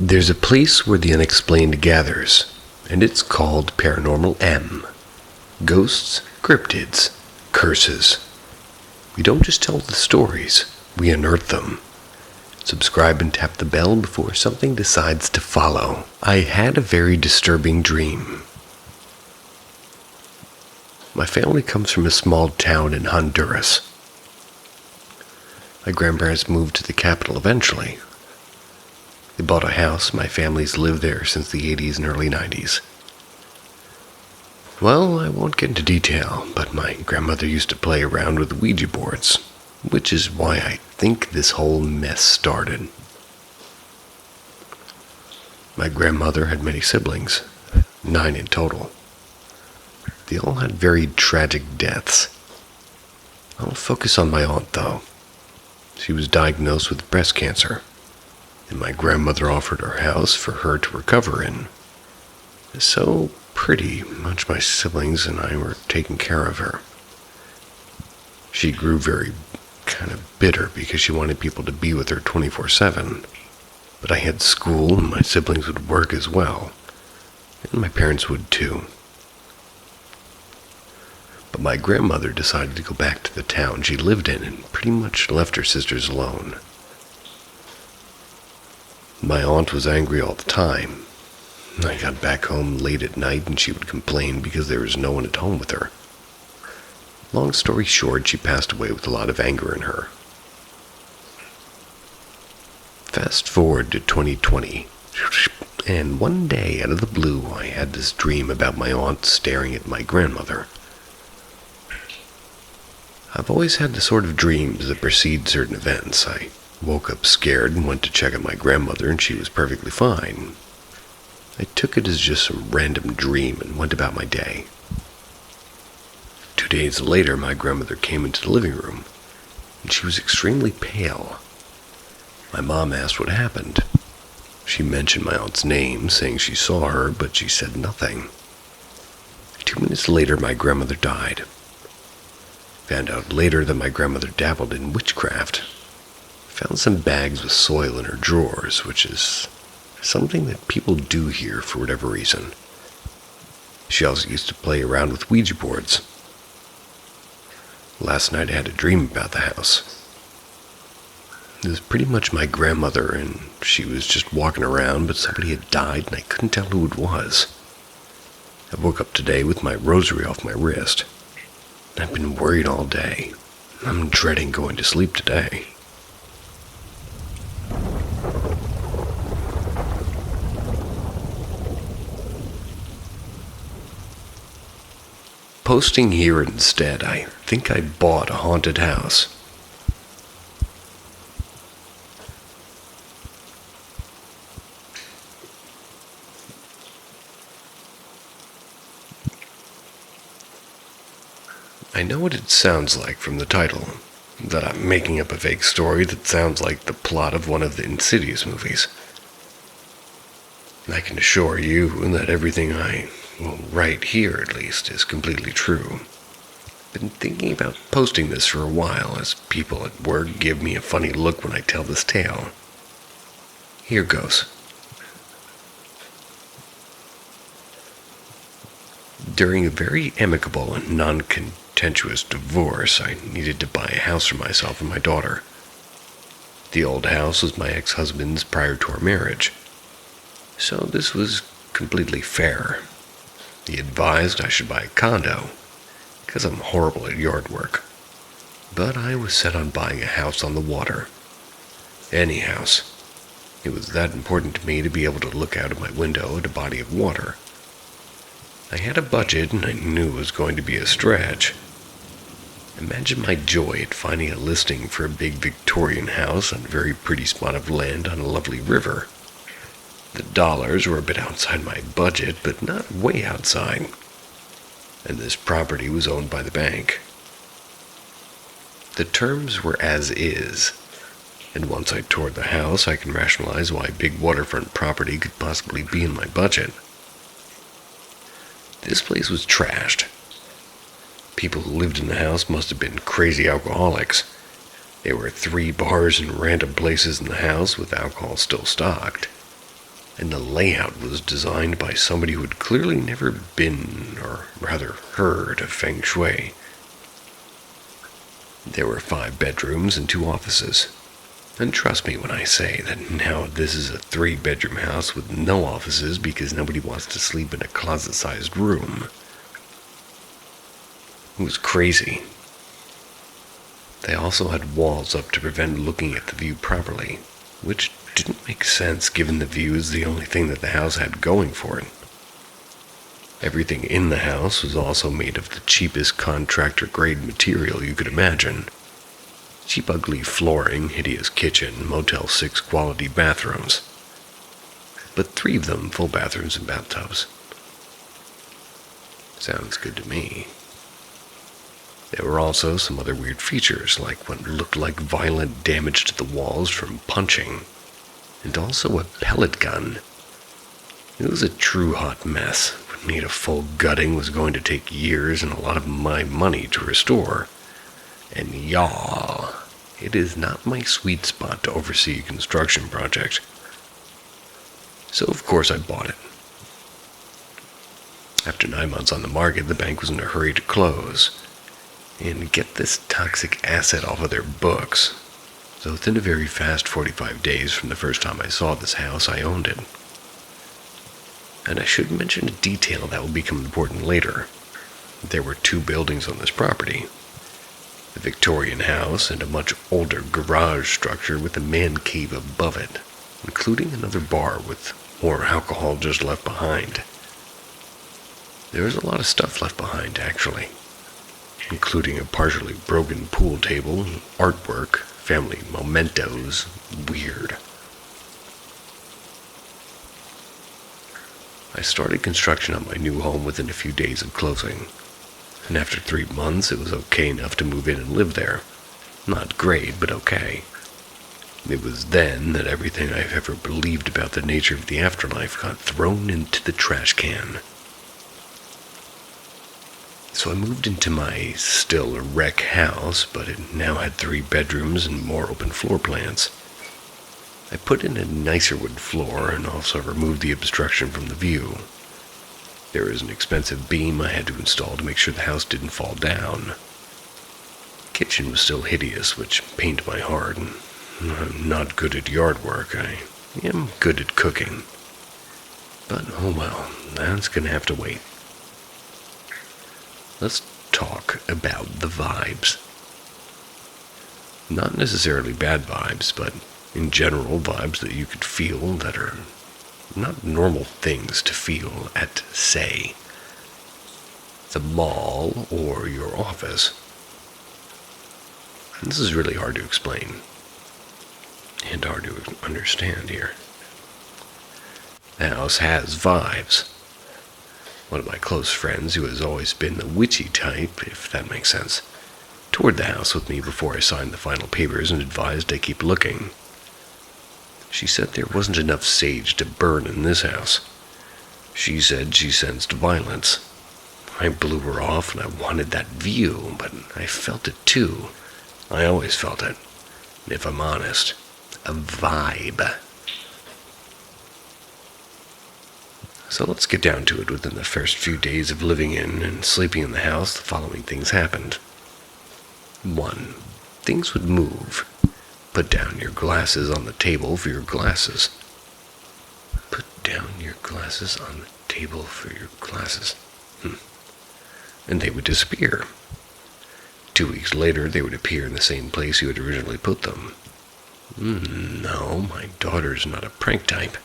There's a place where the unexplained gathers, and it's called Paranormal M. Ghosts, cryptids, curses. We don't just tell the stories, we unearth them. Subscribe and tap the bell before something decides to follow. I had a very disturbing dream. My family comes from a small town in Honduras. My grandparents moved to the capital eventually. They bought a house. My family's lived there since the 80s and early 90s. Well, I won't get into detail, but my grandmother used to play around with Ouija boards, which is why I think this whole mess started. My grandmother had many siblings, 9 in total. They all had very tragic deaths. I'll focus on my aunt, though. She was diagnosed with breast cancer, and my grandmother offered her house for her to recover in. So pretty much my siblings and I were taking care of her. She grew very kind of bitter because she wanted people to be with her 24/7. But I had school and my siblings would work as well, and my parents would too. But my grandmother decided to go back to the town she lived in and pretty much left her sisters alone. My aunt was angry all the time. I got back home late at night and she would complain because there was no one at home with her. Long story short, she passed away with a lot of anger in her. Fast forward to 2020, and one day out of the blue I had this dream about my aunt staring at my grandmother. I've always had the sort of dreams that precede certain events. I woke up scared and went to check on my grandmother and she was perfectly fine. I took it as just some random dream and went about my day. 2 days later, my grandmother came into the living room and she was extremely pale. My mom asked what happened. She mentioned my aunt's name, saying she saw her, but she said nothing. 2 minutes later, my grandmother died. Found out later that my grandmother dabbled in witchcraft. Found some bags with soil in her drawers, which is something that people do here for whatever reason. She also used to play around with Ouija boards. Last night I had a dream about the house. It was pretty much my grandmother, and she was just walking around, but somebody had died and I couldn't tell who it was. I woke up today with my rosary off my wrist. I've been worried all day. I'm dreading going to sleep today. Posting here instead, I think I bought a haunted house. I know what it sounds like from the title, that I'm making up a fake story that sounds like the plot of one of the Insidious movies. I can assure you that everything I write here, at least, is completely true. Been thinking about posting this for a while, as people at work give me a funny look when I tell this tale. Here goes. During a very amicable and non-contentious divorce, I needed to buy a house for myself and my daughter. The old house was my ex-husband's prior to our marriage, so this was completely fair. He advised I should buy a condo, because I'm horrible at yard work. But I was set on buying a house on the water. Any house. It was that important to me to be able to look out of my window at a body of water. I had a budget and I knew it was going to be a stretch. Imagine my joy at finding a listing for a big Victorian house on a very pretty spot of land on a lovely river. The dollars were a bit outside my budget, but not way outside. And this property was owned by the bank. The terms were as is, and once I toured the house, I can rationalize why big waterfront property could possibly be in my budget. This place was trashed. People who lived in the house must have been crazy alcoholics. There were 3 bars in random places in the house with alcohol still stocked. and the layout was designed by somebody who had clearly never been, or rather heard, of Feng Shui. There were 5 bedrooms and 2 offices. And trust me when I say that now this is a 3-bedroom house with no offices because nobody wants to sleep in a closet-sized room. It was crazy. They also had walls up to prevent looking at the view properly, which didn't make sense given the view is the only thing that the house had going for it. Everything in the house was also made of the cheapest contractor-grade material you could imagine. Cheap ugly flooring, hideous kitchen, Motel 6 quality bathrooms. But 3 of them full bathrooms and bathtubs. Sounds good to me. There were also some other weird features, like what looked like violent damage to the walls from punching, and also a pellet gun. It was a true hot mess. What made a full gutting was going to take years and a lot of my money to restore. And y'all, it is not my sweet spot to oversee a construction project. So of course I bought it. After 9 months on the market, the bank was in a hurry to close and get this toxic asset off of their books. So within a very fast 45 days from the first time I saw this house, I owned it. And I should mention a detail that will become important later. There were 2 buildings on this property. A Victorian house and a much older garage structure with a man cave above it, including another bar with more alcohol just left behind. There was a lot of stuff left behind, actually, including a partially broken pool table, artwork, family mementos. Weird. I started construction on my new home within a few days of closing, and after 3 months it was okay enough to move in and live there. Not great, but okay. It was then that everything I've ever believed about the nature of the afterlife got thrown into the trash can. So I moved into my still a wreck house, but it now had 3 bedrooms and more open floor plans. I put in a nicer wood floor and also removed the obstruction from the view. There was an expensive beam I had to install to make sure the house didn't fall down. The kitchen was still hideous, which pained my heart. I'm not good at yard work. I am good at cooking. But oh well, that's gonna have to wait. Let's talk about the vibes. Not necessarily bad vibes, but in general vibes that you could feel that are not normal things to feel at, say, the mall or your office. And this is really hard to explain and hard to understand here. The house has vibes. One of my close friends, who has always been the witchy type, if that makes sense, toured the house with me before I signed the final papers and advised I keep looking. She said there wasn't enough sage to burn in this house. She said she sensed violence. I blew her off and I wanted that view, but I felt it too. I always felt it. And if I'm honest, a vibe. So let's get down to it. Within the first few days of living in and sleeping in the house, the following things happened. 1. Things would move. Put down your glasses on the table for your glasses. Put down your glasses on the table for your glasses. And they would disappear. 2 weeks later, they would appear in the same place you had originally put them. No, my daughter's not a prank type.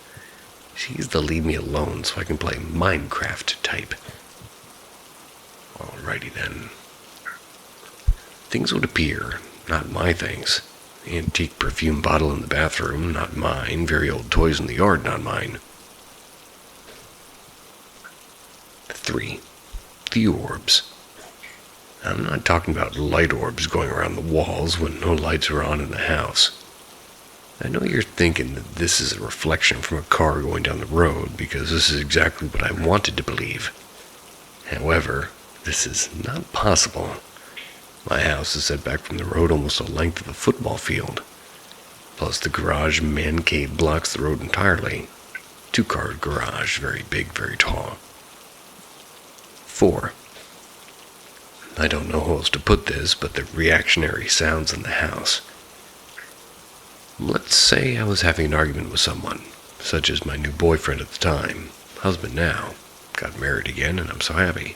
She's the leave me alone so I can play Minecraft type. Alrighty then. Things would appear, not my things. Antique perfume bottle in the bathroom, not mine. Very old toys in the yard, not mine. 3. The orbs. I'm not talking about light orbs going around the walls when no lights are on in the house. I know you're thinking that this is a reflection from a car going down the road, because this is exactly what I wanted to believe. However, this is not possible. My house is set back from the road almost the length of a football field. Plus the garage man cave blocks the road entirely. 2-car garage, very big, very tall. 4. I don't know how else to put this, but the reactionary sounds in the house. Let's say I was having an argument with someone, such as my new boyfriend at the time, husband now, got married again, and I'm so happy.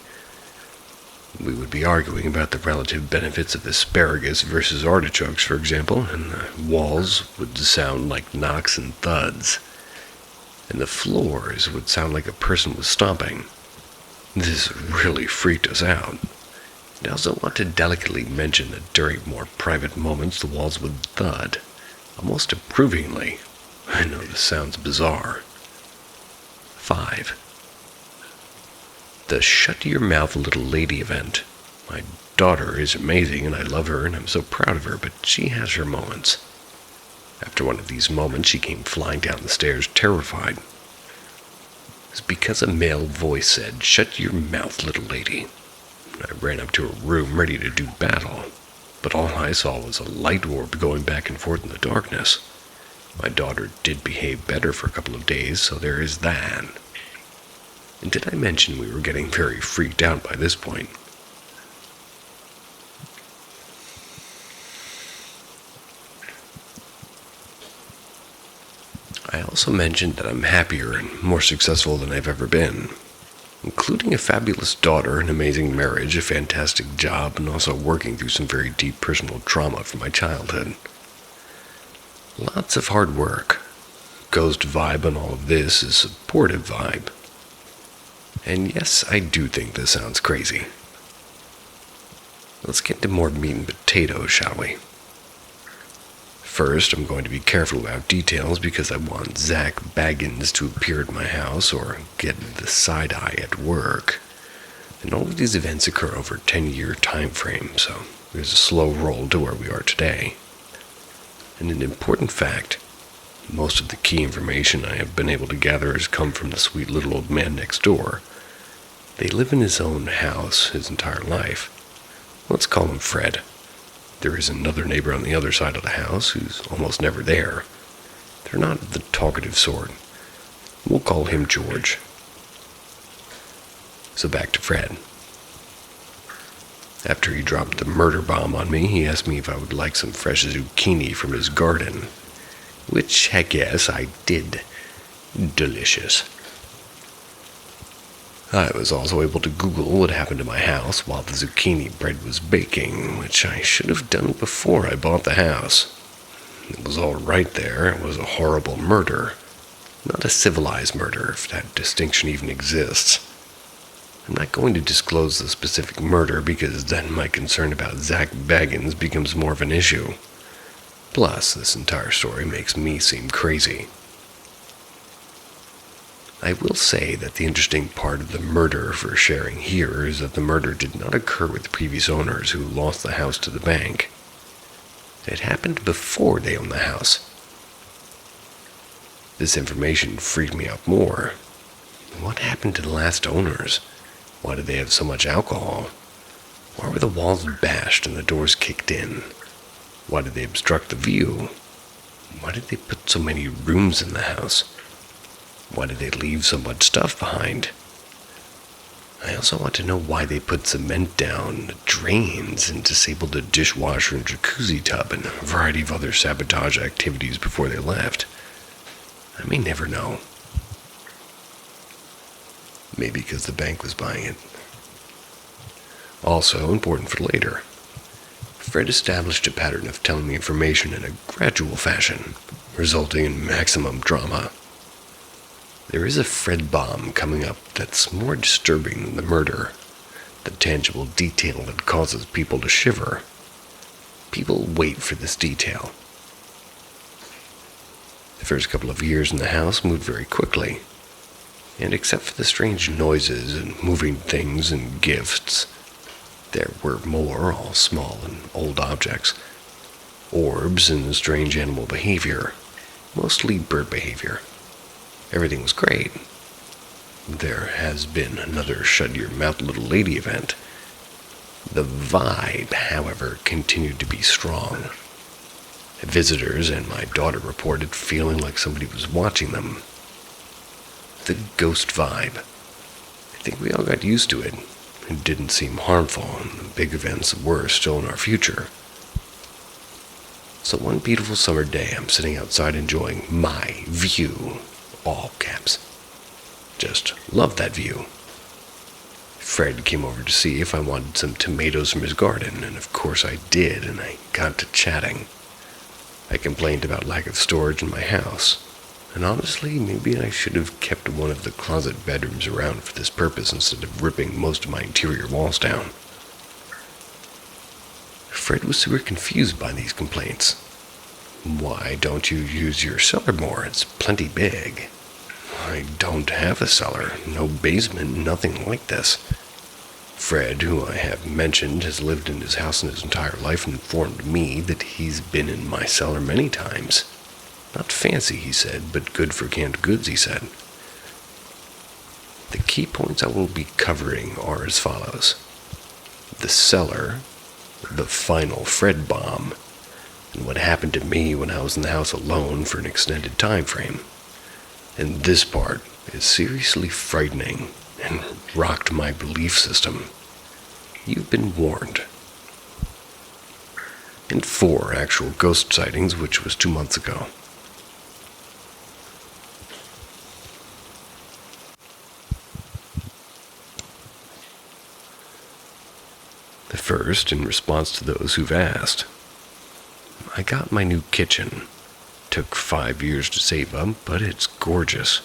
We would be arguing about the relative benefits of asparagus versus artichokes, for example, and the walls would sound like knocks and thuds, and the floors would sound like a person was stomping. This really freaked us out. I also want to delicately mention that during more private moments the walls would thud, almost approvingly. I know this sounds bizarre. 5. The Shut Your Mouth Little Lady event. My daughter is amazing and I love her and I'm so proud of her, but she has her moments. After one of these moments, she came flying down the stairs terrified. It was because a male voice said, "Shut your mouth, little lady." I ran up to her room ready to do battle, but all I saw was a light orb going back and forth in the darkness. My daughter did behave better for a couple of days, so there is that. And did I mention we were getting very freaked out by this point? I also mentioned that I'm happier and more successful than I've ever been, including a fabulous daughter, an amazing marriage, a fantastic job, and also working through some very deep personal trauma from my childhood. Lots of hard work. Ghost vibe on all of this is supportive vibe. And yes, I do think this sounds crazy. Let's get into more meat and potatoes, shall we? First, I'm going to be careful about details because I want Zach Baggins to appear at my house or get the side eye at work. And all of these events occur over a 10-year time frame, so there's a slow roll to where we are today. And an important fact, most of the key information I have been able to gather has come from the sweet little old man next door. They live in his own house his entire life. Let's call him Fred. There is another neighbor on the other side of the house who's almost never there. They're not the talkative sort. We'll call him George. So back to Fred. After he dropped the murder bomb on me, he asked me if I would like some fresh zucchini from his garden. Which, heck yes, I did. Delicious. I was also able to Google what happened to my house while the zucchini bread was baking, which I should have done before I bought the house. It was all right there. It was a horrible murder. Not a civilized murder, if that distinction even exists. I'm not going to disclose the specific murder because then my concern about Zach Baggins becomes more of an issue. Plus, this entire story makes me seem crazy. I will say that the interesting part of the murder for sharing here is that the murder did not occur with the previous owners who lost the house to the bank. It happened before they owned the house. This information freaked me out more. What happened to the last owners? Why did they have so much alcohol? Why were the walls bashed and the doors kicked in? Why did they obstruct the view? Why did they put so many rooms in the house? Why did they leave so much stuff behind? I also want to know why they put cement down the drains and disabled the dishwasher and jacuzzi tub and a variety of other sabotage activities before they left. I may never know. Maybe because the bank was buying it. Also important for later. Fred established a pattern of telling me information in a gradual fashion, resulting in maximum drama. There is a Fred bomb coming up that's more disturbing than the murder, the tangible detail that causes people to shiver. People wait for this detail. The first couple of years in the house moved very quickly, and except for the strange noises and moving things and gifts, there were more, all small and old objects, orbs and strange animal behavior, mostly bird behavior. Everything was great. There has been another Shut Your Mouth Little Lady event. The vibe, however, continued to be strong. Visitors and my daughter reported feeling like somebody was watching them. the ghost vibe. I think we all got used to it. It didn't seem harmful, and the big events were still in our future. So one beautiful summer day, I'm sitting outside enjoying my view, all caps. Just love that view. Fred came over to see if I wanted some tomatoes from his garden, and of course I did, and I got to chatting. I complained about lack of storage in my house, and honestly, maybe I should have kept one of the closet bedrooms around for this purpose instead of ripping most of my interior walls down. Fred was super confused by these complaints. Why don't you use your cellar more? It's plenty big. I don't have a cellar, no basement, nothing like this. Fred, who I have mentioned has lived in his house in his entire life, informed me that he's been in my cellar many times. Not fancy, he said, but good for canned goods, he said. The key points I will be covering are as follows. The cellar, the final Fred bomb, and what happened to me when I was in the house alone for an extended time frame. And this part is seriously frightening and rocked my belief system. You've been warned. And 4 actual ghost sightings, which was 2 months ago. The first, in response to those who've asked. I got my new kitchen. Took 5 years to save up, but it's gorgeous.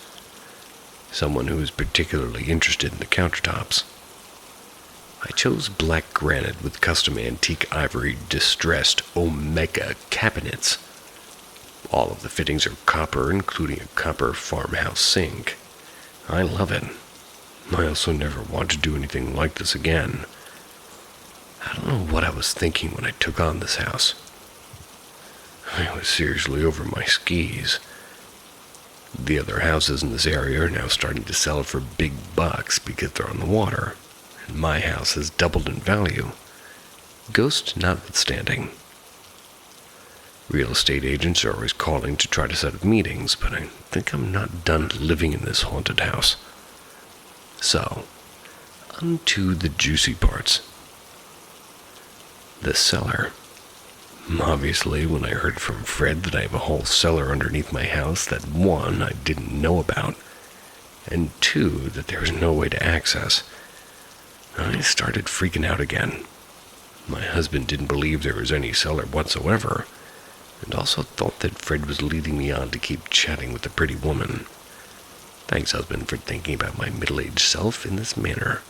Someone who is particularly interested in the countertops. I chose black granite with custom antique ivory distressed Omega cabinets. All of the fittings are copper, including a copper farmhouse sink. I love it. I also never want to do anything like this again. I don't know what I was thinking when I took on this house. I was seriously over my skis. The other houses in this area are now starting to sell for big bucks because they're on the water, and my house has doubled in value, ghost notwithstanding. Real estate agents are always calling to try to set up meetings, but I think I'm not done living in this haunted house. So, on to the juicy parts. The cellar. Obviously, when I heard from Fred that I have a whole cellar underneath my house that 1, I didn't know about, and 2, that there was no way to access, I started freaking out again. My husband didn't believe there was any cellar whatsoever, and also thought that Fred was leading me on to keep chatting with the pretty woman. Thanks, husband, for thinking about my middle-aged self in this manner.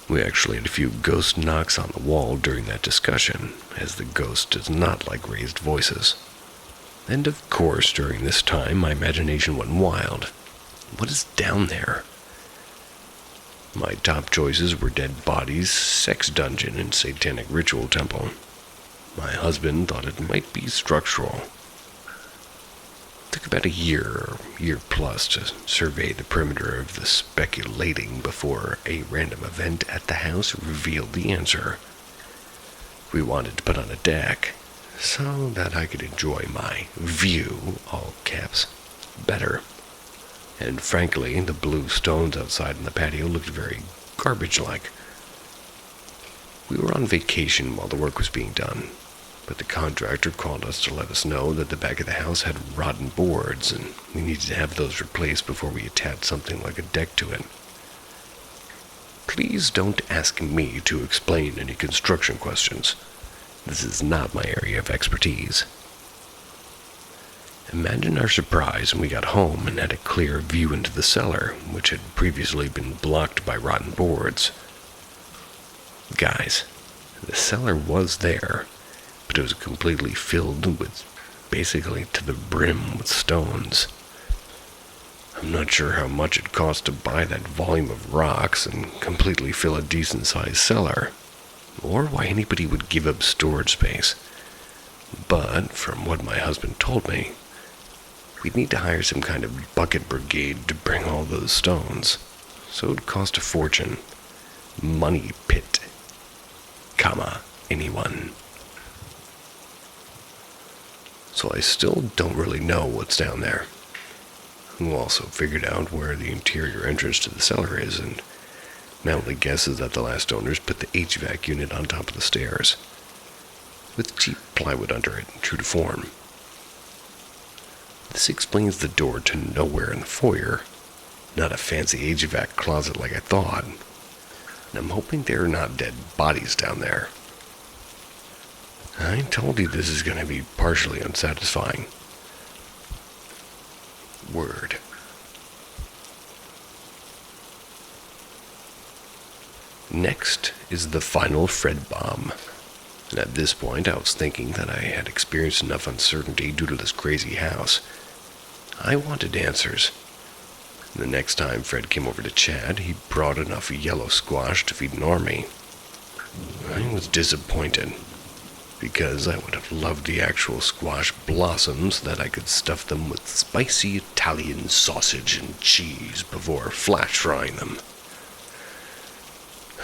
We actually had a few ghost knocks on the wall during that discussion, as the ghost does not like raised voices. And of course, during this time, my imagination went wild. What is down there? My top choices were dead bodies, sex dungeon, and satanic ritual temple. My husband thought it might be structural. It took about a year plus to survey the perimeter of the speculating before a random event at the house revealed the answer. We wanted to put on a deck so that I could enjoy my view, all caps, better. And frankly, the blue stones outside in the patio looked very garbage-like. We were on vacation while the work was being done, but the contractor called us to let us know that the back of the house had rotten boards, and we needed to have those replaced before we attached something like a deck to it. Please don't ask me to explain any construction questions. This is not my area of expertise. Imagine our surprise when we got home and had a clear view into the cellar, which had previously been blocked by rotten boards. Guys, the cellar was there, but it was completely filled with, basically to the brim with stones. I'm not sure how much it cost to buy that volume of rocks and completely fill a decent-sized cellar, or why anybody would give up storage space. But, from what my husband told me, we'd need to hire some kind of bucket brigade to bring all those stones, so it'd cost a fortune. Money pit. Comma, anyone. So I still don't really know what's down there. who also figured out where the interior entrance to the cellar is, and my only guess is that the last owners put the HVAC unit on top of the stairs, with cheap plywood under it, true to form. This explains the door to nowhere in the foyer, not a fancy HVAC closet like I thought, and I'm hoping there are not dead bodies down there. I told you this is going to be partially unsatisfying. Word. Next is the final Fred bomb. And at this point, I was thinking that I had experienced enough uncertainty due to this crazy house. I wanted answers. And the next time Fred came over to chat, he brought enough yellow squash to feed an army. I was disappointed, because I would have loved the actual squash blossoms so that I could stuff them with spicy Italian sausage and cheese before flash frying them.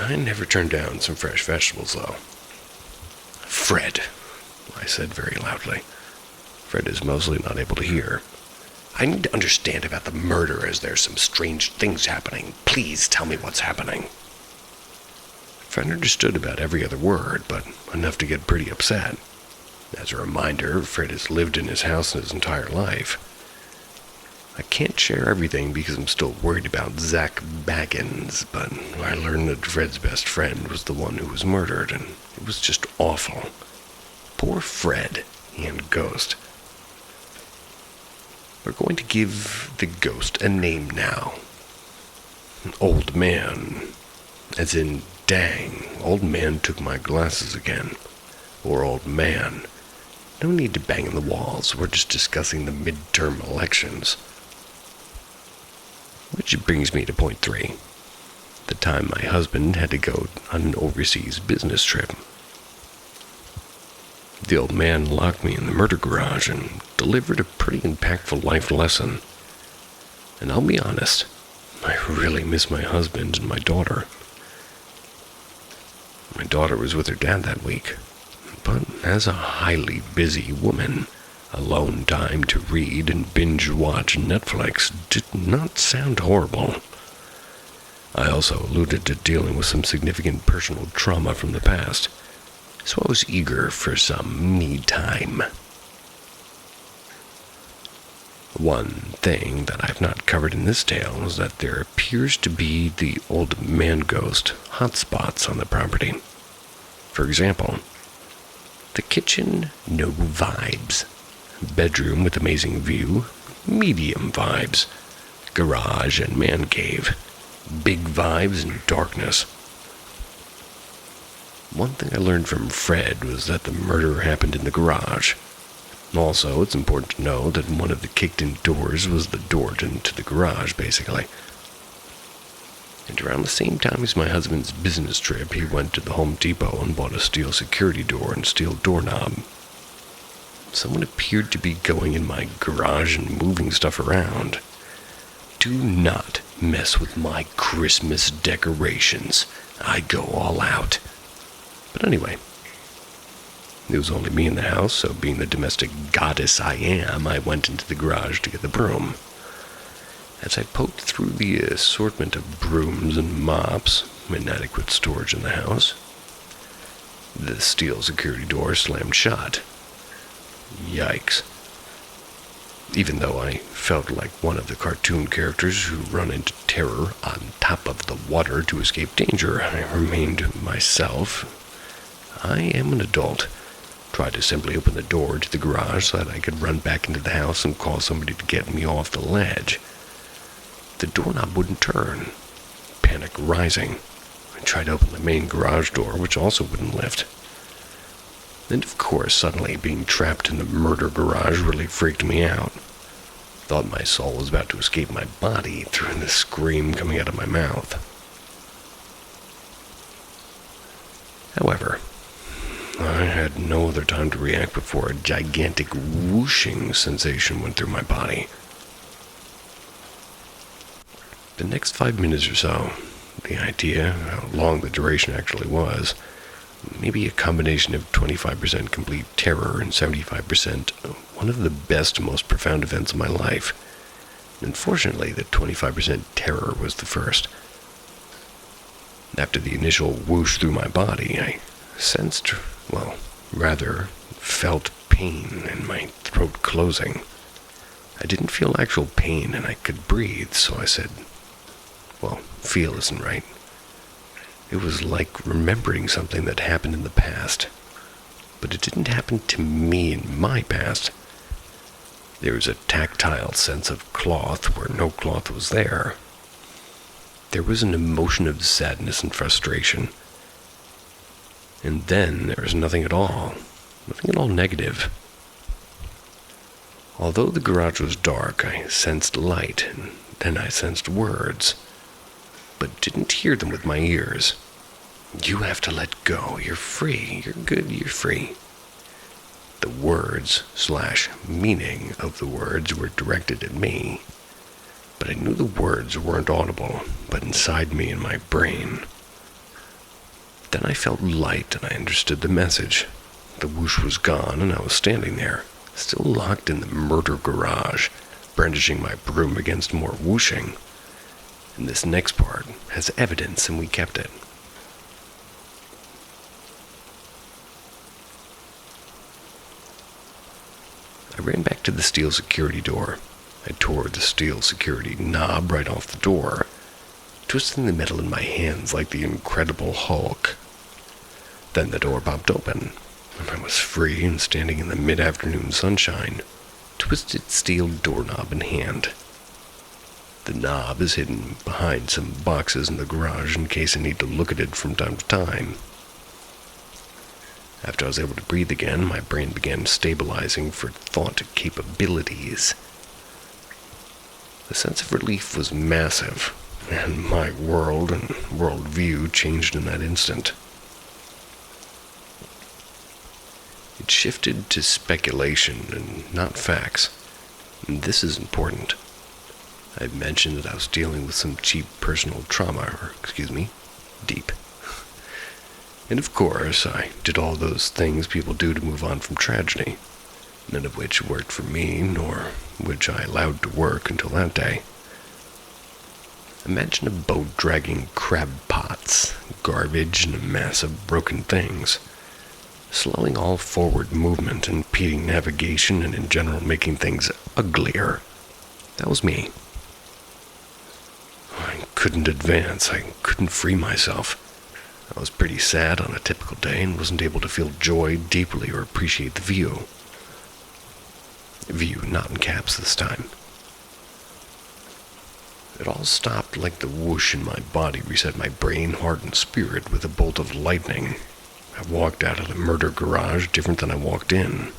I never turned down some fresh vegetables, though. Fred, I said very loudly. Fred is mostly not able to hear. I need to understand about the murder, as there's some strange things happening. Please tell me what's happening. Fred understood about every other word, but enough to get pretty upset. As a reminder, Fred has lived in his house his entire life. I can't share everything because I'm still worried about Zach Baggins, but I learned that Fred's best friend was the one who was murdered, and it was just awful. Poor Fred and Ghost. We're going to give the ghost a name now. An old man. As in, dang, old man took my glasses again. Or old man. No need to bang on the walls, we're just discussing the midterm elections. Which brings me to point 3. The time my husband had to go on an overseas business trip. The old man locked me in the murder garage and delivered a pretty impactful life lesson. And I'll be honest, I really miss my husband and my daughter. My daughter was with her dad that week, but as a highly busy woman, alone time to read and binge-watch Netflix did not sound horrible. I also alluded to dealing with some significant personal trauma from the past, so I was eager for some me time. One thing that I've not covered in this tale is that there appears to be the old man ghost hotspots on the property. For example, the kitchen, no vibes. Bedroom with amazing view, medium vibes. Garage and man cave, big vibes and darkness. One thing I learned from Fred was that the murder happened in the garage. Also, it's important to know that one of the kicked-in doors was the door into the garage, basically. And around the same time as my husband's business trip, he went to the Home Depot and bought a steel security door and steel doorknob. Someone appeared to be going in my garage and moving stuff around. Do not mess with my Christmas decorations. I go all out. But anyway, it was only me in the house, so being the domestic goddess I am, I went into the garage to get the broom. As I poked through the assortment of brooms and mops, inadequate storage in the house, the steel security door slammed shut. Yikes. Even though I felt like one of the cartoon characters who run into terror on top of the water to escape danger, I remained myself. I am an adult. Tried to simply open the door to the garage so that I could run back into the house and call somebody to get me off the ledge. The doorknob wouldn't turn. Panic rising. I tried to open the main garage door, which also wouldn't lift. And of course, suddenly being trapped in the murder garage really freaked me out. Thought my soul was about to escape my body through the scream coming out of my mouth. However, I had no other time to react before a gigantic whooshing sensation went through my body. The next 5 minutes or so, the idea, how long the duration actually was, maybe a combination of 25% complete terror and 75% one of the best, most profound events of my life, Unfortunately, the 25% terror was the first. After the initial whoosh through my body, I sensed, rather felt pain in my throat closing. I didn't feel actual pain and I could breathe, so I said, feel isn't right. It was like remembering something that happened in the past. But it didn't happen to me in my past. There was a tactile sense of cloth where no cloth was there. There was an emotion of sadness and frustration. And then there was nothing at all negative. Although the garage was dark, I sensed light, and then I sensed words, but didn't hear them with my ears. You have to let go. You're free. You're good. You're free. The words / meaning of the words were directed at me, but I knew the words weren't audible, but inside me in my brain. Then I felt light and I understood the message. The whoosh was gone and I was standing there, still locked in the murder garage, brandishing my broom against more whooshing. And this next part has evidence and we kept it. I ran back to the steel security door. I tore the steel security knob right off the door, twisting the metal in my hands like the Incredible Hulk. Then the door popped open, and I was free and standing in the mid-afternoon sunshine, twisted steel doorknob in hand. The knob is hidden behind some boxes in the garage in case I need to look at it from time to time. After I was able to breathe again, my brain began stabilizing for thought capabilities. The sense of relief was massive, and my world and worldview changed in that instant. It shifted to speculation and not facts, and this is important. I mentioned that I was dealing with some cheap personal trauma, deep. And of course, I did all those things people do to move on from tragedy, none of which worked for me, nor which I allowed to work until that day. Imagine a boat dragging crab pots, garbage, and a mass of broken things, slowing all forward movement, impeding navigation, and in general making things uglier. That was me. I couldn't advance. I couldn't free myself. I was pretty sad on a typical day and wasn't able to feel joy deeply or appreciate the view. View, not in caps this time. It all stopped like the whoosh in my body reset my brain, heart, and spirit with a bolt of lightning. I walked out of the murder garage different than I walked in.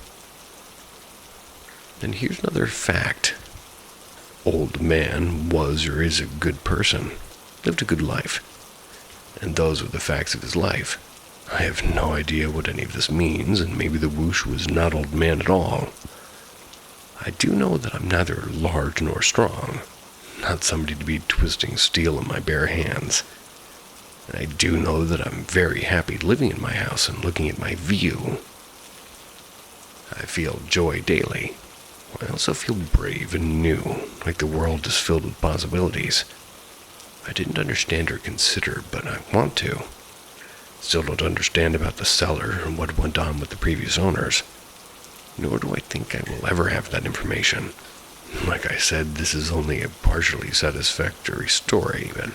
And here's another fact. Old man was or is a good person, lived a good life. And those were the facts of his life. I have no idea what any of this means, and maybe the whoosh was not old man at all. I do know that I'm neither large nor strong, not somebody to be twisting steel in my bare hands. And I do know that I'm very happy living in my house and looking at my view. I feel joy daily. I also feel brave and new, like the world is filled with possibilities. I didn't understand or consider, but I want to. Still don't understand about the cellar and what went on with the previous owners. Nor do I think I will ever have that information. Like I said, this is only a partially satisfactory story, but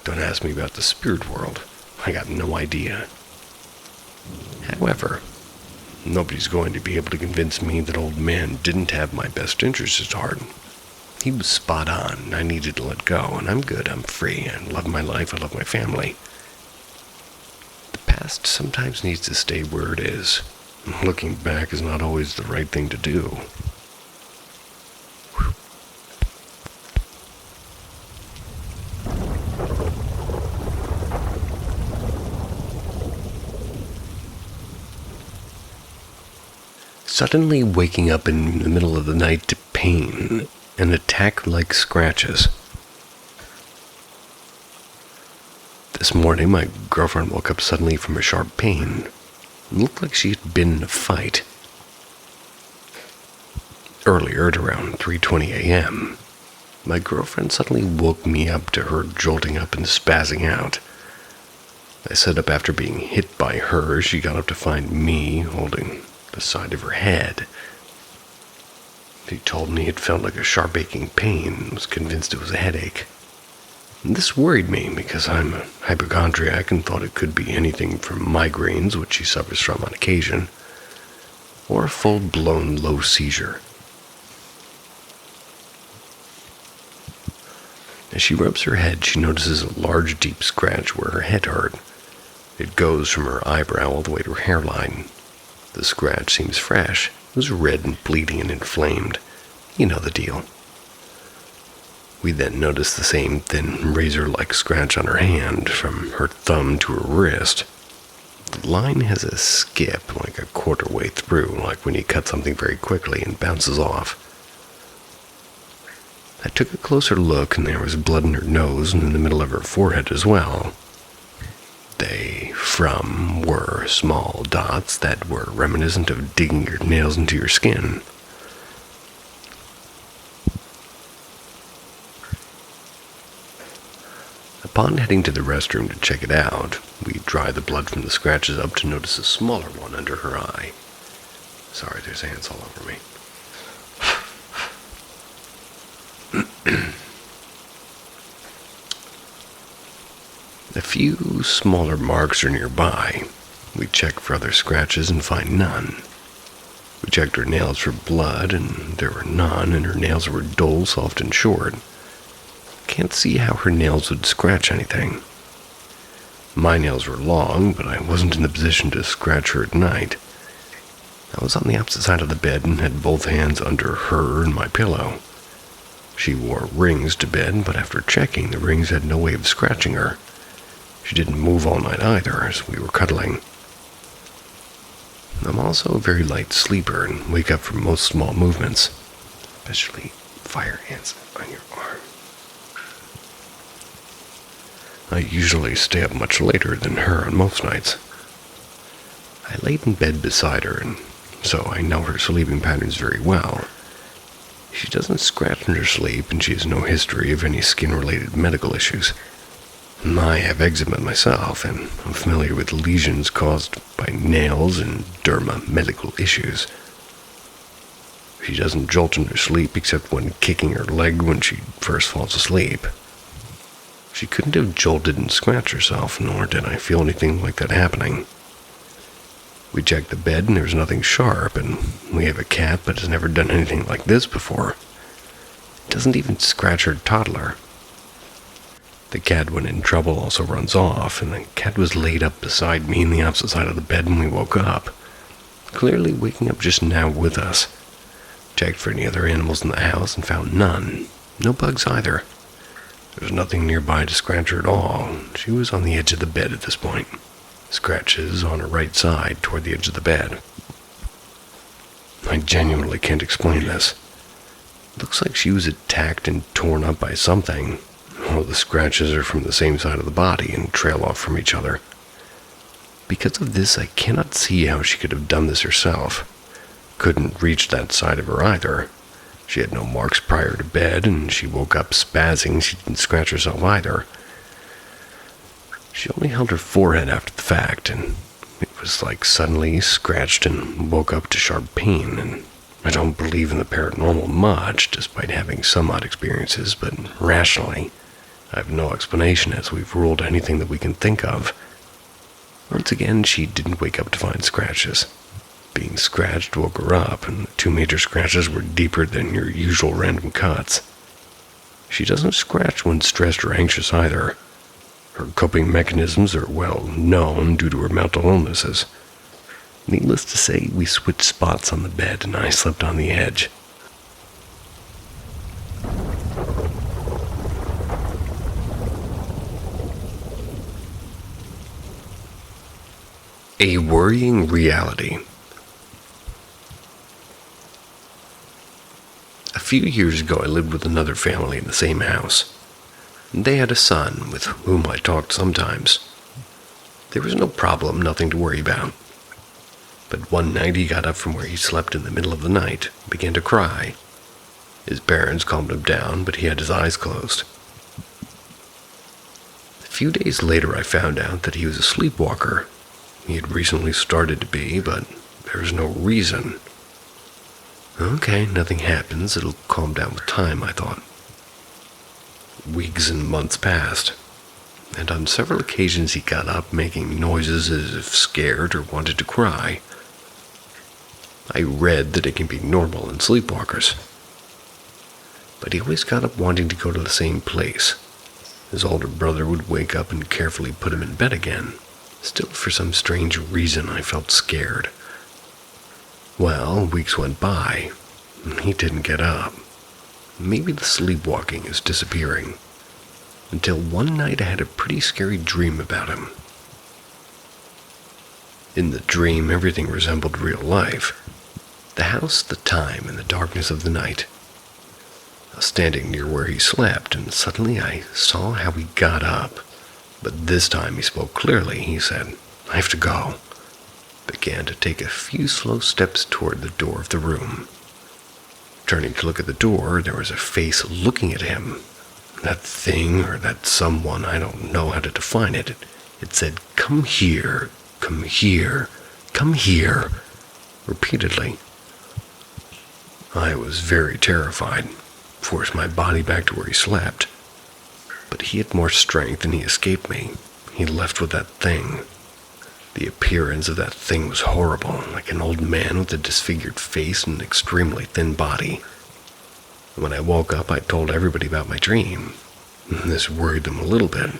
don't ask me about the spirit world. I got no idea. However, nobody's going to be able to convince me that old man didn't have my best interests at heart. He was spot on. I needed to let go, and I'm good. I'm free. I love my life. I love my family. The past sometimes needs to stay where it is. Looking back is not always the right thing to do. Suddenly waking up in the middle of the night to pain and attack-like scratches. This morning, my girlfriend woke up suddenly from a sharp pain. It looked like she had been in a fight. Earlier, at around 3:20 a.m., My girlfriend suddenly woke me up to her jolting up and spazzing out. I sat up after being hit by her. She got up to find me holding the side of her head. She told me it felt like a sharp aching pain and was convinced it was a headache. And this worried me because I'm a hypochondriac and thought it could be anything from migraines, which she suffers from on occasion, or a full-blown low seizure. As she rubs her head, she notices a large, deep scratch where her head hurt. It goes from her eyebrow all the way to her hairline. The scratch seems fresh. It was red and bleeding and inflamed. You know the deal. We then notice the same thin razor-like scratch on her hand, from her thumb to her wrist. The line has a skip, like a quarter way through, like when you cut something very quickly and bounces off. I took a closer look, and there was blood in her nose and in the middle of her forehead as well. They were small dots that were reminiscent of digging your nails into your skin. Upon heading to the restroom to check it out, we dry the blood from the scratches up to notice a smaller one under her eye. Sorry, there's ants all over me. A few smaller marks are nearby. We check for other scratches and find none. We checked her nails for blood, and there were none, and her nails were dull, soft, and short. Can't see how her nails would scratch anything. My nails were long, but I wasn't in the position to scratch her at night. I was on the opposite side of the bed and had both hands under her and my pillow. She wore rings to bed, but after checking, the rings had no way of scratching her. She didn't move all night either, as we were cuddling. I'm also a very light sleeper and wake up from most small movements, especially fire ants on your arm. I usually stay up much later than her on most nights. I laid in bed beside her, and so I know her sleeping patterns very well. She doesn't scratch in her sleep, and she has no history of any skin-related medical issues. I have eczema myself, and I'm familiar with lesions caused by nails and derma medical issues. She doesn't jolt in her sleep except when kicking her leg when she first falls asleep. She couldn't have jolted and scratched herself, nor did I feel anything like that happening. We checked the bed and there's nothing sharp, and we have a cat but has never done anything like this before. It doesn't even scratch her toddler. The cat, when in trouble, also runs off, and the cat was laid up beside me on the opposite side of the bed when we woke up, clearly waking up just now with us. Checked for any other animals in the house and found none. No bugs either. There was nothing nearby to scratch her at all. She was on the edge of the bed at this point. Scratches on her right side toward the edge of the bed. I genuinely can't explain this. Looks like she was attacked and torn up by something. All the scratches are from the same side of the body and trail off from each other. Because of this, I cannot see how she could have done this herself. Couldn't reach that side of her either. She had no marks prior to bed, and she woke up spazzing. She didn't scratch herself either. She only held her forehead after the fact, and it was like suddenly scratched and woke up to sharp pain, and I don't believe in the paranormal much, despite having some odd experiences, but rationally, I have no explanation as we've ruled anything that we can think of. Once again, she didn't wake up to find scratches. Being scratched woke her up, and the two major scratches were deeper than your usual random cuts. She doesn't scratch when stressed or anxious either. Her coping mechanisms are well known due to her mental illnesses. Needless to say, we switched spots on the bed and I slept on the edge. A worrying reality. A few years ago, I lived with another family in the same house. They had a son with whom I talked sometimes. There was no problem, nothing to worry about. But one night he got up from where he slept in the middle of the night and began to cry. His parents calmed him down, but he had his eyes closed. A few days later, I found out that he was a sleepwalker. He had recently started to be, but there was no reason. Okay, nothing happens. It'll calm down with time, I thought. Weeks and months passed, and on several occasions he got up, making noises as if scared or wanted to cry. I read that it can be normal in sleepwalkers. But he always got up wanting to go to the same place. His older brother would wake up and carefully put him in bed again. Still, for some strange reason, I felt scared. Well, weeks went by, and he didn't get up. Maybe the sleepwalking is disappearing. Until one night I had a pretty scary dream about him. In the dream, everything resembled real life. The house, the time, and the darkness of the night. I was standing near where he slept, and suddenly I saw how he got up. But this time he spoke clearly. He said, "I have to go." Began to take a few slow steps toward the door of the room. Turning to look at the door, there was a face looking at him. That thing, or that someone, I don't know how to define it. It said, "Come here, come here, come here," repeatedly. I was very terrified, forced my body back to where he slept. But he had more strength and he escaped me. He left with that thing. The appearance of that thing was horrible, like an old man with a disfigured face and an extremely thin body. When I woke up, I told everybody about my dream. This worried them a little bit.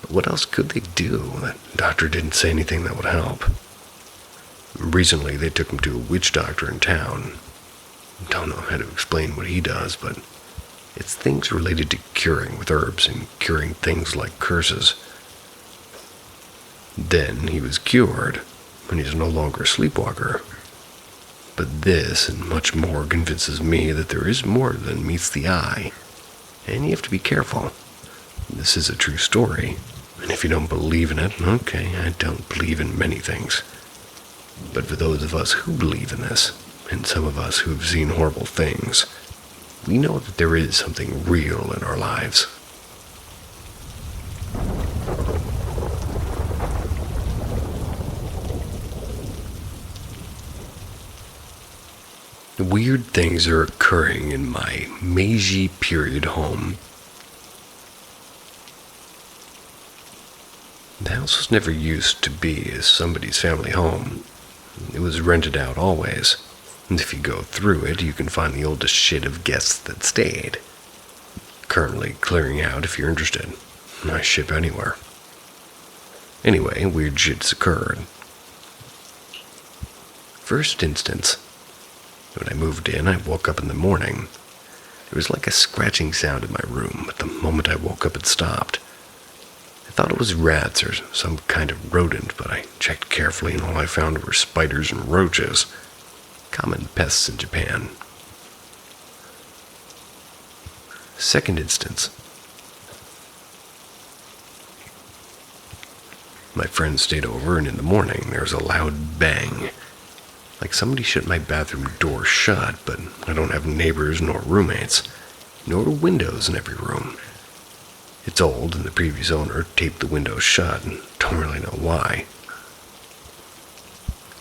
But what else could they do? The doctor didn't say anything that would help. Recently, they took him to a witch doctor in town. Don't know how to explain what he does, but it's things related to curing with herbs and curing things like curses. Then he was cured, and he's no longer a sleepwalker. But this and much more convinces me that there is more than meets the eye, and you have to be careful. This is a true story, and if you don't believe in it, okay, I don't believe in many things. But for those of us who believe in this, and some of us who have seen horrible things, we know that there is something real in our lives. Weird things are occurring in my Meiji period home. The house was never used to be as somebody's family home. It was rented out always, and if you go through it, you can find the oldest shit of guests that stayed. Currently clearing out if you're interested. I ship anywhere. Anyway, weird shit's occurred. First instance, when I moved in, I woke up in the morning. There was like a scratching sound in my room, but the moment I woke up it stopped. I thought it was rats or some kind of rodent, but I checked carefully and all I found were spiders and roaches, common pests in Japan. Second instance. My friend stayed over, and in the morning there was a loud bang. Like somebody shut my bathroom door shut, but I don't have neighbors nor roommates, nor windows in every room. It's old, and the previous owner taped the windows shut, and don't really know why.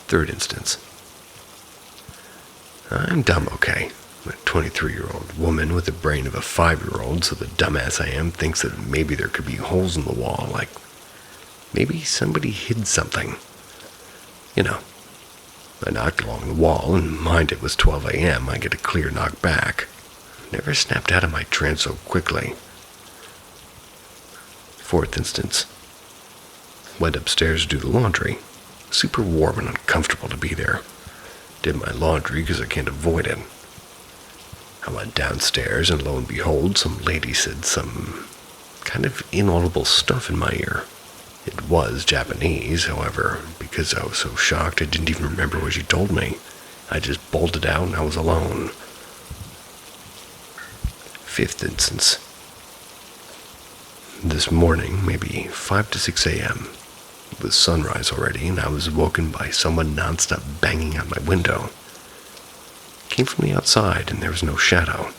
Third instance. I'm dumb, okay. I'm a 23-year-old woman with the brain of a 5-year-old, so the dumbass I am thinks that maybe there could be holes in the wall, like maybe somebody hid something. You know. I knocked along the wall, and mind it was 12 a.m., I get a clear knock back. Never snapped out of my trance so quickly. Fourth instance. Went upstairs to do the laundry. Super warm and uncomfortable to be there. Did my laundry because I can't avoid it. I went downstairs, and lo and behold, some lady said some kind of inaudible stuff in my ear. It was Japanese, however, because I was so shocked I didn't even remember what she told me. I just bolted out and I was alone. Fifth instance. This morning, maybe 5 to 6 a.m. It was sunrise already, and I was woken by someone nonstop banging on my window. came from the outside and there was no shadow.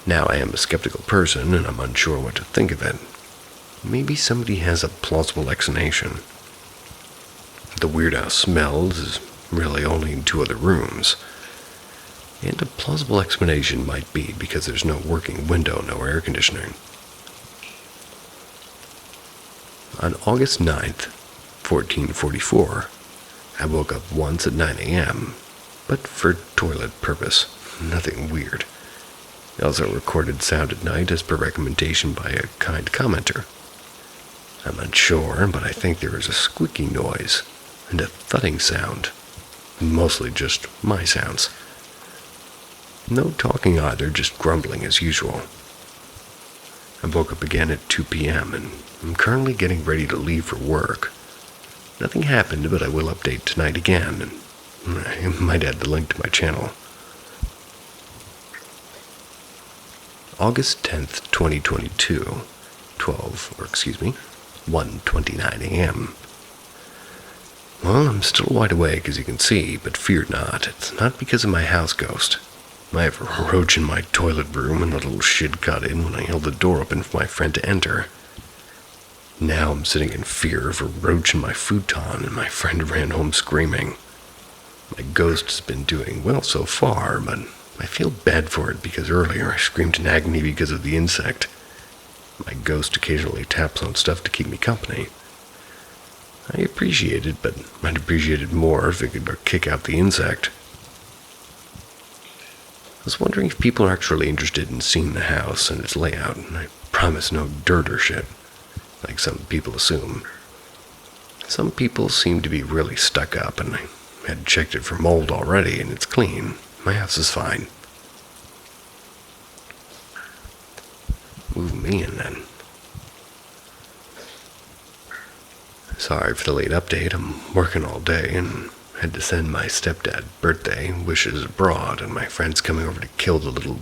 Now I am a skeptical person and I'm unsure what to think of it. Maybe somebody has a plausible explanation. The weird house smells is really only in 2 other rooms. And a plausible explanation might be because there's no working window, no air conditioning. On August 9th, 1444, I woke up once at 9 a.m., but for toilet purpose, nothing weird. I also recorded sound at night as per recommendation by a kind commenter. I'm unsure, but I think there is a squeaky noise and a thudding sound. Mostly just my sounds. No talking either, just grumbling as usual. I woke up again at 2 p.m. and I'm currently getting ready to leave for work. Nothing happened, but I will update tonight again, and I might add the link to my channel. August 10th, 2022, 1:29 a.m. Well, I'm still wide awake, as you can see, but fear not, it's not because of my house ghost. I have a roach in my toilet room, and the little shit got in when I held the door open for my friend to enter. Now I'm sitting in fear of a roach in my futon, and my friend ran home screaming. My ghost has been doing well so far, but I feel bad for it because earlier I screamed in agony because of the insect. My ghost occasionally taps on stuff to keep me company. I appreciate it, but I'd appreciate it more if it could kick out the insect. I was wondering if people are actually interested in seeing the house and its layout, and I promise no dirt or shit, like some people assume. Some people seem to be really stuck up, and I had checked it for mold already, and it's clean. My house is fine. Move me in then. Sorry for the late update. I'm working all day and had to send my stepdad birthday wishes abroad, and my friend's coming over to kill the little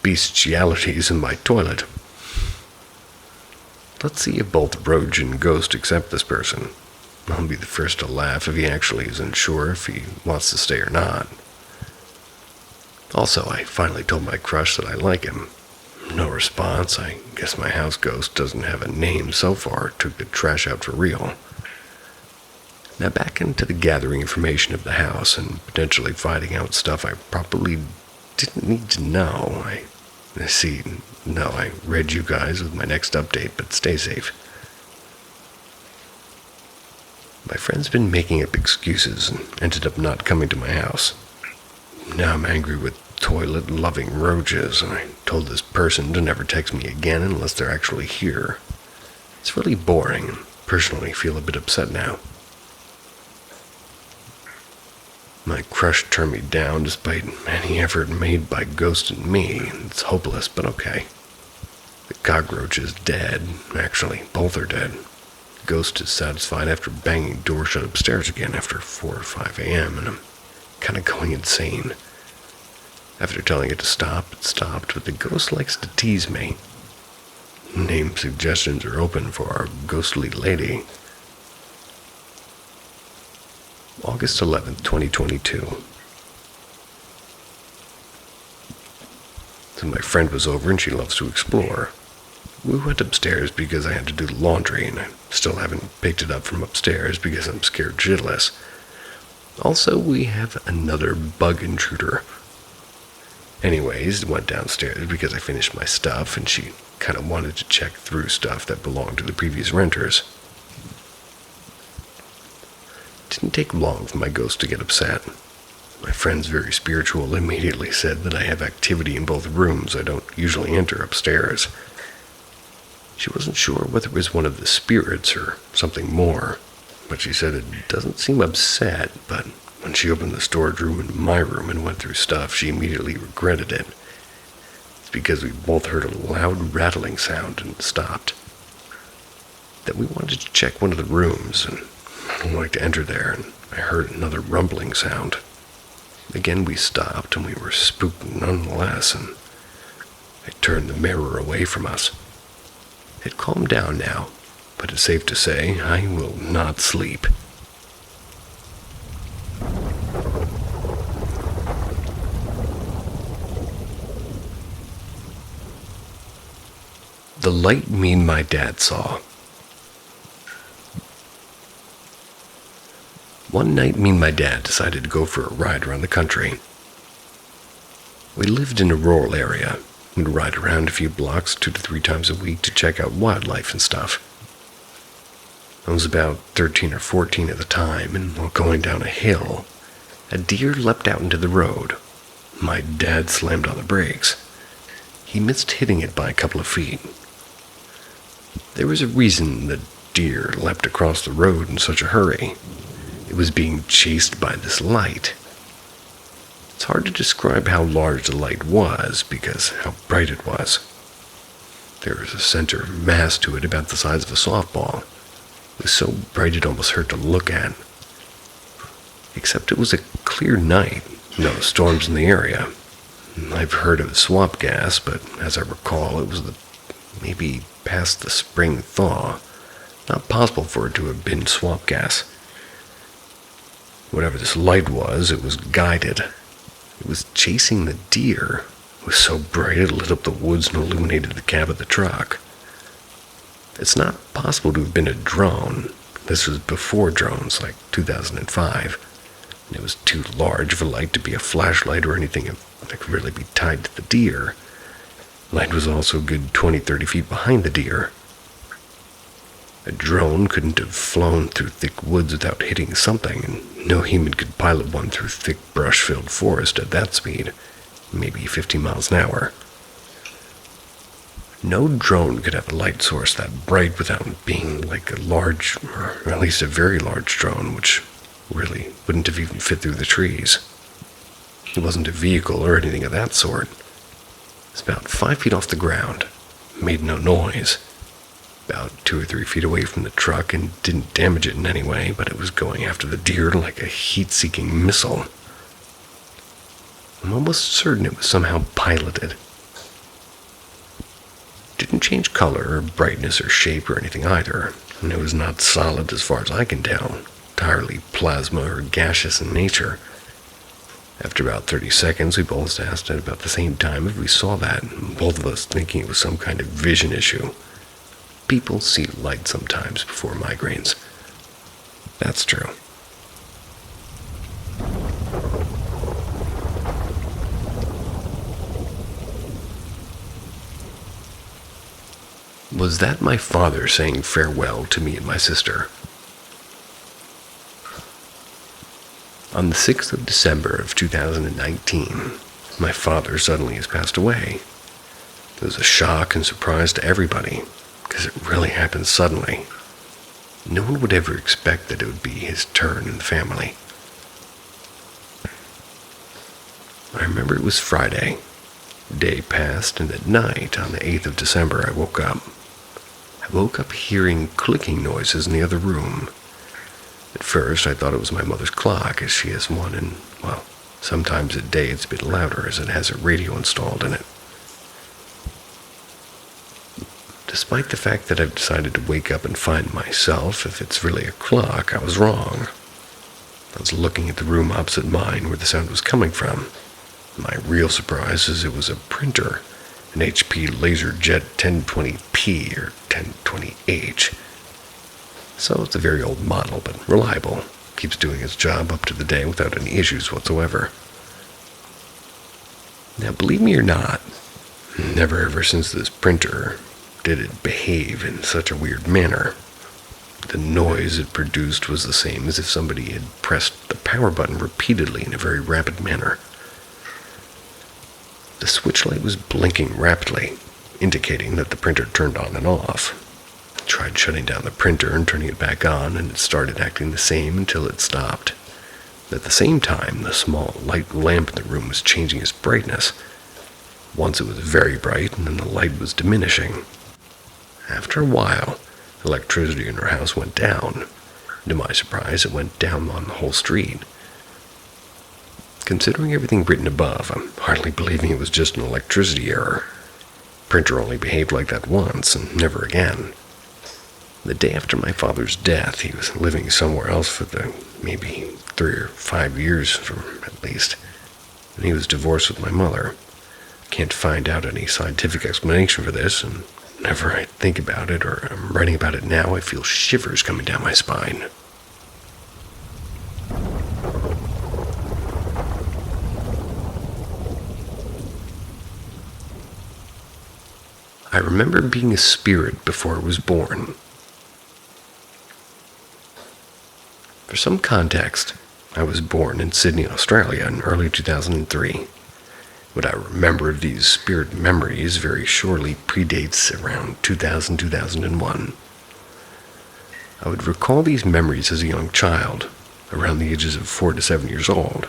bestialities in my toilet. Let's see if both roach and ghost accept this person. I'll be the first to laugh if he actually isn't sure if he wants to stay or not. Also, I finally told my crush that I like him. No response. I guess my house ghost doesn't have a name so far. Took the trash out for real. Now back into the gathering information of the house and potentially finding out stuff I probably didn't need to know. I read you guys with my next update, but stay safe. My friend's been making up excuses and ended up not coming to my house. Now I'm angry with toilet-loving roaches, and I told this person to never text me again unless they're actually here. It's really boring, and personally feel a bit upset now. My crush turned me down despite any effort made by Ghost and me. It's hopeless, but okay. The cockroach is dead. Actually, both are dead. Ghost is satisfied after banging door shut upstairs again after 4 or 5 a.m., and I'm kind of going insane. After telling it to stop, it stopped, but the ghost likes to tease me. Name suggestions are open for our ghostly lady. August 11th, 2022. So my friend was over and she loves to explore. We went upstairs because I had to do the laundry, and I still haven't picked it up from upstairs because I'm scared shitless. Also, we have another bug intruder. Anyways, went downstairs because I finished my stuff, and she kind of wanted to check through stuff that belonged to the previous renters. Didn't take long for my ghost to get upset. My friend's very spiritual immediately said that I have activity in both rooms. I don't usually enter upstairs. She wasn't sure whether it was one of the spirits or something more, but she said it doesn't seem upset, but when she opened the storage room in my room and went through stuff, she immediately regretted it. It's because we both heard a loud rattling sound and stopped. That we wanted to check one of the rooms, and I don't like to enter there, and I heard another rumbling sound. Again we stopped, and we were spooked nonetheless, and I turned the mirror away from us. It calmed down now, but it's safe to say I will not sleep. The light me and my dad saw. One night, me and my dad decided to go for a ride around the country. We lived in a rural area. We'd ride around a few blocks 2 to 3 times a week to check out wildlife and stuff. I was about 13 or 14 at the time, and while going down a hill, a deer leapt out into the road. My dad slammed on the brakes. He missed hitting it by a couple of feet. There was a reason the deer leapt across the road in such a hurry. It was being chased by this light. It's hard to describe how large the light was because how bright it was. There was a center mass to it about the size of a softball. It was so bright it almost hurt to look at. Except it was a clear night, no storms in the area. I've heard of swamp gas, but as I recall, it was maybe past the spring thaw. Not possible for it to have been swamp gas. Whatever this light was, it was guided. It was chasing the deer. It was so bright it lit up the woods and illuminated the cab of the truck. It's not possible to have been a drone. This was before drones, like 2005. And it was too large of a light to be a flashlight or anything that could really be tied to the deer. Light was also a good 20-30 feet behind the deer. A drone couldn't have flown through thick woods without hitting something, and no human could pilot one through thick brush-filled forest at that speed, maybe 50 miles an hour. No drone could have a light source that bright without being like a large, or at least a very large drone, which really wouldn't have even fit through the trees. It wasn't a vehicle or anything of that sort. It was about 5 feet off the ground, made no noise. About 2 or 3 feet away from the truck and didn't damage it in any way, but it was going after the deer like a heat-seeking missile. I'm almost certain it was somehow piloted. Didn't change color or brightness or shape or anything either, and it was not solid as far as I can tell, entirely plasma or gaseous in nature. After about 30 seconds, we both asked at about the same time if we saw that, both of us thinking it was some kind of vision issue. People see light sometimes before migraines. That's true. Was that my father saying farewell to me and my sister? On the 6th of December of 2019, my father suddenly has passed away. It was a shock and surprise to everybody, because it really happened suddenly. No one would ever expect that it would be his turn in the family. I remember it was Friday. Day passed, and at night, on the 8th of December, I woke up. I woke up hearing clicking noises in the other room. At first, I thought it was my mother's clock, as she has one, and, well, sometimes at day it's a bit louder, as it has a radio installed in it. Despite the fact that I've decided to wake up and find myself, if it's really a clock, I was wrong. I was looking at the room opposite mine where the sound was coming from. My real surprise is it was a printer, an HP LaserJet 1020p or 1020H. So it's a very old model, but reliable. Keeps doing its job up to the day without any issues whatsoever. Now, believe me or not, never ever since this printer did it behave in such a weird manner. The noise it produced was the same as if somebody had pressed the power button repeatedly in a very rapid manner. The switch light was blinking rapidly, indicating that the printer turned on and off. I tried shutting down the printer and turning it back on, and it started acting the same until it stopped. At the same time, the small light lamp in the room was changing its brightness. Once it was very bright, and then the light was diminishing. After a while, electricity in our house went down. To my surprise, it went down on the whole street. Considering everything written above, I'm hardly believing it was just an electricity error. Printer only behaved like that once, and never again. The day after my father's death, he was living somewhere else for maybe 3 or 5 years, at least. And he was divorced with my mother. Can't find out any scientific explanation for this, and Whenever I think about it or I'm writing about it now, I feel shivers coming down my spine. I remember being a spirit before I was born. For some context, I was born in Sydney, Australia in early 2003. What I remember of these spirit memories very surely predates around 2000-2001. I would recall these memories as a young child, around the ages of 4 to 7 years old,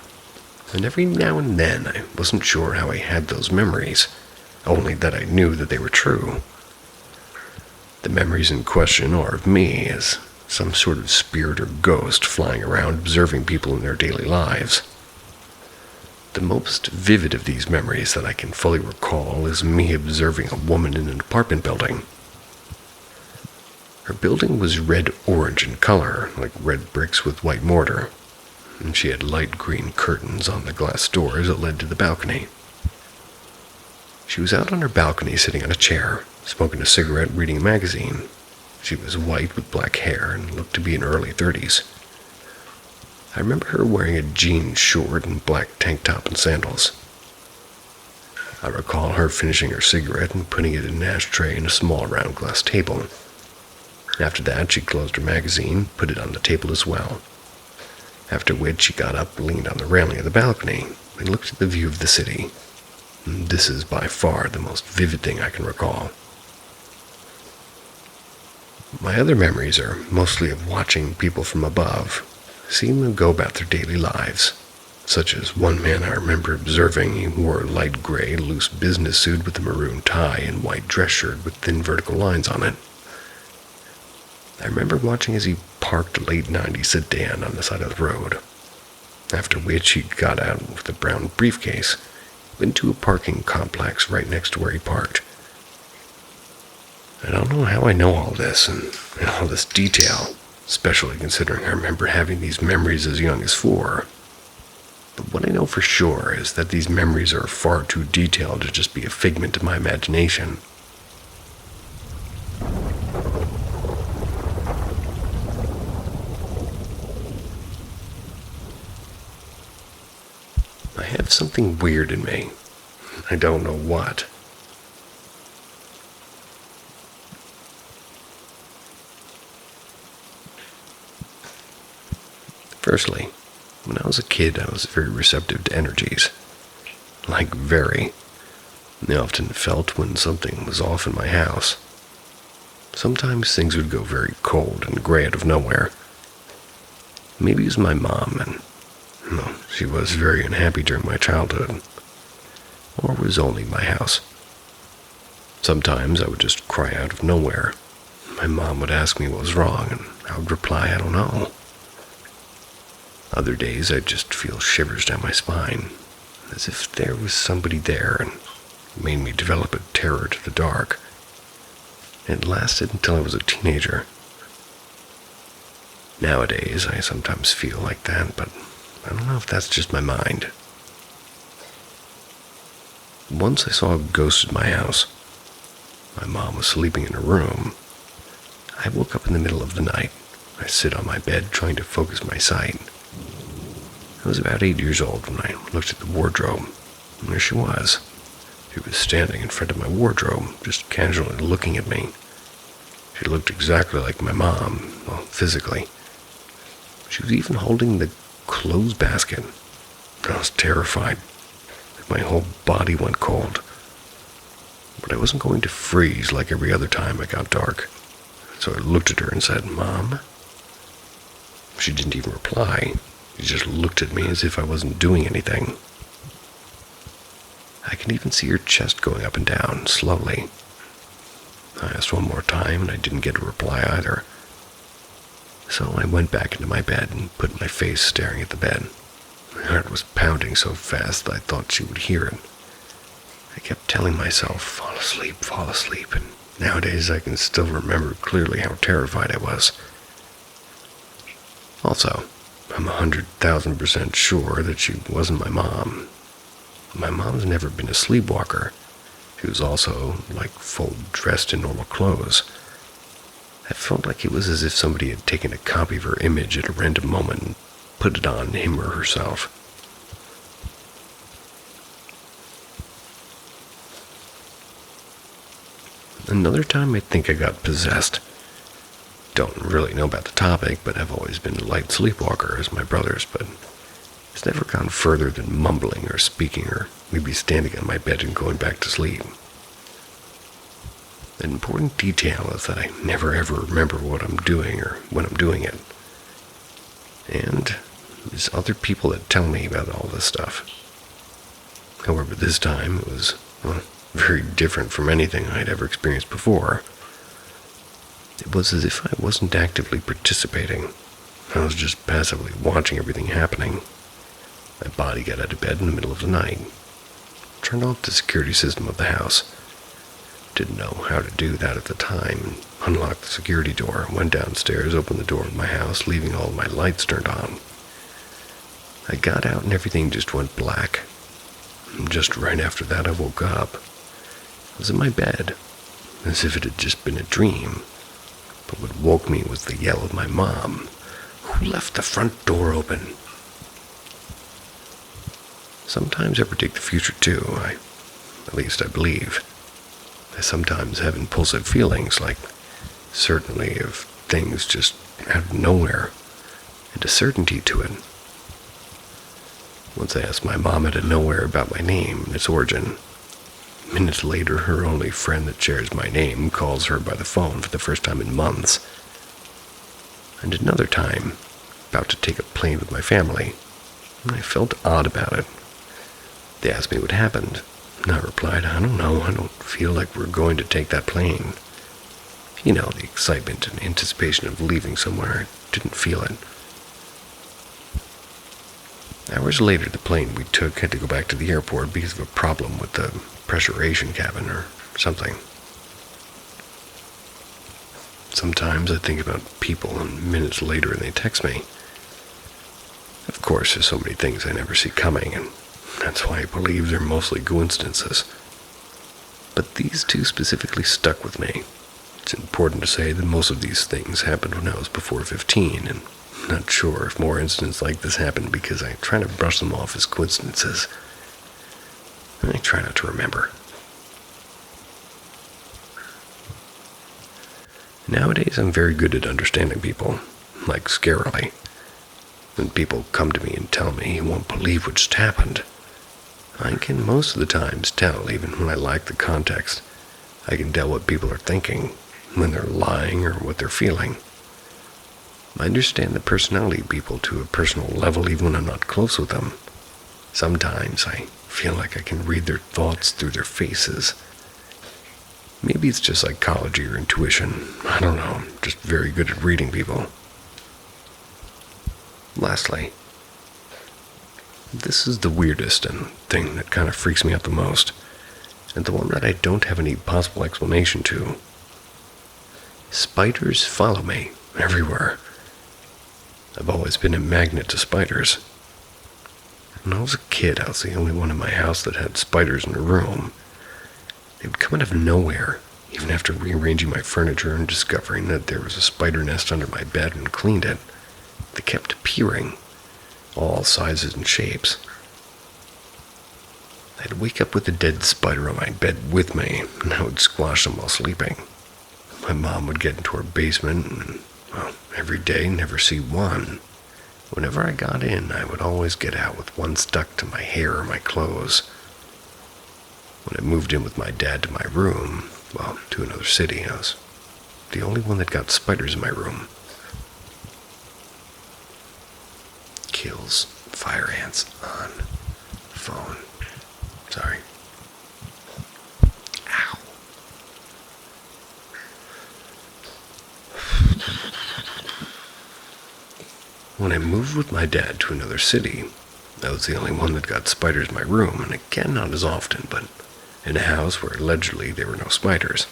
and every now and then I wasn't sure how I had those memories, only that I knew that they were true. The memories in question are of me as some sort of spirit or ghost flying around observing people in their daily lives. The most vivid of these memories that I can fully recall is me observing a woman in an apartment building. Her building was red-orange in color, like red bricks with white mortar, and she had light green curtains on the glass doors that led to the balcony. She was out on her balcony sitting on a chair, smoking a cigarette, reading a magazine. She was white with black hair and looked to be in her early 30s. I remember her wearing a jean short and black tank top and sandals. I recall her finishing her cigarette and putting it in an ashtray in a small round glass table. After that, she closed her magazine, put it on the table as well. After which, she got up, leaned on the railing of the balcony, and looked at the view of the city. This is by far the most vivid thing I can recall. My other memories are mostly of watching people from above, seeing them go about their daily lives, such as one man I remember observing. He wore a light gray, loose business suit with a maroon tie and white dress shirt with thin vertical lines on it. I remember watching as he parked a late 90s sedan on the side of the road, after which he got out with a brown briefcase, went to a parking complex right next to where he parked. I don't know how I know all this and all this detail, especially considering I remember having these memories as young as 4. But what I know for sure is that these memories are far too detailed to just be a figment of my imagination. I have something weird in me. I don't know what. Firstly, when I was a kid, I was very receptive to energies. Like very. I often felt when something was off in my house. Sometimes things would go very cold and gray out of nowhere. Maybe it was my mom, and well, she was very unhappy during my childhood. Or it was only my house. Sometimes I would just cry out of nowhere. My mom would ask me what was wrong, and I would reply, I don't know. Other days I'd just feel shivers down my spine, as if there was somebody there, and it made me develop a terror to the dark. It lasted until I was a teenager. Nowadays I sometimes feel like that, but I don't know if that's just my mind. Once I saw a ghost in my house. My mom was sleeping in her room. I woke up in the middle of the night. I sit on my bed trying to focus my sight. I was about 8 years old when I looked at the wardrobe, and there she was. She was standing in front of my wardrobe, just casually looking at me. She looked exactly like my mom, well, physically. She was even holding the clothes basket. I was terrified. My whole body went cold. But I wasn't going to freeze like every other time it got dark. So I looked at her and said, "Mom?" She didn't even reply. She just looked at me as if I wasn't doing anything. I can even see her chest going up and down, slowly. I asked one more time, and I didn't get a reply either. So I went back into my bed and put my face staring at the bed. My heart was pounding so fast that I thought she would hear it. I kept telling myself, fall asleep, and nowadays I can still remember clearly how terrified I was. Also, I'm 100,000% sure that she wasn't my mom. My mom's never been a sleepwalker. She was also, full dressed in normal clothes. I felt like it was as if somebody had taken a copy of her image at a random moment and put it on him or herself. Another time I think I got possessed. Don't really know about the topic, but I've always been a light sleepwalker as my brothers, but it's never gone further than mumbling or speaking or maybe standing on my bed and going back to sleep. An important detail is that I never ever remember what I'm doing or when I'm doing it. And there's other people that tell me about all this stuff. However, this time it was, very different from anything I'd ever experienced before. It was as if I wasn't actively participating. I was just passively watching everything happening. My body got out of bed in the middle of the night, turned off the security system of the house. Didn't know how to do that at the time, and unlocked the security door, went downstairs, opened the door of my house, leaving all my lights turned on. I got out and everything just went black. And just right after that I woke up. I was in my bed, as if it had just been a dream. But what woke me was the yell of my mom, who left the front door open. Sometimes I predict the future too, at least I believe. I sometimes have impulsive feelings, certainly of things just out of nowhere, and a certainty to it. Once I asked my mom out of nowhere about my name and its origin. Minutes later, her only friend that shares my name calls her by the phone for the first time in months. And another time, about to take a plane with my family, and I felt odd about it. They asked me what happened, and I replied, I don't know, I don't feel like we're going to take that plane. You know, the excitement and anticipation of leaving somewhere, I didn't feel it. Hours later, the plane we took had to go back to the airport because of a problem with the pressurization cabin or something. Sometimes I think about people and minutes later and they text me. Of course, there's so many things I never see coming, and that's why I believe they're mostly coincidences. But these two specifically stuck with me. It's important to say that most of these things happened when I was before 15, and I'm not sure if more incidents like this happened because I try to brush them off as coincidences. I try not to remember. Nowadays, I'm very good at understanding people, scarily. When people come to me and tell me you won't believe what just happened, I can most of the times tell, even when I lack the context. I can tell what people are thinking, when they're lying or what they're feeling. I understand the personality of people to a personal level even when I'm not close with them. Sometimes I feel like I can read their thoughts through their faces. Maybe it's just psychology or intuition. I don't know. I'm just very good at reading people. Lastly, this is the weirdest and thing that kind of freaks me out the most, and the one that I don't have any possible explanation to. Spiders follow me everywhere. I've always been a magnet to spiders. When I was a kid, I was the only one in my house that had spiders in a room. They would come out of nowhere, even after rearranging my furniture and discovering that there was a spider nest under my bed and cleaned it. They kept appearing, all sizes and shapes. I'd wake up with a dead spider on my bed with me, and I would squash them while sleeping. My mom would get into her basement, and, every day never see one. Whenever I got in, I would always get out with one stuck to my hair or my clothes. When I moved in with my dad to my room, to another city, I was the only one that got spiders in my room. Kills fire ants on phone. Sorry. Ow. When I moved with my dad to another city, I was the only one that got spiders in my room, and again, not as often, but in a house where allegedly there were no spiders.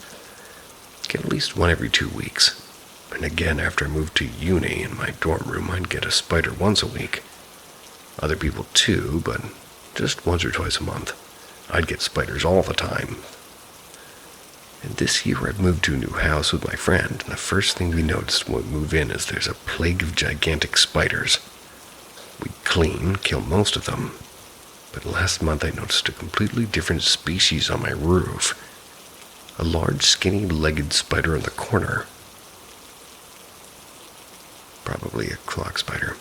Get at least one every 2 weeks. And again, after I moved to uni in my dorm room, I'd get a spider once a week. Other people too, but just once or twice a month. I'd get spiders all the time. And this year I've moved to a new house with my friend, and the first thing we noticed when we move in is there's a plague of gigantic spiders. We clean, kill most of them, but last month I noticed a completely different species on my roof. A large, skinny-legged spider in the corner. Probably a clock spider.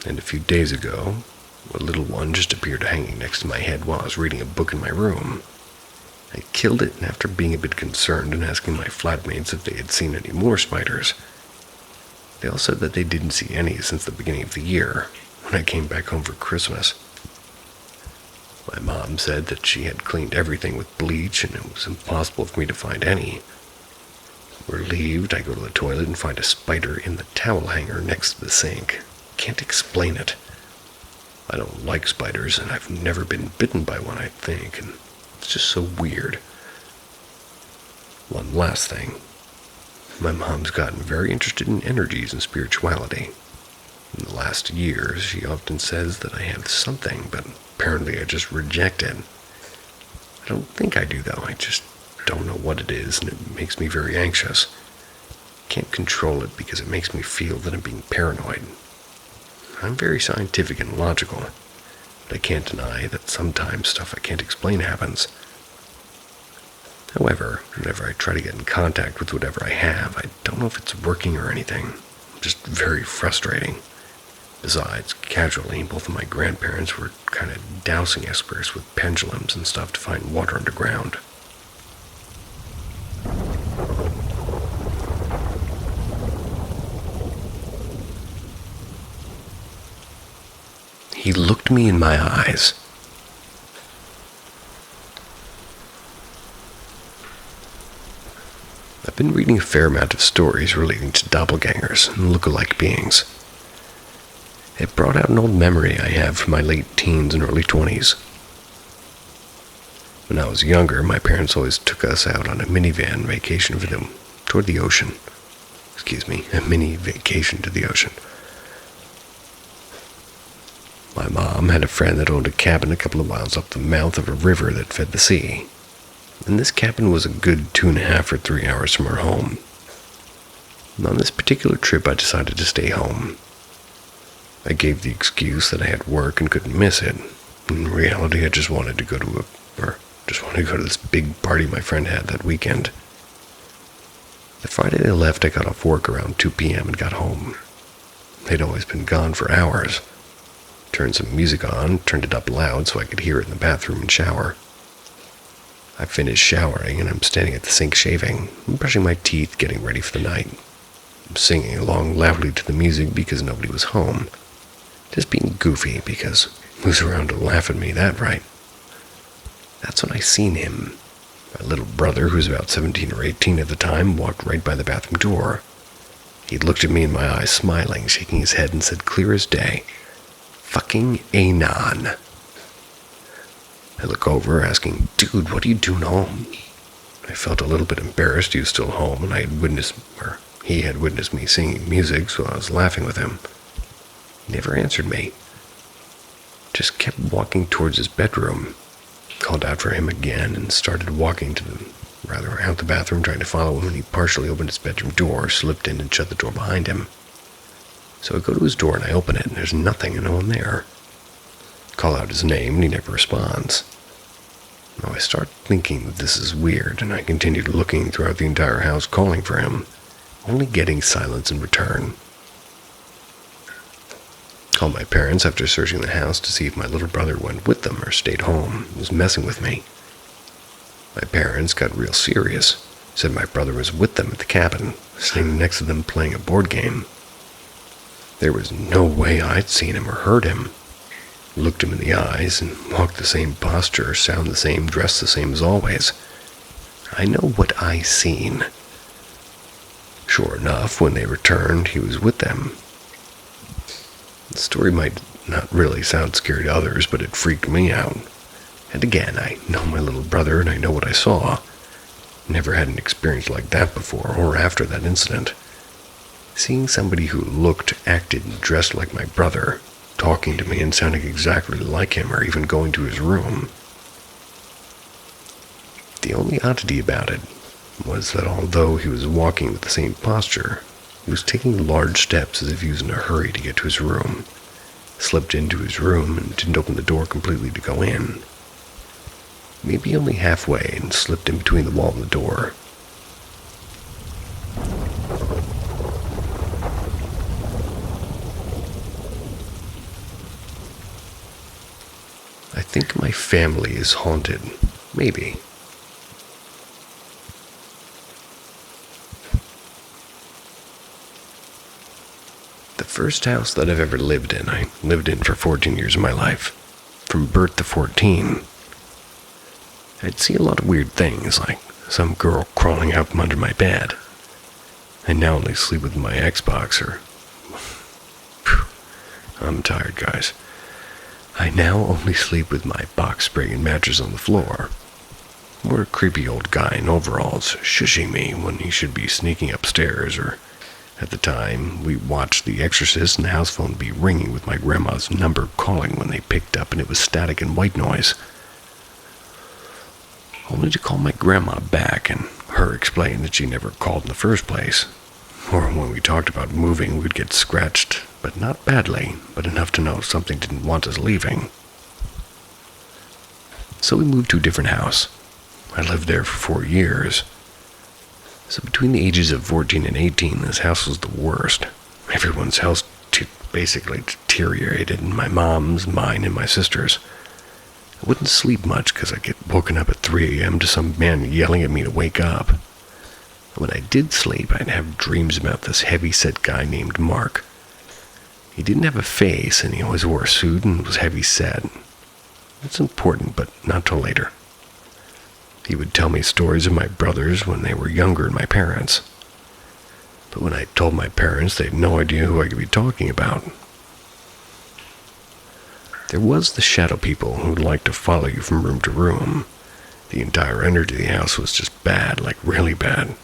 And a few days ago, a little one just appeared hanging next to my head while I was reading a book in my room. I killed it, and after being a bit concerned and asking my flatmates if they had seen any more spiders, they all said that they didn't see any since the beginning of the year, when I came back home for Christmas. My mom said that she had cleaned everything with bleach and it was impossible for me to find any. Relieved, I go to the toilet and find a spider in the towel hanger next to the sink. Can't explain it. I don't like spiders, and I've never been bitten by one, I think, and it's just so weird. One last thing. My mom's gotten very interested in energies and spirituality. In the last years, she often says that I have something, but apparently I just reject it. I don't think I do, though. I just don't know what it is, and it makes me very anxious. Can't control it because it makes me feel that I'm being paranoid. I'm very scientific and logical, but I can't deny that sometimes stuff I can't explain happens. However, whenever I try to get in contact with whatever I have, I don't know if it's working or anything. Just very frustrating. Besides, casually, both of my grandparents were kind of dousing experts with pendulums and stuff to find water underground. He looked me in my eyes. I've been reading a fair amount of stories relating to doppelgangers and look-alike beings. It brought out an old memory I have from my late teens and early 20s. When I was younger, my parents always took us out on a minivan vacation for them toward the ocean. A mini vacation to the ocean. My mom had a friend that owned a cabin a couple of miles up the mouth of a river that fed the sea. And this cabin was a good 2.5 or 3 hours from our home. And on this particular trip, I decided to stay home. I gave the excuse that I had work and couldn't miss it. In reality, I just wanted to go to this big party my friend had that weekend. The Friday they left, I got off work around 2 p.m. and got home. They'd always been gone for hours. Turned some music on, turned it up loud so I could hear it in the bathroom and shower. I finished showering and I'm standing at the sink shaving, brushing my teeth, getting ready for the night. I'm singing along loudly to the music because nobody was home. Just being goofy because who's around to laugh at me that right? That's when I seen him. My little brother, who was about 17 or 18 at the time, walked right by the bathroom door. He looked at me in my eyes, smiling, shaking his head, and said clear as day, "Fucking Anon." I look over, asking, "Dude, what are you doing home?" I felt a little bit embarrassed. He was still home, and he had witnessed me singing music, so I was laughing with him. He never answered me. Just kept walking towards his bedroom. Called out for him again and started walking out the bathroom, trying to follow him, and he partially opened his bedroom door, slipped in and shut the door behind him. So I go to his door and I open it, and there's nothing and no one there. Call out his name and he never responds. Now I start thinking that this is weird, and I continued looking throughout the entire house, calling for him, only getting silence in return. Called my parents after searching the house to see if my little brother went with them or stayed home. He was messing with me. My parents got real serious. Said my brother was with them at the cabin, sitting next to them playing a board game. There was no way I'd seen him or heard him. Looked him in the eyes and walked the same posture, sound the same, dressed the same as always. I know what I seen. Sure enough, when they returned, he was with them. The story might not really sound scary to others, but it freaked me out. And again, I know my little brother and I know what I saw. Never had an experience like that before or after that incident. Seeing somebody who looked, acted, and dressed like my brother, talking to me and sounding exactly like him, or even going to his room. The only oddity about it was that although he was walking with the same posture, he was taking large steps as if he was in a hurry to get to his room. Slipped into his room and didn't open the door completely to go in. Maybe only halfway and slipped in between the wall and the door. I think my family is haunted. Maybe. The first house that I've ever lived in, I lived in for 14 years of my life. From birth to 14. I'd see a lot of weird things, like some girl crawling out from under my bed. I now only sleep with my Xbox, or... I'm tired, guys. I now only sleep with my box spring and mattress on the floor. Or a creepy old guy in overalls shushing me when he should be sneaking upstairs, or at the time we watched The Exorcist and the house phone be ringing with my grandma's number calling when they picked up and it was static and white noise. Only to call my grandma back and her explain that she never called in the first place. Or when we talked about moving, we'd get scratched, but not badly, but enough to know something didn't want us leaving. So we moved to a different house. I lived there for 4 years. So between the ages of 14 and 18, this house was the worst. Everyone's health basically deteriorated, and my mom's, mine, and my sister's. I wouldn't sleep much because I'd get woken up at 3 a.m. to some man yelling at me to wake up. When I did sleep, I'd have dreams about this heavy-set guy named Mark. He didn't have a face, and he always wore a suit and was heavy-set. It's important, but not till later. He would tell me stories of my brothers when they were younger than my parents. But when I told my parents, they had no idea who I could be talking about. There was the shadow people who liked to follow you from room to room. The entire energy of the house was just bad, like really bad.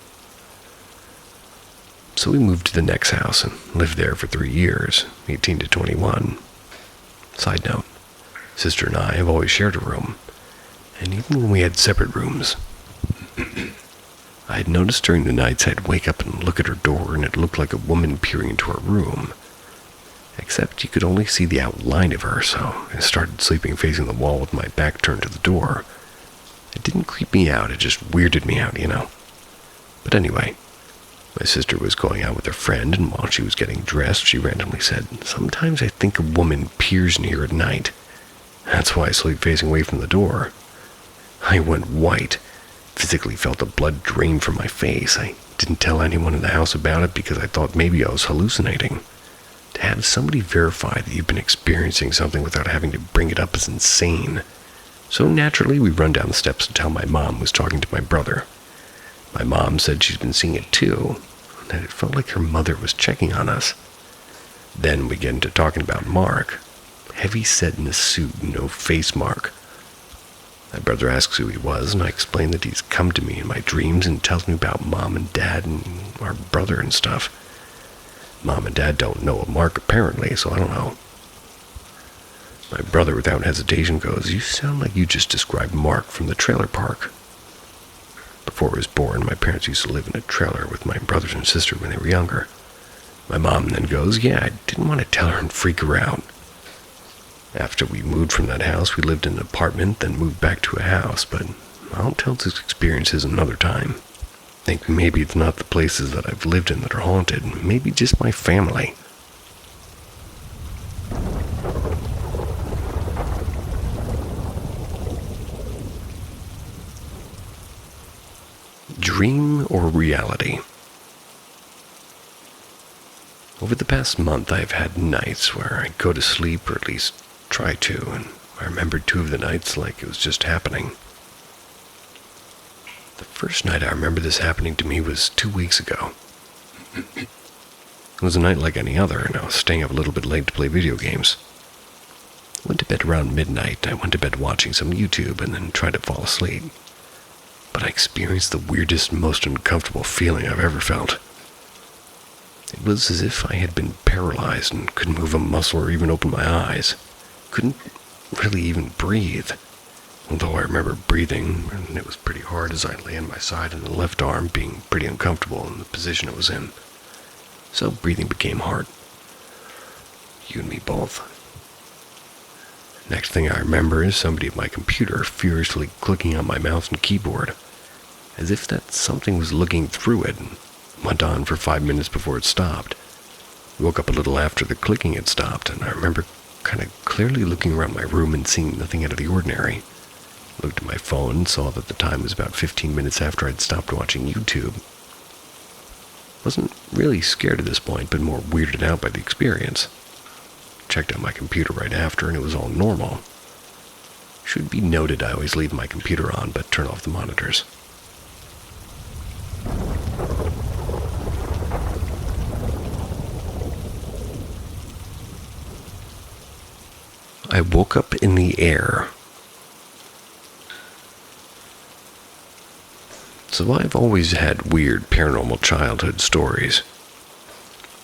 So we moved to the next house and lived there for 3 years, 18 to 21. Side note, sister and I have always shared a room, and even when we had separate rooms, I had noticed during the nights I'd wake up and look at her door and it looked like a woman peering into her room. Except you could only see the outline of her, so I started sleeping facing the wall with my back turned to the door. It didn't creep me out, it just weirded me out, you know. But anyway, my sister was going out with a friend, and while she was getting dressed, she randomly said, "Sometimes I think a woman peers in here at night. That's why I sleep facing away from the door." I went white, physically felt the blood drain from my face. I didn't tell anyone in the house about it because I thought maybe I was hallucinating. To have somebody verify that you've been experiencing something without having to bring it up is insane. So naturally, we run down the steps and tell my mom was talking to my brother. My mom said she's been seeing it too, and that it felt like her mother was checking on us. Then we get into talking about Mark. Heavy set in a suit, no face mark. My brother asks who he was, and I explain that he's come to me in my dreams and tells me about Mom and Dad and our brother and stuff. Mom and Dad don't know a Mark apparently, so I don't know. My brother without hesitation goes, "You sound like you just described Mark from the trailer park." Before I was born, my parents used to live in a trailer with my brothers and sister when they were younger. My mom then goes, "Yeah, I didn't want to tell her and freak her out." After we moved from that house, we lived in an apartment, then moved back to a house, but I'll tell this experiences another time. I think maybe it's not the places that I've lived in that are haunted, maybe just my family. Dream or reality? Over the past month, I've had nights where I go to sleep, or at least try to, and I remember 2 of the nights like it was just happening. The first night I remember this happening to me was 2 weeks ago. It was a night like any other, and I was staying up a little bit late to play video games. I went to bed around midnight. I went to bed watching some YouTube and then tried to fall asleep. But I experienced the weirdest, most uncomfortable feeling I've ever felt. It was as if I had been paralyzed and couldn't move a muscle or even open my eyes. Couldn't really even breathe. although I remember breathing, and it was pretty hard as I lay on my side and the left arm being pretty uncomfortable in the position it was in. So breathing became hard. You and me both. Next thing I remember is somebody at my computer furiously clicking on my mouse and keyboard, as if that something was looking through it, and went on for 5 minutes before it stopped. I woke up a little after the clicking had stopped, and I remember kind of clearly looking around my room and seeing nothing out of the ordinary. I looked at my phone and saw that the time was about 15 minutes after I'd stopped watching YouTube. Wasn't really scared at this point, but more weirded out by the experience. Checked out my computer right after, and it was all normal. Should be noted I always leave my computer on, but turn off the monitors. I woke up in the air. So I've always had weird paranormal childhood stories.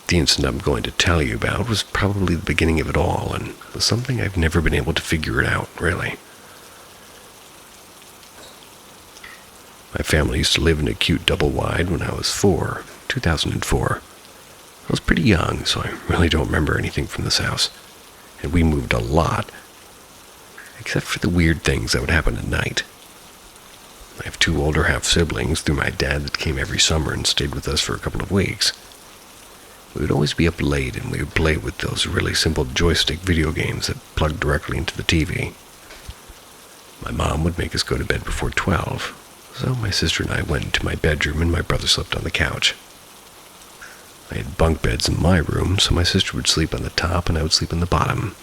The incident I'm going to tell you about was probably the beginning of it all, and was something I've never been able to figure it out, really. My family used to live in a cute double-wide when I was 2004. I was pretty young, so I really don't remember anything from this house, and we moved a lot, except for the weird things that would happen at night. I have 2 older half-siblings through my dad that came every summer and stayed with us for a couple of weeks. We would always be up late, and we would play with those really simple joystick video games that plugged directly into the TV. My mom would make us go to bed before 12, so my sister and I went into my bedroom and my brother slept on the couch. I had bunk beds in my room, so my sister would sleep on the top and I would sleep on the bottom.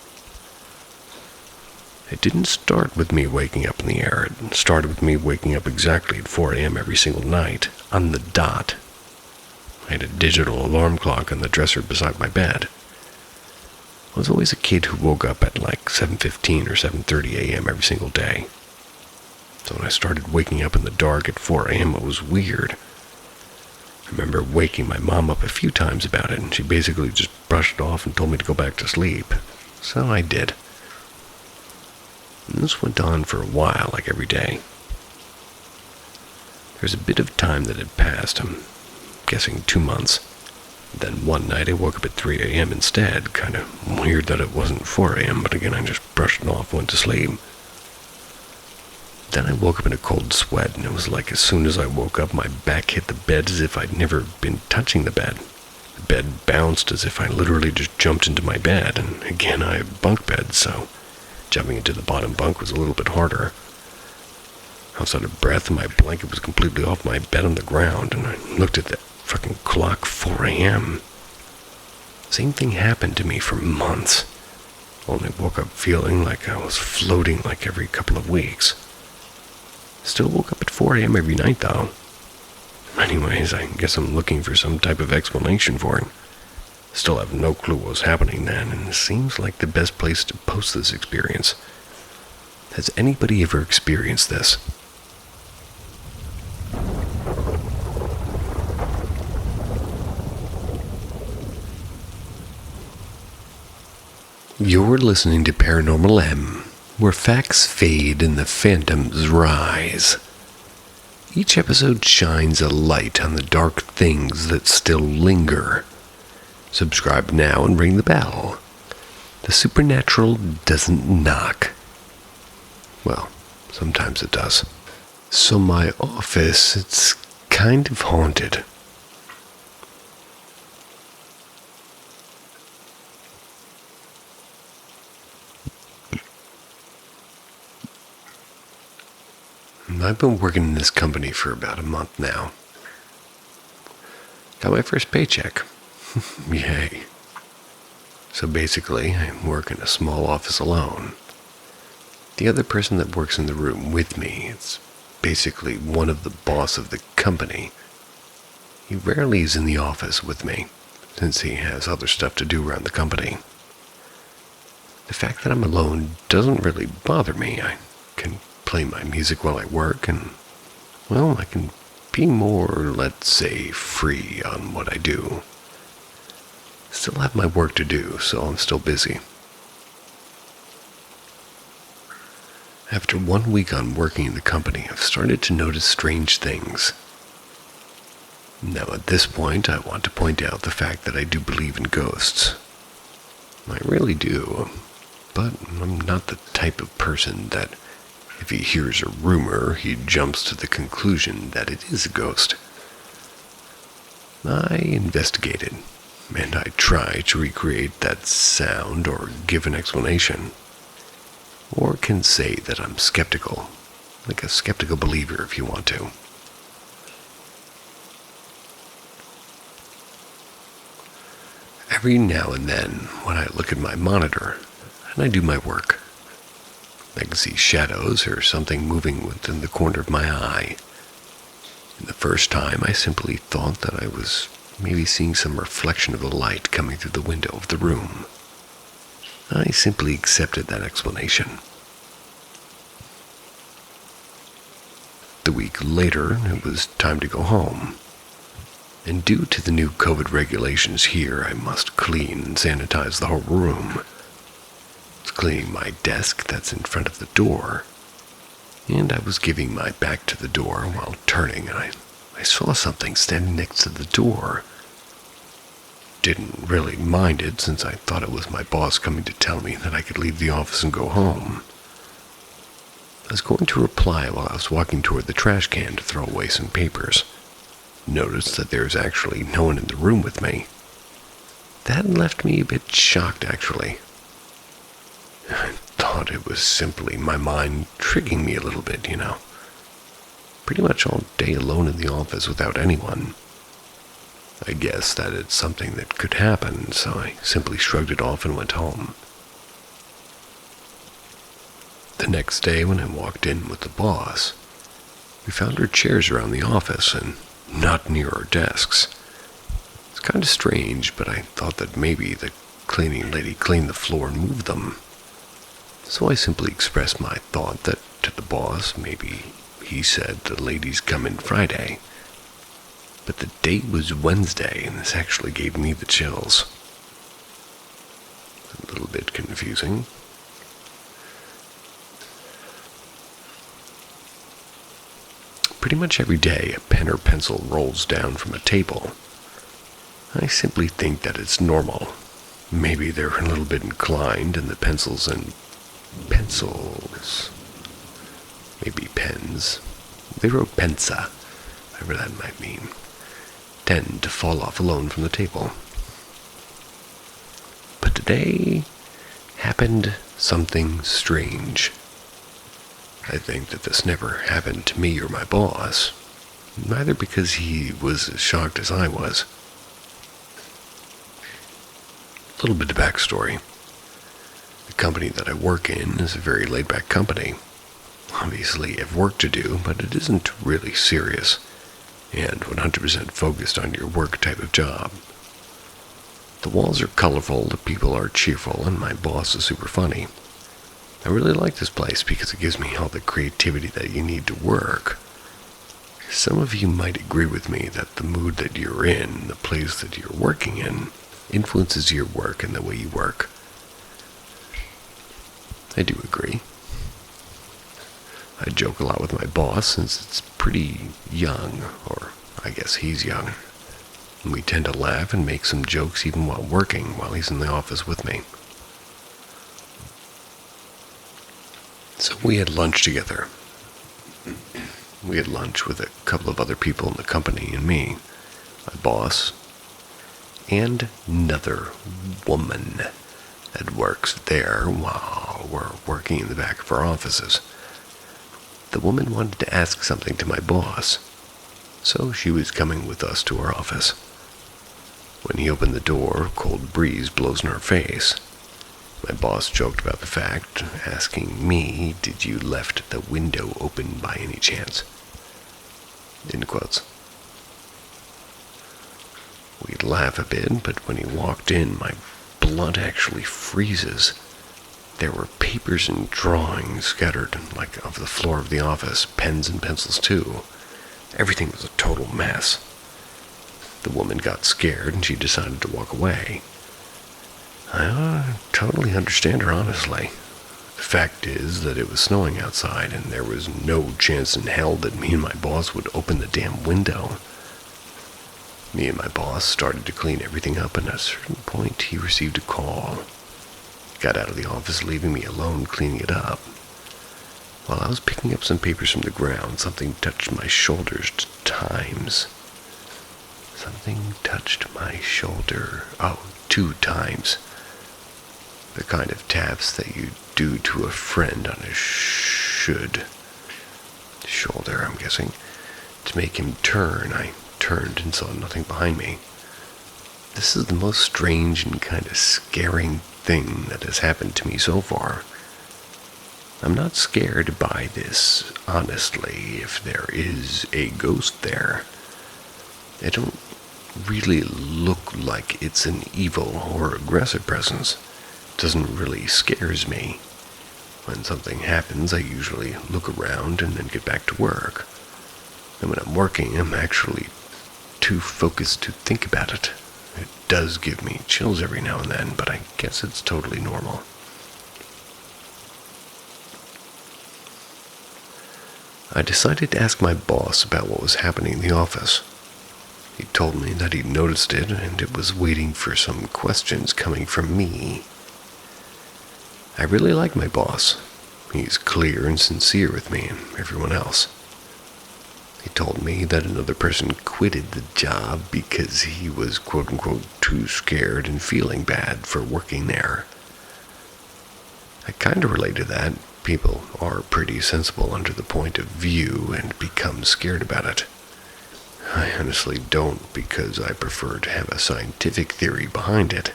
It didn't start with me waking up in the air. It started with me waking up exactly at 4 a.m. every single night, on the dot. I had a digital alarm clock on the dresser beside my bed. I was always a kid who woke up at like 7:15 or 7:30 a.m. every single day. So when I started waking up in the dark at 4 a.m., it was weird. I remember waking my mom up a few times about it, and she basically just brushed it off and told me to go back to sleep. So I did. And this went on for a while, like every day. There was a bit of time that had passed, I'm guessing 2 months. Then one night I woke up at 3 a.m. instead. Kind of weird that it wasn't 4 a.m., but again I just brushed it off and went to sleep. Then I woke up in a cold sweat, and it was like as soon as I woke up, my back hit the bed as if I'd never been touching the bed. The bed bounced as if I literally just jumped into my bed, and again I have bunk beds, so jumping into the bottom bunk was a little bit harder. I was out of breath, and my blanket was completely off my bed on the ground, and I looked at that fucking clock, 4 a.m. Same thing happened to me for months. Only woke up feeling like I was floating like every couple of weeks. Still woke up at 4 a.m. every night, though. Anyways, I guess I'm looking for some type of explanation for it. Still have no clue what was happening then, and it seems like the best place to post this experience. Has anybody ever experienced this? You're listening to Paranormal M, where facts fade and the phantoms rise. Each episode shines a light on the dark things that still linger. Subscribe now and ring the bell. The supernatural doesn't knock. Well, sometimes it does. So my office, it's kind of haunted. I've been working in this company for about a month now. Got my first paycheck. Yay. So basically, I work in a small office alone. The other person that works in the room with me is basically one of the boss of the company. He rarely is in the office with me, since he has other stuff to do around the company. The fact that I'm alone doesn't really bother me. I can play my music while I work, and, well, I can be more, let's say, free on what I do. Still have my work to do, so I'm still busy. After 1 week on working in the company, I've started to notice strange things. Now at this point, I want to point out the fact that I do believe in ghosts. I really do, but I'm not the type of person that if he hears a rumor, he jumps to the conclusion that it is a ghost. I investigated, and I try to recreate that sound or give an explanation. Or can say that I'm skeptical, like a skeptical believer if you want to. Every now and then, when I look at my monitor and I do my work, I can see shadows or something moving within the corner of my eye. And the first time, I simply thought that I was maybe seeing some reflection of the light coming through the window of the room. I simply accepted that explanation. The week later, it was time to go home. And due to the new COVID regulations here, I must clean and sanitize the whole room. I was cleaning my desk that's in front of the door, and I was giving my back to the door while turning, and I saw something standing next to the door. Didn't really mind it, since I thought it was my boss coming to tell me that I could leave the office and go home. I was going to reply while I was walking toward the trash can to throw away some papers. Noticed that there's actually no one in the room with me. That left me a bit shocked, actually. I thought it was simply my mind tricking me a little bit, you know. Pretty much all day alone in the office without anyone. I guess that it's something that could happen, so I simply shrugged it off and went home. The next day when I walked in with the boss, we found our chairs around the office and not near our desks. It's kind of strange, but I thought that maybe the cleaning lady cleaned the floor and moved them. So I simply expressed my thought that to the boss, maybe he said the ladies come in Friday. But the date was Wednesday, and this actually gave me the chills. A little bit confusing. Pretty much every day, a pen or pencil rolls down from a table. I simply think that it's normal. Maybe they're a little bit inclined, and the pencils, maybe pens. They wrote pensa, whatever that might mean, tend to fall off alone from the table. But today happened something strange. I think that this never happened to me or my boss, neither because he was as shocked as I was. A little bit of backstory. The company that I work in is a very laid-back company. Obviously, I have work to do, but it isn't really serious and 100% focused on your work type of job. The walls are colorful, the people are cheerful, and my boss is super funny. I really like this place because it gives me all the creativity that you need to work. Some of you might agree with me that the mood that you're in, the place that you're working in, influences your work and the way you work. I do agree. I joke a lot with my boss since it's pretty young, or I guess he's young. And we tend to laugh and make some jokes even while working, while he's in the office with me. So we had lunch together. We had lunch with a couple of other people in the company and me, my boss, and another woman that works there while we're working in the back of our offices. The woman wanted to ask something to my boss, so she was coming with us to our office. When he opened the door, a cold breeze blows in our face. My boss joked about the fact, asking me, "Did you left the window open by any chance?" In quotes. We'd laugh a bit, but when he walked in, my blood actually freezes. There were papers and drawings scattered like off the floor of the office, pens and pencils too. Everything was a total mess. The woman got scared and she decided to walk away. I totally understand her, honestly. Fact is that it was snowing outside, and there was no chance in hell that me and my boss would open the damn window. Me and my boss started to clean everything up, and at a certain point he received a call. He got out of the office, leaving me alone cleaning it up. While I was picking up some papers from the ground, something touched my shoulders 2 times. Something touched my shoulder. 2 times. The kind of taps that you do to a friend on his shoulder, I'm guessing. To make him turn, I turned and saw nothing behind me. This is the most strange and kind of scaring thing that has happened to me so far. I'm not scared by this, honestly, if there is a ghost there. I don't really look like it's an evil or aggressive presence. It doesn't really scares me. When something happens, I usually look around and then get back to work. And when I'm working, I'm actually too focused to think about it. It does give me chills every now and then, but I guess it's totally normal. I decided to ask my boss about what was happening in the office. He told me that he'd noticed it, and it was waiting for some questions coming from me. I really like my boss. He's clear and sincere with me and everyone else. He told me that another person quitted the job because he was quote-unquote too scared and feeling bad for working there. I kind of relate to that. People are pretty sensible under the point of view and become scared about it. I honestly don't, because I prefer to have a scientific theory behind it,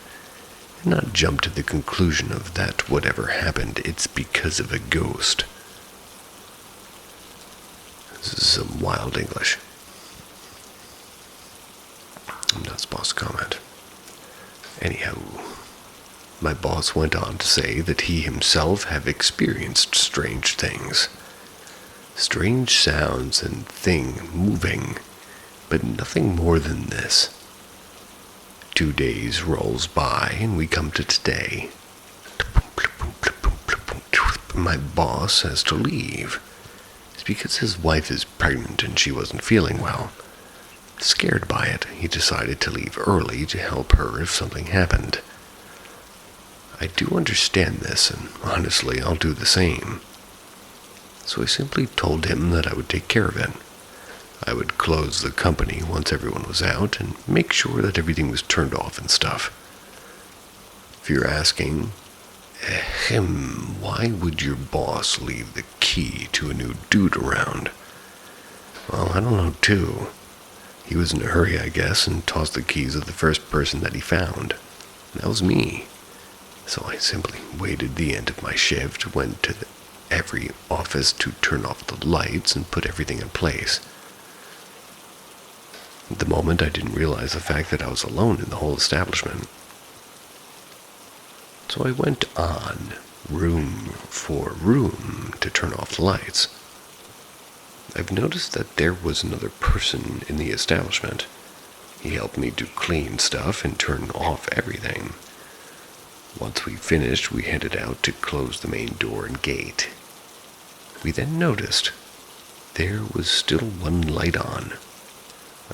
and not jump to the conclusion of that whatever happened, it's because of a ghost. This is some wild English. I'm not supposed to comment. Anyhow, my boss went on to say that he himself have experienced strange things. Strange sounds and thing moving, but nothing more than this. 2 days rolls by and we come to today. My boss has to leave. It's because his wife is pregnant and she wasn't feeling well. Scared by it, he decided to leave early to help her if something happened. I do understand this, and honestly, I'll do the same. So I simply told him that I would take care of it. I would close the company once everyone was out and make sure that everything was turned off and stuff. If you're asking, why would your boss leave the key to a new dude around? Well, I don't know too. He was in a hurry, I guess, and tossed the keys at the first person that he found. And that was me. So I simply waited the end of my shift, went to every office to turn off the lights and put everything in place. At the moment, I didn't realize the fact that I was alone in the whole establishment. So I went on, room for room, to turn off the lights. I've noticed that there was another person in the establishment. He helped me to clean stuff and turn off everything. Once we finished, we headed out to close the main door and gate. We then noticed there was still one light on.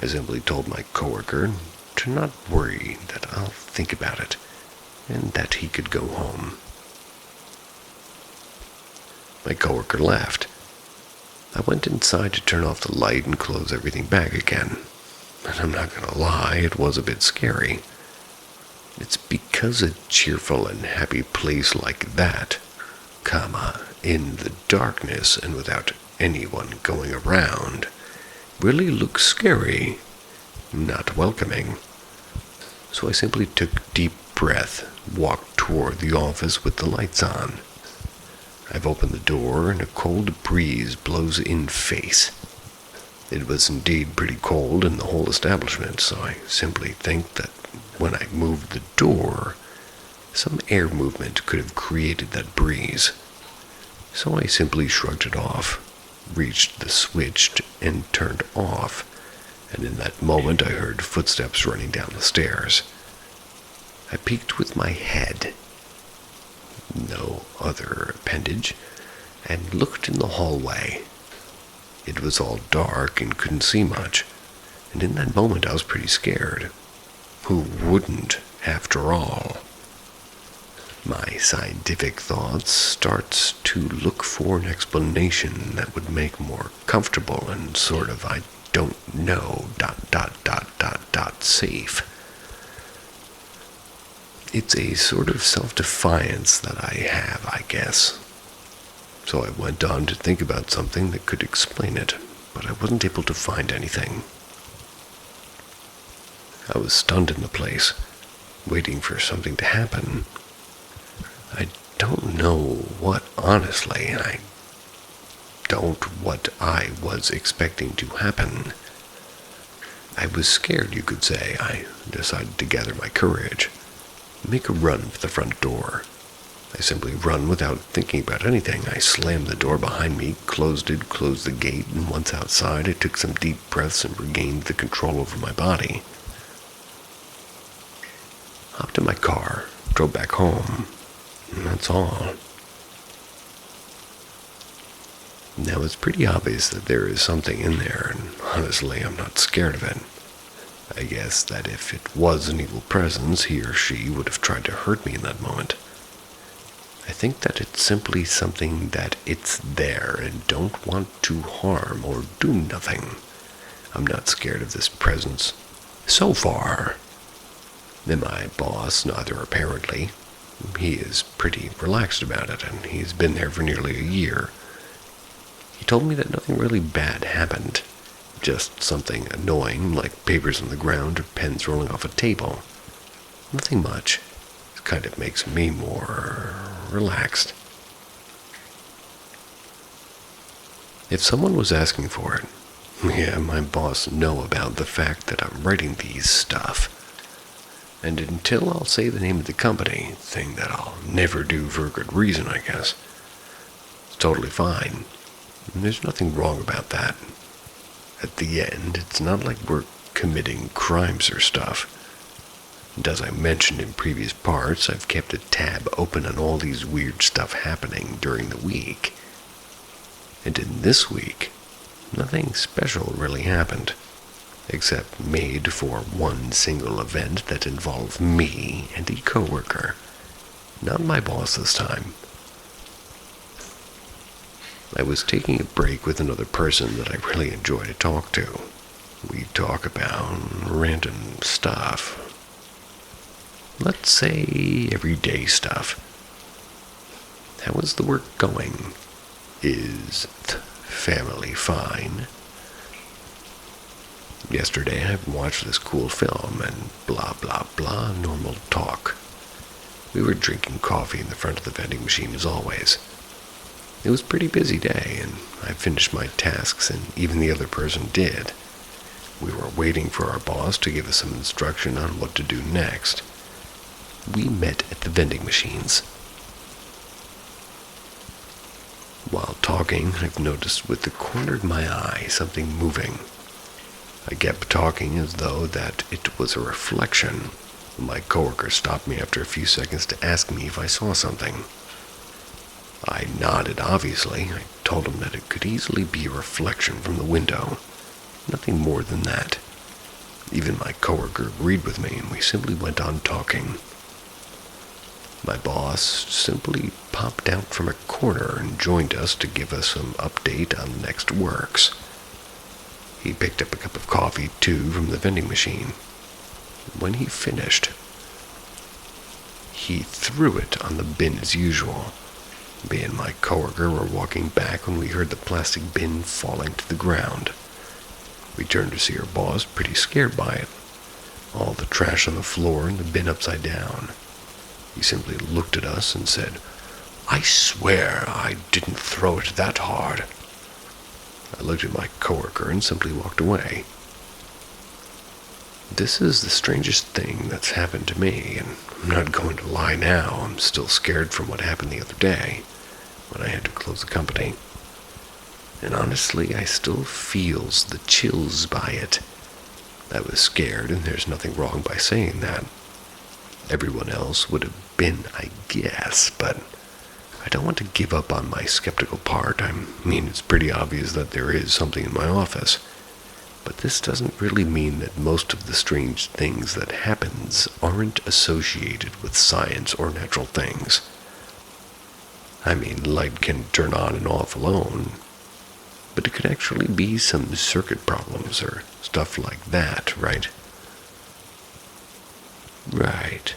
I simply told my coworker to not worry, that I'll think about it, and that he could go home. My coworker left. I went inside to turn off the light and close everything back again. And I'm not gonna lie, it was a bit scary. It's because a cheerful and happy place like that, in the darkness and without anyone going around, really looks scary, not welcoming. So I simply took a deep breath, walked toward the office with the lights on. I've opened the door and a cold breeze blows in face. It was indeed pretty cold in the whole establishment, so I simply think that when I moved the door, some air movement could have created that breeze. So I simply shrugged it off, reached the switch and turned off, and in that moment I heard footsteps running down the stairs. I peeked with my head. No no other appendage, and looked in the hallway. It was all dark and couldn't see much, and in that moment I was pretty scared. Who wouldn't, after all? My scientific thoughts starts to look for an explanation that would make more comfortable and sort of I don't know ... safe. It's a sort of self-defiance that I have, I guess. So I went on to think about something that could explain it, but I wasn't able to find anything. I was stunned in the place, waiting for something to happen. I don't know what, honestly, what I was expecting to happen. I was scared, you could say. I decided to gather my courage, make a run for the front door. I simply run without thinking about anything. I slammed the door behind me, closed the gate, and once outside I took some deep breaths and regained the control over my body. Hopped in my car, drove back home, and that's all. Now it's pretty obvious that there is something in there, and honestly I'm not scared of it. I guess that if it was an evil presence, he or she would have tried to hurt me in that moment. I think that it's simply something that it's there and don't want to harm or do nothing. I'm not scared of this presence. So far. And my boss, neither apparently. He is pretty relaxed about it, and he's been there for nearly a year. He told me that nothing really bad happened. Just something annoying, like papers on the ground or pens rolling off a table. Nothing much. It kind of makes me more relaxed. If someone was asking for it, yeah, my boss know about the fact that I'm writing these stuff. And until I'll say the name of the company, thing that I'll never do for a good reason, I guess, it's totally fine. And there's nothing wrong about that. At the end, it's not like we're committing crimes or stuff. And as I mentioned in previous parts, I've kept a tab open on all these weird stuff happening during the week. And in this week, nothing special really happened, except made for one single event that involved me and a coworker. Not my boss this time. I was taking a break with another person that I really enjoy to talk to. We talk about random stuff. Let's say everyday stuff. How is the work going? Is the family fine? Yesterday I watched this cool film and blah blah blah, normal talk. We were drinking coffee in the front of the vending machine as always. It was a pretty busy day, and I finished my tasks, and even the other person did. We were waiting for our boss to give us some instruction on what to do next. We met at the vending machines. While talking, I've noticed with the corner of my eye something moving. I kept talking as though that it was a reflection. My coworker stopped me after a few seconds to ask me if I saw something. I nodded, obviously. I told him that it could easily be a reflection from the window. Nothing more than that. Even my coworker agreed with me, and we simply went on talking. My boss simply popped out from a corner and joined us to give us some update on the next works. He picked up a cup of coffee, too, from the vending machine. When he finished, he threw it on the bin as usual. Me and my coworker were walking back when we heard the plastic bin falling to the ground. We turned to see our boss, pretty scared by it. All the trash on the floor and the bin upside down. He simply looked at us and said, "I swear I didn't throw it that hard." I looked at my coworker and simply walked away. This is the strangest thing that's happened to me, and I'm not going to lie now. I'm still scared from what happened the other day, when I had to close the company. And honestly, I still feels the chills by it. I was scared, and there's nothing wrong by saying that. Everyone else would have been, I guess, but I don't want to give up on my skeptical part. I mean, it's pretty obvious that there is something in my office. But this doesn't really mean that most of the strange things that happens aren't associated with science or natural things. I mean, light can turn on and off alone, but it could actually be some circuit problems or stuff like that, right? Right.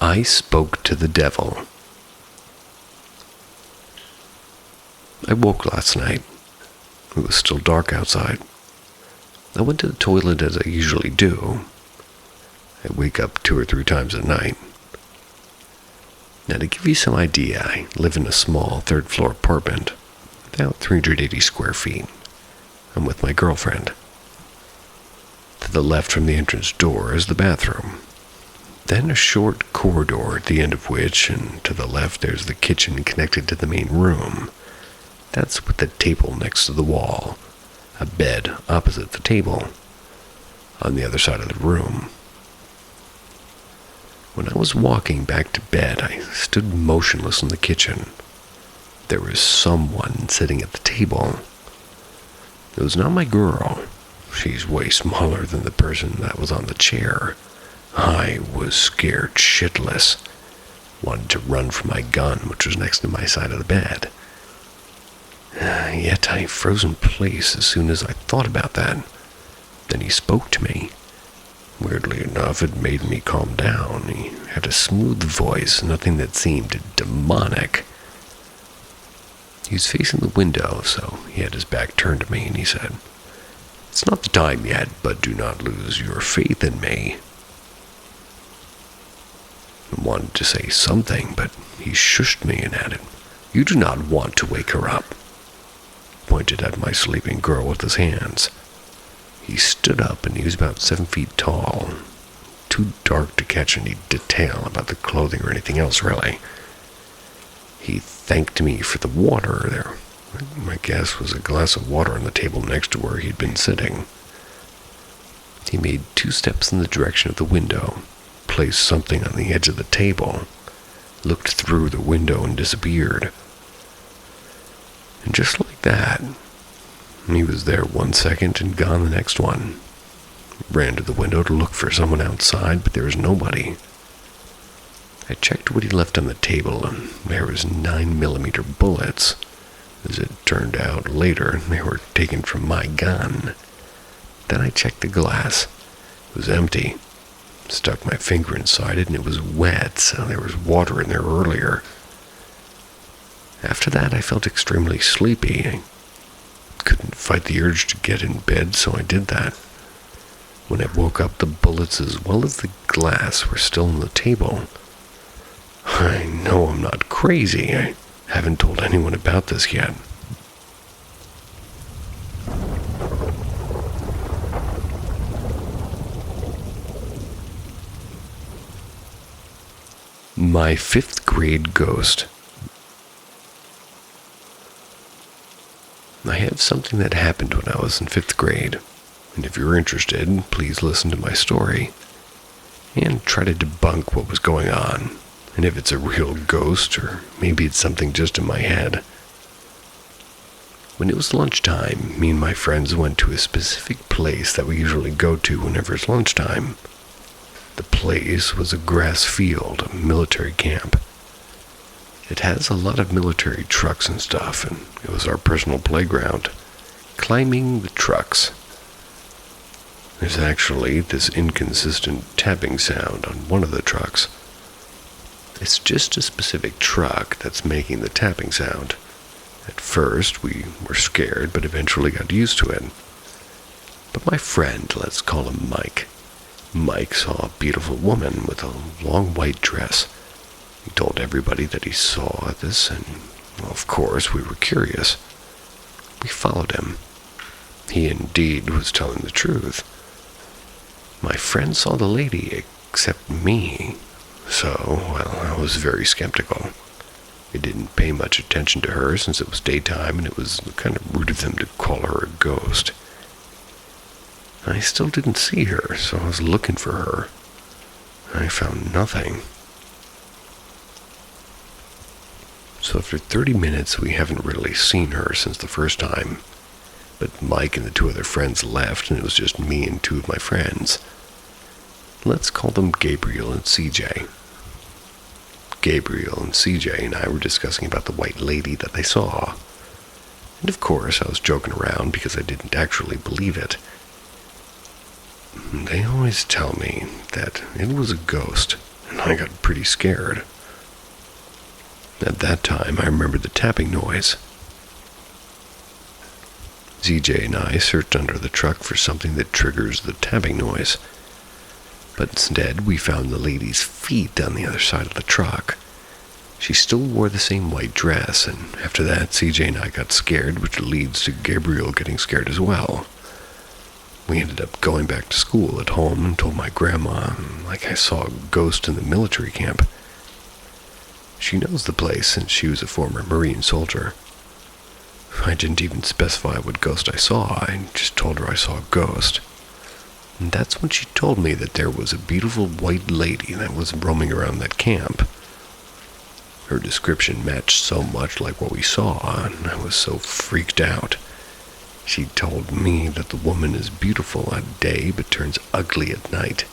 I spoke to the devil. I woke last night. It was still dark outside. I went to the toilet as I usually do. I wake up 2 or 3 times a night. Now, to give you some idea, I live in a small 3rd-floor apartment, about 380 square feet. I'm with my girlfriend. To the left from the entrance door is the bathroom. Then a short corridor at the end of which, and to the left, there's the kitchen connected to the main room. That's with the table next to the wall, a bed opposite the table, on the other side of the room. When I was walking back to bed, I stood motionless in the kitchen. There was someone sitting at the table. It was not my girl. She's way smaller than the person that was on the chair. I was scared shitless. Wanted to run for my gun, which was next to my side of the bed. Yet I froze in place as soon as I thought about that. Then he spoke to me. Weirdly enough, it made me calm down. He had a smooth voice, nothing that seemed demonic. He was facing the window, so he had his back turned to me, and he said, "It's not the time yet, but do not lose your faith in me." I wanted to say something, but he shushed me and added, "You do not want to wake her up." Pointed at my sleeping girl with his hands. He stood up, and he was about 7 feet tall. Too dark to catch any detail about the clothing or anything else, really. He thanked me for the water there. My guess was a glass of water on the table next to where he'd been sitting. He made 2 steps in the direction of the window, placed something on the edge of the table, looked through the window and disappeared. And just like that, he was there 1 second and gone the next one. Ran to the window to look for someone outside, but there was nobody. I checked what he left on the table, and there was 9mm bullets. As it turned out later, they were taken from my gun. Then I checked the glass. It was empty. Stuck my finger inside it, and it was wet, so there was water in there earlier. After that, I felt extremely sleepy. I couldn't fight the urge to get in bed, so I did that. When I woke up, the bullets as well as the glass were still on the table. I know I'm not crazy. I haven't told anyone about this yet. My 5th grade ghost. I have something that happened when I was in 5th grade, and if you're interested, please listen to my story and try to debunk what was going on, and if it's a real ghost or maybe it's something just in my head. When it was lunchtime, me and my friends went to a specific place that we usually go to whenever it's lunchtime. The place was a grass field, a military camp. It has a lot of military trucks and stuff, and it was our personal playground. Climbing the trucks. There's actually this inconsistent tapping sound on one of the trucks. It's just a specific truck that's making the tapping sound. At first, we were scared, but eventually got used to it. But my friend, let's call him Mike. Mike saw a beautiful woman with a long white dress. He told everybody that he saw this, and, well, of course, we were curious. We followed him. He indeed was telling the truth. My friend saw the lady, except me, so, well, I was very skeptical. I didn't pay much attention to her since it was daytime, and it was kind of rude of them to call her a ghost. I still didn't see her, so I was looking for her. I found nothing. So after 30 minutes, we haven't really seen her since the first time. But Mike and the 2 other friends left, and it was just me and 2 of my friends. Let's call them Gabriel and CJ. Gabriel and CJ and I were discussing about the white lady that they saw. And of course, I was joking around because I didn't actually believe it. They always tell me that it was a ghost, and I got pretty scared. At that time, I remembered the tapping noise. CJ and I searched under the truck for something that triggers the tapping noise. But instead, we found the lady's feet on the other side of the truck. She still wore the same white dress, and after that, CJ and I got scared, which leads to Gabriel getting scared as well. We ended up going back to school at home and told my grandma, like I saw a ghost in the military camp. She knows the place since she was a former Marine soldier. I didn't even specify what ghost I saw, I just told her I saw a ghost. And that's when she told me that there was a beautiful white lady that was roaming around that camp. Her description matched so much like what we saw, and I was so freaked out. She told me that the woman is beautiful at day but turns ugly at night.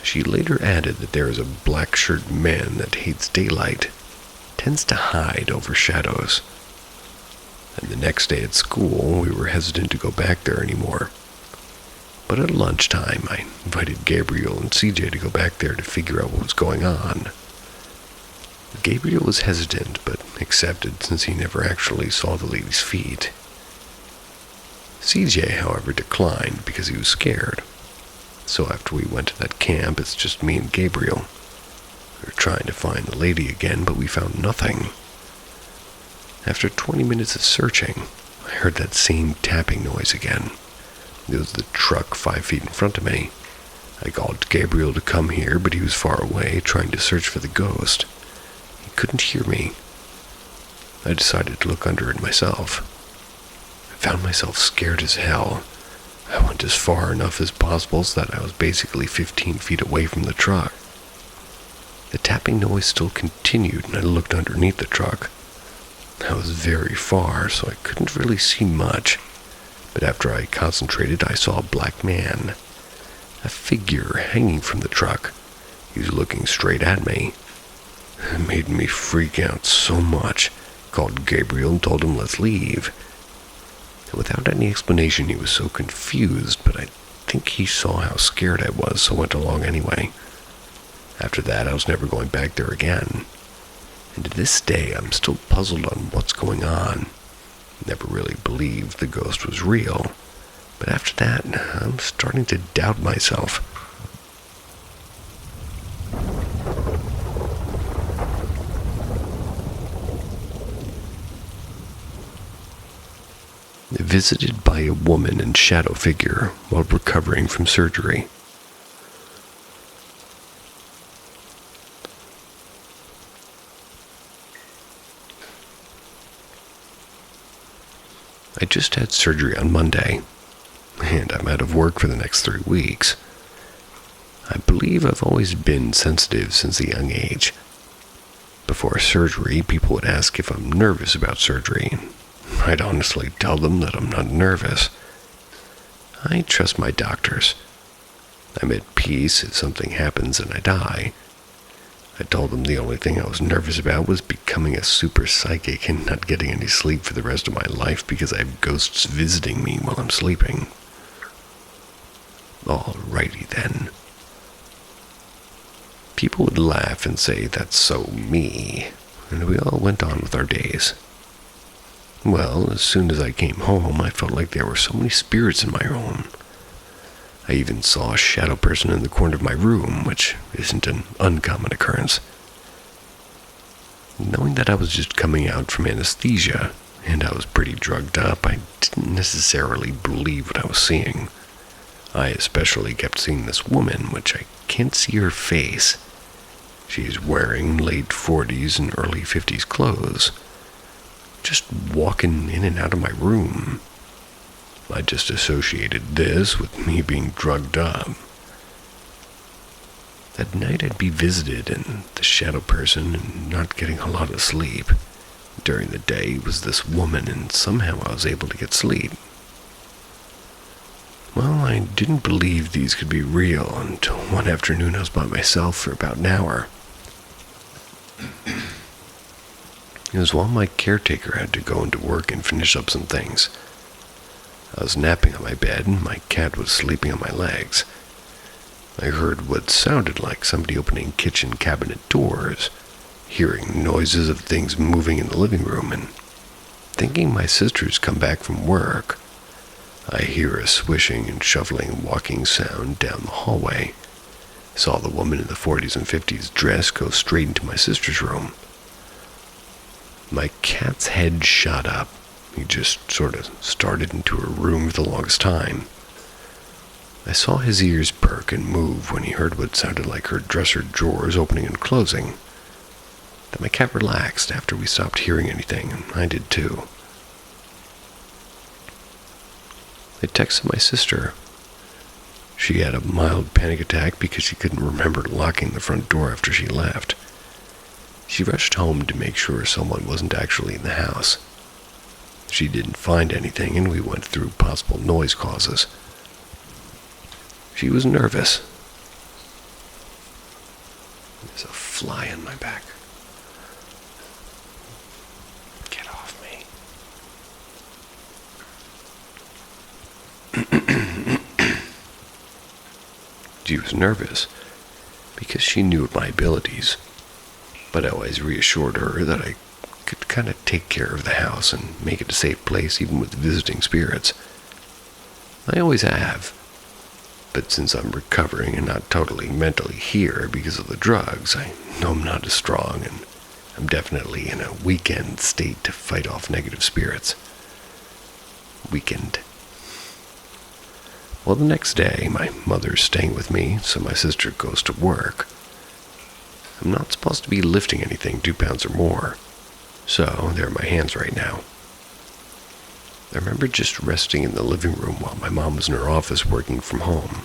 She later added that there is a black-shirt man that hates daylight, tends to hide over shadows. And the next day at school, we were hesitant to go back there anymore. But at lunchtime, I invited Gabriel and CJ to go back there to figure out what was going on. Gabriel was hesitant, but accepted since he never actually saw the lady's feet. CJ, however, declined because he was scared. So after we went to that camp, it's just me and Gabriel. We were trying to find the lady again, but we found nothing. After 20 minutes of searching, I heard that same tapping noise again. It was the truck 5 feet in front of me. I called Gabriel to come here, but he was far away, trying to search for the ghost. He couldn't hear me. I decided to look under it myself. I found myself scared as hell. I went as far enough as possible so that I was basically 15 feet away from the truck. The tapping noise still continued, and I looked underneath the truck. I was very far, so I couldn't really see much. But after I concentrated, I saw a black man. A figure hanging from the truck. He was looking straight at me. It made me freak out so much. I called Gabriel and told him let's leave. And without any explanation, he was so confused, but I think he saw how scared I was, so went along anyway. After that, I was never going back there again. And to this day, I'm still puzzled on what's going on. Never really believed the ghost was real. But after that, I'm starting to doubt myself. Visited by a woman in shadow figure while recovering from surgery. I just had surgery on Monday, and I'm out of work for the next 3 weeks. I believe I've always been sensitive since a young age. Before surgery, people would ask if I'm nervous about surgery. I'd honestly tell them that I'm not nervous. I trust my doctors. I'm at peace if something happens and I die. I told them the only thing I was nervous about was becoming a super psychic and not getting any sleep for the rest of my life because I have ghosts visiting me while I'm sleeping. Alrighty then. People would laugh and say that's so me, and we all went on with our days. Well, as soon as I came home, I felt like there were so many spirits in my home. I even saw a shadow person in the corner of my room, which isn't an uncommon occurrence. Knowing that I was just coming out from anesthesia, and I was pretty drugged up, I didn't necessarily believe what I was seeing. I especially kept seeing this woman, which I can't see her face. She is wearing late 40s and early 50s clothes, just walking in and out of my room. I just associated this with me being drugged up. That night I'd be visited and the shadow person and not getting a lot of sleep. During the day it was this woman and somehow I was able to get sleep. Well, I didn't believe these could be real until one afternoon I was by myself for about an hour. It was while my caretaker had to go into work and finish up some things. I was napping on my bed and my cat was sleeping on my legs. I heard what sounded like somebody opening kitchen cabinet doors, hearing noises of things moving in the living room, and thinking my sister's come back from work. I hear a swishing and shuffling walking sound down the hallway. Saw the woman in the 40s and 50s dress go straight into my sister's room. My cat's head shot up. He just sort of started into her room for the longest time. I saw his ears perk and move when he heard what sounded like her dresser drawers opening and closing. Then my cat relaxed after we stopped hearing anything, and I did too. I texted my sister. She had a mild panic attack because she couldn't remember locking the front door after she left. She rushed home to make sure someone wasn't actually in the house. She didn't find anything, and we went through possible noise causes. She was nervous. There's a fly on my back. Get off me. She was nervous because she knew of my abilities, but I always reassured her that I could kind of take care of the house and make it a safe place even with visiting spirits. I always have, but since I'm recovering and not totally mentally here because of the drugs, I know I'm not as strong, and I'm definitely in a weakened state to fight off negative spirits. Weakened. Well, the next day, my mother's staying with me, so my sister goes to work. I'm not supposed to be lifting anything 2 pounds or more, so there are my hands right now. I remember just resting in the living room while my mom was in her office working from home.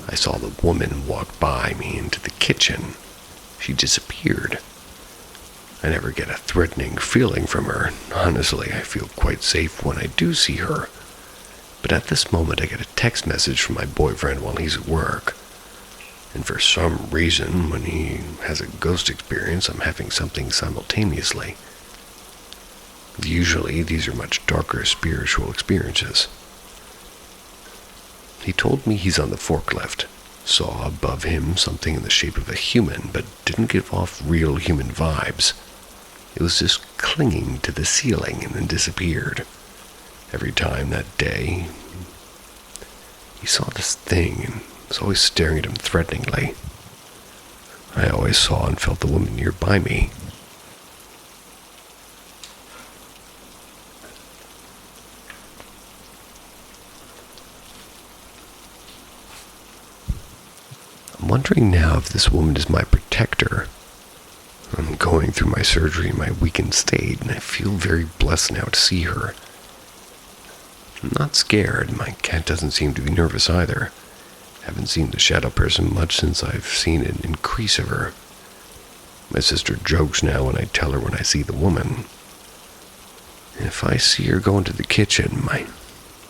I saw the woman walk by me into the kitchen. She disappeared. I never get a threatening feeling from her. Honestly, I feel quite safe when I do see her. But at this moment, I get a text message from my boyfriend while he's at work. And for some reason, when he has a ghost experience, I'm having something simultaneously. Usually, these are much darker spiritual experiences. He told me he's on the forklift, saw above him something in the shape of a human, but didn't give off real human vibes. It was just clinging to the ceiling and then disappeared. Every time that day, he saw this thing and was always staring at him threateningly. I always saw and felt the woman nearby me. I'm wondering now if this woman is my protector. I'm going through my surgery in my weakened state, and I feel very blessed now to see her. I'm not scared. My cat doesn't seem to be nervous either. Haven't seen the shadow person much since I've seen an increase of her. My sister jokes now when I tell her when I see the woman. If I see her go into the kitchen, my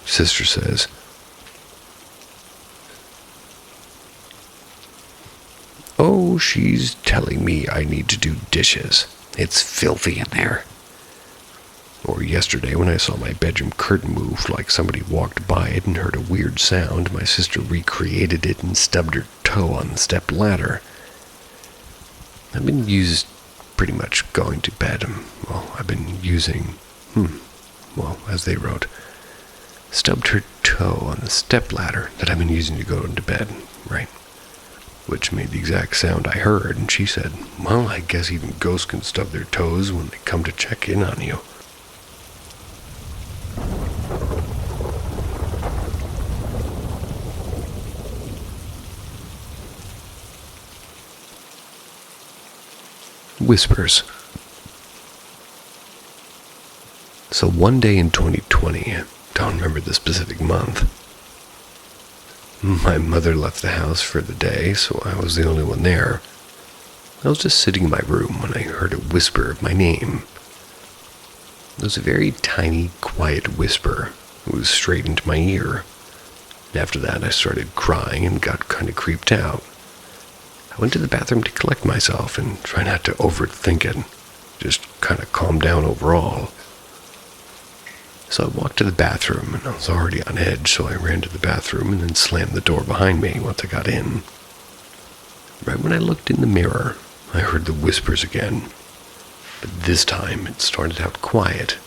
sister says, "Oh, she's telling me I need to do dishes. It's filthy in there." Or yesterday when I saw my bedroom curtain move like somebody walked by it and heard a weird sound, my sister recreated it and stubbed her toe on the step ladder. I've been used pretty much going to bed. I've been using, as they wrote, stubbed her toe on the step ladder that I've been using to go into bed, right? Which made the exact sound I heard, and she said, "Well, I guess even ghosts can stub their toes when they come to check in on you." Whispers. So one day in 2020, don't remember the specific month. My mother left the house for the day, so I was the only one there. I was just sitting in my room when I heard a whisper of my name. It was a very tiny, quiet whisper. It was straight into my ear. And after that, I started crying and got kind of creeped out. I went to the bathroom to collect myself and try not to overthink it. Just kind of calm down overall. So I walked to the bathroom, and I was already on edge, so I ran to the bathroom and then slammed the door behind me once I got in. Right when I looked in the mirror, I heard the whispers again. But this time, it started out quiet.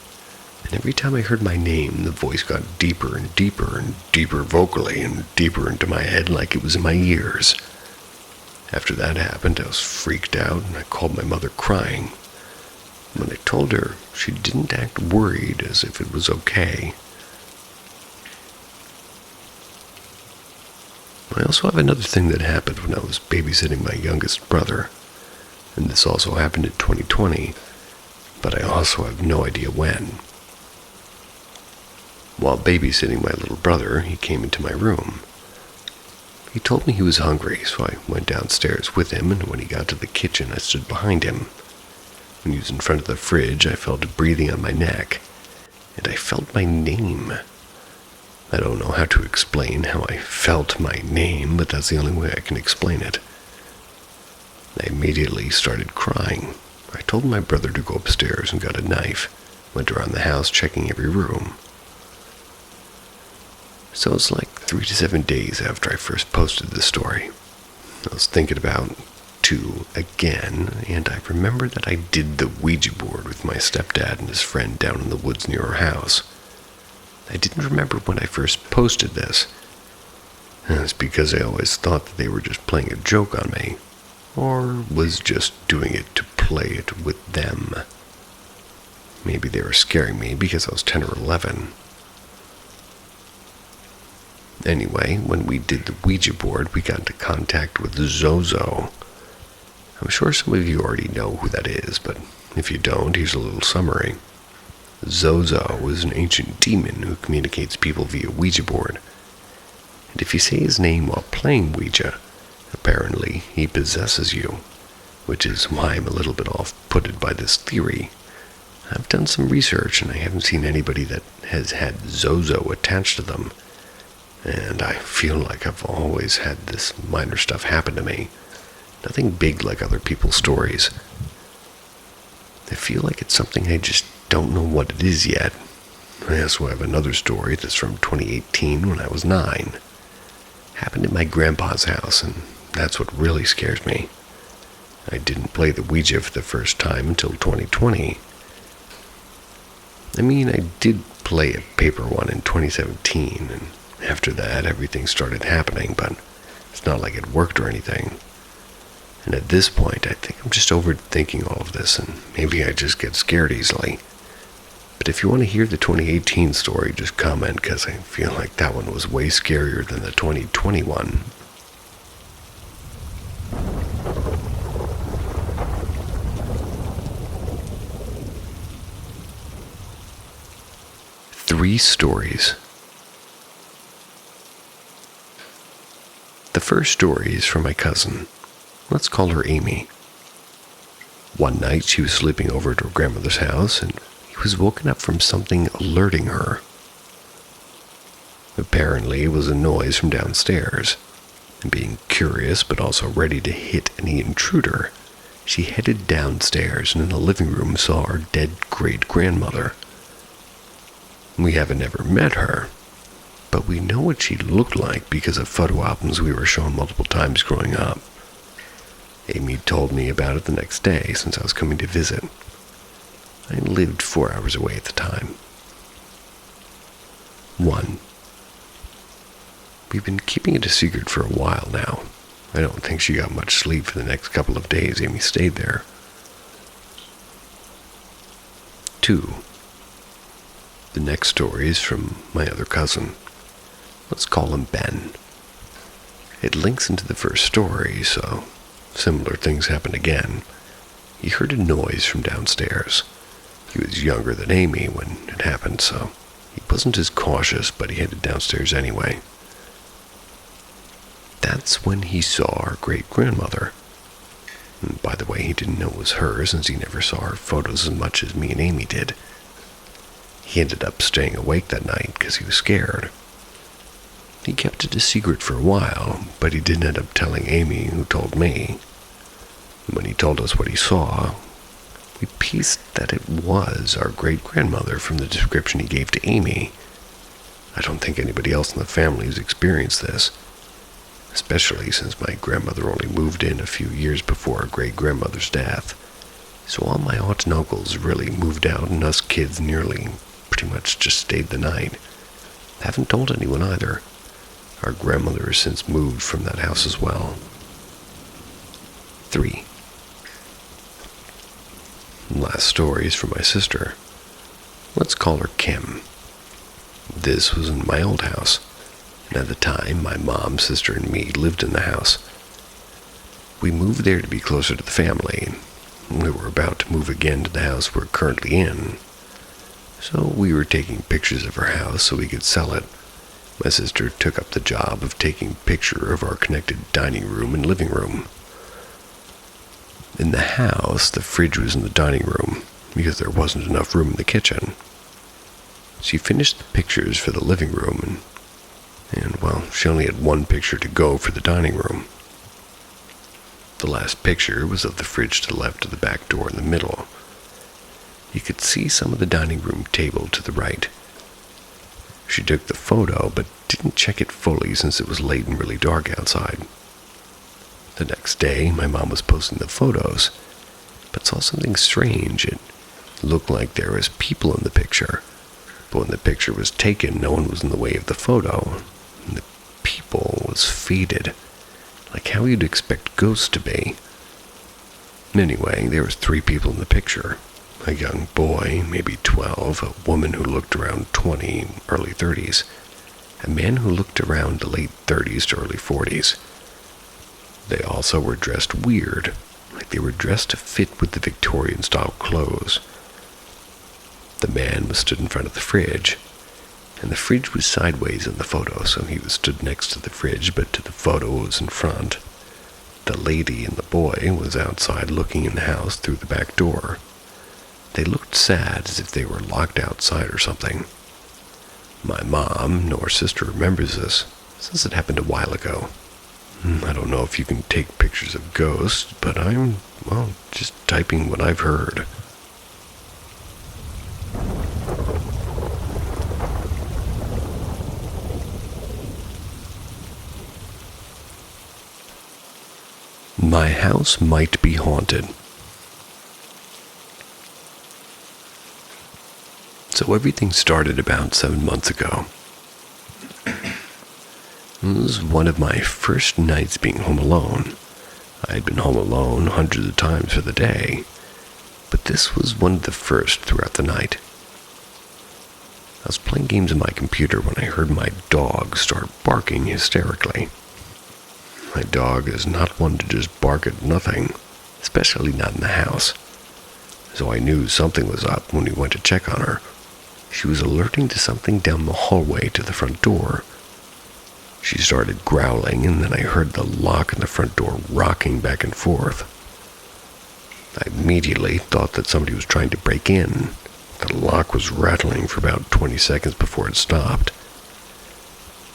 And every time I heard my name, the voice got deeper and deeper and deeper vocally and deeper into my head like it was in my ears. After that happened, I was freaked out and I called my mother crying. When I told her, she didn't act worried as if it was okay. I also have another thing that happened when I was babysitting my youngest brother. And this also happened in 2020, but I also have no idea when. While babysitting my little brother, he came into my room. He told me he was hungry, so I went downstairs with him, and when he got to the kitchen, I stood behind him. When he was in front of the fridge, I felt breathing on my neck, and I felt my name. I don't know how to explain how I felt my name, but that's the only way I can explain it. I immediately started crying. I told my brother to go upstairs and got a knife, went around the house checking every room. So it's like 3 to 7 days after I first posted this story. I was thinking about to again, and I remembered that I did the Ouija board with my stepdad and his friend down in the woods near our house. I didn't remember when I first posted this. It's because I always thought that they were just playing a joke on me, or was just doing it to play it with them. Maybe they were scaring me because I was 10 or 11. Anyway, when we did the Ouija board, we got into contact with Zozo. I'm sure some of you already know who that is, but if you don't, here's a little summary. Zozo is an ancient demon who communicates people via Ouija board. And if you say his name while playing Ouija, apparently he possesses you, which is why I'm a little bit off-putted by this theory. I've done some research and I haven't seen anybody that has had Zozo attached to them. And I feel like I've always had this minor stuff happen to me. Nothing big like other people's stories. I feel like it's something I just don't know what it is yet. I also have another story that's from 2018 when I was 9. Happened in my grandpa's house, and that's what really scares me. I didn't play the Ouija for the first time until 2020. I mean, I did play a paper one in 2017, and after that, everything started happening, but it's not like it worked or anything. And at this point, I think I'm just overthinking all of this, and maybe I just get scared easily. But if you want to hear the 2018 story, just comment, because I feel like that one was way scarier than the 2021. Three stories. The first story is from my cousin. Let's call her Amy. One night she was sleeping over at her grandmother's house and he was woken up from something alerting her. Apparently it was a noise from downstairs. And being curious but also ready to hit any intruder, she headed downstairs and in the living room saw our dead great-grandmother. We haven't ever met her, but we know what she looked like because of photo albums we were shown multiple times growing up. Amy told me about it the next day since I was coming to visit. I lived 4 hours away at the time. 1. We've been keeping it a secret for a while now. I don't think she got much sleep for the next couple of days Amy stayed there. 2. The next story is from my other cousin. Let's call him Ben. It links into the first story, so similar things happened again. He heard a noise from downstairs. He was younger than Amy when it happened, so He wasn't as cautious, but he headed downstairs anyway. That's when he saw our great-grandmother. And by the way, he didn't know it was her, since he never saw her photos as much as me and Amy did. He ended up staying awake that night because he was scared. He kept it a secret for a while, but he didn't end up telling Amy, who told me. When he told us what he saw, we pieced that it was our great-grandmother from the description he gave to Amy. I don't think anybody else in the family has experienced this, especially since my grandmother only moved in a few years before our great-grandmother's death. So all my aunts and uncles really moved out, and us kids nearly pretty much just stayed the night. Haven't told anyone either. Our grandmother has since moved from that house as well. 3. Last story is from my sister. Let's call her Kim. This was in my old house, and at the time, my mom, sister, and me lived in the house. We moved there to be closer to the family, and we were about to move again to the house we're currently in. So we were taking pictures of our house so we could sell it. My sister took up the job of taking a picture of our connected dining room and living room. In the house, the fridge was in the dining room because there wasn't enough room in the kitchen. She finished the pictures for the living room, and well, she only had one picture to go for the dining room. The last picture was of the fridge to the left of the back door in the middle. You could see some of the dining room table to the right. She took the photo, but didn't check it fully since it was late and really dark outside. The next day, my mom was posting the photos, but saw something strange. It looked like there was people in the picture, but when the picture was taken, no one was in the way of the photo, and the people was faded, like how you'd expect ghosts to be. Anyway, there was 3 people in the picture. A young boy, maybe 12, a woman who looked around 20, early 30s, a man who looked around the late 30s to early 40s. They also were dressed weird, like they were dressed to fit with the Victorian-style clothes. The man was stood in front of the fridge, and the fridge was sideways in the photo, so he was stood next to the fridge, but to the photo was in front. The lady and the boy was outside looking in the house through the back door. They looked sad, as if they were locked outside or something. My mom, nor sister, remembers this, since it happened a while ago. I don't know if you can take pictures of ghosts, but I'm, well, just typing what I've heard. My house might be haunted. So everything started about 7 months ago. It was one of my first nights being home alone. I had been home alone hundreds of times for the day, but this was one of the first throughout the night. I was playing games on my computer when I heard my dog start barking hysterically. My dog is not one to just bark at nothing, especially not in the house. So I knew something was up when we went to check on her. She was alerting to something down the hallway to the front door. She started growling, and then I heard the lock on the front door rocking back and forth. I immediately thought that somebody was trying to break in. The lock was rattling for about 20 seconds before it stopped.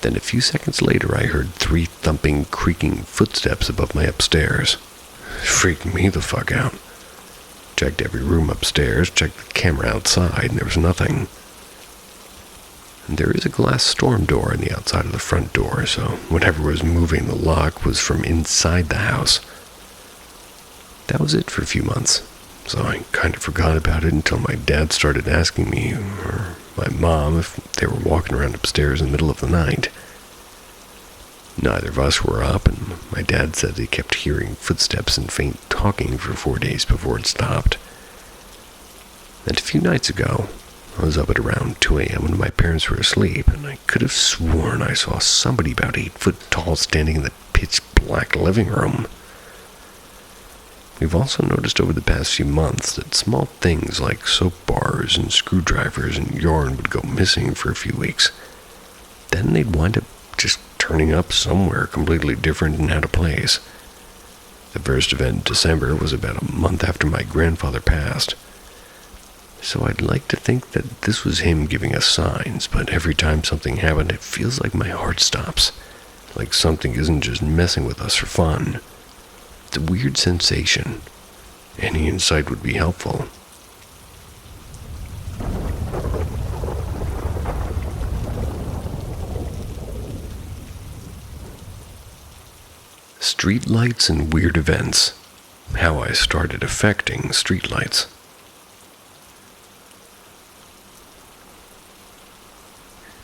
Then a few seconds later, I heard 3 thumping, creaking footsteps above my upstairs. It freaked me the fuck out. Checked every room upstairs, checked the camera outside, and there was nothing. And there is a glass storm door on the outside of the front door, so whatever was moving the lock was from inside the house. That was it for a few months, so I kind of forgot about it until my dad started asking me, or my mom, if they were walking around upstairs in the middle of the night. Neither of us were up, and my dad said he kept hearing footsteps and faint talking for 4 days before it stopped. And a few nights ago, I was up at around 2 a.m. when my parents were asleep, and I could have sworn I saw somebody about 8 foot tall standing in the pitch black living room. We've also noticed over the past few months that small things like soap bars and screwdrivers and yarn would go missing for a few weeks. Then they'd wind up just turning up somewhere completely different and out of place. The first event in December was about a month after my grandfather passed. So I'd like to think that this was him giving us signs, but every time something happened, it feels like my heart stops. Like something isn't just messing with us for fun. It's a weird sensation. Any insight would be helpful. Streetlights and weird events. How I started affecting streetlights.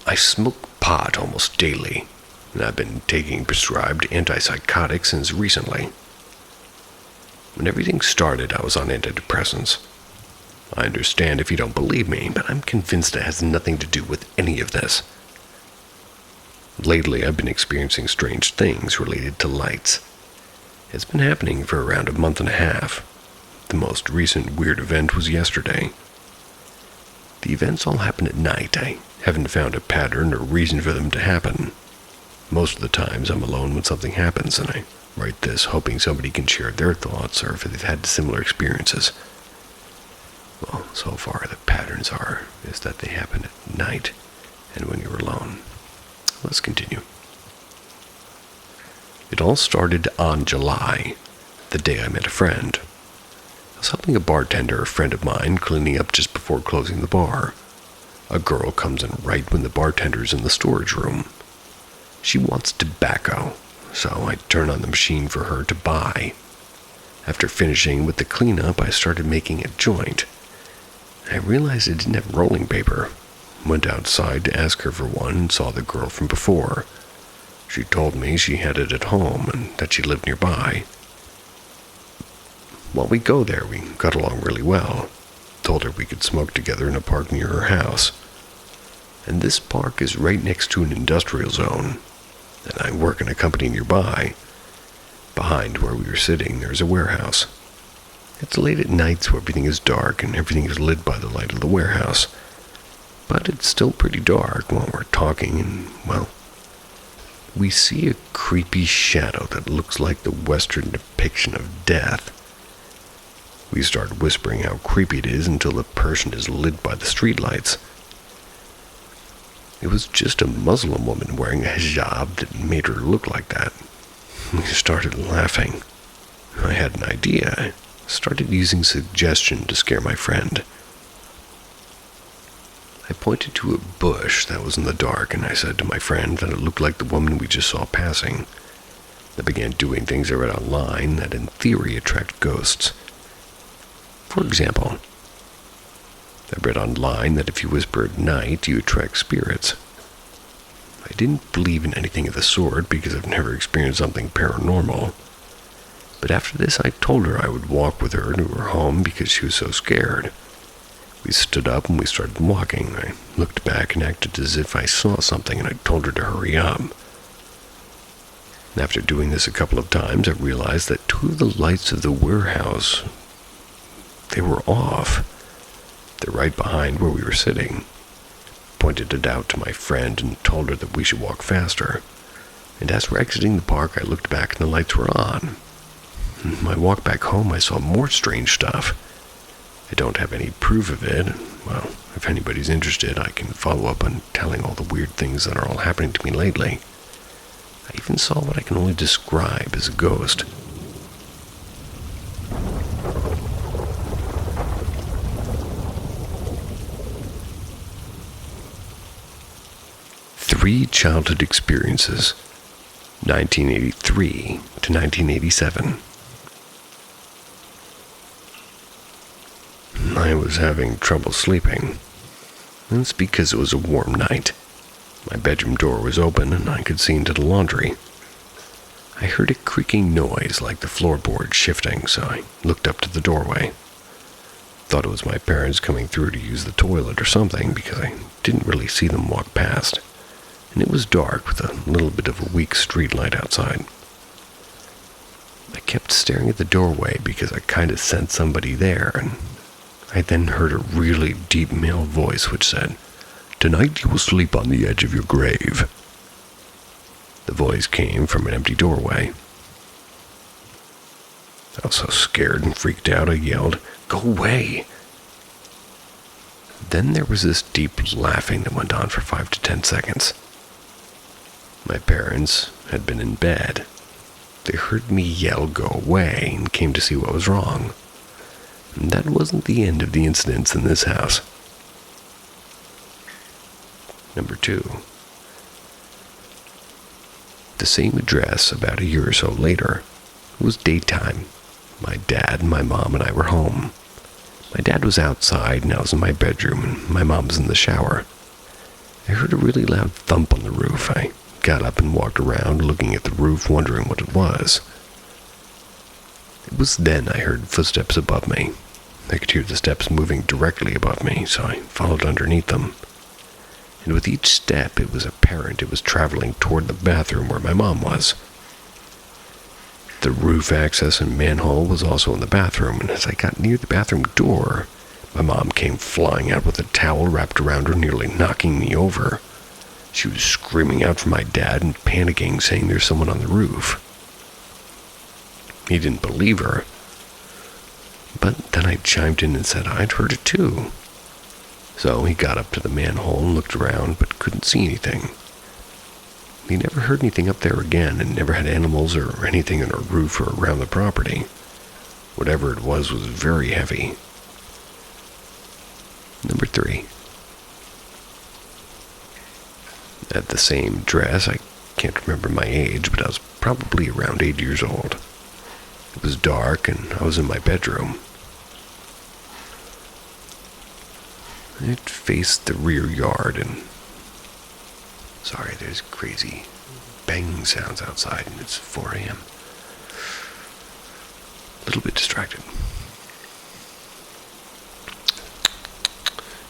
I smoke pot almost daily, and I've been taking prescribed antipsychotics since recently. When everything started, I was on antidepressants. I understand if you don't believe me, but I'm convinced it has nothing to do with any of this. Lately, I've been experiencing strange things related to lights. It's been happening for around a month and a half. The most recent weird event was yesterday. The events all happen at night. I haven't found a pattern or reason for them to happen. Most of the times I'm alone when something happens, and I write this hoping somebody can share their thoughts or if they've had similar experiences. Well, so far the patterns is that they happen at night and when you're alone. Let's continue. It all started on July, the day I met a friend. I was helping a bartender, a friend of mine, cleaning up just before closing the bar. A girl comes in right when the bartender's in the storage room. She wants tobacco, so I turn on the machine for her to buy. After finishing with the cleanup, I started making a joint. I realized I didn't have rolling paper. Went outside to ask her for one and saw the girl from before. She told me she had it at home and that she lived nearby. While we go there, we got along really well. Told her we could smoke together in a park near her house. And this park is right next to an industrial zone, and I work in a company nearby. Behind where we were sitting, there's a warehouse. It's late at night, so everything is dark and everything is lit by the light of the warehouse. But it's still pretty dark while we're talking, and, well, we see a creepy shadow that looks like the Western depiction of death. We start whispering how creepy it is until the person is lit by the streetlights. It was just a Muslim woman wearing a hijab that made her look like that. We started laughing. I had an idea. I started using suggestion to scare my friend. I pointed to a bush that was in the dark, and I said to my friend that it looked like the woman we just saw passing. I began doing things I read online that in theory attract ghosts. For example, I read online that if you whisper at night, you attract spirits. I didn't believe in anything of the sort because I've never experienced something paranormal. But after this, I told her I would walk with her to her home because she was so scared. We stood up and we started walking. I looked back and acted as if I saw something, and I told her to hurry up. After doing this a couple of times, I realized that two of the lights of the warehouse, they were off. They're right behind where we were sitting. Pointed it out to my friend and told her that we should walk faster. And as we're exiting the park, I looked back and the lights were on. On my walk back home, I saw more strange stuff. I don't have any proof of it. Well, if anybody's interested, I can follow up on telling all the weird things that are all happening to me lately. I even saw what I can only describe as a ghost. Three childhood experiences, 1983 to 1987. I was having trouble sleeping. That's because it was a warm night. My bedroom door was open and I could see into the laundry. I heard a creaking noise like the floorboard shifting, so I looked up to the doorway. Thought it was my parents coming through to use the toilet or something because I didn't really see them walk past. And it was dark with a little bit of a weak street light outside. I kept staring at the doorway because I kind of sensed somebody there, and I then heard a really deep male voice which said, "Tonight you will sleep on the edge of your grave." The voice came from an empty doorway. I was so scared and freaked out I yelled, "Go away!" Then there was this deep laughing that went on for 5 to 10 seconds. My parents had been in bed. They heard me yell, "Go away," and came to see what was wrong. And that wasn't the end of the incidents in this house. Number 2. The same address about a year or so later. It was daytime. My dad, my mom, and I were home. My dad was outside, and I was in my bedroom, and my mom was in the shower. I heard a really loud thump on the roof. I got up and walked around, looking at the roof, wondering what it was. It was then I heard footsteps above me. I could hear the steps moving directly above me, so I followed underneath them. And with each step, it was apparent it was traveling toward the bathroom where my mom was. The roof access and manhole was also in the bathroom, and as I got near the bathroom door, my mom came flying out with a towel wrapped around her, nearly knocking me over. She was screaming out for my dad and panicking, saying there's someone on the roof. He didn't believe her, but then I chimed in and said I'd heard it too. So he got up to the manhole and looked around, but couldn't see anything. He never heard anything up there again, and never had animals or anything on our roof or around the property. Whatever it was very heavy. Number 3. At the same dress, I can't remember my age, but I was probably around 8 years old. It was dark, and I was in my bedroom. It faced the rear yard, and sorry, there's crazy banging sounds outside, and it's 4 a.m. A little bit distracted.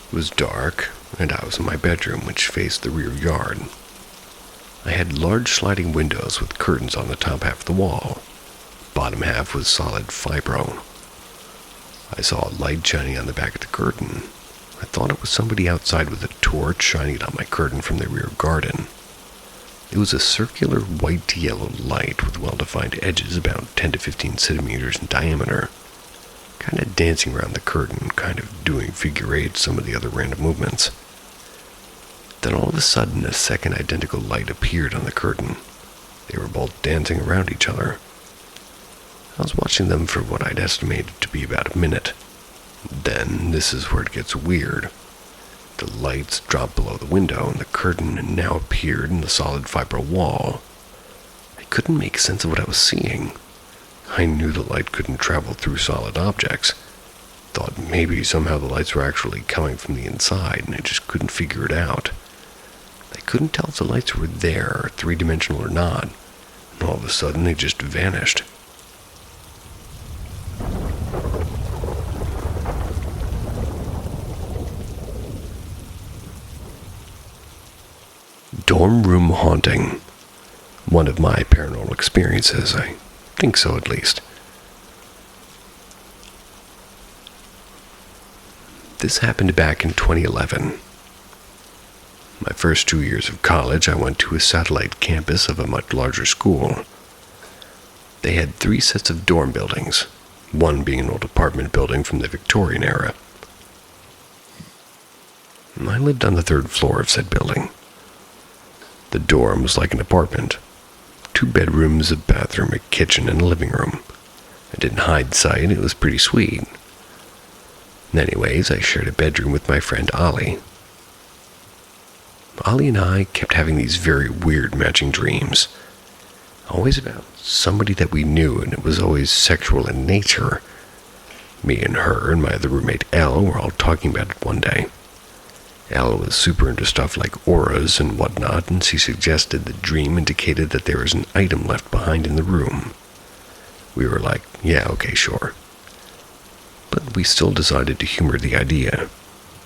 It was dark, and I was in my bedroom, which faced the rear yard. I had large sliding windows with curtains on the top half of the wall. Bottom half was solid fibro. I saw a light shining on the back of the curtain. I thought it was somebody outside with a torch shining it on my curtain from the rear garden. It was a circular white to yellow light with well-defined edges about 10 to 15 centimeters in diameter, kind of dancing around the curtain, kind of doing figure eights, some of the other random movements. Then all of a sudden a second identical light appeared on the curtain. They were both dancing around each other. I was watching them for what I'd estimated to be about a minute. Then, this is where it gets weird. The lights dropped below the window, and the curtain now appeared in the solid fibro wall. I couldn't make sense of what I was seeing. I knew the light couldn't travel through solid objects. Thought maybe somehow the lights were actually coming from the inside, and I just couldn't figure it out. I couldn't tell if the lights were there, or three-dimensional or not, and all of a sudden they just vanished. Dorm room haunting. One of my paranormal experiences, I think so at least. This happened back in 2011. My first 2 years of college, I went to a satellite campus of a much larger school. They had 3 sets of dorm buildings, one being an old apartment building from the Victorian era. I lived on the 3rd floor of said building. The dorm was like an apartment. 2 bedrooms, a bathroom, a kitchen, and a living room. I didn't hide sight, it was pretty sweet. Anyways, I shared a bedroom with my friend Ollie. Ollie and I kept having these very weird matching dreams. Always about somebody that we knew, and it was always sexual in nature. Me and her and my other roommate Elle were all talking about it one day. Elle was super into stuff like auras and whatnot, and she suggested the dream indicated that there was an item left behind in the room. We were like, yeah, okay, sure. But we still decided to humor the idea.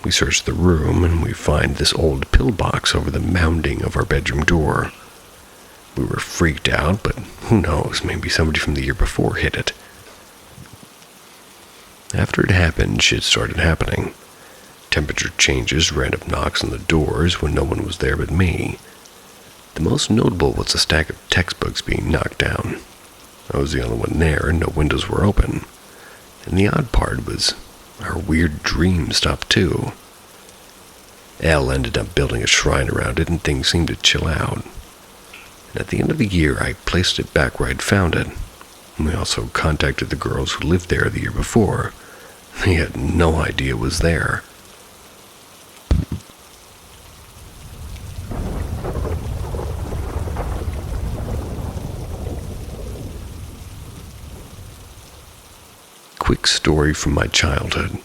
We searched the room, and we find this old pillbox over the mounding of our bedroom door. We were freaked out, but who knows, maybe somebody from the year before hit it. After it happened, shit started happening. Temperature changes, random knocks on the doors when no one was there but me. The most notable was a stack of textbooks being knocked down. I was the only one there and no windows were open. And the odd part was our weird dream stopped too. Elle ended up building a shrine around it and things seemed to chill out. And at the end of the year, I placed it back where I'd found it. We also contacted the girls who lived there the year before. They had no idea it was there. Quick story from my childhood.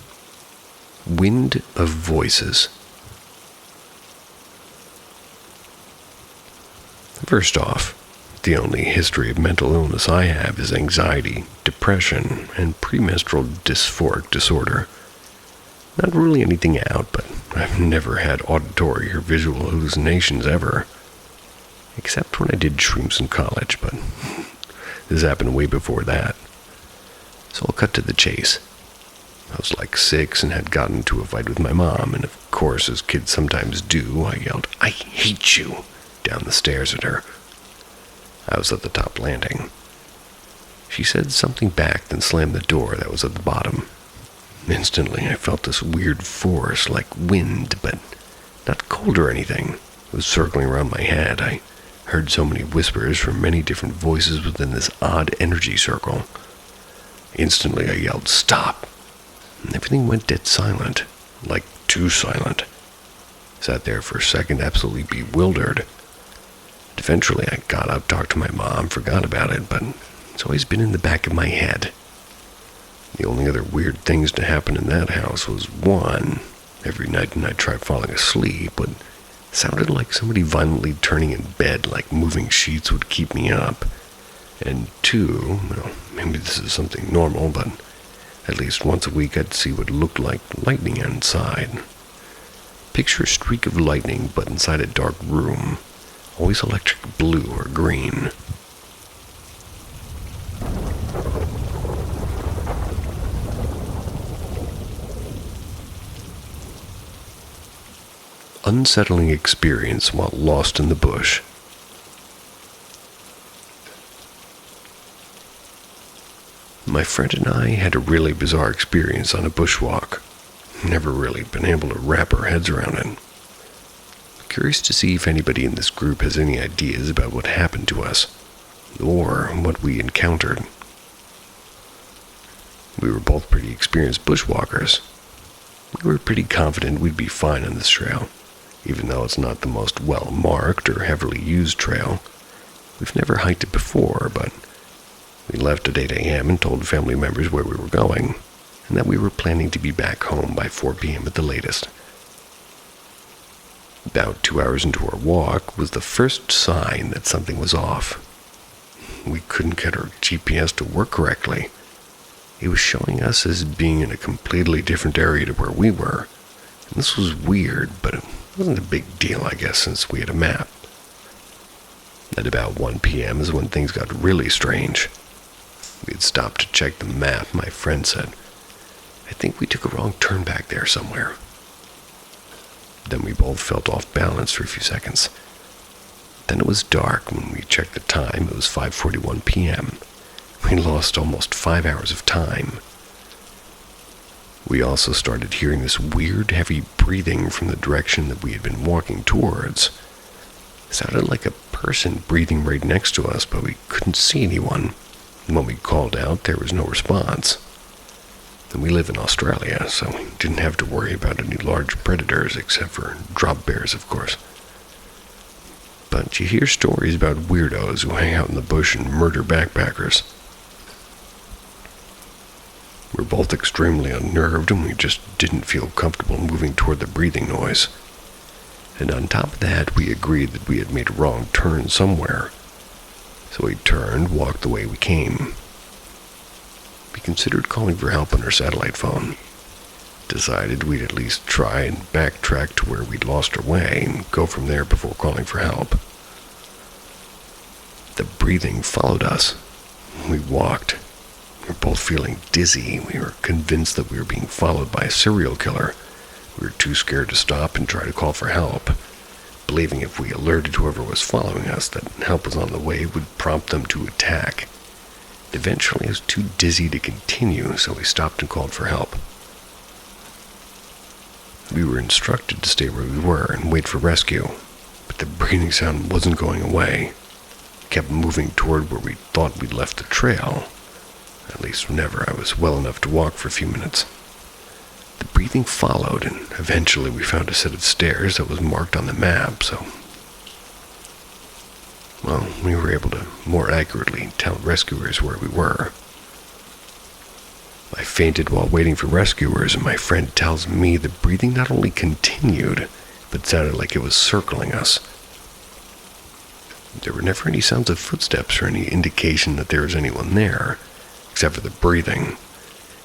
Wind of voices. First off, the only history of mental illness I have is anxiety, depression, and premenstrual dysphoric disorder. Not ruling anything out, but I've never had auditory or visual hallucinations ever. Except when I did shrooms in college, but this happened way before that. So I'll cut to the chase. I was like 6 and had gotten into a fight with my mom, and of course, as kids sometimes do, I yelled, "I hate you," down the stairs at her. I was at the top landing. She said something back, then slammed the door that was at the bottom. Instantly, I felt this weird force, like wind, but not cold or anything. It was circling around my head. I heard so many whispers from many different voices within this odd energy circle. Instantly, I yelled, "Stop!" And everything went dead silent, like too silent. Sat there for a second, absolutely bewildered. Eventually, I got up, talked to my mom, forgot about it, but it's always been in the back of my head. The only other weird things to happen in that house was, one, every night when I tried falling asleep, it sounded like somebody violently turning in bed, like moving sheets would keep me up. And two, well, maybe this is something normal, but at least once a week I'd see what looked like lightning inside. Picture a streak of lightning, but inside a dark room. Always electric blue or green. Unsettling experience while lost in the bush. My friend and I had a really bizarre experience on a bushwalk. Never really been able to wrap our heads around it. Curious to see if anybody in this group has any ideas about what happened to us, or what we encountered. We were both pretty experienced bushwalkers. We were pretty confident we'd be fine on this trail, even though it's not the most well-marked or heavily used trail. We've never hiked it before, but we left at 8 a.m. and told family members where we were going, and that we were planning to be back home by 4 p.m. at the latest. About 2 hours into our walk was the first sign that something was off. We couldn't get our GPS to work correctly. It was showing us as being in a completely different area to where we were. And this was weird, but it wasn't a big deal, I guess, since we had a map. At about 1 p.m. is when things got really strange. We had stopped to check the map, my friend said. "I think we took a wrong turn back there somewhere." Then we both felt off balance for a few seconds. Then it was dark. When we checked the time, it was 5:41 p.m. We lost almost 5 hours of time. We also started hearing this weird, heavy breathing from the direction that we had been walking towards. It sounded like a person breathing right next to us, but we couldn't see anyone. When we called out, there was no response. And we live in Australia, so we didn't have to worry about any large predators, except for drop bears, of course. But you hear stories about weirdos who hang out in the bush and murder backpackers. We're both extremely unnerved, and we just didn't feel comfortable moving toward the breathing noise. And on top of that, we agreed that we had made a wrong turn somewhere. So we turned, walked the way we came. We considered calling for help on our satellite phone. Decided we'd at least try and backtrack to where we'd lost our way and go from there before calling for help. The breathing followed us. We walked. We were both feeling dizzy. We were convinced that we were being followed by a serial killer. We were too scared to stop and try to call for help, believing if we alerted whoever was following us that help was on the way would prompt them to attack. Eventually, I was too dizzy to continue, so we stopped and called for help. We were instructed to stay where we were and wait for rescue, but the breathing sound wasn't going away. It kept moving toward where we thought we'd left the trail. At least whenever I was well enough to walk for a few minutes. The breathing followed, and eventually we found a set of stairs that was marked on the map, so... well, we were able to more accurately tell rescuers where we were. I fainted while waiting for rescuers, and my friend tells me the breathing not only continued, but sounded like it was circling us. There were never any sounds of footsteps or any indication that there was anyone there, except for the breathing.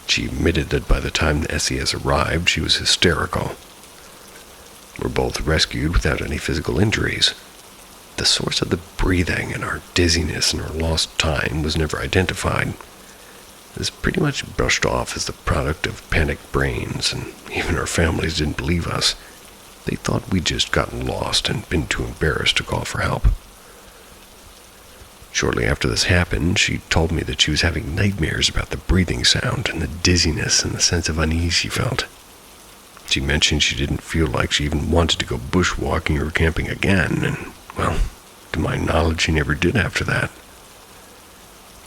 She admitted that by the time the SES arrived, she was hysterical. We were both rescued without any physical injuries. The source of the breathing and our dizziness and our lost time was never identified. It was pretty much brushed off as the product of panicked brains, and even our families didn't believe us. They thought we'd just gotten lost and been too embarrassed to call for help. Shortly after this happened, she told me that she was having nightmares about the breathing sound and the dizziness and the sense of unease she felt. She mentioned she didn't feel like she even wanted to go bushwalking or camping again, and, well, to my knowledge, she never did after that.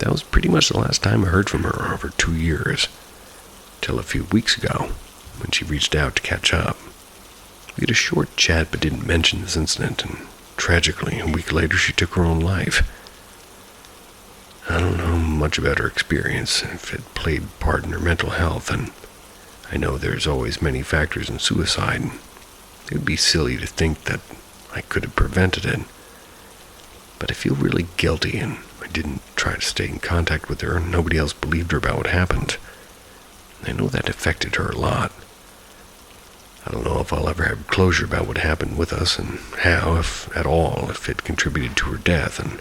That was pretty much the last time I heard from her over 2 years, till a few weeks ago, when she reached out to catch up. We had a short chat but didn't mention this incident, and tragically, a week later she took her own life. I don't know much about her experience, if it played part in her mental health, and I know there's always many factors in suicide. It would be silly to think that I could have prevented it. But I feel really guilty, and I didn't try to stay in contact with her, and nobody else believed her about what happened. I know that affected her a lot. I don't know if I'll ever have closure about what happened with us, and how, if at all, if it contributed to her death, and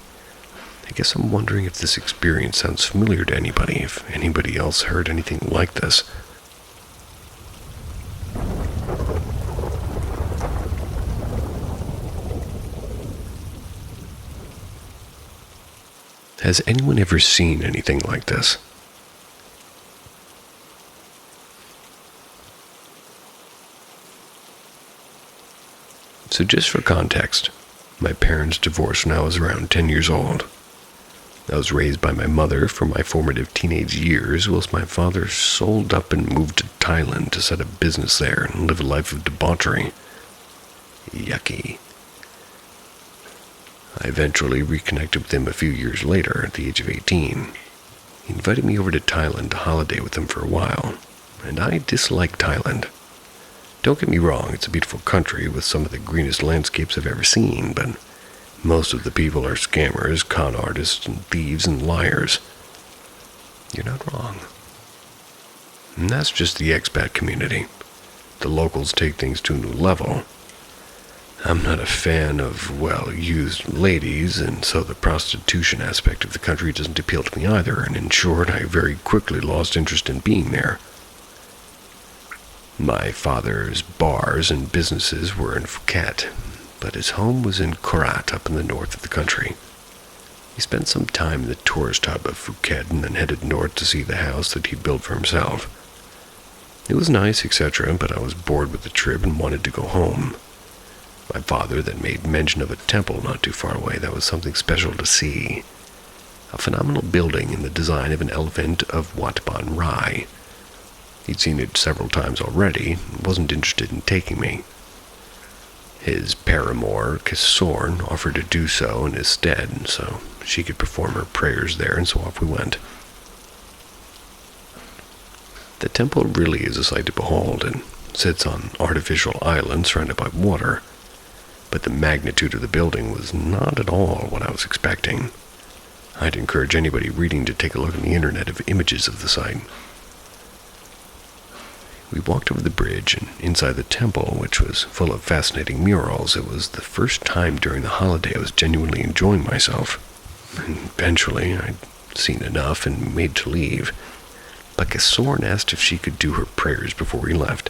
I guess I'm wondering if this experience sounds familiar to anybody, if anybody else heard anything like this. Has anyone ever seen anything like this? So just for context, my parents divorced when I was around 10 years old. I was raised by my mother for my formative teenage years, whilst my father sold up and moved to Thailand to set up business there and live a life of debauchery. Yucky. I eventually reconnected with him a few years later, at the age of 18. He invited me over to Thailand to holiday with him for a while, and I dislike Thailand. Don't get me wrong, it's a beautiful country with some of the greenest landscapes I've ever seen, but most of the people are scammers, con artists, and thieves and liars. You're not wrong. And that's just the expat community. The locals take things to a new level. I'm not a fan of well-used ladies, and so the prostitution aspect of the country doesn't appeal to me either, and in short, I very quickly lost interest in being there. My father's bars and businesses were in Phuket, but his home was in Korat, up in the north of the country. He spent some time in the tourist hub of Phuket and then headed north to see the house that he built for himself. It was nice, etc., but I was bored with the trip and wanted to go home. My father then made mention of a temple not too far away that was something special to see. A phenomenal building in the design of an elephant of Wat Ban Rai. He'd seen it several times already and wasn't interested in taking me. His paramour, Kisorn, offered to do so in his stead, so she could perform her prayers there, and so off we went. The temple really is a sight to behold, and sits on an artificial island surrounded by water, but the magnitude of the building was not at all what I was expecting. I'd encourage anybody reading to take a look on the internet of images of the site. We walked over the bridge and inside the temple, which was full of fascinating murals. It was the first time during the holiday I was genuinely enjoying myself. Eventually, I'd seen enough and made to leave, but Casorn asked if she could do her prayers before we left.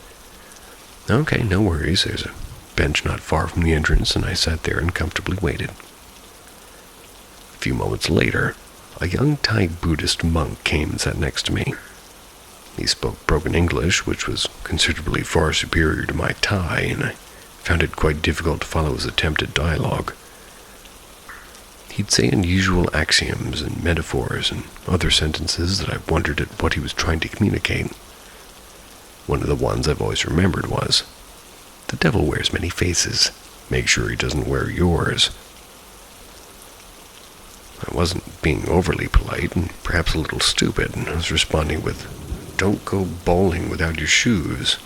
Okay, no worries. There's a bench not far from the entrance, and I sat there and comfortably waited. A few moments later, a young Thai Buddhist monk came and sat next to me. He spoke broken English, which was considerably far superior to my Thai, and I found it quite difficult to follow his attempt at dialogue. He'd say unusual axioms and metaphors and other sentences that I wondered at what he was trying to communicate. One of the ones I've always remembered was, "The devil wears many faces. Make sure he doesn't wear yours." I wasn't being overly polite and perhaps a little stupid, and I was responding with, "Don't go bowling without your shoes,"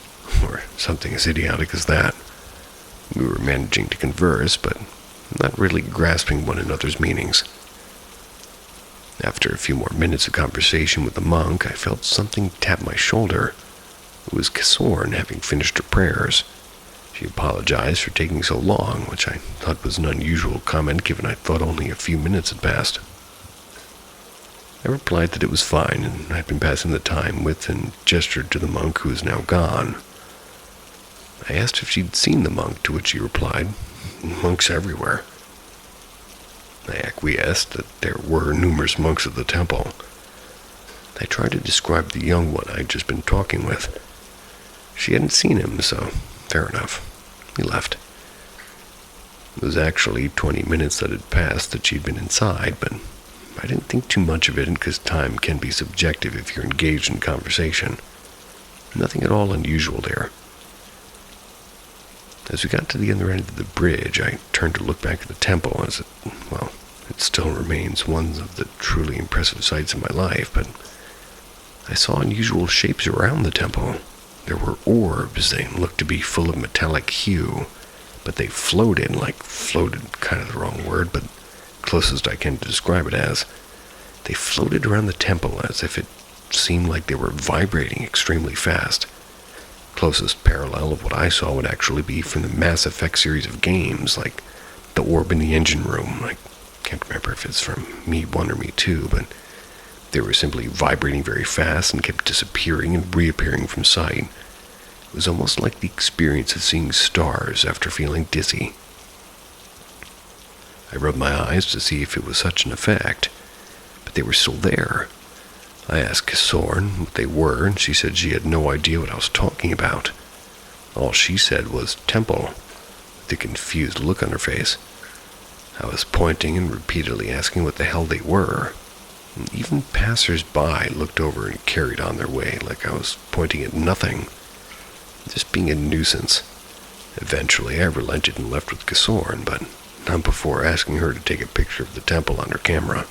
or something as idiotic as that. We were managing to converse, but not really grasping one another's meanings. After a few more minutes of conversation with the monk, I felt something tap my shoulder. It was Casorn, having finished her prayers. She apologized for taking so long, which I thought was an unusual comment given I thought only a few minutes had passed. I replied that it was fine, and I'd been passing the time with, and gestured to the monk who was now gone. I asked if she'd seen the monk, to which she replied, "Monks everywhere." I acquiesced that there were numerous monks at the temple. I tried to describe the young one I'd just been talking with. She hadn't seen him, so fair enough. We left. It was actually 20 minutes that had passed that she'd been inside, but I didn't think too much of it because time can be subjective if you're engaged in conversation. Nothing at all unusual there. As we got to the other end of the bridge, I turned to look back at the temple as it still remains one of the truly impressive sights of my life, but I saw unusual shapes around the temple. There were orbs. They looked to be full of metallic hue, but they floated, kind of the wrong word, but closest I can describe it as. They floated around the temple as if it seemed like they were vibrating extremely fast. Closest parallel of what I saw would actually be from the Mass Effect series of games, like the orb in the engine room. I can't remember if it's from Me 1 or Me 2, but they were simply vibrating very fast and kept disappearing and reappearing from sight. It was almost like the experience of seeing stars after feeling dizzy. I rubbed my eyes to see if it was such an effect, but they were still there. I asked Casorn what they were, and she said she had no idea what I was talking about. All she said was temple, with a confused look on her face. I was pointing and repeatedly asking what the hell they were. And even passers-by looked over and carried on their way like I was pointing at nothing, just being a nuisance. Eventually I relented and left with Casorn, but not before asking her to take a picture of the temple on her camera.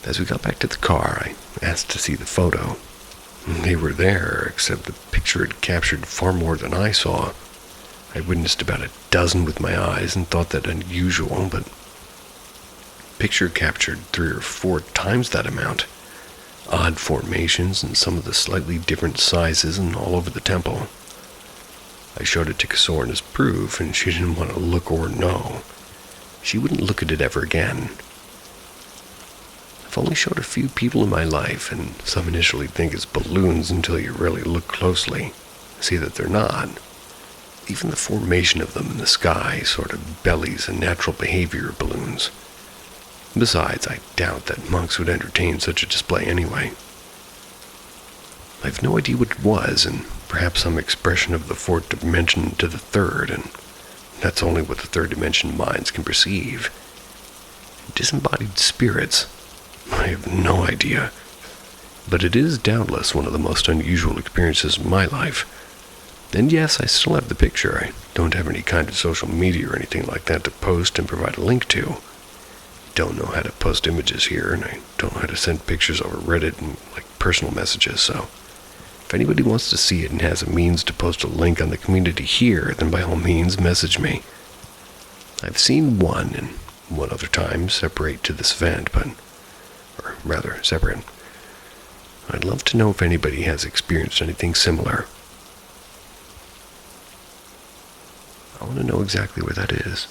As we got back to the car, I asked to see the photo. They were there, except the picture had captured far more than I saw. I witnessed about a dozen with my eyes and thought that unusual, but the picture captured 3 or 4 times that amount. Odd formations and some of the slightly different sizes and all over the temple. I showed it to Casorn as proof, and she didn't want to look or know. She wouldn't look at it ever again. I've only showed a few people in my life, and some initially think it's balloons until you really look closely, see that they're not. Even the formation of them in the sky sort of bellies a natural behavior of balloons. Besides, I doubt that monks would entertain such a display anyway. I have no idea what it was, and perhaps some expression of the 4th dimension to the 3rd, and that's only what the 3rd dimension minds can perceive. Disembodied spirits? I have no idea. But it is doubtless one of the most unusual experiences of my life. And yes, I still have the picture. I don't have any kind of social media or anything like that to post and provide a link to. Don't know how to post images here, and I don't know how to send pictures over Reddit and personal messages, so if anybody wants to see it and has a means to post a link on the community here, then by all means message me. I've seen one and one other time separate to this event, separate. I'd love to know if anybody has experienced anything similar. I want to know exactly where that is.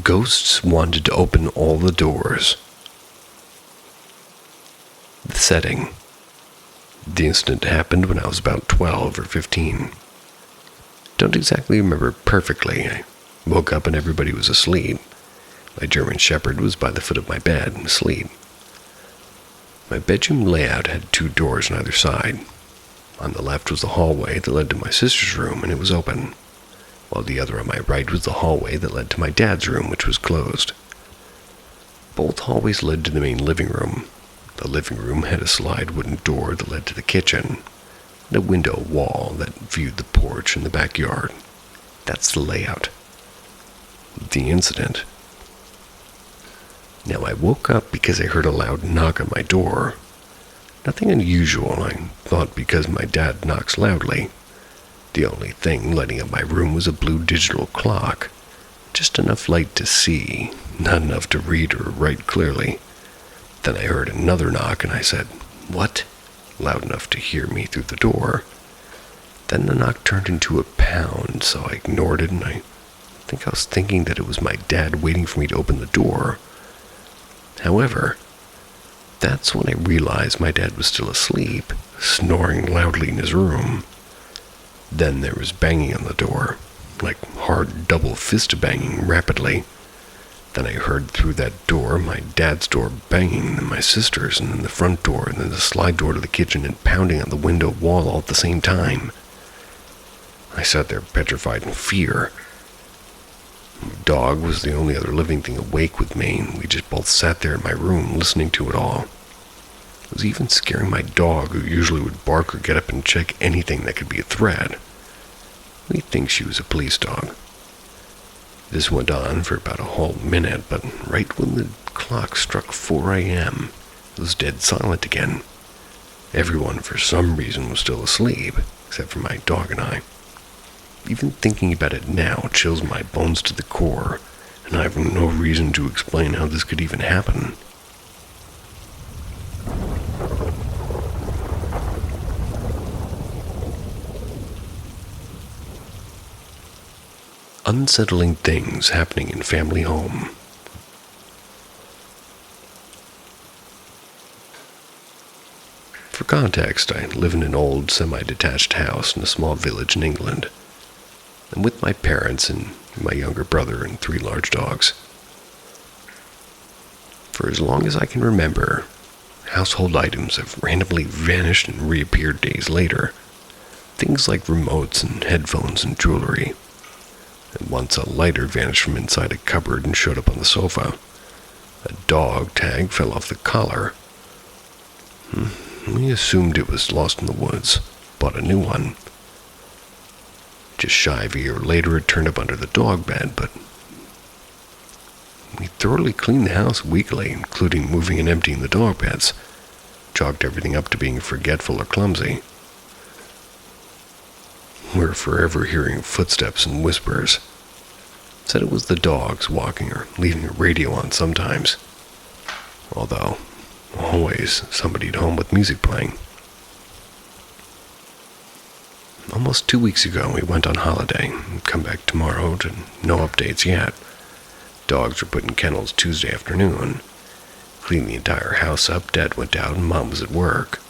Ghosts wanted to open all the doors. The setting. The incident happened when I was about 12 or 15. Don't exactly remember perfectly. I woke up and everybody was asleep. My German Shepherd was by the foot of my bed, asleep. My bedroom layout had 2 doors on either side. On the left was the hallway that led to my sister's room, and it was open, while the other on my right was the hallway that led to my dad's room, which was closed. Both hallways led to the main living room. The living room had a slide wooden door that led to the kitchen, and a window wall that viewed the porch and the backyard. That's the layout. The incident. Now, I woke up because I heard a loud knock on my door. Nothing unusual, I thought, because my dad knocks loudly. The only thing lighting up my room was a blue digital clock. Just enough light to see, not enough to read or write clearly. Then I heard another knock and I said, "What?" loud enough to hear me through the door. Then the knock turned into a pound, so I ignored it, and I think I was thinking that it was my dad waiting for me to open the door. However, that's when I realized my dad was still asleep, snoring loudly in his room. Then there was banging on the door, like hard double fist banging rapidly. Then I heard through that door my dad's door banging, then my sister's, and then the front door, and then the slide door to the kitchen, and pounding on the window wall all at the same time. I sat there petrified in fear. My dog was the only other living thing awake with me, and we just both sat there in my room listening to it all. It was even scaring my dog, who usually would bark or get up and check anything that could be a threat. We think she was a police dog. This went on for about a whole minute, but right when the clock struck 4 a.m., it was dead silent again. Everyone, for some reason, was still asleep, except for my dog and I. Even thinking about it now chills my bones to the core, and I have no reason to explain how this could even happen. Unsettling things happening in family home. For context, I live in an old, semi-detached house in a small village in England. I'm with my parents and my younger brother and 3 large dogs. For as long as I can remember, household items have randomly vanished and reappeared days later. Things like remotes and headphones and jewelry. And once a lighter vanished from inside a cupboard and showed up on the sofa. A dog tag fell off the collar. We assumed it was lost in the woods, bought a new one. Just shy of a year later, it turned up under the dog bed, but we thoroughly cleaned the house weekly, including moving and emptying the dog beds. Chalked everything up to being forgetful or clumsy. We're forever hearing footsteps and whispers. Said it was the dogs walking or leaving a radio on sometimes. Although, always somebody at home with music playing. Almost 2 weeks ago, we went on holiday. Come back tomorrow to no updates yet. Dogs were put in kennels Tuesday afternoon. Cleaned the entire house up, Dad went out, and Mom was at work.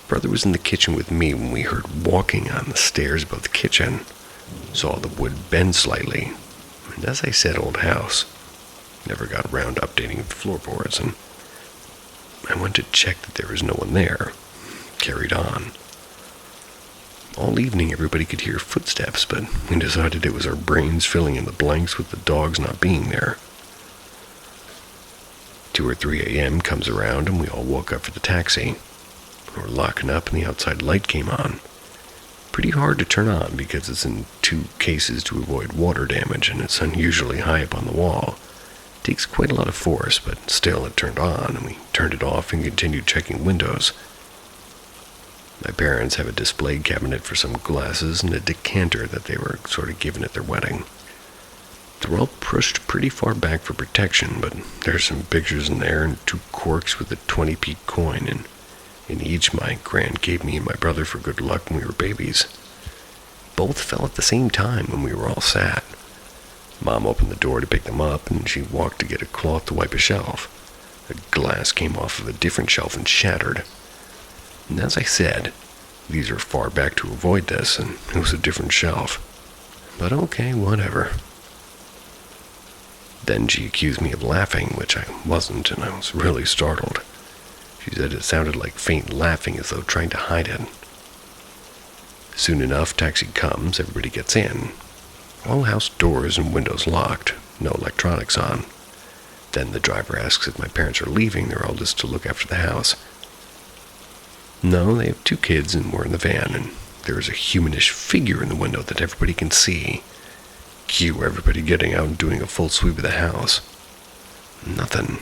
Brother was in the kitchen with me when we heard walking on the stairs above the kitchen. Saw the wood bend slightly. And as I said, old house. Never got around to updating the floorboards, and I went to check that there was no one there. Carried on. All evening everybody could hear footsteps, but we decided it was our brains filling in the blanks with the dogs not being there. 2 or 3 a.m. comes around and we all woke up for the taxi. We were locking up and the outside light came on. Pretty hard to turn on because it's in 2 cases to avoid water damage and it's unusually high up on the wall. It takes quite a lot of force, but still it turned on and we turned it off and continued checking windows. My parents have a display cabinet for some glasses and a decanter that they were sort of given at their wedding. They're all pushed pretty far back for protection, but there's some pictures in there and 2 corks with a 20p coin, and in each my grand gave me and my brother for good luck when we were babies. Both fell at the same time when we were all sat. Mom opened the door to pick them up, and she walked to get a cloth to wipe a shelf. A glass came off of a different shelf and shattered. And as I said, these are far back to avoid this, and it was a different shelf. But okay, whatever. Then she accused me of laughing, which I wasn't, and I was really startled. She said it sounded like faint laughing as though trying to hide it. Soon enough, taxi comes, everybody gets in. All house doors and windows locked, no electronics on. Then the driver asks if my parents are leaving their eldest to look after the house. No, they have 2 kids and we're in the van, and there is a humanish figure in the window that everybody can see. Cue everybody getting out and doing a full sweep of the house. Nothing.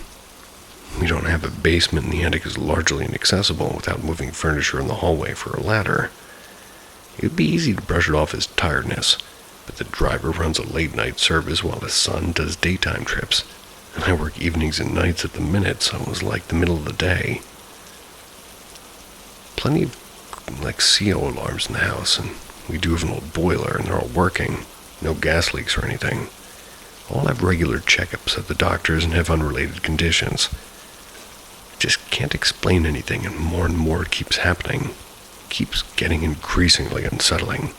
We don't have a basement, and the attic is largely inaccessible without moving furniture in the hallway for a ladder. It would be easy to brush it off as tiredness, but the driver runs a late-night service while his son does daytime trips, and I work evenings and nights at the minute, so it was like the middle of the day. Plenty of, CO alarms in the house, and we do have an old boiler, and they're all working. No gas leaks or anything. All have regular checkups at the doctors and have unrelated conditions. Just can't explain anything, and more it keeps happening. Keeps getting increasingly unsettling.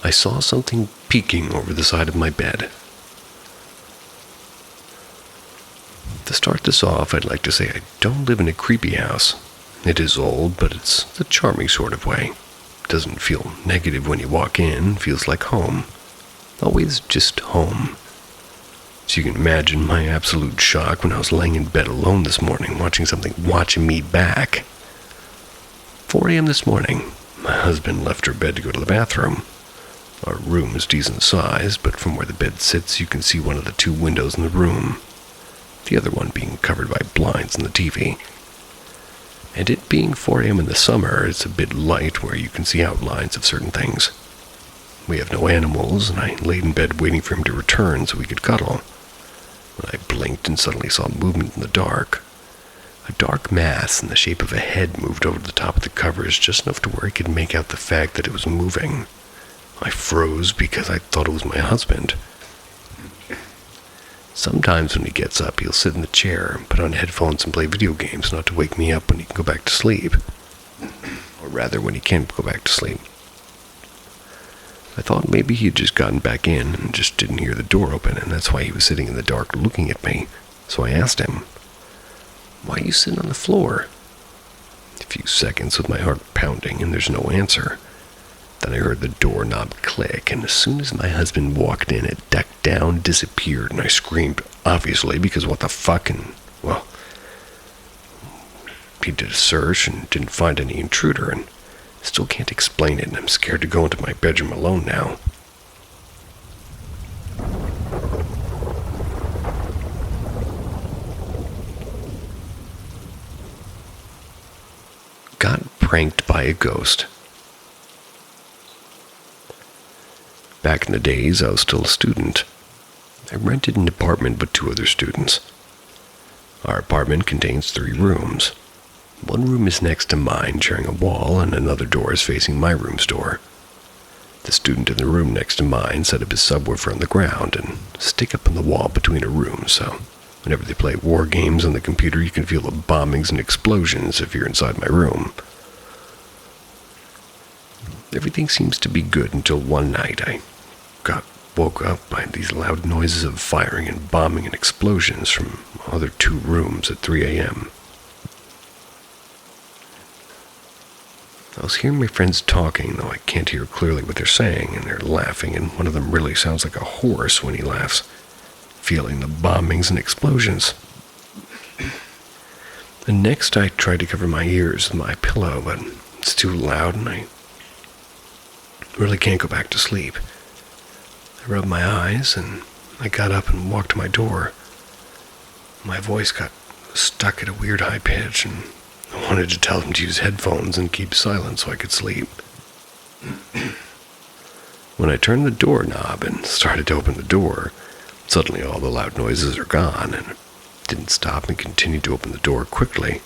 I saw something peeking over the side of my bed. To start this off, I'd like to say I don't live in a creepy house. It is old, but it's the charming sort of way. Doesn't feel negative when you walk in, feels like home. Always just home. So you can imagine my absolute shock when I was laying in bed alone this morning, watching something watching me back. 4 a.m. this morning, my husband left her bed to go to the bathroom. Our room is decent sized, but from where the bed sits, you can see one of the 2 windows in the room. The other one being covered by blinds and the TV. And it being 4 a.m. in the summer, it's a bit light where you can see outlines of certain things. We have no animals, and I laid in bed waiting for him to return so we could cuddle. When I blinked and suddenly saw movement in the dark. A dark mass in the shape of a head moved over the top of the covers just enough to where I could make out the fact that it was moving. I froze because I thought it was my husband. Sometimes when he gets up, he'll sit in the chair, put on headphones and play video games not to wake me up when he can go back to sleep. Or rather, when he can't go back to sleep. I thought maybe he had just gotten back in and just didn't hear the door open, and that's why he was sitting in the dark looking at me. So I asked him, "Why are you sitting on the floor?" A few seconds with my heart pounding, and there's no answer. Then I heard the doorknob click, and as soon as my husband walked in, it ducked down, disappeared, and I screamed, obviously, because what the fuck, and, well, he did a search and didn't find any intruder, and still can't explain it, and I'm scared to go into my bedroom alone now. Got pranked by a ghost. Back in the days, I was still a student. I rented an apartment with 2 other students. Our apartment contains 3 rooms. One room is next to mine, sharing a wall, and another door is facing my room's door. The student in the room next to mine set up his subwoofer on the ground and stick up on the wall between our rooms, so whenever they play war games on the computer, you can feel the bombings and explosions if you're inside my room. Everything seems to be good until one night I woke up by these loud noises of firing and bombing and explosions from other 2 rooms at 3 a.m. I was hearing my friends talking, though I can't hear clearly what they're saying, and they're laughing, and one of them really sounds like a horse when he laughs, feeling the bombings and explosions. And next I tried to cover my ears with my pillow, but it's too loud, and I really can't go back to sleep. I rubbed my eyes, and I got up and walked to my door. My voice got stuck at a weird high pitch, and I wanted to tell him to use headphones and keep silent so I could sleep. When I turned the doorknob and started to open the door, suddenly all the loud noises are gone, and I didn't stop and continued to open the door quickly.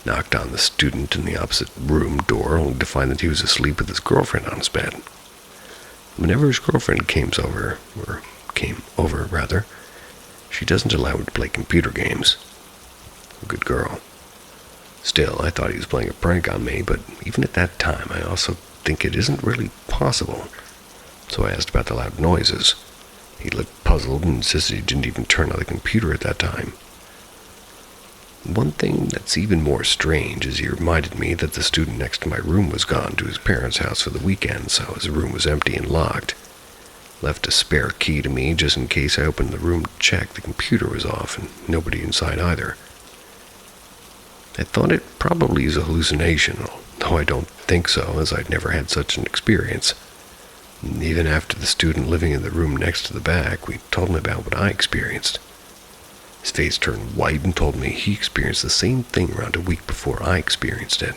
Knocked on the student in the opposite room door, only to find that he was asleep with his girlfriend on his bed. Whenever his girlfriend came over, she doesn't allow him to play computer games. A good girl. Still, I thought he was playing a prank on me, but even at that time, I also think it isn't really possible. So I asked about the loud noises. He looked puzzled and insisted he didn't even turn on the computer at that time. One thing that's even more strange is he reminded me that the student next to my room was gone to his parents' house for the weekend, so his room was empty and locked. Left a spare key to me just in case I opened the room to check the computer was off and nobody inside either. I thought it probably is a hallucination, though I don't think so, as I'd never had such an experience. And even after the student living in the room next to the back, we told him about what I experienced. His face turned white and told me he experienced the same thing around a week before I experienced it.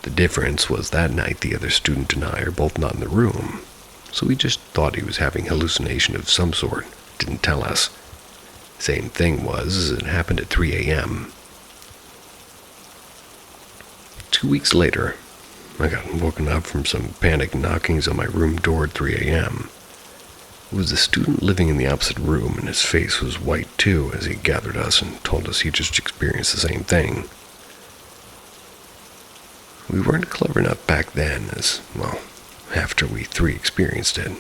The difference was that night the other student and I are both not in the room, so we just thought he was having hallucination of some sort, didn't tell us. Same thing was, it happened at 3 a.m. 2 weeks later, I got woken up from some panic knockings on my room door at 3 a.m. It was the student living in the opposite room, and his face was white too as he gathered us and told us he just experienced the same thing. We weren't clever enough back then, as, well, after we three experienced it,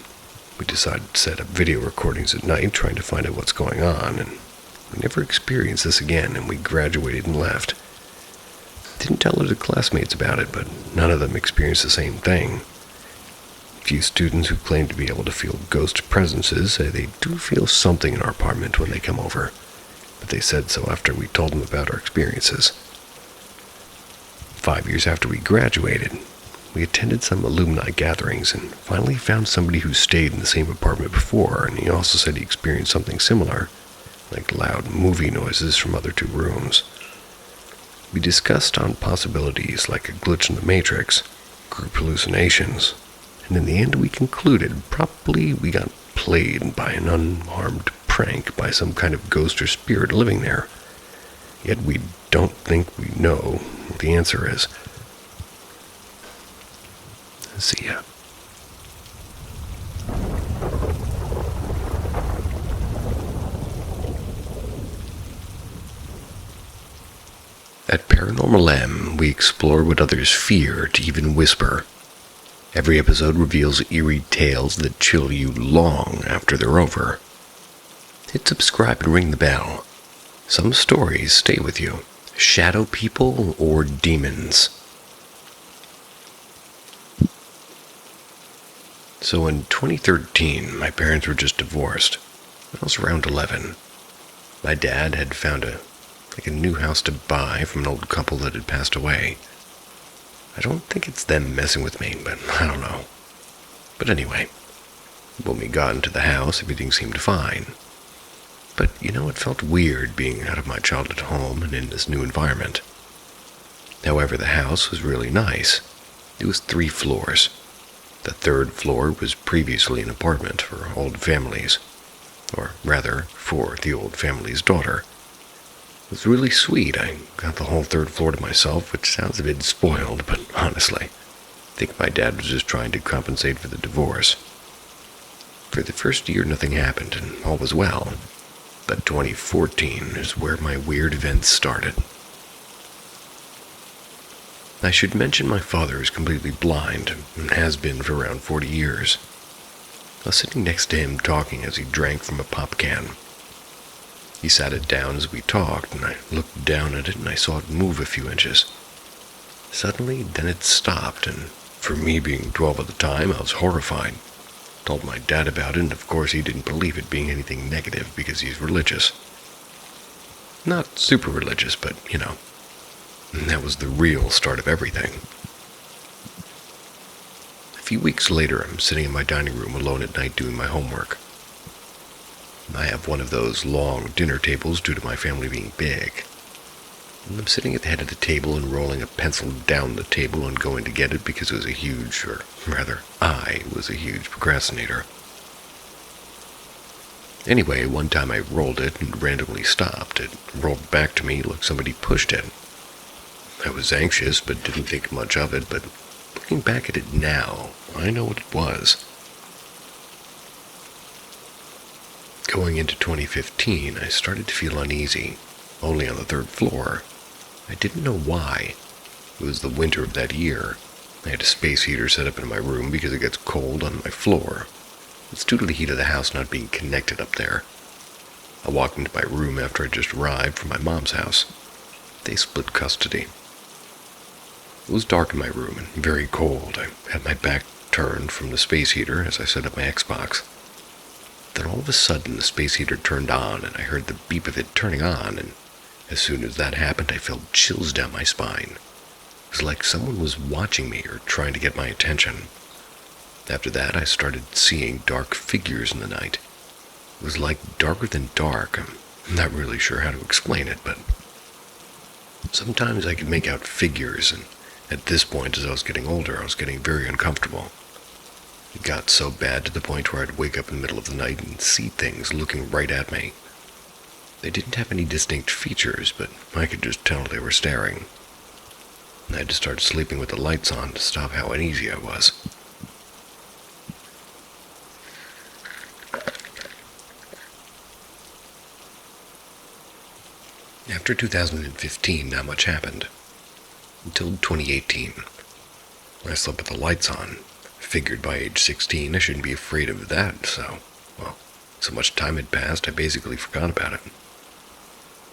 we decided to set up video recordings at night trying to find out what's going on, and we never experienced this again, and we graduated and left. Didn't tell other classmates about it, but none of them experienced the same thing. A few students who claim to be able to feel ghost presences say they do feel something in our apartment when they come over, but they said so after we told them about our experiences. 5 years after we graduated, we attended some alumni gatherings and finally found somebody who stayed in the same apartment before, and he also said he experienced something similar, like loud movie noises from other two rooms. We discussed on possibilities like a glitch in the Matrix, group hallucinations, and in the end we concluded probably we got played by an unarmed prank by some kind of ghost or spirit living there. Yet we don't think we know what the answer is. See ya. At Paranormal M, we explore what others fear to even whisper. Every episode reveals eerie tales that chill you long after they're over. Hit subscribe and ring the bell. Some stories stay with you. Shadow people or demons. So in 2013, my parents were just divorced. I was around 11. My dad had found a new house to buy from an old couple that had passed away. I don't think it's them messing with me, but I don't know. But anyway, when we got into the house, everything seemed fine. But, it felt weird being out of my childhood home and in this new environment. However, the house was really nice. It was 3 floors. The 3rd floor was previously an apartment for old families. Or rather, for the old family's daughter. It was really sweet. I got the whole 3rd floor to myself, which sounds a bit spoiled, but honestly, I think my dad was just trying to compensate for the divorce. For the first year, nothing happened, and all was well. But 2014 is where my weird events started. I should mention my father is completely blind, and has been for around 40 years. I was sitting next to him talking as he drank from a pop can. He sat it down as we talked, and I looked down at it and I saw it move a few inches. Suddenly, then it stopped, and for me being 12 at the time, I was horrified. Told my dad about it, and of course he didn't believe it being anything negative because he's religious. Not super religious, but, and that was the real start of everything. A few weeks later, I'm sitting in my dining room alone at night doing my homework. I have one of those long dinner tables due to my family being big. And I'm sitting at the head of the table and rolling a pencil down the table and going to get it because it was I was a huge procrastinator. Anyway, one time I rolled it and randomly stopped. It rolled back to me like somebody pushed it. I was anxious, but didn't think much of it, but looking back at it now, I know what it was. Going into 2015, I started to feel uneasy, only on the third floor. I didn't know why. It was the winter of that year. I had a space heater set up in my room because it gets cold on my floor. It's due to the heat of the house not being connected up there. I walked into my room after I just arrived from my mom's house. They split custody. It was dark in my room and very cold. I had my back turned from the space heater as I set up my Xbox. Then all of a sudden the space heater turned on and I heard the beep of it turning on, and as soon as that happened I felt chills down my spine. It was like someone was watching me or trying to get my attention. After that I started seeing dark figures in the night. It was like darker than dark. I'm not really sure how to explain it, but sometimes I could make out figures, and at this point, as I was getting older, I was getting very uncomfortable. It got so bad to the point where I'd wake up in the middle of the night and see things looking right at me. They didn't have any distinct features, but I could just tell they were staring. I had to start sleeping with the lights on to stop how uneasy I was. After 2015, not much happened. Until 2018. I slept with the lights on. Figured by age 16 I shouldn't be afraid of that, so much time had passed I basically forgot about it.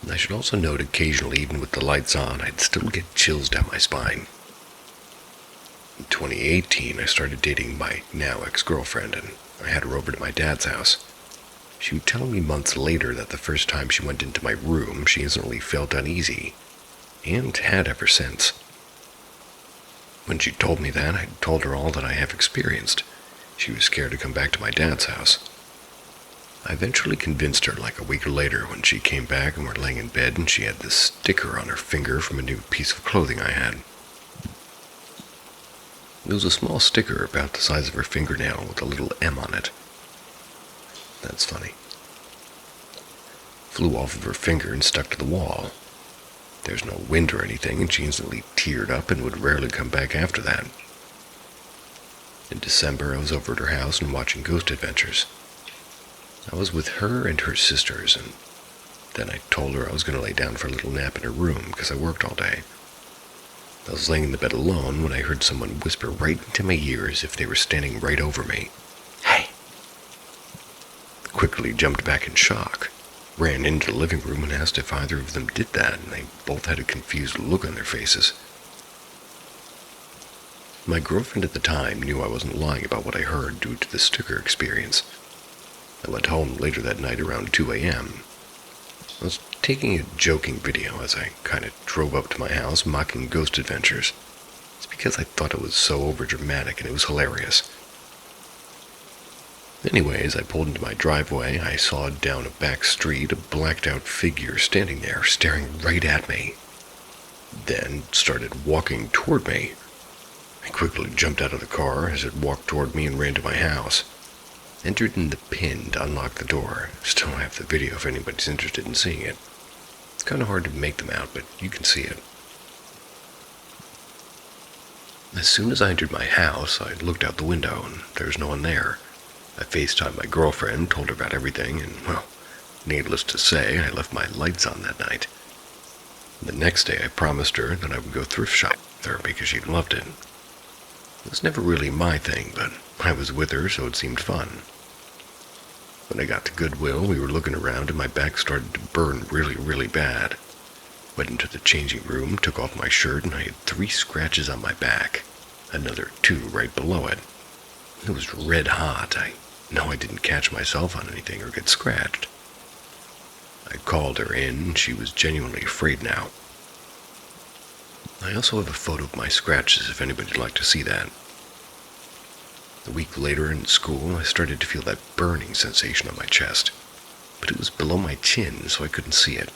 And I should also note occasionally, even with the lights on, I'd still get chills down my spine. In 2018, I started dating my now ex-girlfriend, and I had her over to my dad's house. She would tell me months later that the first time she went into my room, she instantly felt uneasy, and had ever since. When she told me that, I told her all that I have experienced. She was scared to come back to my dad's house. I eventually convinced her like a week later when she came back and we're laying in bed and she had this sticker on her finger from a new piece of clothing I had. It was a small sticker about the size of her fingernail with a little M on it. That's funny. Flew off of her finger and stuck to the wall. There's no wind or anything, and she instantly teared up and would rarely come back after that. In December, I was over at her house and watching Ghost Adventures. I was with her and her sisters, and then I told her I was going to lay down for a little nap in her room because I worked all day. I was laying in the bed alone when I heard someone whisper right into my ear as if they were standing right over me. "Hey!" I quickly jumped back in shock, ran into the living room and asked if either of them did that, and they both had a confused look on their faces. My girlfriend at the time knew I wasn't lying about what I heard due to the sticker experience. I went home later that night around 2 a.m. I was taking a joking video as I kind of drove up to my house mocking Ghost Adventures. It's because I thought it was so overdramatic and it was hilarious. Anyways, I pulled into my driveway. I saw down a back street a blacked-out figure standing there, staring right at me. Then started walking toward me. I quickly jumped out of the car as it walked toward me and ran to my house. Entered in the PIN to unlock the door. Still have the video if anybody's interested in seeing it. It's kind of hard to make them out, but you can see it. As soon as I entered my house, I looked out the window, and there was no one there. I FaceTimed my girlfriend, told her about everything, and, well, needless to say, I left my lights on that night. The next day, I promised her that I would go thrift shop with her because she loved it. It was never really my thing, but I was with her, so it seemed fun. When I got to Goodwill, we were looking around and my back started to burn really, really bad. Went into the changing room, took off my shirt, and I had 3 scratches on my back. Another 2 right below it. It was red hot. I know I didn't catch myself on anything or get scratched. I called her in, and she was genuinely afraid now. I also have a photo of my scratches if anybody'd like to see that. A week later in school, I started to feel that burning sensation on my chest, but it was below my chin, so I couldn't see it.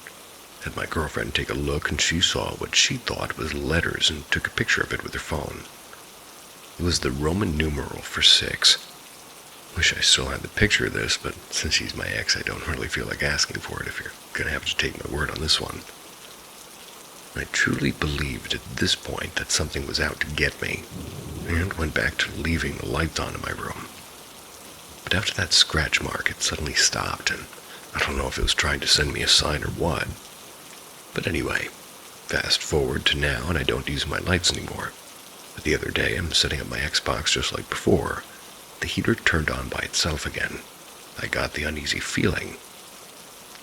Had my girlfriend take a look, and she saw what she thought was letters and took a picture of it with her phone. It was the Roman numeral for 6. Wish I still had the picture of this, but since she's my ex, I don't really feel like asking for it if you're gonna have to take my word on this one. I truly believed at this point that something was out to get me, and went back to leaving the lights on in my room. But after that scratch mark, it suddenly stopped, and I don't know if it was trying to send me a sign or what. But anyway, fast forward to now, and I don't use my lights anymore. But the other day, I'm setting up my Xbox just like before. The heater turned on by itself again. I got the uneasy feeling.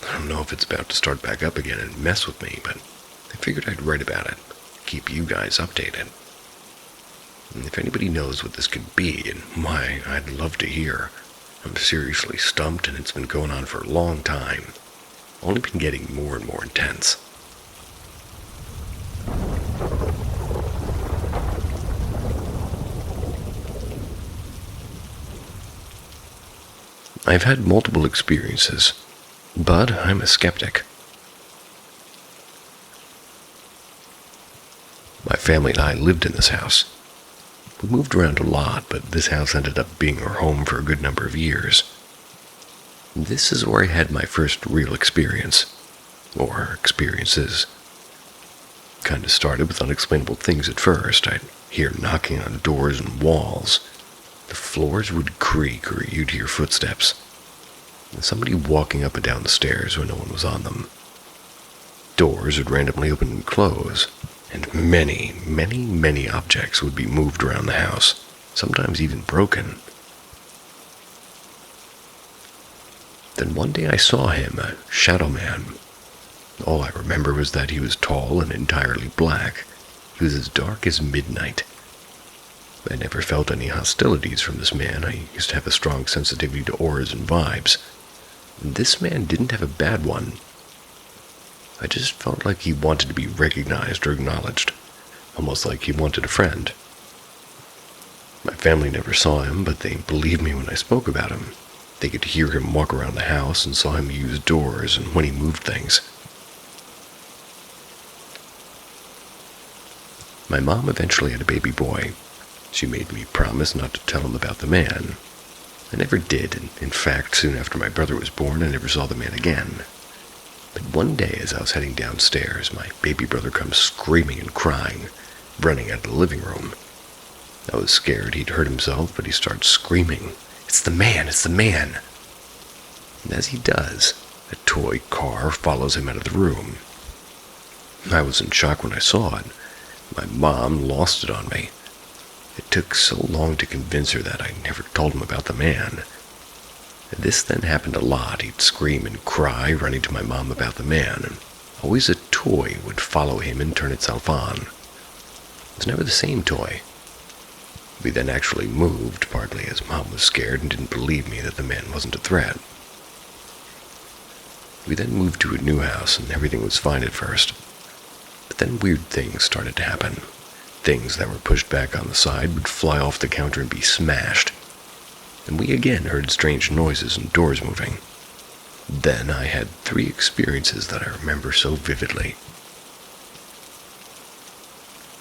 I don't know if it's about to start back up again and mess with me, but I figured I'd write about it, keep you guys updated. And if anybody knows what this could be and why, I'd love to hear. I'm seriously stumped, and it's been going on for a long time. Only been getting more and more intense. I've had multiple experiences, but I'm a skeptic. My family and I lived in this house. We moved around a lot, but this house ended up being our home for a good number of years. This is where I had my first real experience, or experiences. Kind of started with unexplainable things at first. I'd hear knocking on doors and walls. The floors would creak or you'd hear footsteps. And somebody walking up and down the stairs when no one was on them. Doors would randomly open and close, and many, many, many objects would be moved around the house, sometimes even broken. Then one day I saw him, a shadow man. All I remember was that he was tall and entirely black. He was as dark as midnight. I never felt any hostilities from this man. I used to have a strong sensitivity to auras and vibes. This man didn't have a bad one. I just felt like he wanted to be recognized or acknowledged, almost like he wanted a friend. My family never saw him, but they believed me when I spoke about him. They could hear him walk around the house and saw him use doors and when he moved things. My mom eventually had a baby boy. She made me promise not to tell him about the man. I never did, and in fact, soon after my brother was born, I never saw the man again. But one day, as I was heading downstairs, my baby brother comes screaming and crying, running out of the living room. I was scared he'd hurt himself, but he starts screaming, "It's the man! It's the man!" And as he does, a toy car follows him out of the room. I was in shock when I saw it. My mom lost it on me. It took so long to convince her that I never told him about the man. This then happened a lot. He'd scream and cry, running to my mom about the man, and always a toy would follow him and turn itself on. It was never the same toy. We then actually moved, partly as Mom was scared and didn't believe me that the man wasn't a threat. We then moved to a new house, and everything was fine at first. But then weird things started to happen. Things that were pushed back on the side would fly off the counter and be smashed. And we again heard strange noises and doors moving. Then I had 3 experiences that I remember so vividly.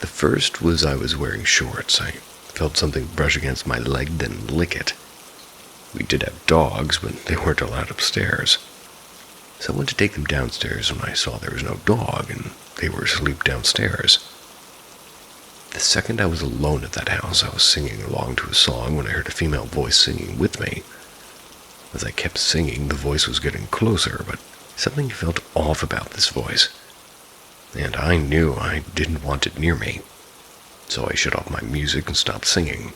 The first was I was wearing shorts. I felt something brush against my leg, then lick it. We did have dogs, but they weren't allowed upstairs. So I went to take them downstairs when I saw there was no dog, and they were asleep downstairs. The second I was alone at that house, I was singing along to a song when I heard a female voice singing with me. As I kept singing, the voice was getting closer, but something felt off about this voice. And I knew I didn't want it near me. So I shut off my music and stopped singing.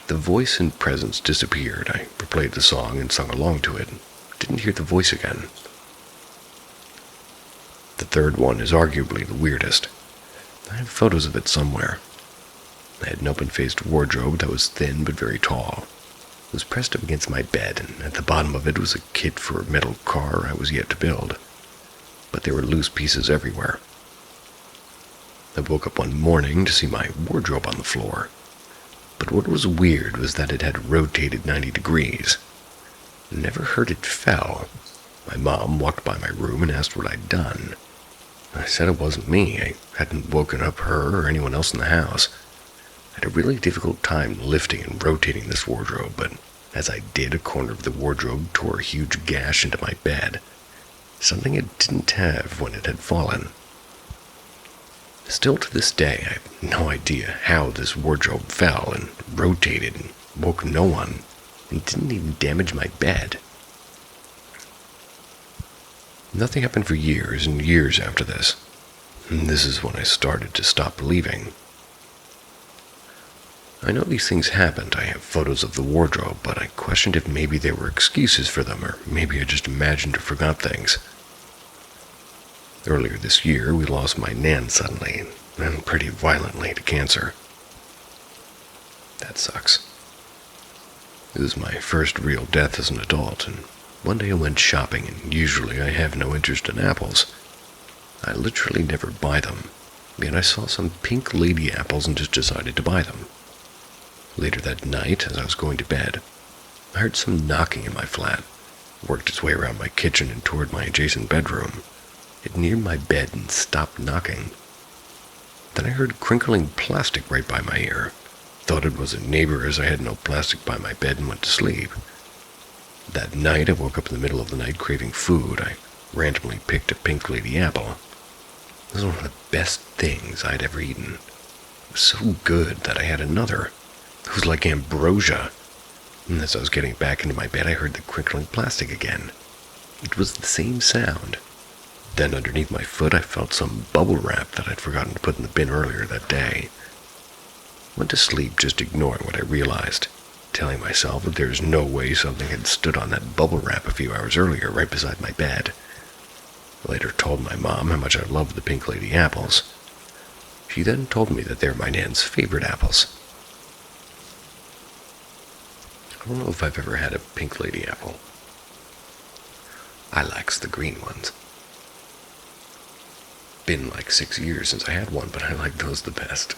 The voice and presence disappeared. I replayed the song and sung along to it. Didn't hear the voice again. The third one is arguably the weirdest. I have photos of it somewhere. I had an open-faced wardrobe that was thin but very tall. It was pressed up against my bed, and at the bottom of it was a kit for a metal car I was yet to build. But there were loose pieces everywhere. I woke up one morning to see my wardrobe on the floor. But what was weird was that it had rotated 90 degrees. I never heard it fell. My mom walked by my room and asked what I'd done. I said it wasn't me. I hadn't woken up her or anyone else in the house. I had a really difficult time lifting and rotating this wardrobe, but as I did, a corner of the wardrobe tore a huge gash into my bed, something it didn't have when it had fallen. Still to this day, I have no idea how this wardrobe fell and rotated and woke no one and didn't even damage my bed. Nothing happened for years and years after this. And this is when I started to stop believing. I know these things happened. I have photos of the wardrobe, but I questioned if maybe there were excuses for them, or maybe I just imagined or forgot things. Earlier this year, we lost my nan suddenly, and pretty violently to cancer. That sucks. It was my first real death as an adult, and one day I went shopping, and usually I have no interest in apples. I literally never buy them, yet I saw some pink lady apples and just decided to buy them. Later that night, as I was going to bed, I heard some knocking in my flat. It worked its way around my kitchen and toward my adjacent bedroom. It neared my bed and stopped knocking. Then I heard crinkling plastic right by my ear. Thought it was a neighbor as I had no plastic by my bed and went to sleep. That night, I woke up in the middle of the night craving food. I randomly picked a pink lady apple. It was one of the best things I'd ever eaten. It was so good that I had another. It was like ambrosia. And as I was getting back into my bed, I heard the crinkling plastic again. It was the same sound. Then underneath my foot, I felt some bubble wrap that I'd forgotten to put in the bin earlier that day. Went to sleep just ignoring what I realized, telling myself that there's no way something had stood on that bubble wrap a few hours earlier right beside my bed. Later told my mom how much I loved the pink lady apples. She then told me that they're my nan's favorite apples. I don't know if I've ever had a pink lady apple. I likes the green ones. Been like 6 years since I had one, but I like those the best.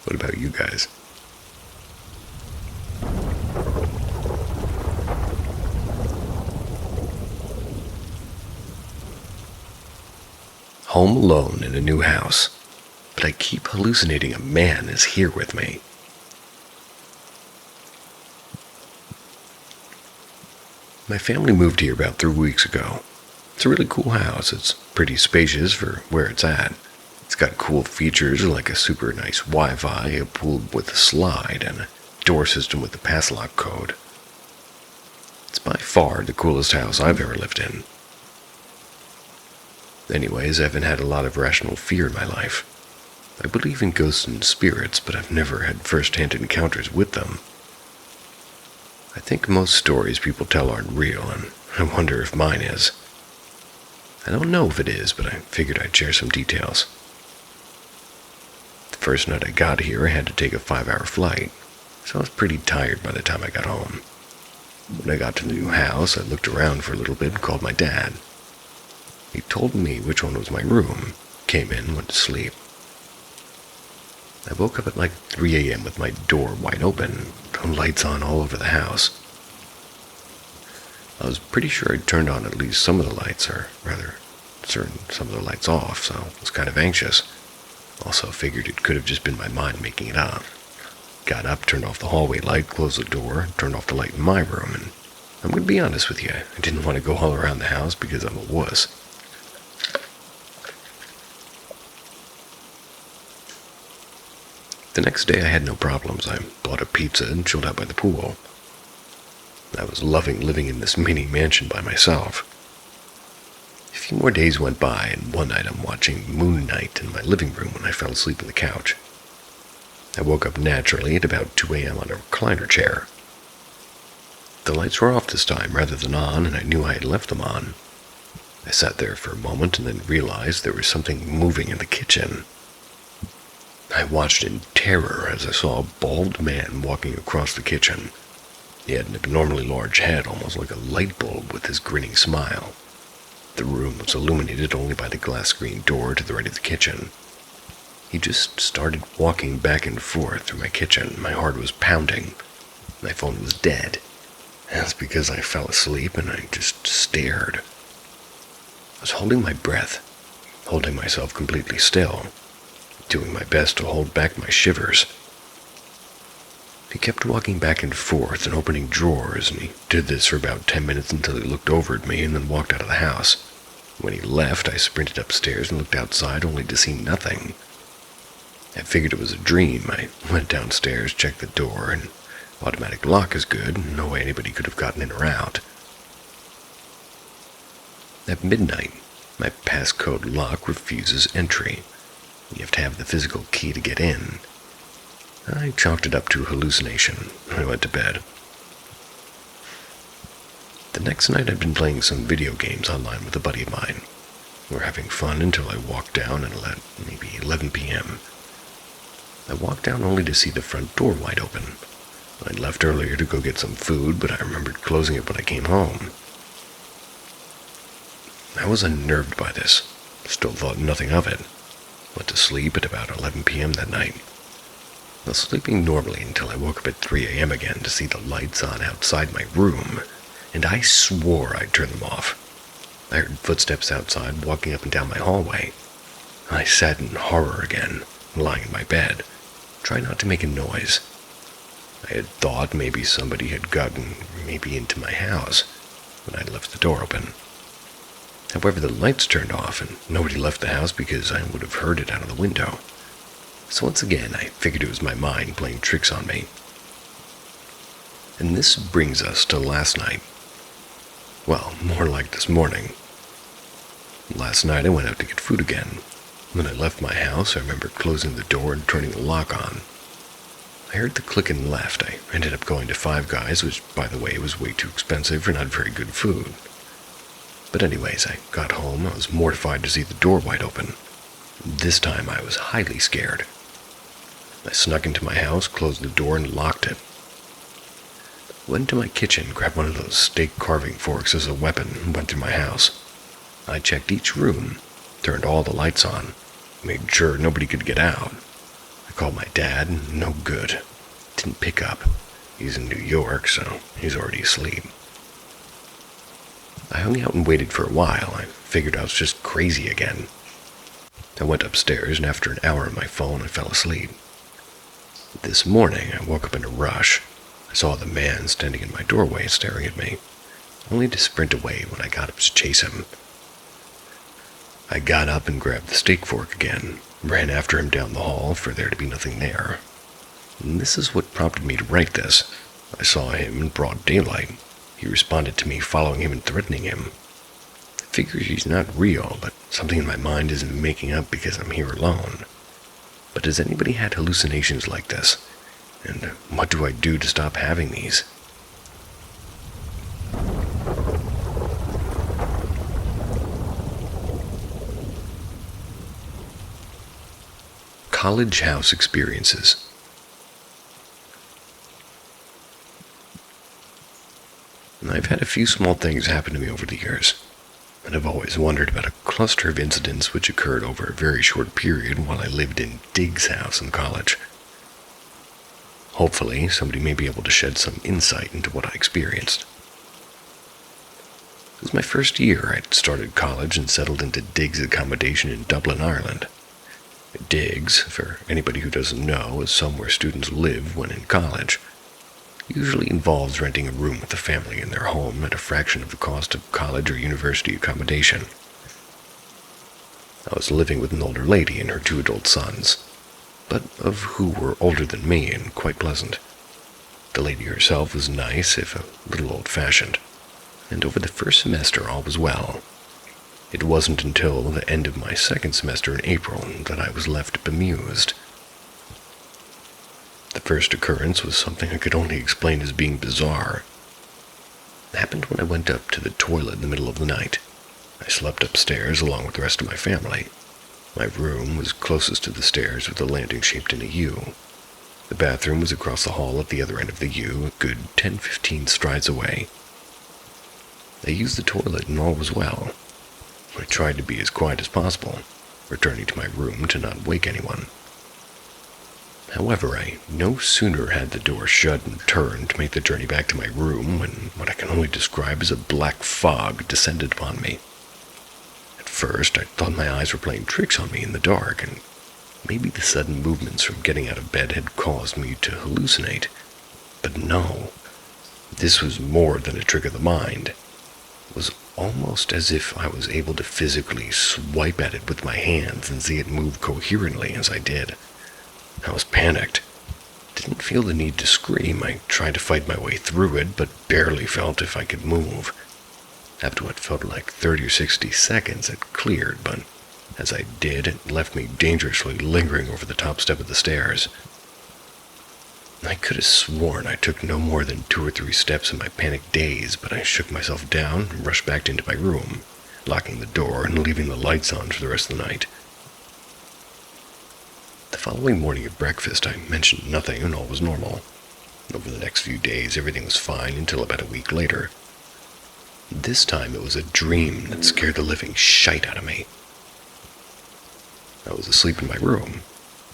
What about you guys? Home alone in a new house, but I keep hallucinating a man is here with me. My family moved here about 3 weeks ago. It's a really cool house. It's pretty spacious for where it's at. It's got cool features like a super nice Wi-Fi, a pool with a slide, and a door system with the pass lock code. It's by far the coolest house I've ever lived in. Anyways, I haven't had a lot of rational fear in my life. I believe in ghosts and spirits, but I've never had first-hand encounters with them. I think most stories people tell aren't real, and I wonder if mine is. I don't know if it is, but I figured I'd share some details. The first night I got here, I had to take a 5-hour flight, so I was pretty tired by the time I got home. When I got to the new house, I looked around for a little bit and called my dad. He told me which one was my room, came in, went to sleep. I woke up at like 3 a.m. with my door wide open, lights on all over the house. I was pretty sure I'd turned on at least some of the lights, or rather, some of the lights off, so I was kind of anxious. Also figured it could have just been my mind making it up. Got up, turned off the hallway light, closed the door, turned off the light in my room, and I'm going to be honest with you, I didn't want to go all around the house because I'm a wuss. The next day I had no problems. I bought a pizza and chilled out by the pool. I was loving living in this mini mansion by myself. A few more days went by, and one night I'm watching Moon Knight in my living room when I fell asleep on the couch. I woke up naturally at about 2 a.m. on a recliner chair. The lights were off this time rather than on, and I knew I had left them on. I sat there for a moment and then realized there was something moving in the kitchen. I watched in terror as I saw a bald man walking across the kitchen. He had an abnormally large head, almost like a light bulb, with his grinning smile. The room was illuminated only by the glass screen door to the right of the kitchen. He just started walking back and forth through my kitchen. My heart was pounding. My phone was dead. That's because I fell asleep and I just stared. I was holding my breath, holding myself completely still, doing my best to hold back my shivers. He kept walking back and forth and opening drawers, and he did this for about 10 minutes until he looked over at me and then walked out of the house. When he left, I sprinted upstairs and looked outside only to see nothing. I figured it was a dream. I went downstairs, checked the door, and automatic lock is good. No way anybody could have gotten in or out. At midnight, my passcode lock refuses entry. You have to have the physical key to get in. I chalked it up to hallucination and I went to bed. The next night I'd been playing some video games online with a buddy of mine. We were having fun until I walked down at maybe 11 p.m. I walked down only to see the front door wide open. I'd left earlier to go get some food, but I remembered closing it when I came home. I was unnerved by this. Still thought nothing of it. Went to sleep at about 11 p.m. that night. I was sleeping normally until I woke up at 3 a.m. again to see the lights on outside my room, and I swore I'd turn them off. I heard footsteps outside walking up and down my hallway. I sat in horror again, lying in my bed, trying not to make a noise. I had thought maybe somebody had gotten into my house when I'd left the door open. However, the lights turned off and nobody left the house because I would have heard it out of the window. So once again, I figured it was my mind playing tricks on me. And this brings us to last night. Well, more like this morning. Last night I went out to get food again. When I left my house, I remember closing the door and turning the lock on. I heard the click and left. I ended up going to Five Guys, which, by the way, was way too expensive for not very good food. But anyways, I got home. I was mortified to see the door wide open. This time I was highly scared. I snuck into my house, closed the door, and locked it. Went to my kitchen, grabbed one of those steak carving forks as a weapon, and went through my house. I checked each room, turned all the lights on, made sure nobody could get out. I called my dad, no good. Didn't pick up. He's in New York, so he's already asleep. I hung out and waited for a while. I figured I was just crazy again. I went upstairs, and after an hour on my phone, I fell asleep. This morning, I woke up in a rush. I saw the man standing in my doorway staring at me, only to sprint away when I got up to chase him. I got up and grabbed the steak fork again, ran after him down the hall for there to be nothing there. And this is what prompted me to write this. I saw him in broad daylight. He responded to me following him and threatening him. I figure he's not real, but something in my mind isn't making up because I'm here alone. But has anybody had hallucinations like this? And what do I do to stop having these? College house experiences. I've had a few small things happen to me over the years, and I've always wondered about a cluster of incidents which occurred over a very short period while I lived in Dig's house in college. Hopefully, somebody may be able to shed some insight into what I experienced. It was my first year. I'd started college and settled into Dig's accommodation in Dublin, Ireland. Dig's, for anybody who doesn't know, is somewhere students live when in college. Usually involves renting a room with a family in their home at a fraction of the cost of college or university accommodation. I was living with an older lady and her 2 adult sons, but of who were older than me and quite pleasant. The lady herself was nice, if a little old-fashioned, and over the first semester all was well. It wasn't until the end of my second semester in April that I was left bemused. The first occurrence was something I could only explain as being bizarre. It happened when I went up to the toilet in the middle of the night. I slept upstairs along with the rest of my family. My room was closest to the stairs with a landing shaped in a U. The bathroom was across the hall at the other end of the U, a good 10-15 strides away. I used the toilet and all was well. I tried to be as quiet as possible, returning to my room to not wake anyone. However, I no sooner had the door shut and turned to make the journey back to my room when what I can only describe as a black fog descended upon me. At first, I thought my eyes were playing tricks on me in the dark, and maybe the sudden movements from getting out of bed had caused me to hallucinate. But no, this was more than a trick of the mind. It was almost as if I was able to physically swipe at it with my hands and see it move coherently as I did. I was panicked. Didn't feel the need to scream. I tried to fight my way through it, but barely felt if I could move. After what felt like 30 or 60 seconds, it cleared, but as I did, it left me dangerously lingering over the top step of the stairs. I could have sworn I took no more than 2 or 3 steps in my panic daze, but I shook myself down and rushed back into my room, locking the door and leaving the lights on for the rest of the night. The following morning at breakfast, I mentioned nothing and all was normal. Over the next few days, everything was fine until about a week later. This time it was a dream that scared the living shite out of me. I was asleep in my room.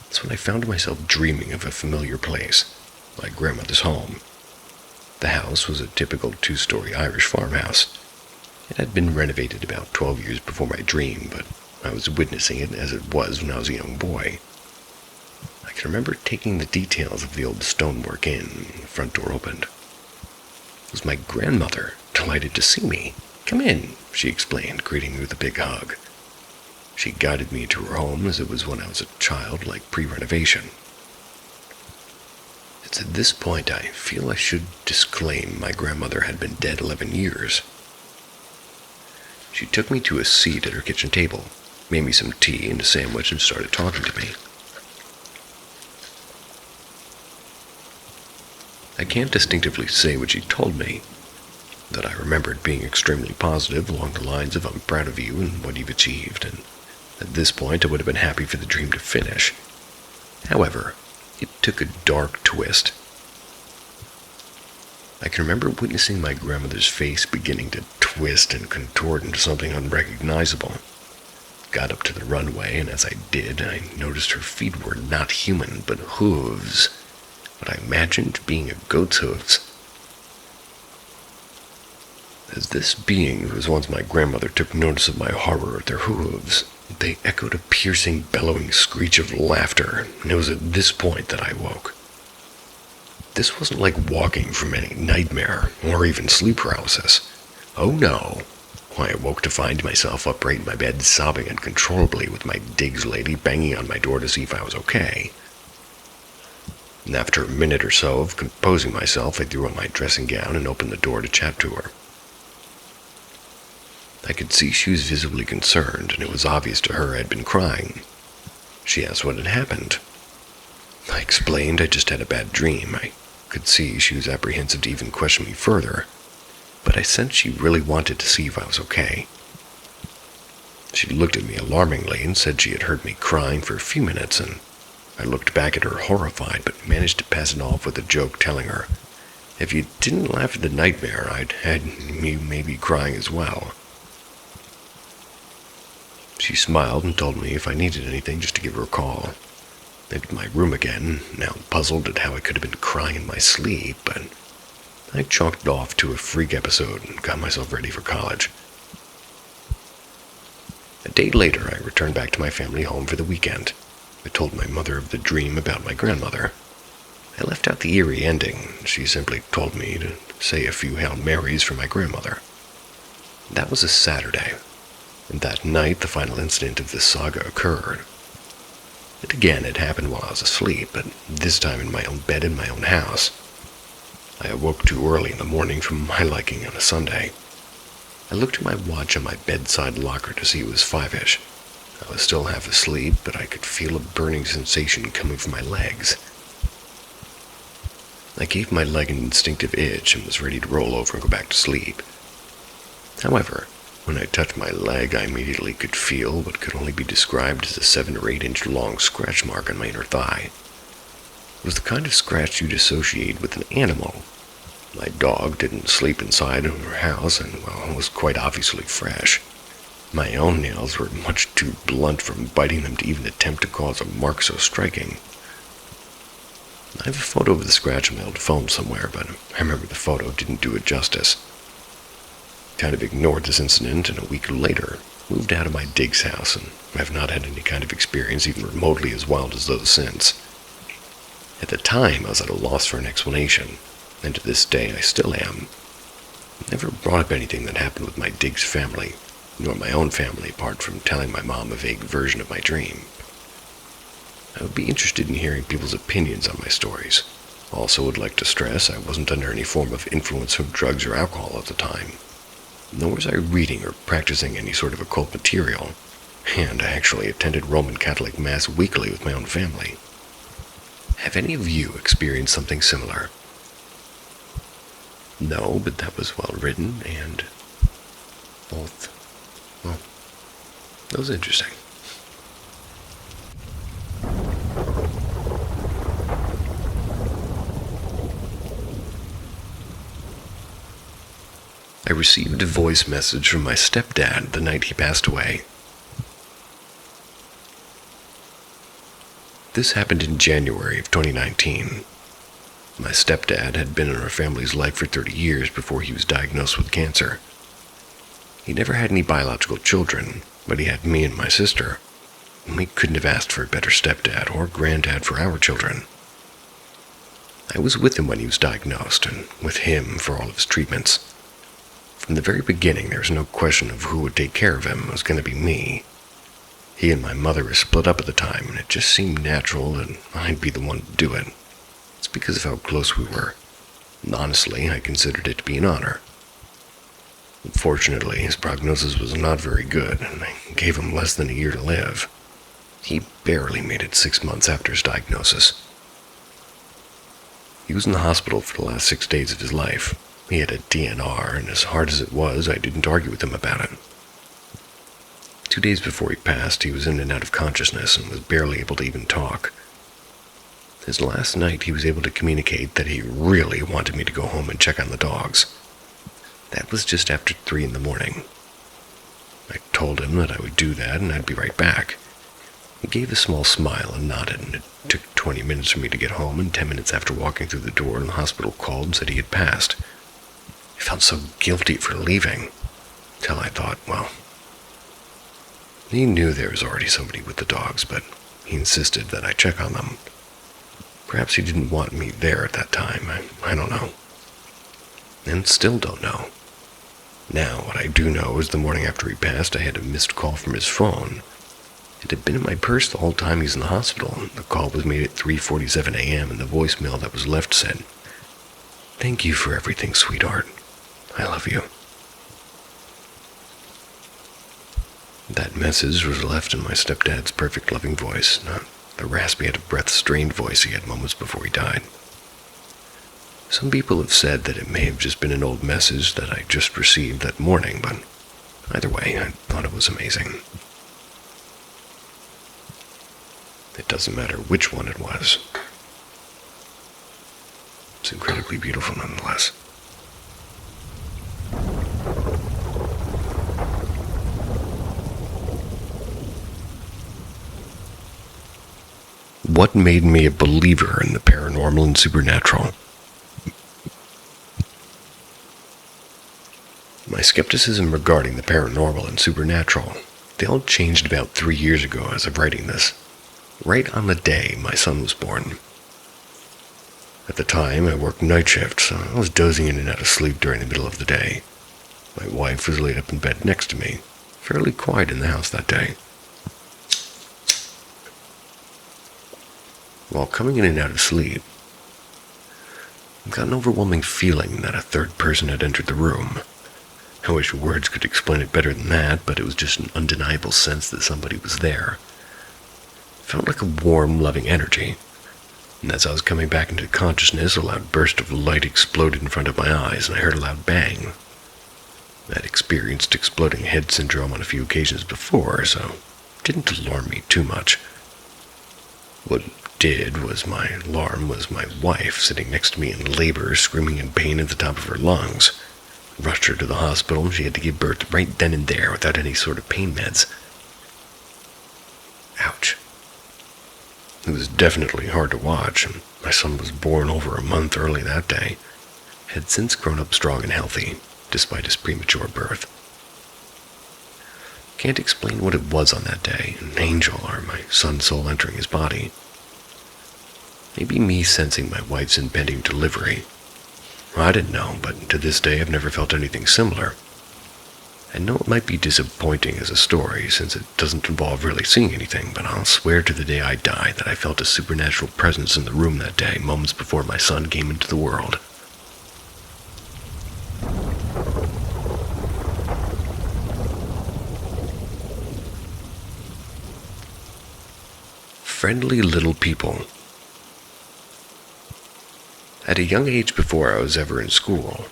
That's when I found myself dreaming of a familiar place, my grandmother's home. The house was a typical 2-story Irish farmhouse. It had been renovated about 12 years before my dream, but I was witnessing it as it was when I was a young boy. I can remember taking the details of the old stonework in, and the front door opened. It was my grandmother, delighted to see me. "Come in," she explained, greeting me with a big hug. She guided me to her home as it was when I was a child, like pre-renovation. It's at this point I feel I should disclaim my grandmother had been dead 11 years. She took me to a seat at her kitchen table, made me some tea and a sandwich, and started talking to me. I can't distinctively say what she told me, that I remembered being extremely positive along the lines of "I'm proud of you and what you've achieved," and at this point I would have been happy for the dream to finish. However, it took a dark twist. I can remember witnessing my grandmother's face beginning to twist and contort into something unrecognizable. Got up to the runway, and as I did, I noticed her feet were not human, but hooves. What I imagined being a goat's hooves. As this being was once my grandmother took notice of my horror at their hooves, they echoed a piercing, bellowing screech of laughter, and it was at this point that I woke. This wasn't like walking from any nightmare, or even sleep paralysis. Oh no. I awoke to find myself upright in my bed, sobbing uncontrollably, with my digs lady banging on my door to see if I was okay. And after a minute or so of composing myself, I threw on my dressing gown and opened the door to chat to her. I could see she was visibly concerned, and it was obvious to her I had been crying. She asked what had happened. I explained I just had a bad dream. I could see she was apprehensive to even question me further, but I sensed she really wanted to see if I was okay. She looked at me alarmingly and said she had heard me crying for a few minutes, and I looked back at her horrified, but managed to pass it off with a joke, telling her, if you didn't laugh at the nightmare, I'd had you maybe crying as well. She smiled and told me if I needed anything just to give her a call. I entered my room again, now puzzled at how I could have been crying in my sleep, but I chalked it off to a freak episode and got myself ready for college. A day later, I returned back to my family home for the weekend. I told my mother of the dream about my grandmother. I left out the eerie ending. She simply told me to say a few Hail Marys for my grandmother. That was a Saturday, and that night the final incident of this saga occurred. It again had happened while I was asleep, but this time in my own bed in my own house. I awoke too early in the morning for my liking on a Sunday. I looked at my watch on my bedside locker to see it was 5-ish. I was still half asleep, but I could feel a burning sensation coming from my legs. I gave my leg an instinctive itch and was ready to roll over and go back to sleep. However, when I touched my leg, I immediately could feel what could only be described as a 7 or 8 inch long scratch mark on my inner thigh. It was the kind of scratch you'd associate with an animal. My dog didn't sleep inside her house and, well, was quite obviously fresh. My own nails were much too blunt from biting them to even attempt to cause a mark so striking. I have a photo of the scratch on my old phone somewhere, but I remember the photo didn't do it justice. Kind of ignored this incident, and a week later moved out of my digs house, and have not had any kind of experience even remotely as wild as those since. At the time, I was at a loss for an explanation, and to this day I still am. I never brought up anything that happened with my digs family, nor my own family, apart from telling my mom a vague version of my dream. I would be interested in hearing people's opinions on my stories. Also would like to stress I wasn't under any form of influence from drugs or alcohol at the time. Nor was I reading or practicing any sort of occult material, and I actually attended Roman Catholic Mass weekly with my own family. Have any of you experienced something similar? No, but that was well written, and both. Well, that was interesting. I received a voice message from my stepdad the night he passed away. This happened in January of 2019. My stepdad had been in our family's life for 30 years before he was diagnosed with cancer. He never had any biological children, but he had me and my sister. We couldn't have asked for a better stepdad or granddad for our children. I was with him when he was diagnosed, and with him for all of his treatments. From the very beginning, there was no question of who would take care of him. It was going to be me. He and my mother were split up at the time, and it just seemed natural that I'd be the one to do it. It's because of how close we were. And honestly, I considered it to be an honor. Unfortunately, his prognosis was not very good, and I gave him less than a year to live. He barely made it 6 months after his diagnosis. He was in the hospital for the last 6 days of his life. He had a DNR, and as hard as it was, I didn't argue with him about it. 2 days before he passed, he was in and out of consciousness and was barely able to even talk. His last night, he was able to communicate that he really wanted me to go home and check on the dogs. That was just after 3 in the morning. I told him that I would do that and I'd be right back. He gave a small smile and nodded, and it took 20 minutes for me to get home, and 10 minutes after walking through the door, the hospital called and said he had passed. I felt so guilty for leaving, till I thought, well, he knew there was already somebody with the dogs, but he insisted that I check on them. Perhaps he didn't want me there at that time, I don't know. And still don't know. Now, what I do know is the morning after he passed, I had a missed call from his phone. It had been in my purse the whole time he was in the hospital, and the call was made at 3:47 a.m., and the voicemail that was left said, "Thank you for everything, sweetheart. I love you." That message was left in my stepdad's perfect loving voice, not the raspy out-of-breath strained voice he had moments before he died. Some people have said that it may have just been an old message that I just received that morning, but either way, I thought it was amazing. It doesn't matter which one it was. It's incredibly beautiful nonetheless. What made me a believer in the paranormal and supernatural? My skepticism regarding the paranormal and supernatural, they all changed about 3 years ago as of writing this, right on the day my son was born. At the time, I worked night shifts, so I was dozing in and out of sleep during the middle of the day. My wife was laid up in bed next to me, fairly quiet in the house that day. While coming in and out of sleep, I got an overwhelming feeling that a third person had entered the room. I wish words could explain it better than that, but it was just an undeniable sense that somebody was there. It felt like a warm, loving energy. And as I was coming back into consciousness, a loud burst of light exploded in front of my eyes, and I heard a loud bang. I'd experienced exploding head syndrome on a few occasions before, so it didn't alarm me too much. What did was my alarm was my wife sitting next to me in labor, screaming in pain at the top of her lungs. Rushed her to the hospital, and she had to give birth right then and there without any sort of pain meds. Ouch. It was definitely hard to watch, and my son was born over a month early that day. Had since grown up strong and healthy, despite his premature birth. Can't explain what it was on that day, an angel or my son's soul entering his body. Maybe me sensing my wife's impending delivery. I didn't know, but to this day I've never felt anything similar. I know it might be disappointing as a story, since it doesn't involve really seeing anything, but I'll swear to the day I die that I felt a supernatural presence in the room that day, moments before my son came into the world. Friendly little people. At a young age, before I was ever in school,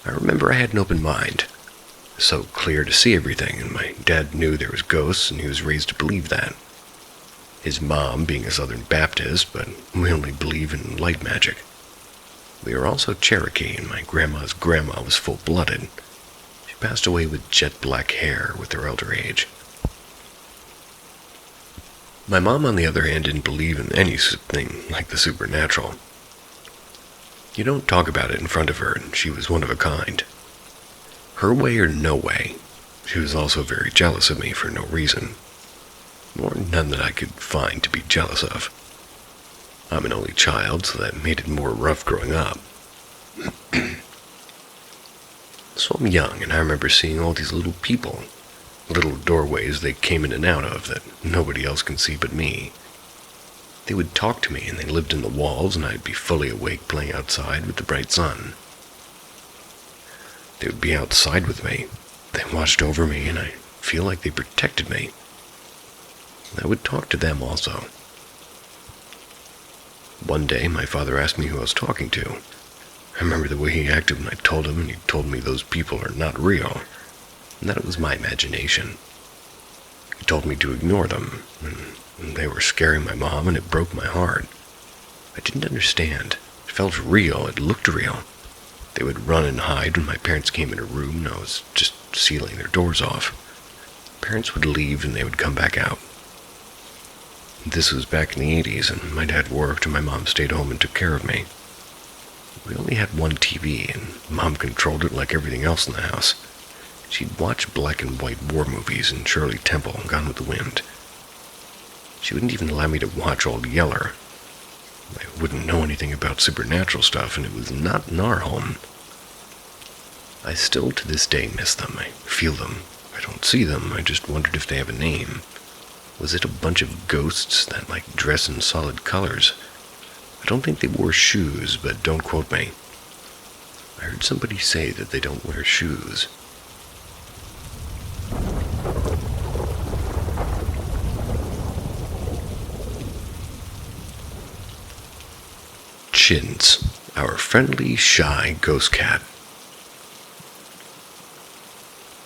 I remember I had an open mind. So clear to see everything, and my dad knew there was ghosts, and he was raised to believe that. His mom being a Southern Baptist, but we only believe in light magic. We were also Cherokee, and my grandma's grandma was full-blooded. She passed away with jet black hair with her elder age. My mom, on the other hand, didn't believe in anything like the supernatural. You don't talk about it in front of her, and she was one of a kind. Her way or no way, she was also very jealous of me for no reason, or none that I could find to be jealous of. I'm an only child, so that made it more rough growing up. So I'm young, and I remember seeing all these little people, little doorways they came in and out of that nobody else can see but me. They would talk to me, and they lived in the walls, and I'd be fully awake playing outside with the bright sun. They would be outside with me. They watched over me, and I feel like they protected me. I would talk to them also. One day, my father asked me who I was talking to. I remember the way he acted when I told him, and he told me those people are not real, and that it was my imagination. He told me to ignore them, and they were scaring my mom, and it broke my heart. I didn't understand. It felt real. It looked real. They would run and hide when my parents came in a room, and I was just sealing their doors off. Parents would leave, and they would come back out. This was back in the 80s, and my dad worked, and my mom stayed home and took care of me. We only had one TV, and Mom controlled it like everything else in the house. She'd watch black and white war movies and Shirley Temple and Gone with the Wind. She wouldn't even allow me to watch Old Yeller. I wouldn't know anything about supernatural stuff, and it was not in our home. I still to this day miss them. I feel them. I don't see them. I just wondered if they have a name. Was it a bunch of ghosts that dress in solid colors? I don't think they wore shoes, but don't quote me. I heard somebody say that they don't wear shoes. Chins, our friendly, shy ghost cat.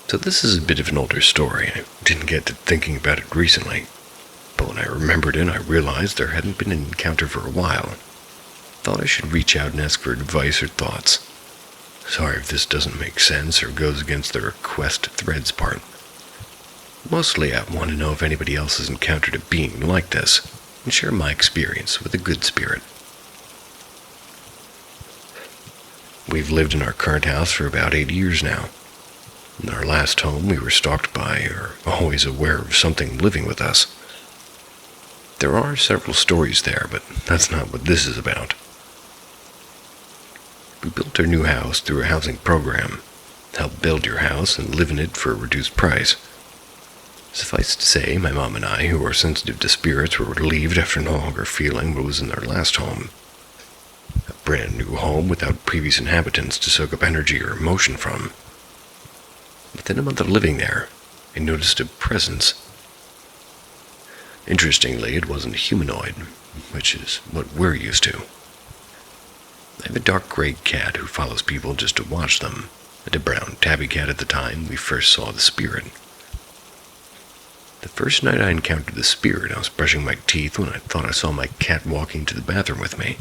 So this is a bit of an older story. I didn't get to thinking about it recently, but when I remembered it, I realized there hadn't been an encounter for a while. Thought I should reach out and ask for advice or thoughts. Sorry if this doesn't make sense or goes against the request threads part. Mostly I want to know if anybody else has encountered a being like this, and share my experience with a good spirit. We've lived in our current house for about 8 years now. In our last home, we were stalked by, or always aware of something living with us. There are several stories there, but that's not what this is about. We built our new house through a housing program. Help build your house and live in it for a reduced price. Suffice to say, my mom and I, who are sensitive to spirits, were relieved after no longer feeling what was in our last home. A brand new home without previous inhabitants to soak up energy or emotion from. Within a month of living there, I noticed a presence. Interestingly, it wasn't humanoid, which is what we're used to. I have a dark gray cat who follows people just to watch them, and a brown tabby cat at the time we first saw the spirit. The first night I encountered the spirit, I was brushing my teeth when I thought I saw my cat walking to the bathroom with me.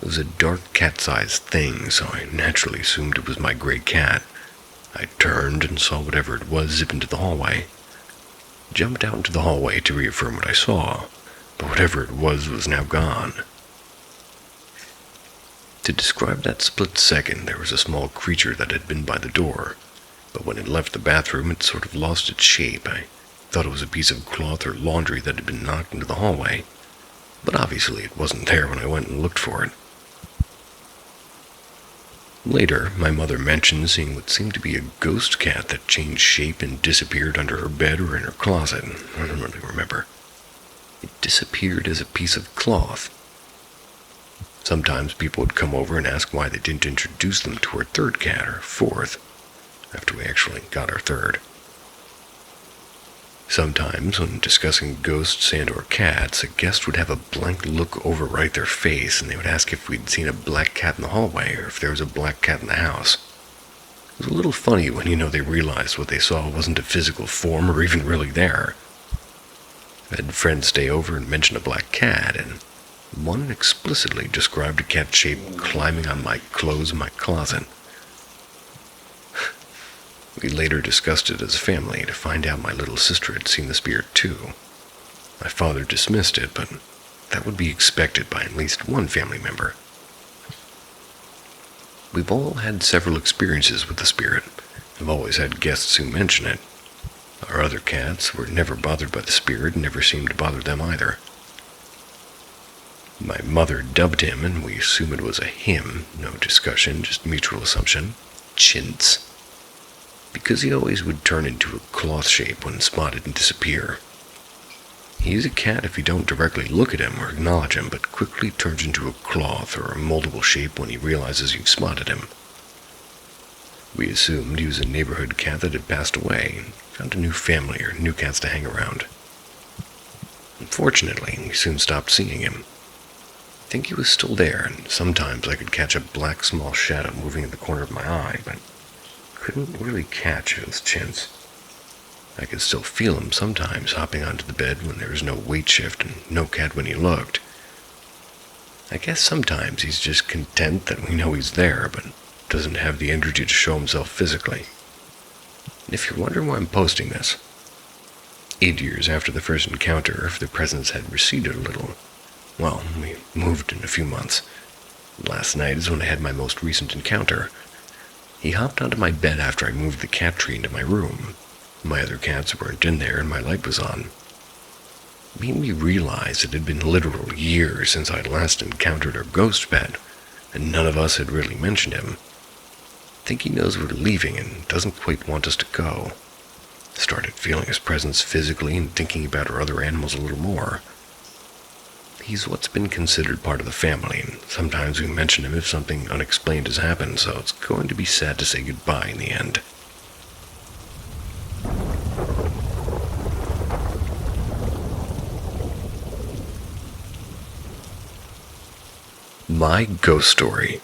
It was a dark cat-sized thing, so I naturally assumed it was my gray cat. I turned and saw whatever it was zip into the hallway. Jumped out into the hallway to reaffirm what I saw, but whatever it was now gone. To describe that split second, there was a small creature that had been by the door, but when it left the bathroom, it sort of lost its shape. I thought it was a piece of cloth or laundry that had been knocked into the hallway, but obviously it wasn't there when I went and looked for it. Later, my mother mentioned seeing what seemed to be a ghost cat that changed shape and disappeared under her bed or in her closet. I don't really remember. It disappeared as a piece of cloth. Sometimes people would come over and ask why they didn't introduce them to our third cat, or fourth, after we actually got our third. Sometimes, when discussing ghosts and or cats, a guest would have a blank look overwrite their face, and they would ask if we'd seen a black cat in the hallway, or if there was a black cat in the house. It was a little funny when they realized what they saw wasn't a physical form or even really there. I had friends stay over and mention a black cat, and one explicitly described a cat shape climbing on my clothes in my closet. We later discussed it as a family to find out my little sister had seen the spirit too. My father dismissed it, but that would be expected by at least one family member. We've all had several experiences with the spirit. I've always had guests who mention it. Our other cats were never bothered by the spirit and never seemed to bother them either. My mother dubbed him, and we assume it was a him, no discussion, just mutual assumption, Chintz, because he always would turn into a cloth shape when spotted and disappear. He's a cat if you don't directly look at him or acknowledge him, but quickly turns into a cloth or a moldable shape when he realizes you've spotted him. We assumed he was a neighborhood cat that had passed away and found a new family or new cats to hang around. Unfortunately, we soon stopped seeing him. I think he was still there, and sometimes I could catch a black small shadow moving in the corner of my eye, but couldn't really catch it was Chintz. I could still feel him sometimes hopping onto the bed when there was no weight shift and no cat when he looked. I guess sometimes he's just content that we know he's there, but doesn't have the energy to show himself physically. And if you're wondering why I'm posting this, 8 years after the first encounter, if the presence had receded a little, well, we moved in a few months. Last night is when I had my most recent encounter. He hopped onto my bed after I moved the cat tree into my room. My other cats weren't in there and my light was on. It made me realize it had been literal years since I'd last encountered our ghost pet, and none of us had really mentioned him. I think he knows we're leaving and doesn't quite want us to go. Started feeling his presence physically and thinking about our other animals a little more. He's what's been considered part of the family, and sometimes we mention him if something unexplained has happened, so it's going to be sad to say goodbye in the end. My ghost story.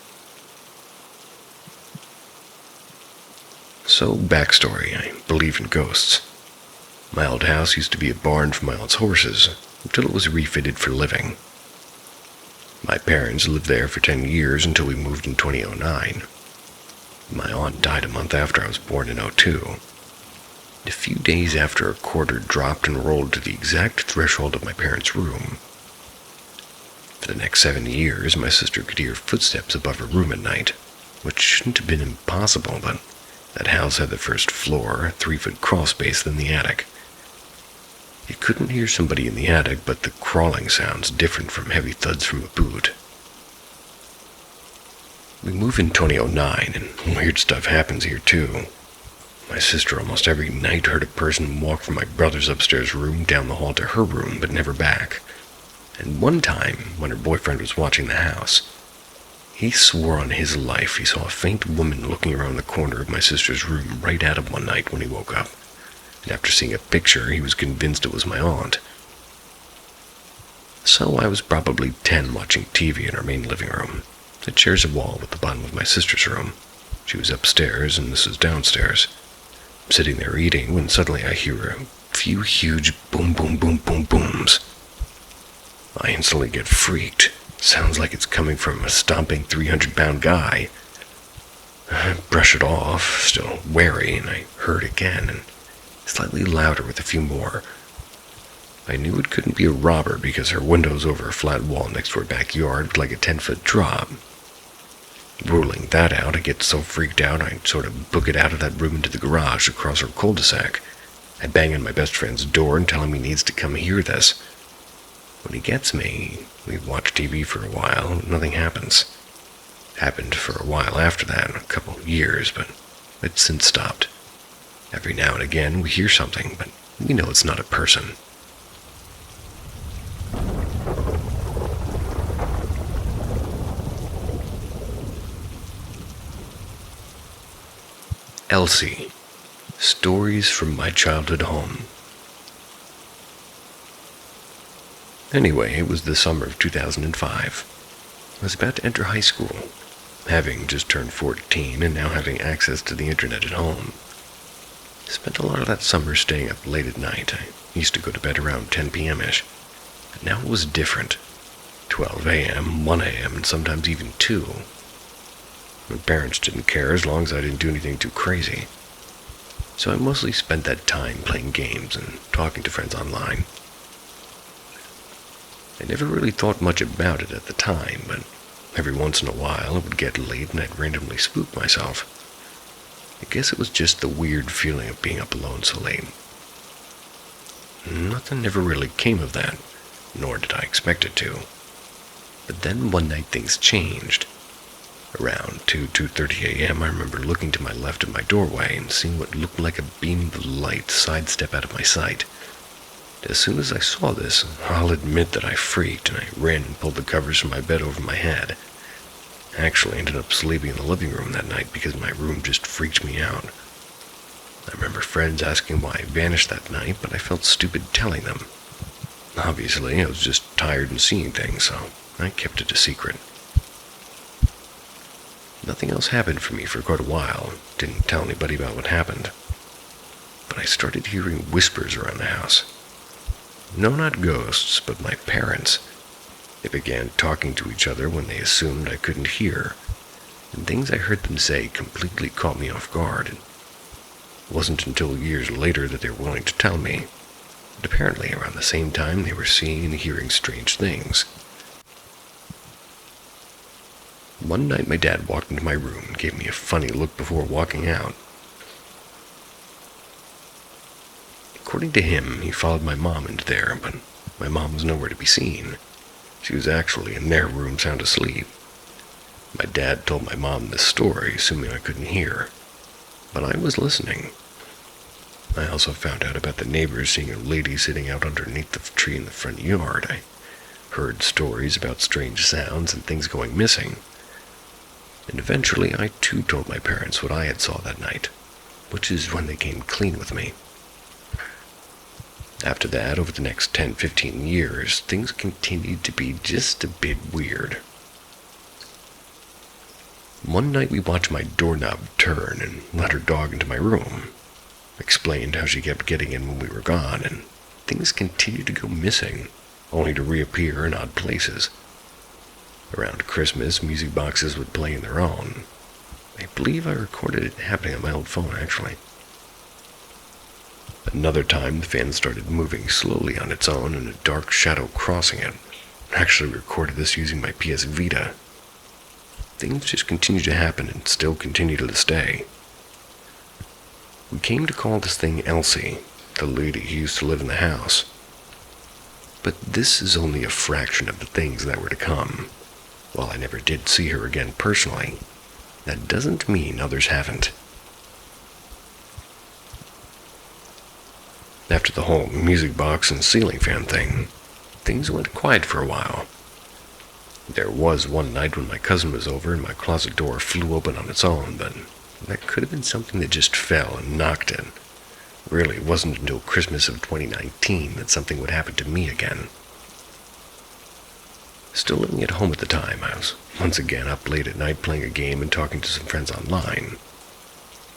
So, backstory, I believe in ghosts. My old house used to be a barn for my aunt's horses, until it was refitted for living. My parents lived there for 10 years until we moved in 2009. My aunt died a month after I was born in 2002. A few days after a quarter dropped and rolled to the exact threshold of my parents' room. For the next 7 years, my sister could hear footsteps above her room at night, which shouldn't have been impossible, but that house had the first floor, a 3-foot crawl space, then the attic. You couldn't hear somebody in the attic, but the crawling sounds different from heavy thuds from a boot. We moved in 2009, and weird stuff happens here too. My sister almost every night heard a person walk from my brother's upstairs room down the hall to her room, but never back. And one time, when her boyfriend was watching the house, he swore on his life he saw a faint woman looking around the corner of my sister's room right at him one night when he woke up. And after seeing a picture, he was convinced it was my aunt. So I was probably 10 watching TV in our main living room. It shares a wall with the bottom of my sister's room. She was upstairs and this was downstairs. I'm sitting there eating when suddenly I hear a few huge boom boom boom boom booms. I instantly get freaked. Sounds like it's coming from a stomping 300-pound guy. I brush it off, still wary, and I heard again, and slightly louder with a few more. I knew it couldn't be a robber because her window's over a flat wall next to her backyard with like a 10-foot drop. Ruling that out, I get so freaked out I sort of book it out of that room into the garage across our cul-de-sac. I bang on my best friend's door and tell him he needs to come hear this. When he gets me, we watch TV for a while, nothing happens. Happened for a while after that, a couple of years, but it's since stopped. Every now and again we hear something, but we know it's not a person. Elsie. Stories from my childhood home. Anyway, it was the summer of 2005. I was about to enter high school, having just turned 14 and now having access to the internet at home. I spent a lot of that summer staying up late at night. I used to go to bed around 10 p.m.-ish. But now it was different. 12 a.m., 1 a.m., and sometimes even 2. My parents didn't care as long as I didn't do anything too crazy. So I mostly spent that time playing games and talking to friends online. I never really thought much about it at the time, but every once in a while it would get late and I'd randomly spook myself. I guess it was just the weird feeling of being up alone so late. Nothing ever really came of that, nor did I expect it to. But then one night things changed. Around 2:30 a.m. I remember looking to my left of my doorway and seeing what looked like a beam of light sidestep out of my sight. As soon as I saw this, I'll admit that I freaked and I ran and pulled the covers from my bed over my head. I actually ended up sleeping in the living room that night because my room just freaked me out. I remember friends asking why I vanished that night, but I felt stupid telling them. Obviously, I was just tired and seeing things, so I kept it a secret. Nothing else happened for me for quite a while. Didn't tell anybody about what happened. But I started hearing whispers around the house. No, not ghosts, but my parents. They began talking to each other when they assumed I couldn't hear, and things I heard them say completely caught me off guard. It wasn't until years later that they were willing to tell me, but apparently around the same time they were seeing and hearing strange things. One night my dad walked into my room and gave me a funny look before walking out. According to him, he followed my mom into there, but my mom was nowhere to be seen. She was actually in their room sound asleep. My dad told my mom this story, assuming I couldn't hear, but I was listening. I also found out about the neighbors seeing a lady sitting out underneath the tree in the front yard. I heard stories about strange sounds and things going missing. And eventually I too told my parents what I had saw that night, which is when they came clean with me. After that, over the next 10-15 years, things continued to be just a bit weird. One night we watched my doorknob turn and let her dog into my room. Explained how she kept getting in when we were gone, and things continued to go missing, only to reappear in odd places. Around Christmas, music boxes would play on their own. I believe I recorded it happening on my old phone, actually. Another time, the fan started moving slowly on its own and a dark shadow crossing it. I actually recorded this using my PS Vita. Things just continued to happen and still continue to this day. We came to call this thing Elsie, the lady who used to live in the house. But this is only a fraction of the things that were to come. While I never did see her again personally, that doesn't mean others haven't. After the whole music box and ceiling fan thing, things went quiet for a while. There was one night when my cousin was over and my closet door flew open on its own, but that could have been something that just fell and knocked it. Really, it wasn't until Christmas of 2019 that something would happen to me again. Still living at home at the time, I was once again up late at night playing a game and talking to some friends online.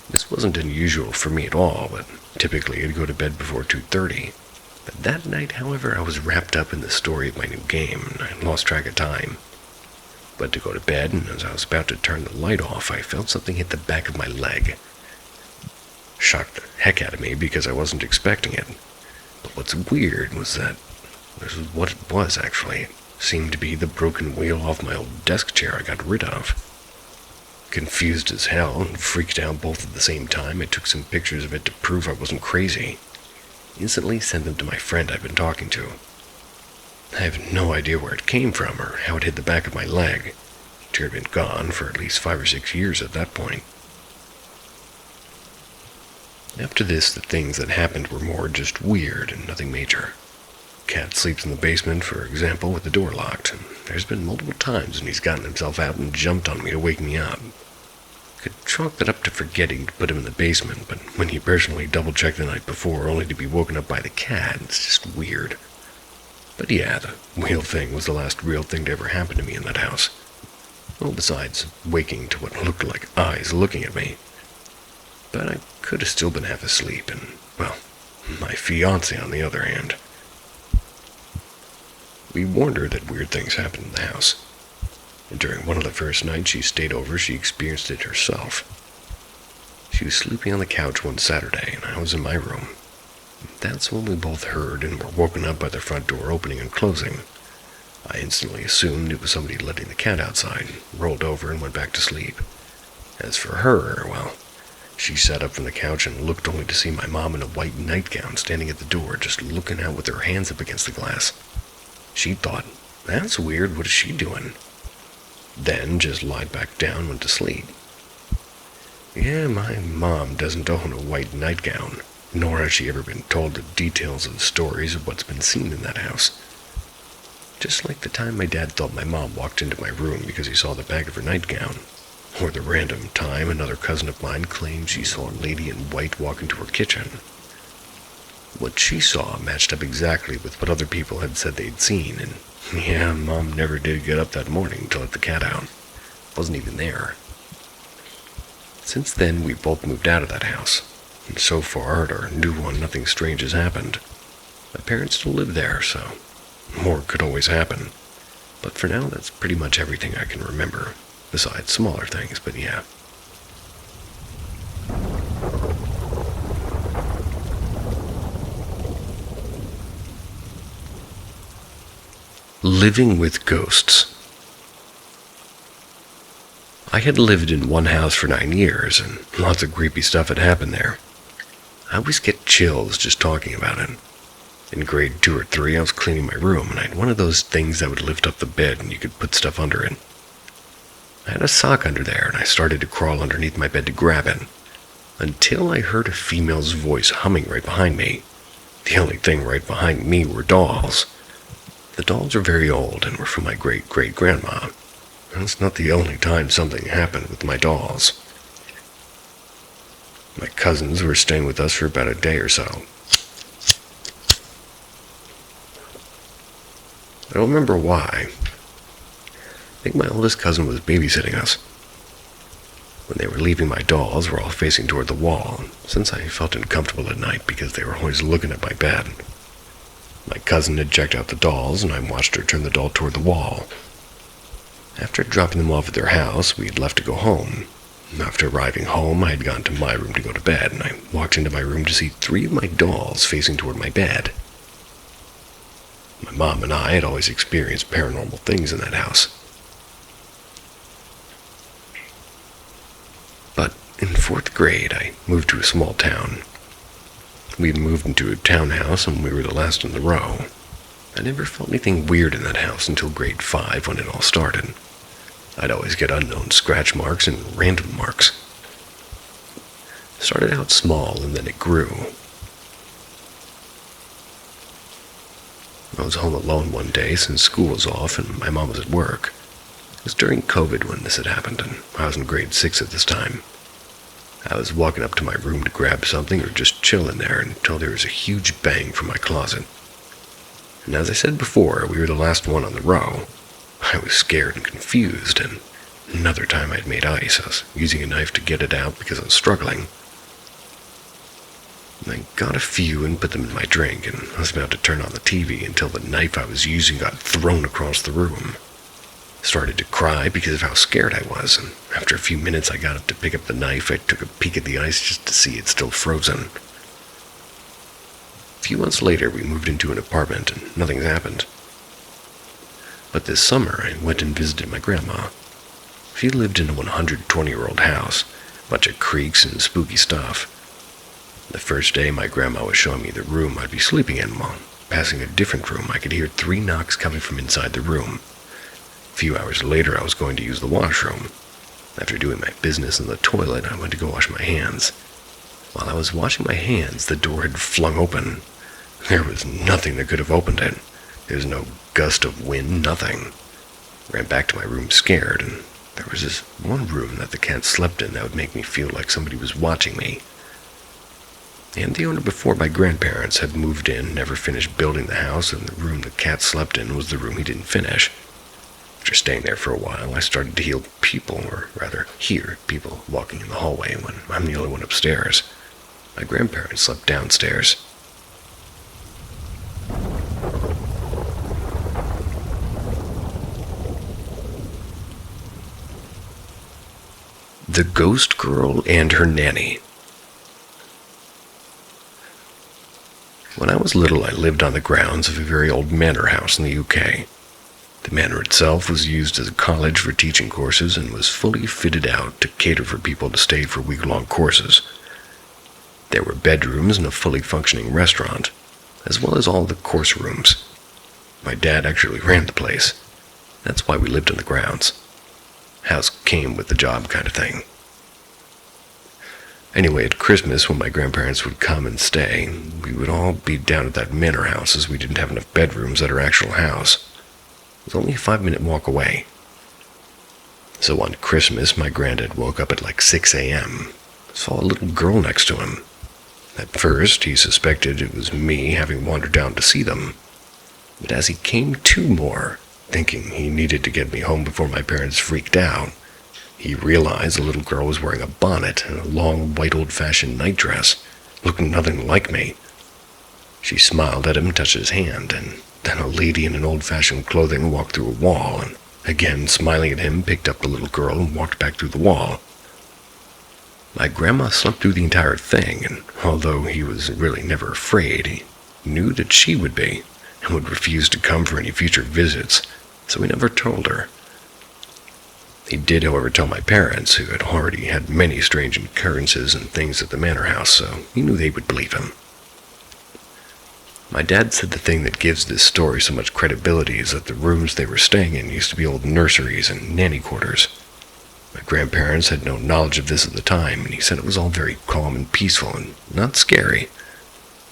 This wasn't unusual for me at all, but typically I'd go to bed before 2:30. But that night, however, I was wrapped up in the story of my new game, and I lost track of time. Went to go to bed, and as I was about to turn the light off, I felt something hit the back of my leg. Shocked the heck out of me because I wasn't expecting it. But what's weird was that this was what it was, actually. It seemed to be the broken wheel off my old desk chair I got rid of. Confused as hell and freaked out both at the same time, I took some pictures of it to prove I wasn't crazy. Instantly sent them to my friend I'd been talking to. I have no idea where it came from or how it hit the back of my leg, She had been gone for at least 5 or 6 years at that point. After this, the things that happened were more just weird and nothing major. Cat sleeps in the basement, for example, with the door locked, and there's been multiple times when he's gotten himself out and jumped on me to wake me up. Could chalk that up to forgetting to put him in the basement, but when he personally double-checked the night before only to be woken up by the cat, it's just weird. But yeah, the wheel thing was the last real thing to ever happen to me in that house. Well, besides waking to what looked like eyes looking at me. But I could have still been half asleep, and, well, my fiancée on the other hand. We warned her that weird things happened in the house. And during one of the first nights she stayed over, she experienced it herself. She was sleeping on the couch one Saturday, and I was in my room. That's when we both heard and were woken up by the front door opening and closing. I instantly assumed it was somebody letting the cat outside, rolled over and went back to sleep. As for her, well, she sat up from the couch and looked only to see my mom in a white nightgown standing at the door, just looking out with her hands up against the glass. She thought, that's weird, what is she doing? Then just lied back down and went to sleep. Yeah, my mom doesn't own a white nightgown, nor has she ever been told the details of the stories of what's been seen in that house. Just like the time my dad thought my mom walked into my room because he saw the back of her nightgown, or the random time another cousin of mine claimed she saw a lady in white walk into her kitchen. What she saw matched up exactly with what other people had said they'd seen, and yeah, Mom never did get up that morning to let the cat out. Wasn't even there. Since then, we both moved out of that house, and so far, at our new one, nothing strange has happened. My parents still live there, so more could always happen. But for now, that's pretty much everything I can remember, besides smaller things, but yeah. Living with ghosts. I had lived in one house for 9 years, and lots of creepy stuff had happened there. I always get chills just talking about it. In grade 2 or 3, I was cleaning my room, and I had one of those things that would lift up the bed and you could put stuff under it. I had a sock under there, and I started to crawl underneath my bed to grab it, until I heard a female's voice humming right behind me. The only thing right behind me were dolls. The dolls are very old and were from my great-great-grandma. That's not the only time something happened with my dolls. My cousins were staying with us for about a day or so. I don't remember why. I think my oldest cousin was babysitting us. When they were leaving, my dolls were all facing toward the wall, since I felt uncomfortable at night because they were always looking at my bed. My cousin had checked out the dolls, and I watched her turn the doll toward the wall. After dropping them off at their house, we had left to go home. After arriving home, I had gone to my room to go to bed, and I walked into my room to see 3 of my dolls facing toward my bed. My mom and I had always experienced paranormal things in that house. But in 4th grade, I moved to a small town. We had moved into a townhouse, and we were the last in the row. I never felt anything weird in that house until grade 5 when it all started. I'd always get unknown scratch marks and random marks. It started out small, and then it grew. I was home alone one day since school was off and my mom was at work. It was during COVID when this had happened, and I was in grade 6 at this time. I was walking up to my room to grab something or just chill in there until there was a huge bang from my closet. And as I said before, we were the last one on the row. I was scared and confused, and another time I'd made ice. I was using a knife to get it out because I was struggling. I got a few and put them in my drink, and I was about to turn on the TV until the knife I was using got thrown across the room. I started to cry because of how scared I was, and after a few minutes I got up to pick up the knife. I took a peek at the ice just to see it still frozen. A few months later, we moved into an apartment, and nothing's happened. But this summer, I went and visited my grandma. She lived in a 120-year-old house, a bunch of creaks and spooky stuff. The first day, my grandma was showing me the room I'd be sleeping in. While passing a different room, I could hear 3 knocks coming from inside the room. A few hours later, I was going to use the washroom. After doing my business in the toilet, I went to go wash my hands. While I was washing my hands, the door had flung open. There was nothing that could have opened it. There was no gust of wind, nothing. I ran back to my room scared, and there was this one room that the cat slept in that would make me feel like somebody was watching me. And the owner before my grandparents had moved in, never finished building the house, and the room the cat slept in was the room he didn't finish. After staying there for a while, I started to hear people walking in the hallway when I'm the only one upstairs. My grandparents slept downstairs. The Ghost Girl and Her Nanny. When I was little, I lived on the grounds of a very old manor house in the UK. The manor itself was used as a college for teaching courses and was fully fitted out to cater for people to stay for week-long courses. There were bedrooms and a fully functioning restaurant, as well as all the course rooms. My dad actually ran the place. That's why we lived on the grounds. House came with the job kind of thing. Anyway, at Christmas, when my grandparents would come and stay, we would all be down at that manor house as we didn't have enough bedrooms at our actual house. It was only a 5-minute walk away. So on Christmas, my granddad woke up at like 6 a.m., saw a little girl next to him. At first, he suspected it was me having wandered down to see them. But as he came to more, thinking he needed to get me home before my parents freaked out, he realized the little girl was wearing a bonnet and a long, white old-fashioned nightdress, looking nothing like me. She smiled at him and touched his hand, and then a lady in an old-fashioned clothing walked through a wall, and again smiling at him, picked up the little girl and walked back through the wall. My grandma slept through the entire thing, and although he was really never afraid, he knew that she would be, and would refuse to come for any future visits, so he never told her. He did, however, tell my parents, who had already had many strange occurrences and things at the manor house, so he knew they would believe him. My dad said the thing that gives this story so much credibility is that the rooms they were staying in used to be old nurseries and nanny quarters. My grandparents had no knowledge of this at the time, and he said it was all very calm and peaceful and not scary,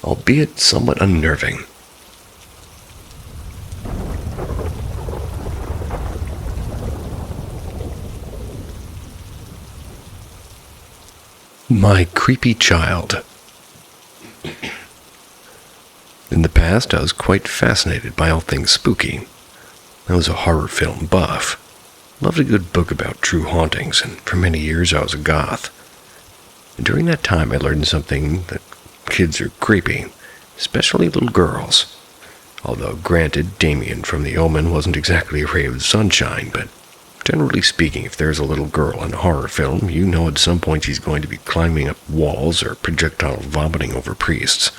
albeit somewhat unnerving. My creepy child. In the past, I was quite fascinated by all things spooky. I was a horror film buff. Loved a good book about true hauntings, and for many years I was a goth. And during that time I learned something that kids are creepy, especially little girls. Although, granted, Damien from The Omen wasn't exactly a ray of sunshine, but generally speaking, if there's a little girl in a horror film, you know at some point she's going to be climbing up walls or projectile vomiting over priests.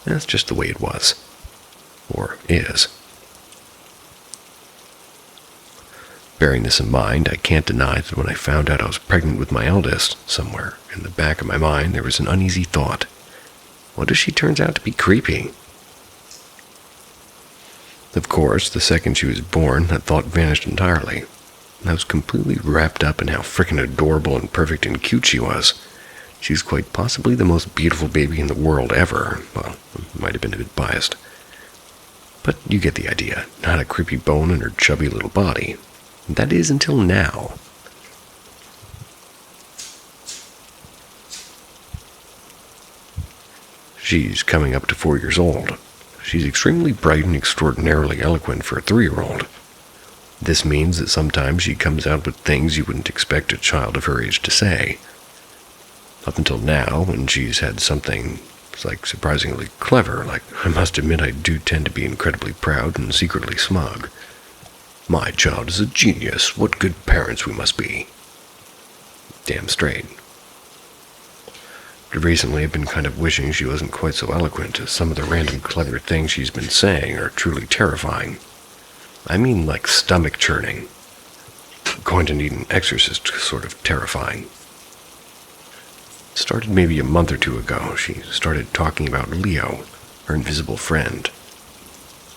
That's just the way it was. Or is. Bearing this in mind, I can't deny that when I found out I was pregnant with my eldest, somewhere in the back of my mind there was an uneasy thought. What if she turns out to be creepy? Of course, the second she was born, that thought vanished entirely. I was completely wrapped up in how frickin' adorable and perfect and cute she was. She's quite possibly the most beautiful baby in the world ever. Well, might have been a bit biased. But you get the idea. Not a creepy bone in her chubby little body. That is until now. She's coming up to 4 years old. She's extremely bright and extraordinarily eloquent for a 3-year-old. This means that sometimes she comes out with things you wouldn't expect a child of her age to say. Up until now, when she's had something surprisingly clever, I must admit I do tend to be incredibly proud and secretly smug. My child is a genius. What good parents we must be. Damn straight. But recently I've been kind of wishing she wasn't quite so eloquent, as some of the random clever things she's been saying are truly terrifying. I mean like stomach churning. Going to need an exorcist sort of terrifying. It started maybe a month or two ago. She started talking about Leo, her invisible friend.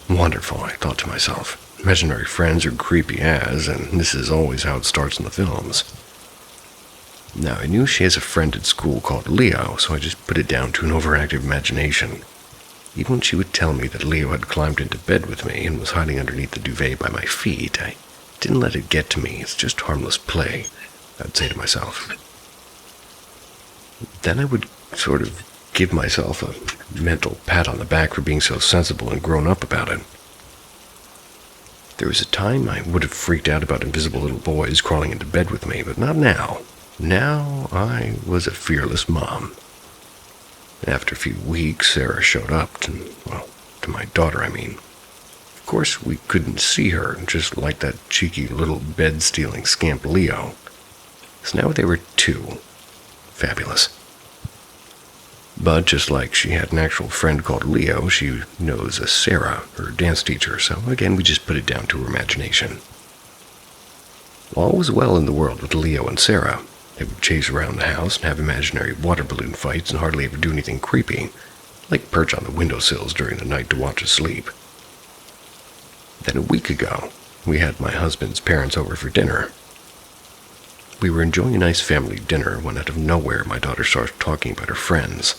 Wonderful, I thought to myself. Imaginary friends are creepy as, and this is always how it starts in the films. Now, I knew she has a friend at school called Leo, so I just put it down to an overactive imagination. Even when she would tell me that Leo had climbed into bed with me and was hiding underneath the duvet by my feet, I didn't let it get to me. It's just harmless play, I'd say to myself. Then I would sort of give myself a mental pat on the back for being so sensible and grown up about it. There was a time I would have freaked out about invisible little boys crawling into bed with me, but not now. Now I was a fearless mom. After a few weeks, Sarah showed up to my daughter, I mean. Of course, we couldn't see her, just like that cheeky little bed-stealing scamp Leo. So now they were two. Fabulous. But just like she had an actual friend called Leo, she knows a Sarah, her dance teacher, so again we just put it down to her imagination. All was well in the world with Leo and Sarah. They would chase around the house and have imaginary water balloon fights and hardly ever do anything creepy, like perch on the windowsills during the night to watch us sleep. Then a week ago, we had my husband's parents over for dinner. We were enjoying a nice family dinner when out of nowhere my daughter starts talking about her friends.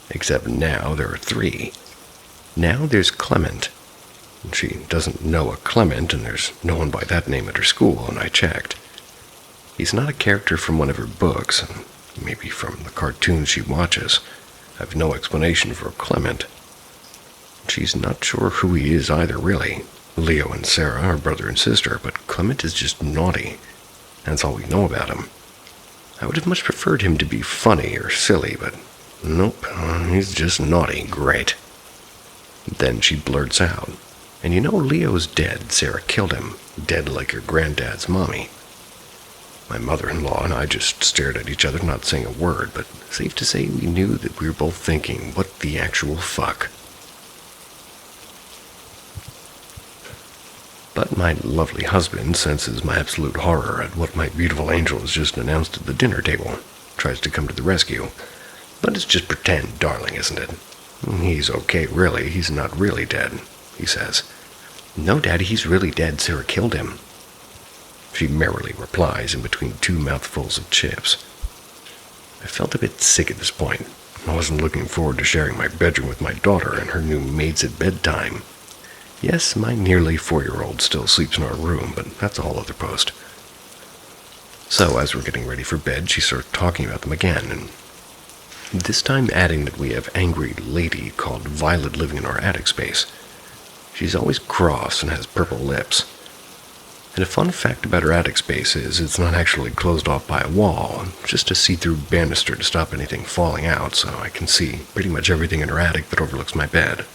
Except now there are three. Now there's Clement. She doesn't know a Clement, and there's no one by that name at her school, and I checked. He's not a character from one of her books, and maybe from the cartoons she watches. I have no explanation for Clement. She's not sure who he is either, really. Leo and Sarah are brother and sister, but Clement is just naughty. That's all we know about him. I would have much preferred him to be funny or silly, but nope, he's just naughty. Great. Then she blurts out, "And you know Leo's dead. Sarah killed him. Dead like your granddad's mommy." My mother-in-law and I just stared at each other, not saying a word, but safe to say we knew that we were both thinking, what the actual fuck? But my lovely husband senses my absolute horror at what my beautiful angel has just announced at the dinner table, tries to come to the rescue. But it's just pretend, darling, isn't it? He's okay, really. He's not really dead, he says. "No, Daddy, he's really dead. Sarah killed him," she merrily replies in between two mouthfuls of chips. I felt a bit sick at this point. I wasn't looking forward to sharing my bedroom with my daughter and her new maids at bedtime. Yes, my nearly 4-year-old still sleeps in our room, but that's a whole other post. So, as we're getting ready for bed, she starts talking about them again, and this time adding that we have angry lady called Violet living in our attic space. She's always cross and has purple lips. And a fun fact about her attic space is it's not actually closed off by a wall, just a see-through banister to stop anything falling out, so I can see pretty much everything in her attic that overlooks my bed.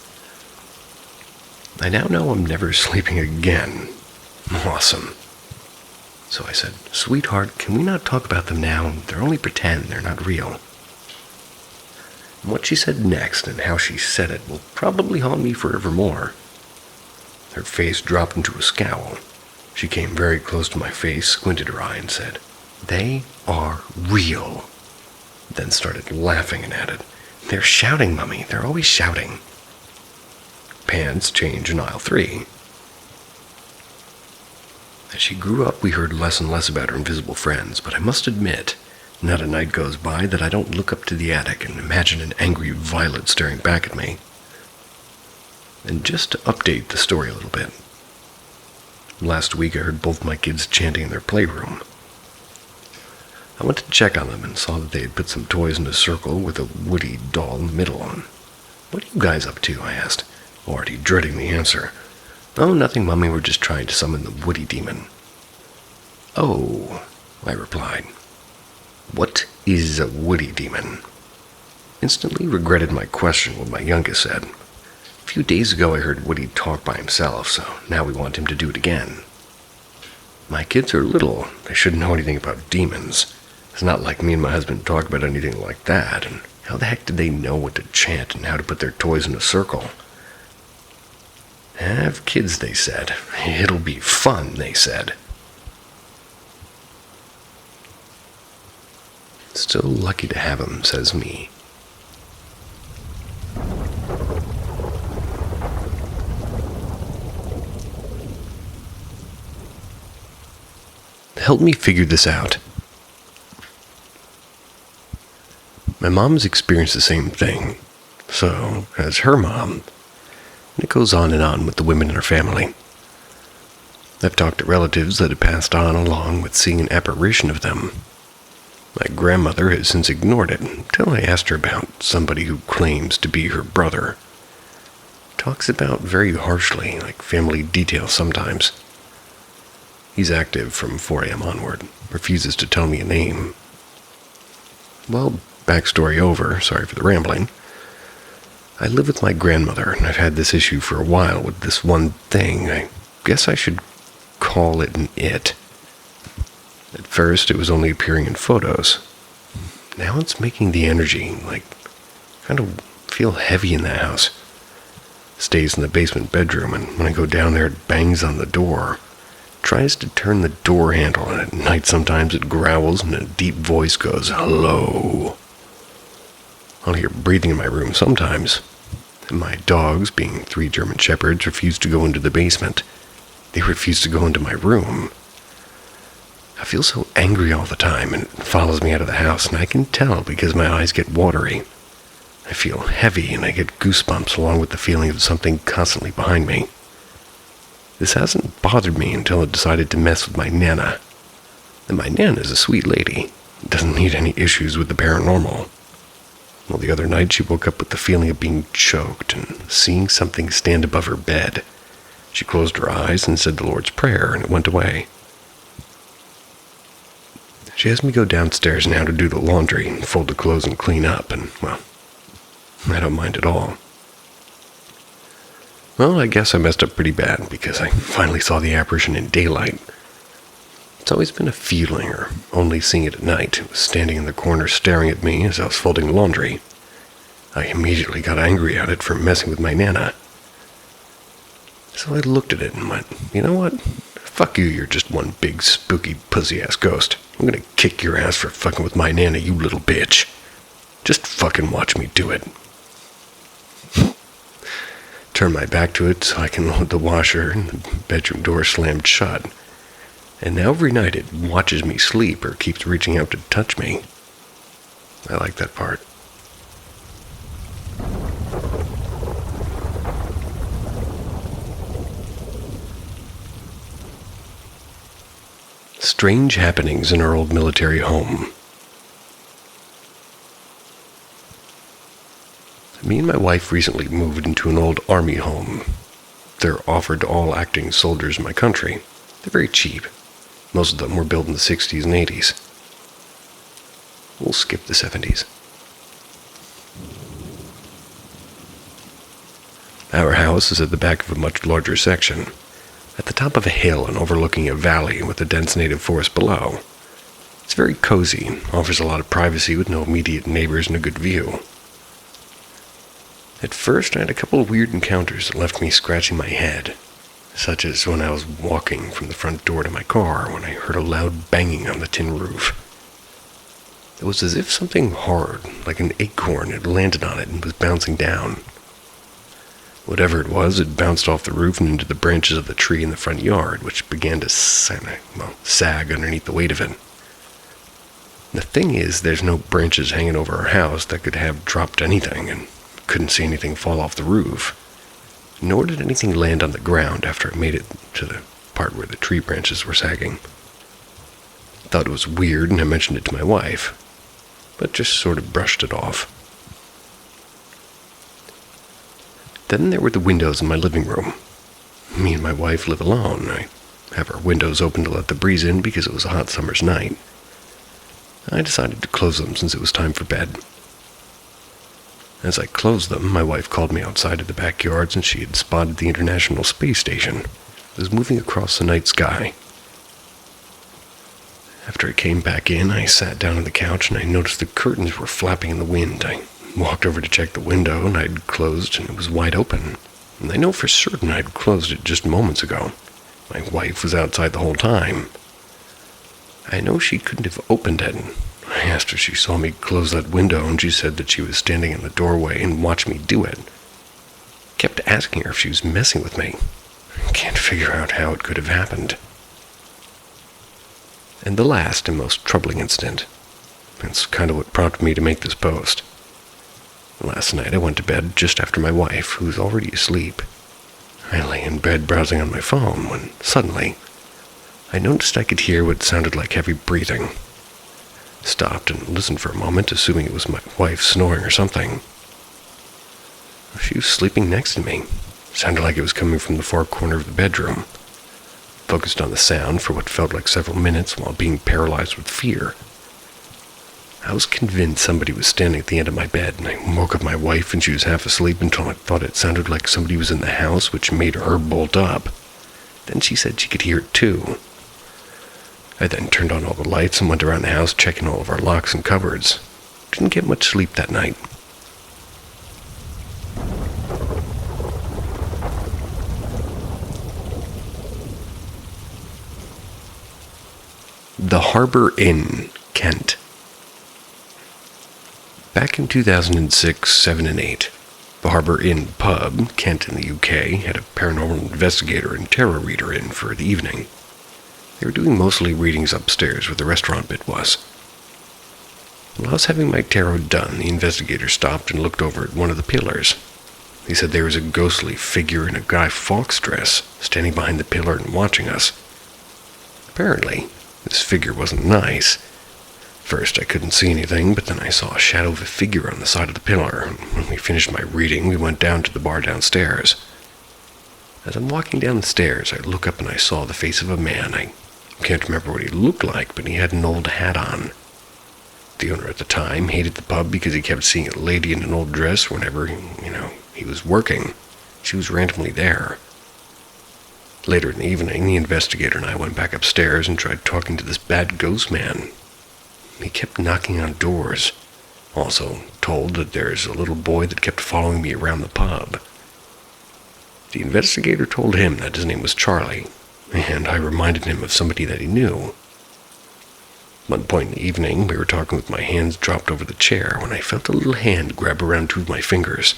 I now know I'm never sleeping again. Awesome. So I said, "Sweetheart, can we not talk about them now? They're only pretend, they're not real." And what she said next and how she said it will probably haunt me forevermore. Her face dropped into a scowl. She came very close to my face, squinted her eye, and said, "They are real." Then started laughing and added, "They're shouting, Mummy. They're always shouting." Pants change in aisle 3. As she grew up, we heard less and less about her invisible friends, but I must admit, not a night goes by that I don't look up to the attic and imagine an angry Violet staring back at me. And just to update the story a little bit. Last week I heard both my kids chanting in their playroom. I went to check on them and saw that they had put some toys in a circle with a Woody doll in the middle. "What are you guys up to?" I asked, already dreading the answer. "Oh, nothing, Mummy. We're just trying to summon the Woody demon." "Oh," I replied. "What is a Woody demon?" Instantly regretted my question when my youngest said, "A few days ago I heard Woody talk by himself, so now we want him to do it again." My kids are little. They shouldn't know anything about demons. It's not like me and my husband talk about anything like that, and how the heck did they know what to chant and how to put their toys in a circle? "Have kids," they said. "It'll be fun," they said. Still lucky to have 'em, says me. help me figure this out. My mom's experienced the same thing. So has her mom. And it goes on and on with the women in her family. I've talked to relatives that have passed on along with seeing an apparition of them. My grandmother has since ignored it until I asked her about somebody who claims to be her brother. Talks about very harshly, like family details sometimes. He's active from 4 a.m. onward, refuses to tell me a name. Well, backstory over, sorry for the rambling. I live with my grandmother, and I've had this issue for a while with this one thing. I guess I should call it an it. At first, it was only appearing in photos. Now it's making the energy, kind of feel heavy in the house. Stays in the basement bedroom, and when I go down there, it bangs on the door. Tries to turn the door handle, and at night sometimes it growls, and a deep voice goes, "Hello." I'll hear breathing in my room sometimes. And my dogs, being 3 German Shepherds, refuse to go into the basement. They refuse to go into my room. I feel so angry all the time, and it follows me out of the house, and I can tell because my eyes get watery. I feel heavy, and I get goosebumps along with the feeling of something constantly behind me. This hasn't bothered me until it decided to mess with my Nana. And my Nana is a sweet lady. Doesn't need any issues with the paranormal. Well, the other night she woke up with the feeling of being choked and seeing something stand above her bed. She closed her eyes and said the Lord's Prayer, and it went away. She has me go downstairs now to do the laundry and fold the clothes and clean up, and, well, I don't mind at all. Well, I guess I messed up pretty bad because I finally saw the apparition in daylight. It's always been a feeling, or only seeing it at night. It was standing in the corner staring at me as I was folding laundry. I immediately got angry at it for messing with my Nana. So I looked at it and went, you know what? Fuck you, you're just one big spooky pussy-ass ghost. I'm gonna kick your ass for fucking with my Nana, you little bitch. Just fucking watch me do it. Turn my back to it so I can load the washer, and the bedroom door slammed shut. And now every night it watches me sleep or keeps reaching out to touch me. I like that part. Strange happenings in our old military home. Me and my wife recently moved into an old army home. They're offered to all acting soldiers in my country. They're very cheap. Most of them were built in the 60s and 80s. We'll skip the 70s. Our house is at the back of a much larger section, at the top of a hill and overlooking a valley with a dense native forest below. It's very cozy and offers a lot of privacy with no immediate neighbors and a good view. At first, I had a couple of weird encounters that left me scratching my head, such as when I was walking from the front door to my car when I heard a loud banging on the tin roof. It was as if something hard, like an acorn, had landed on it and was bouncing down. Whatever it was, it bounced off the roof and into the branches of the tree in the front yard, which began to sag underneath the weight of it. The thing is, there's no branches hanging over our house that could have dropped anything, and couldn't see anything fall off the roof. Nor did anything land on the ground after it made it to the part where the tree branches were sagging. I thought it was weird, and I mentioned it to my wife, but just sort of brushed it off. Then there were the windows in my living room. Me and my wife live alone. I have our windows open to let the breeze in because it was a hot summer's night. I decided to close them since it was time for bed. As I closed them, my wife called me outside to the backyard since she had spotted the International Space Station. It was moving across the night sky. After I came back in, I sat down on the couch and I noticed the curtains were flapping in the wind. I walked over to check the window and I'd closed and it was wide open. And I know for certain I'd closed it just moments ago. My wife was outside the whole time. I know she couldn't have opened it. I asked her if she saw me close that window, and she said that she was standing in the doorway and watched me do it. Kept asking her if she was messing with me. I can't figure out how it could have happened. And the last and most troubling incident. That's kind of what prompted me to make this post. Last night I went to bed just after my wife, who was already asleep. I lay in bed browsing on my phone when, suddenly, I noticed I could hear what sounded like heavy breathing. Stopped and listened for a moment, assuming it was my wife snoring or something. She was sleeping next to me. Sounded like it was coming from the far corner of the bedroom. Focused on the sound for what felt like several minutes while being paralyzed with fear. I was convinced somebody was standing at the end of my bed, and I woke up my wife and she was half asleep until I thought it sounded like somebody was in the house, which made her bolt up. Then she said she could hear it too. I then turned on all the lights and went around the house checking all of our locks and cupboards. Didn't get much sleep that night. The Harbour Inn, Kent. Back in 2006, 7, and 8, the Harbour Inn pub, Kent in the UK, had a paranormal investigator and tarot reader in for the evening. They were doing mostly readings upstairs where the restaurant bit was. While I was having my tarot done, the investigator stopped and looked over at one of the pillars. He said there was a ghostly figure in a Guy Fawkes dress standing behind the pillar and watching us. Apparently, this figure wasn't nice. First, I couldn't see anything, but then I saw a shadow of a figure on the side of the pillar. When we finished my reading, we went down to the bar downstairs. As I'm walking down the stairs, I look up and I saw the face of a man. I can't remember what he looked like, but he had an old hat on. The owner at the time hated the pub because he kept seeing a lady in an old dress whenever, he was working. She was randomly there. Later in the evening, the investigator and I went back upstairs and tried talking to this bad ghost man. He kept knocking on doors. Also told that there's a little boy that kept following me around the pub. The investigator told him that his name was Charlie, and I reminded him of somebody that he knew. One point in the evening, we were talking with my hands dropped over the chair when I felt a little hand grab around two of my fingers.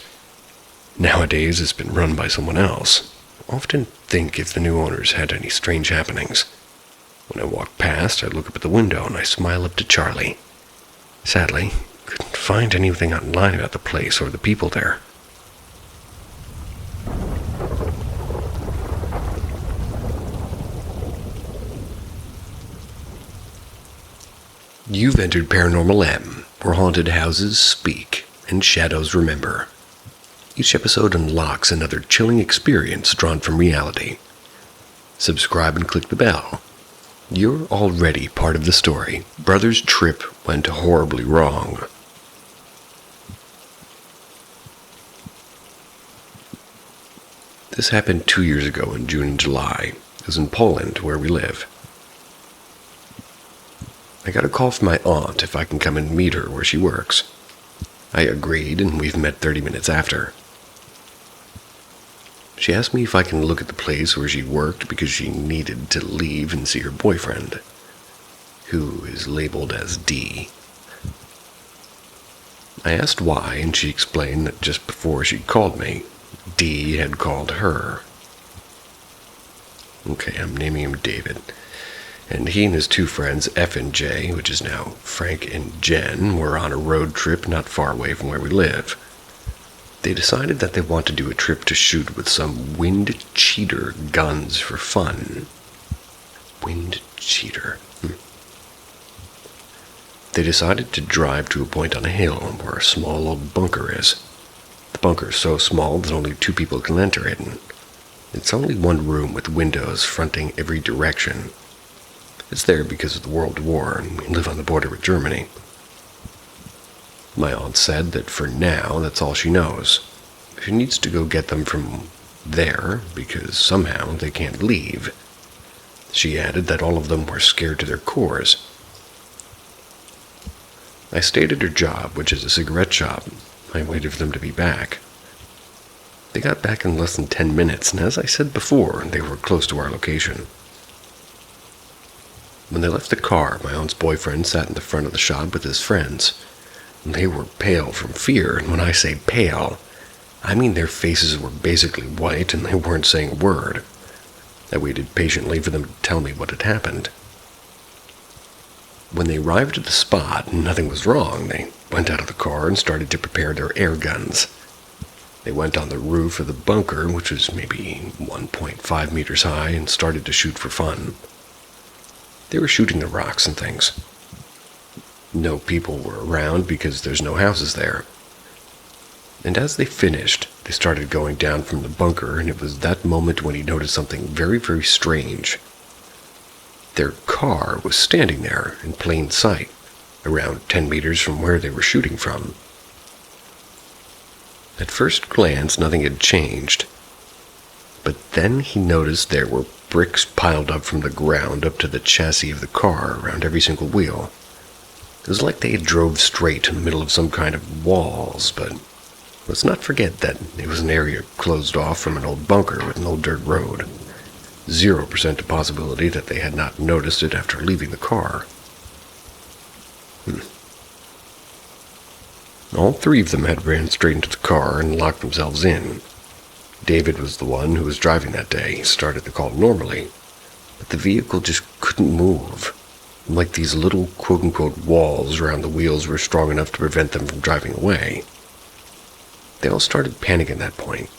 Nowadays, it's been run by someone else. I often think if the new owners had any strange happenings. When I walk past, I look up at the window and I smile up to Charlie. Sadly, couldn't find anything online about the place or the people there. You've entered Paranormal M, where haunted houses speak and shadows remember. Each episode unlocks another chilling experience drawn from reality. Subscribe and click the bell. You're already part of the story. Brother's trip went horribly wrong. This happened 2 years ago in June and July. It was in Poland, where we live. I got a call from my aunt if I can come and meet her where she works. I agreed, and we've met 30 minutes after. She asked me if I can look at the place where she worked because she needed to leave and see her boyfriend, who is labeled as D. I asked why, and she explained that just before she called me, D had called her. Okay, I'm naming him David. And he and his two friends, F and J, which is now Frank and Jen, were on a road trip not far away from where we live. They decided that they want to do a trip to shoot with some wind cheater guns for fun. Wind cheater. They decided to drive to a point on a hill where a small old bunker is. The bunker is so small that only 2 people can enter it, and it's only one room with windows fronting every direction. It's there because of the World War, and we live on the border with Germany. My aunt said that for now, that's all she knows. She needs to go get them from there, because somehow they can't leave. She added that all of them were scared to their cores. I stayed at her job, which is a cigarette shop. I waited for them to be back. They got back in less than 10 minutes, and as I said before, they were close to our location. When they left the car, my aunt's boyfriend sat in the front of the shop with his friends. They were pale from fear, and when I say pale, I mean their faces were basically white and they weren't saying a word. I waited patiently for them to tell me what had happened. When they arrived at the spot and nothing was wrong, they went out of the car and started to prepare their air guns. They went on the roof of the bunker, which was maybe 1.5 meters high, and started to shoot for fun. They were shooting the rocks and things. No people were around because there's no houses there. And as they finished, they started going down from the bunker, and it was that moment when he noticed something very, very strange. Their car was standing there in plain sight, around 10 meters from where they were shooting from. At first glance, nothing had changed. But then he noticed there were bricks piled up from the ground up to the chassis of the car around every single wheel. It was like they drove straight in the middle of some kind of walls, but let's not forget that it was an area closed off from an old bunker with an old dirt road. 0% of possibility that they had not noticed it after leaving the car. All three of them had ran straight into the car and locked themselves in. David was the one who was driving that day. He started the call normally, but the vehicle just couldn't move. Like these little quote-unquote walls around the wheels were strong enough to prevent them from driving away. They all started panicking at that point.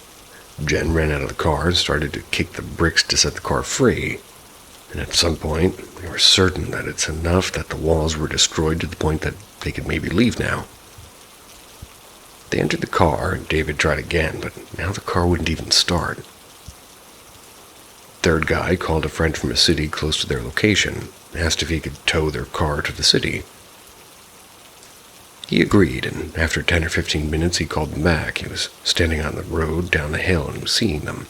Jen ran out of the car and started to kick the bricks to set the car free. And at some point, they were certain that it's enough that the walls were destroyed to the point that they could maybe leave now. They entered the car, and David tried again, but now the car wouldn't even start. Third guy called a friend from a city close to their location, asked if he could tow their car to the city. He agreed, and after 10 or 15 minutes he called them back. He was standing on the road down the hill and was seeing them.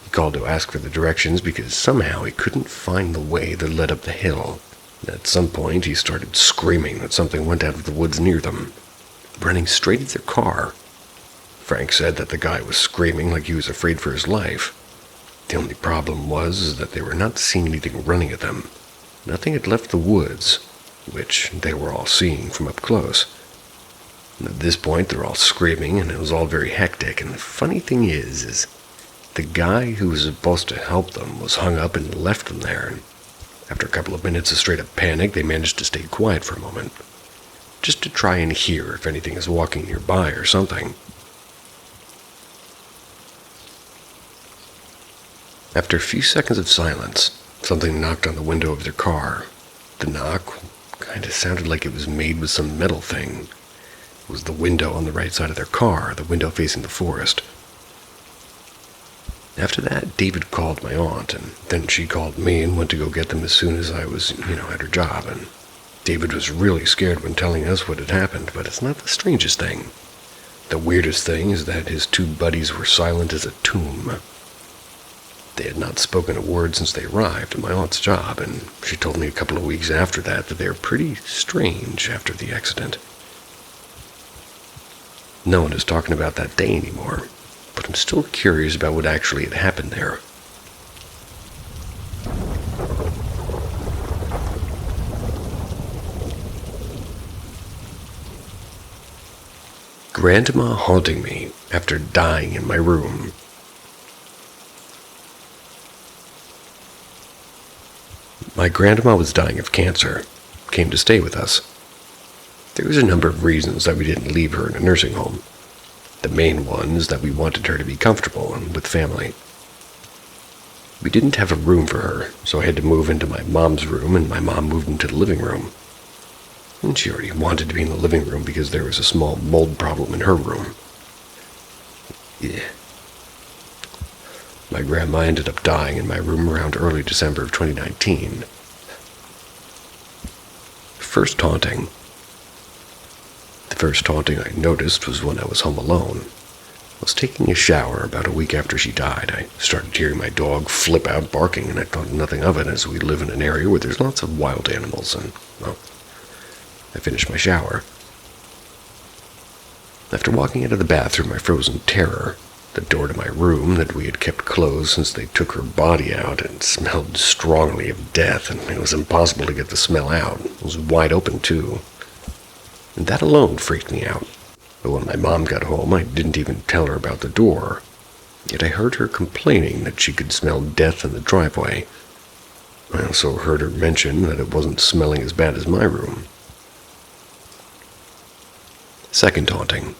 He called to ask for the directions because somehow he couldn't find the way that led up the hill. And at some point he started screaming that something went out of the woods near them, running straight at their car. Frank said that the guy was screaming like he was afraid for his life. The only problem was that they were not seeing anything running at them. Nothing had left the woods, which they were all seeing from up close. And at this point, they're all screaming, and it was all very hectic. And the funny thing is the guy who was supposed to help them was hung up and left them there. And after a couple of minutes of straight-up panic, they managed to stay quiet for a moment, just to try and hear if anything is walking nearby or something. After a few seconds of silence, something knocked on the window of their car. The knock kind of sounded like it was made with some metal thing. It was the window on the right side of their car, the window facing the forest. After that, David called my aunt, and then she called me and went to go get them as soon as I was, at her job. And David was really scared when telling us what had happened, but it's not the strangest thing. The weirdest thing is that his two buddies were silent as a tomb. They had not spoken a word since they arrived at my aunt's job, and she told me a couple of weeks after that they were pretty strange after the accident. No one is talking about that day anymore, but I'm still curious about what actually had happened there. Grandma haunting me after dying in my room. My grandma was dying of cancer, came to stay with us. There was a number of reasons that we didn't leave her in a nursing home. The main one is that we wanted her to be comfortable and with family. We didn't have a room for her, so I had to move into my mom's room, and my mom moved into the living room. And she already wanted to be in the living room because there was a small mold problem in her room. Yeah. My grandma ended up dying in my room around early December of 2019. First haunting. The first haunting I noticed was when I was home alone. I was taking a shower about a week after she died. I started hearing my dog flip out barking, and I thought nothing of it as we live in an area where there's lots of wild animals, and, I finished my shower. After walking out of the bathroom, I froze in terror. The door to my room that we had kept closed since they took her body out and smelled strongly of death, and it was impossible to get the smell out. It was wide open, too. And that alone freaked me out. But when my mom got home, I didn't even tell her about the door. Yet I heard her complaining that she could smell death in the driveway. I also heard her mention that it wasn't smelling as bad as my room. Second haunting.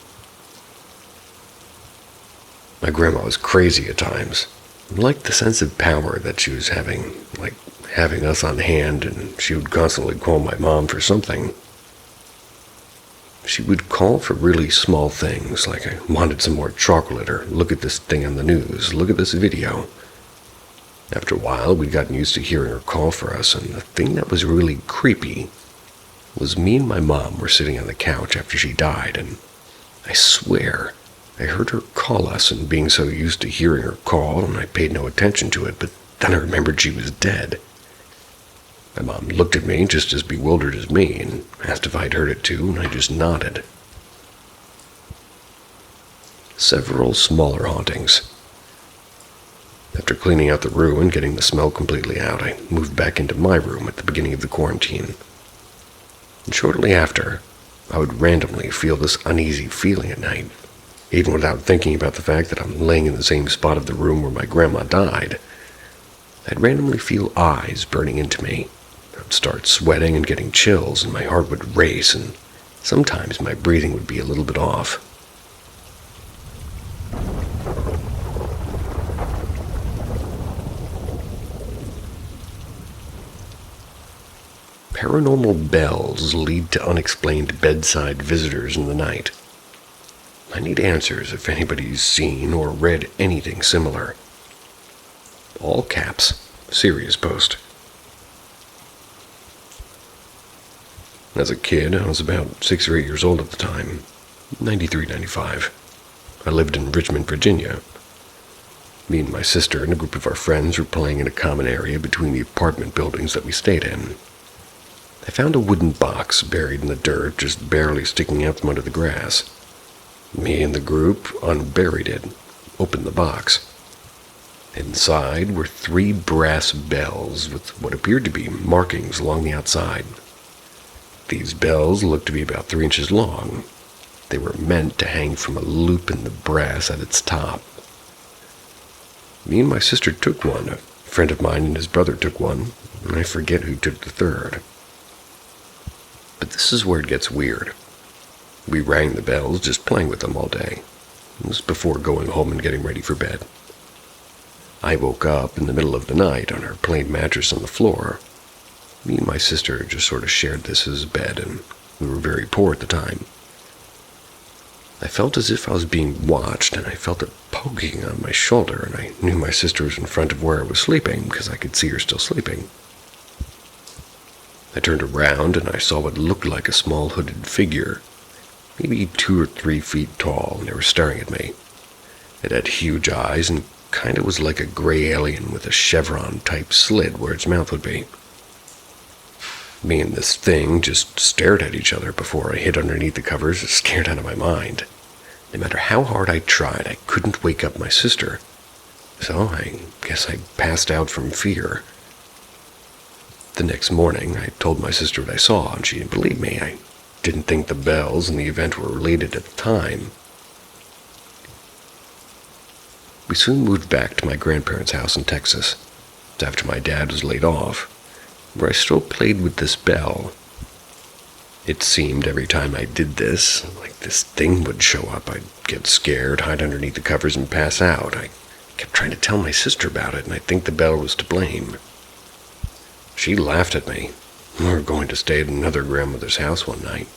My grandma was crazy at times. I liked the sense of power that she was having, like having us on hand, and she would constantly call my mom for something. She would call for really small things, like I wanted some more chocolate, or look at this thing on the news, look at this video. After a while, we'd gotten used to hearing her call for us, and the thing that was really creepy was me and my mom were sitting on the couch after she died, and I swear I heard her call us, and being so used to hearing her call, and I paid no attention to it, but then I remembered she was dead. My mom looked at me just as bewildered as me and asked if I'd heard it too, and I just nodded. Several smaller hauntings. After cleaning out the room and getting the smell completely out, I moved back into my room at the beginning of the quarantine. And shortly after, I would randomly feel this uneasy feeling at night, even without thinking about the fact that I'm laying in the same spot of the room where my grandma died. I'd randomly feel eyes burning into me. I'd start sweating and getting chills, and my heart would race, and sometimes my breathing would be a little bit off. Paranormal bells lead to unexplained bedside visitors in the night. I need answers if anybody's seen or read anything similar. All caps, serious post. As a kid, I was about 6 or 8 years old at the time, 93, 95. I lived in Richmond, Virginia. Me and my sister and a group of our friends were playing in a common area between the apartment buildings that we stayed in. I found a wooden box buried in the dirt, just barely sticking out from under the grass. Me and the group unburied it, opened the box. Inside were 3 brass bells with what appeared to be markings along the outside. These bells looked to be about 3 inches long. They were meant to hang from a loop in the brass at its top. Me and my sister took one. A friend of mine and his brother took one, and I forget who took the third. But this is where it gets weird. We rang the bells, just playing with them all day. It was before going home and getting ready for bed. I woke up in the middle of the night on our plain mattress on the floor. Me and my sister just sort of shared this as a bed, and we were very poor at the time. I felt as if I was being watched, and I felt it poking on my shoulder, and I knew my sister was in front of where I was sleeping because I could see her still sleeping. I turned around and I saw what looked like a small hooded figure, maybe 2 or 3 feet tall, and they were staring at me. It had huge eyes and kinda was like a gray alien with a chevron-type slit where its mouth would be. Me and this thing just stared at each other before I hid underneath the covers, scared out of my mind. No matter how hard I tried, I couldn't wake up my sister. So I guess I passed out from fear. The next morning, I told my sister what I saw, and she didn't believe me. I didn't think the bells and the event were related at the time. We soon moved back to my grandparents' house in Texas, after my dad was laid off, where I still played with this bell. It seemed every time I did this, like this thing would show up. I'd get scared, hide underneath the covers, and pass out. I kept trying to tell my sister about it, and I think the bell was to blame. She laughed at me. We were going to stay at another grandmother's house one night.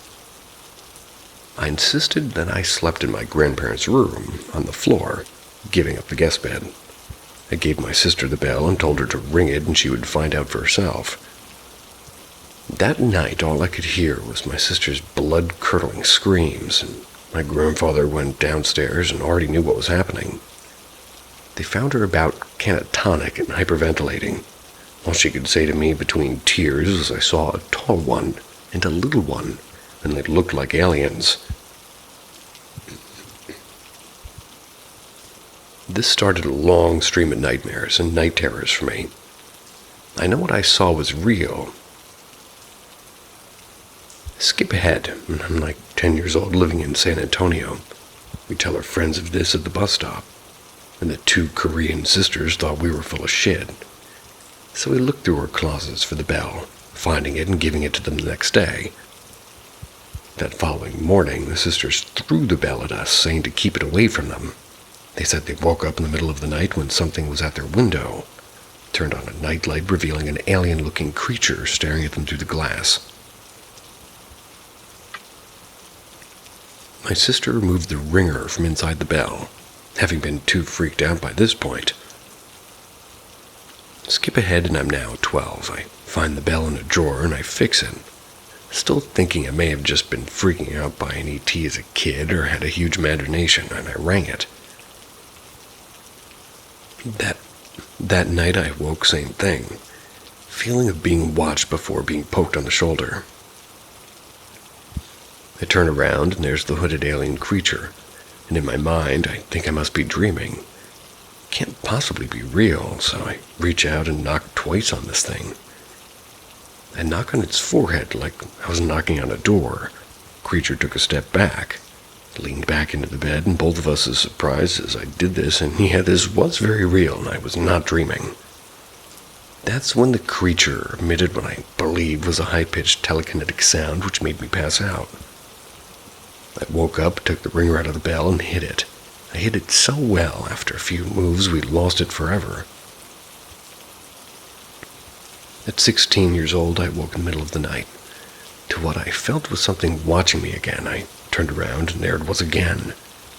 I insisted that I slept in my grandparents' room, on the floor, giving up the guest bed. I gave my sister the bell and told her to ring it and she would find out for herself. That night, all I could hear was my sister's blood-curdling screams, and my grandfather went downstairs and already knew what was happening. They found her about catatonic and hyperventilating. All she could say to me between tears was I saw a tall one and a little one, and they looked like aliens. This started a long stream of nightmares and night terrors for me. I know what I saw was real. Skip ahead, and I'm like 10 years old living in San Antonio. We tell our friends of this at the bus stop, and the 2 Korean sisters thought we were full of shit. So we looked through our closets for the bell, finding it and giving it to them the next day. That following morning, the sisters threw the bell at us, saying to keep it away from them. They said they woke up in the middle of the night when something was at their window, turned on a nightlight revealing an alien-looking creature staring at them through the glass. My sister removed the ringer from inside the bell, having been too freaked out by this point. Skip ahead and I'm now 12. I find the bell in a drawer and I fix it. Still thinking I may have just been freaking out by an ET as a kid or had a huge imagination, and I rang it. That night I woke, same thing. Feeling of being watched before being poked on the shoulder. I turn around and there's the hooded alien creature, and in my mind I think I must be dreaming. Can't possibly be real, so I reach out and knock twice on this thing. I knock on its forehead like I was knocking on a door. The creature took a step back, leaned back into the bed, and both of us as surprised as I did this, and yeah, this was very real, and I was not dreaming. That's when the creature emitted what I believe was a high-pitched telekinetic sound which made me pass out. I woke up, took the ringer out of the bell, and hit it. I hit it so well, after a few moves, we lost it forever. At 16 years old, I woke in the middle of the night to what I felt was something watching me again. I turned around, and there it was again.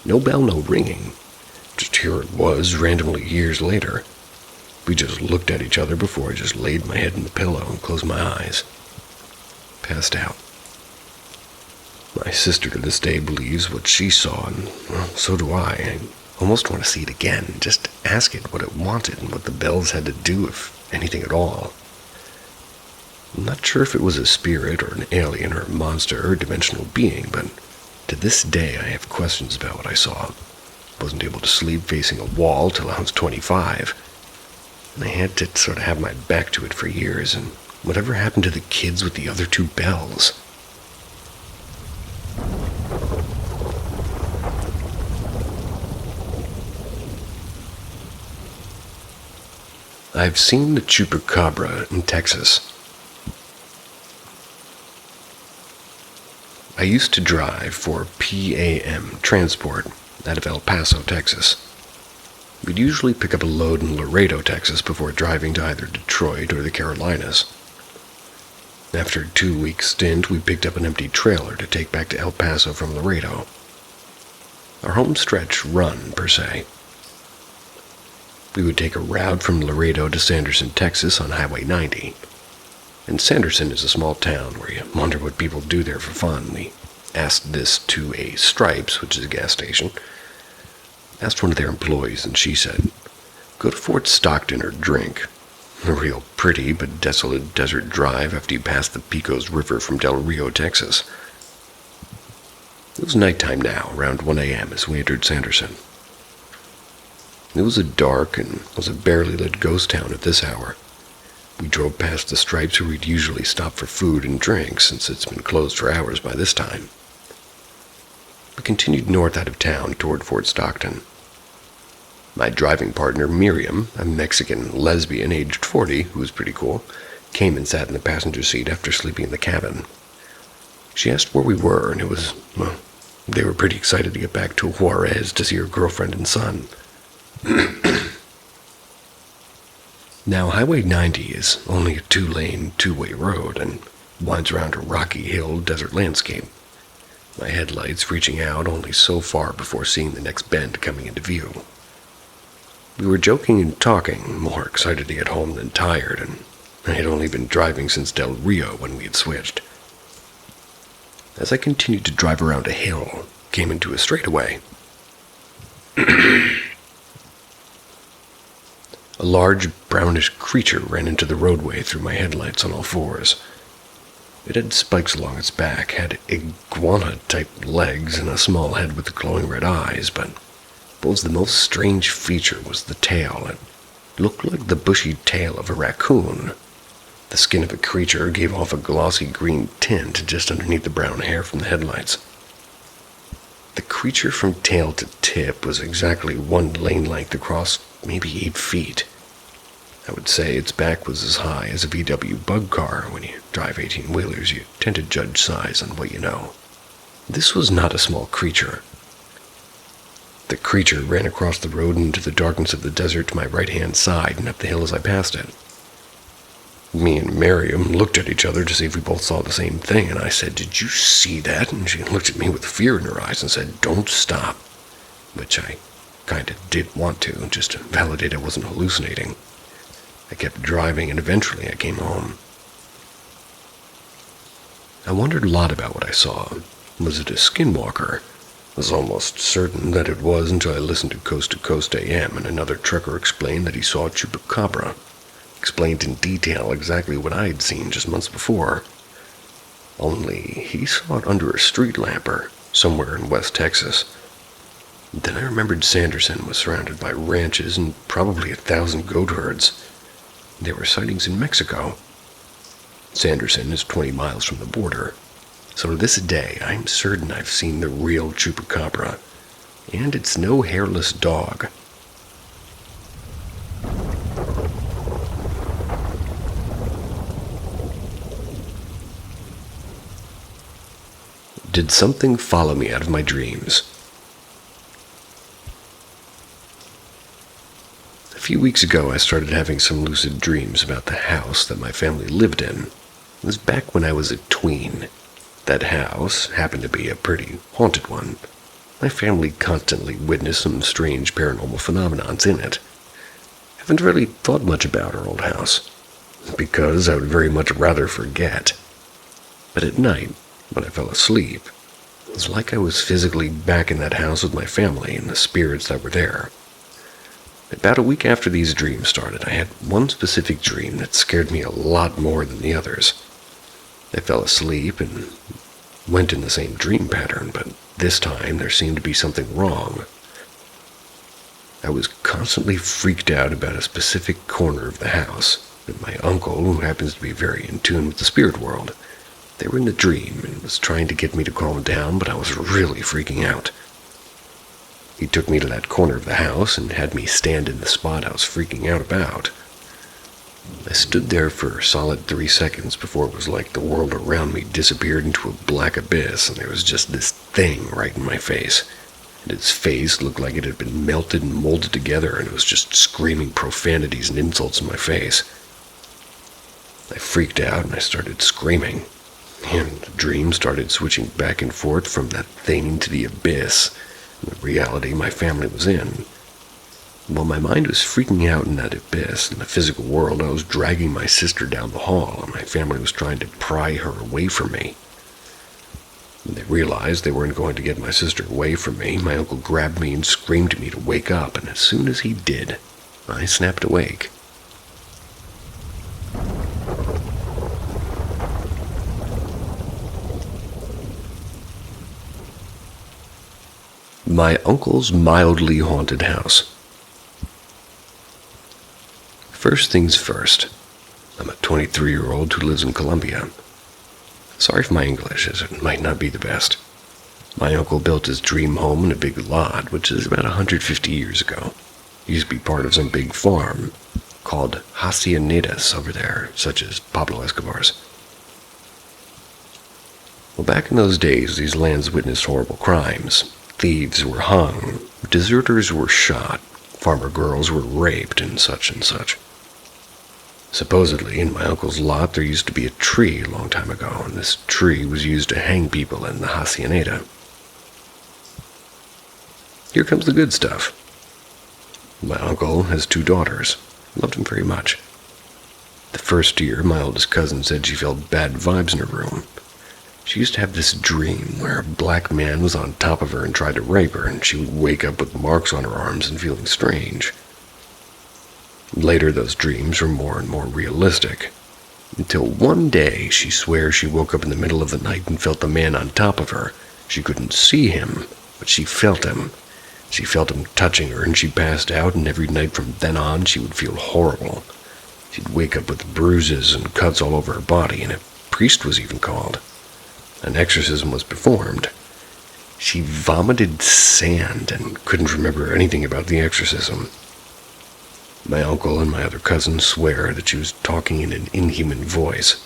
No bell, no ringing. Just here it was, randomly years later. We just looked at each other before I just laid my head in the pillow and closed my eyes. Passed out. My sister to this day believes what she saw, and well, so do I. I almost want to see it again, just ask it what it wanted and what the bells had to do, if anything at all. I'm not sure if it was a spirit or an alien or a monster or a dimensional being, but to this day I have questions about what I saw. Wasn't able to sleep facing a wall till I was 25. And I had to sort of have my back to it for years, and whatever happened to the kids with the other two bells? I've seen the chupacabra in Texas. I used to drive for PAM Transport out of El Paso, Texas. We'd usually pick up a load in Laredo, Texas before driving to either Detroit or the Carolinas. After a 2-week stint, we picked up an empty trailer to take back to El Paso from Laredo. Our home stretch run, per se. We would take a route from Laredo to Sanderson, Texas on Highway 90. And Sanderson is a small town where you wonder what people do there for fun. We asked this to a Stripes, which is a gas station. Asked one of their employees, and she said, "Go to Fort Stockton or drink. A real pretty but desolate desert drive after you pass the Pecos River from Del Rio, Texas." It was nighttime now, around 1 a.m. as we entered Sanderson. It was a dark and was a barely lit ghost town at this hour. We drove past the Stripes where we'd usually stop for food and drink, since it's been closed for hours by this time. We continued north out of town toward Fort Stockton. My driving partner, Miriam, a Mexican lesbian aged 40, who was pretty cool, came and sat in the passenger seat after sleeping in the cabin. She asked where we were, and it was, well, they were pretty excited to get back to Juarez to see her girlfriend and son. Now, Highway 90 is only a 2-lane, 2-way road and winds around a rocky hill desert landscape. My headlights reaching out only so far before seeing the next bend coming into view. We were joking and talking, more excited to get home than tired, and I had only been driving since Del Rio when we had switched. As I continued to drive around a hill, came into a straightaway. A large, brownish creature ran into the roadway through my headlights on all fours. It had spikes along its back, had iguana-type legs, and a small head with glowing red eyes, but what was the most strange feature was the tail. It looked like the bushy tail of a raccoon. The skin of the creature gave off a glossy green tint just underneath the brown hair from the headlights. The creature from tail to tip was exactly 1 lane length across maybe 8 feet. I would say its back was as high as a VW bug car. When you drive 18-wheelers, you tend to judge size on what you know. This was not a small creature. The creature ran across the road into the darkness of the desert to my right-hand side and up the hill as I passed it. Me and Miriam looked at each other to see if we both saw the same thing, and I said, "Did you see that?" And she looked at me with fear in her eyes and said, "Don't stop," which I kind of did want to, just to validate I wasn't hallucinating. I kept driving, and eventually I came home. I wondered a lot about what I saw. Was it a skinwalker? I was almost certain that it was until I listened to Coast AM, and another trucker explained that he saw a chupacabra. Explained in detail exactly what I had seen just months before. Only he saw it under a street lamper somewhere in West Texas. Then I remembered Sanderson was surrounded by ranches and probably 1,000 goat herds. There were sightings in Mexico. Sanderson is 20 miles from the border. So to this day, I'm certain I've seen the real chupacabra. And it's no hairless dog. Did something follow me out of my dreams? A few weeks ago, I started having some lucid dreams about the house that my family lived in. It was back when I was a tween. That house happened to be a pretty haunted one. My family constantly witnessed some strange paranormal phenomenons in it. I haven't really thought much about our old house, because I would very much rather forget. But at night, when I fell asleep, it was like I was physically back in that house with my family and the spirits that were there. About a week after these dreams started, I had one specific dream that scared me a lot more than the others. I fell asleep and went in the same dream pattern, but this time there seemed to be something wrong. I was constantly freaked out about a specific corner of the house, and my uncle, who happens to be very in tune with the spirit world, they were in the dream and was trying to get me to calm down, but I was really freaking out. He took me to that corner of the house and had me stand in the spot I was freaking out about. I stood there for a solid 3 seconds before it was like the world around me disappeared into a black abyss, and there was just this thing right in my face. And its face looked like it had been melted and molded together, and it was just screaming profanities and insults in my face. I freaked out and I started screaming. And the dream started switching back and forth from that thing to the abyss, and the reality my family was in. While my mind was freaking out in that abyss, in the physical world, I was dragging my sister down the hall, and my family was trying to pry her away from me. When they realized they weren't going to get my sister away from me, my uncle grabbed me and screamed at me to wake up, and as soon as he did, I snapped awake. My uncle's mildly haunted house. First things first, I'm a 23-year-old who lives in Colombia. Sorry for my English, as it might not be the best. My uncle built his dream home in a big lot, which is about 150 years ago. It used to be part of some big farm called haciendas over there, such as Pablo Escobar's. Well, back in those days, these lands witnessed horrible crimes. Thieves were hung, deserters were shot, farmer girls were raped, and such and such. Supposedly, in my uncle's lot, there used to be a tree a long time ago, and this tree was used to hang people in the hacienda. Here comes the good stuff. My uncle has 2 daughters. Loved them very much. The first year, my oldest cousin said she felt bad vibes in her room. She used to have this dream where a black man was on top of her and tried to rape her, and she would wake up with marks on her arms and feeling strange. Later, those dreams were more and more realistic, until one day she swears she woke up in the middle of the night and felt the man on top of her. She couldn't see him, but she felt him. She felt him touching her, and she passed out, and every night from then on she would feel horrible. She'd wake up with bruises and cuts all over her body, and a priest was even called. An exorcism was performed. She vomited sand and couldn't remember anything about the exorcism. My uncle and my other cousin swear that she was talking in an inhuman voice.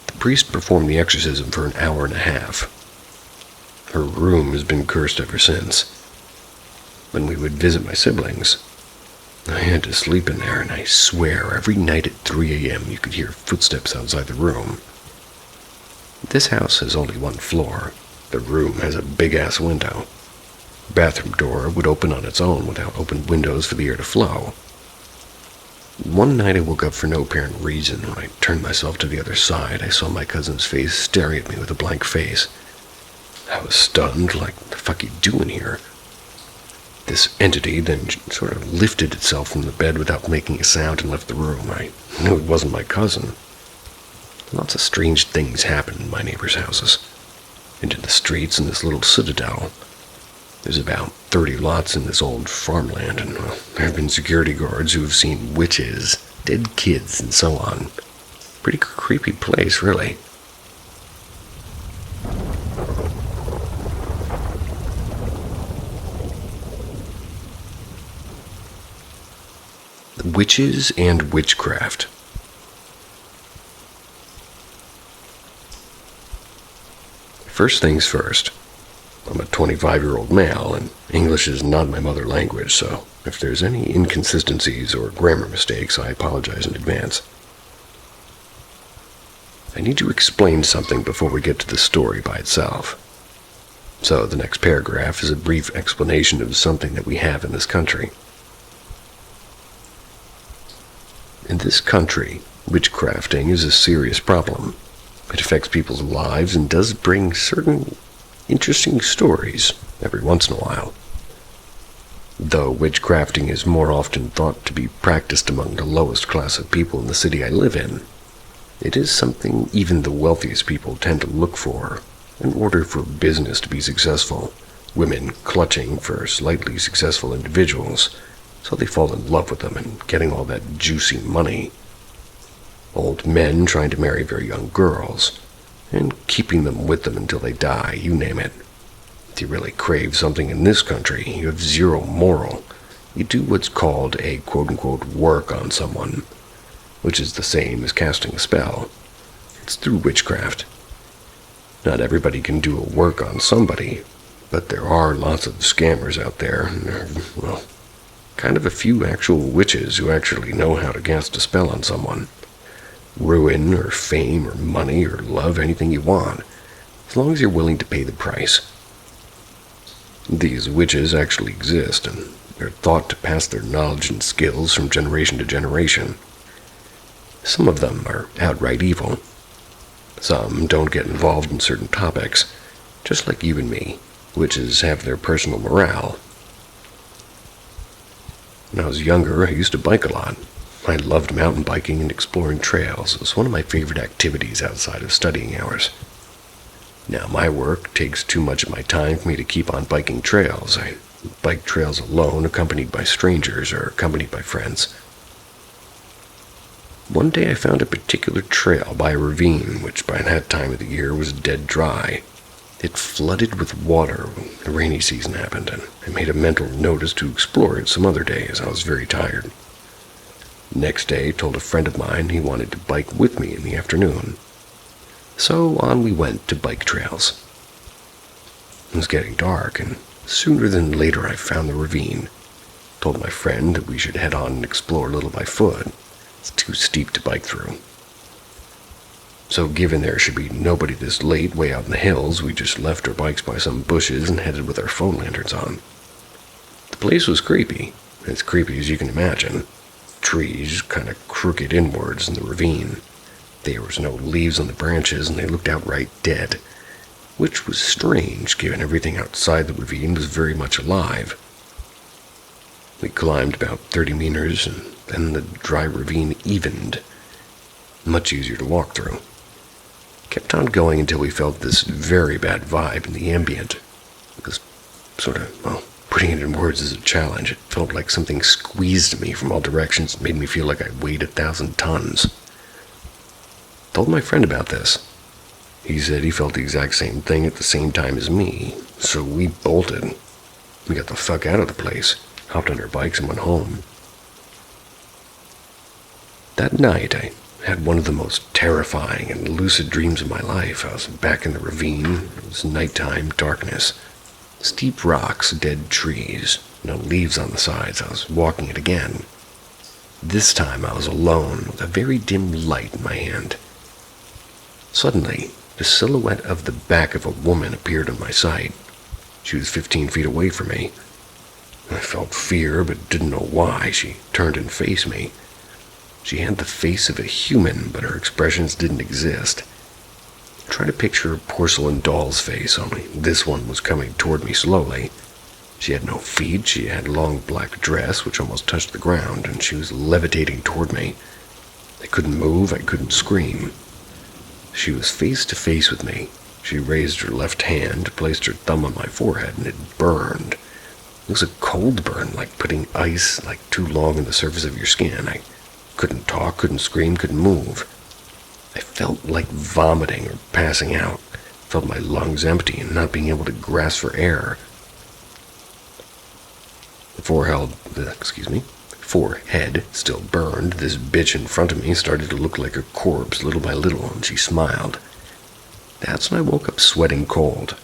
The priest performed the exorcism for an hour and a half. Her room has been cursed ever since. When we would visit my siblings, I had to sleep in there, and I swear every night at 3 a.m. you could hear footsteps outside the room. This house has only one floor. The room has a big-ass window. The bathroom door would open on its own without open windows for the air to flow. One night I woke up for no apparent reason. When I turned myself to the other side, I saw my cousin's face staring at me with a blank face. I was stunned, like, what the fuck are you doing here? This entity then sort of lifted itself from the bed without making a sound and left the room. I knew it wasn't my cousin. Lots of strange things happen in my neighbors' houses, and in the streets in this little citadel. There's about 30 lots in this old farmland, and there have been security guards who have seen witches, dead kids, and so on. Pretty creepy place, really. Witches and Witchcraft. First things first. I'm a 25-year-old male, and English is not my mother language, so if there's any inconsistencies or grammar mistakes, I apologize in advance. I need to explain something before we get to the story by itself. So the next paragraph is a brief explanation of something that we have in this country. In this country, witchcrafting is a serious problem. It affects people's lives and does bring certain interesting stories every once in a while. Though witchcrafting is more often thought to be practiced among the lowest class of people in the city I live in, it is something even the wealthiest people tend to look for in order for business to be successful. Women clutching for slightly successful individuals, so they fall in love with them and getting all that juicy money. Old men trying to marry very young girls, and keeping them with them until they die, you name it. If you really crave something in this country, you have zero moral. You do what's called a quote-unquote work on someone, which is the same as casting a spell. It's through witchcraft. Not everybody can do a work on somebody, but there are lots of scammers out there, and there are, well, kind of a few actual witches who actually know how to cast a spell on someone. Ruin, or fame, or money, or love, anything you want, as long as you're willing to pay the price. These witches actually exist, and they're thought to pass their knowledge and skills from generation to generation. Some of them are outright evil. Some don't get involved in certain topics, just like you and me. Witches have their personal morale. When I was younger, I used to bike a lot. I loved mountain biking and exploring trails. It was one of my favorite activities outside of studying hours. Now, my work takes too much of my time for me to keep on biking trails. I bike trails alone, accompanied by strangers, or accompanied by friends. One day I found a particular trail by a ravine, which by that time of the year was dead dry. It flooded with water when the rainy season happened, and I made a mental notice to explore it some other day as I was very tired. Next day, told a friend of mine he wanted to bike with me in the afternoon. So on we went to bike trails. It was getting dark, and sooner than later I found the ravine. Told my friend that we should head on and explore a little by foot. It's too steep to bike through. So given there should be nobody this late way out in the hills, we just left our bikes by some bushes and headed with our phone lanterns on. The place was creepy, as creepy as you can imagine. Trees kind of crooked inwards in the ravine. There was no leaves on the branches, and they looked outright dead, which was strange given everything outside the ravine was very much alive. We climbed about 30 meters, and then the dry ravine evened. Much easier to walk through. Kept on going until we felt this very bad vibe in the ambient. It was sort of, well, putting it in words is a challenge. It felt like something squeezed me from all directions and made me feel like I weighed 1,000 tons. Told my friend about this. He said he felt the exact same thing at the same time as me, so we bolted. We got the fuck out of the place, hopped on our bikes and went home. That night, I had one of the most terrifying and lucid dreams of my life. I was back in the ravine. It was nighttime, darkness. Steep rocks, dead trees, no leaves on the sides. I was walking it again. This time I was alone, with a very dim light in my hand. Suddenly, the silhouette of the back of a woman appeared in my sight. She was 15 feet away from me. I felt fear, but didn't know why. She turned and faced me. She had the face of a human, but her expressions didn't exist. Try to picture a porcelain doll's face, only this one was coming toward me slowly. She had no feet, she had a long black dress which almost touched the ground, and she was levitating toward me. I couldn't move, I couldn't scream. She was face to face with me. She raised her left hand, placed her thumb on my forehead, and it burned. It was a cold burn, like putting ice like too long on the surface of your skin. I couldn't talk, couldn't scream, couldn't move. I felt like vomiting or passing out. Felt my lungs empty and not being able to grasp for air. The forehead still burned. This bitch in front of me started to look like a corpse little by little, and she smiled. That's when I woke up sweating cold.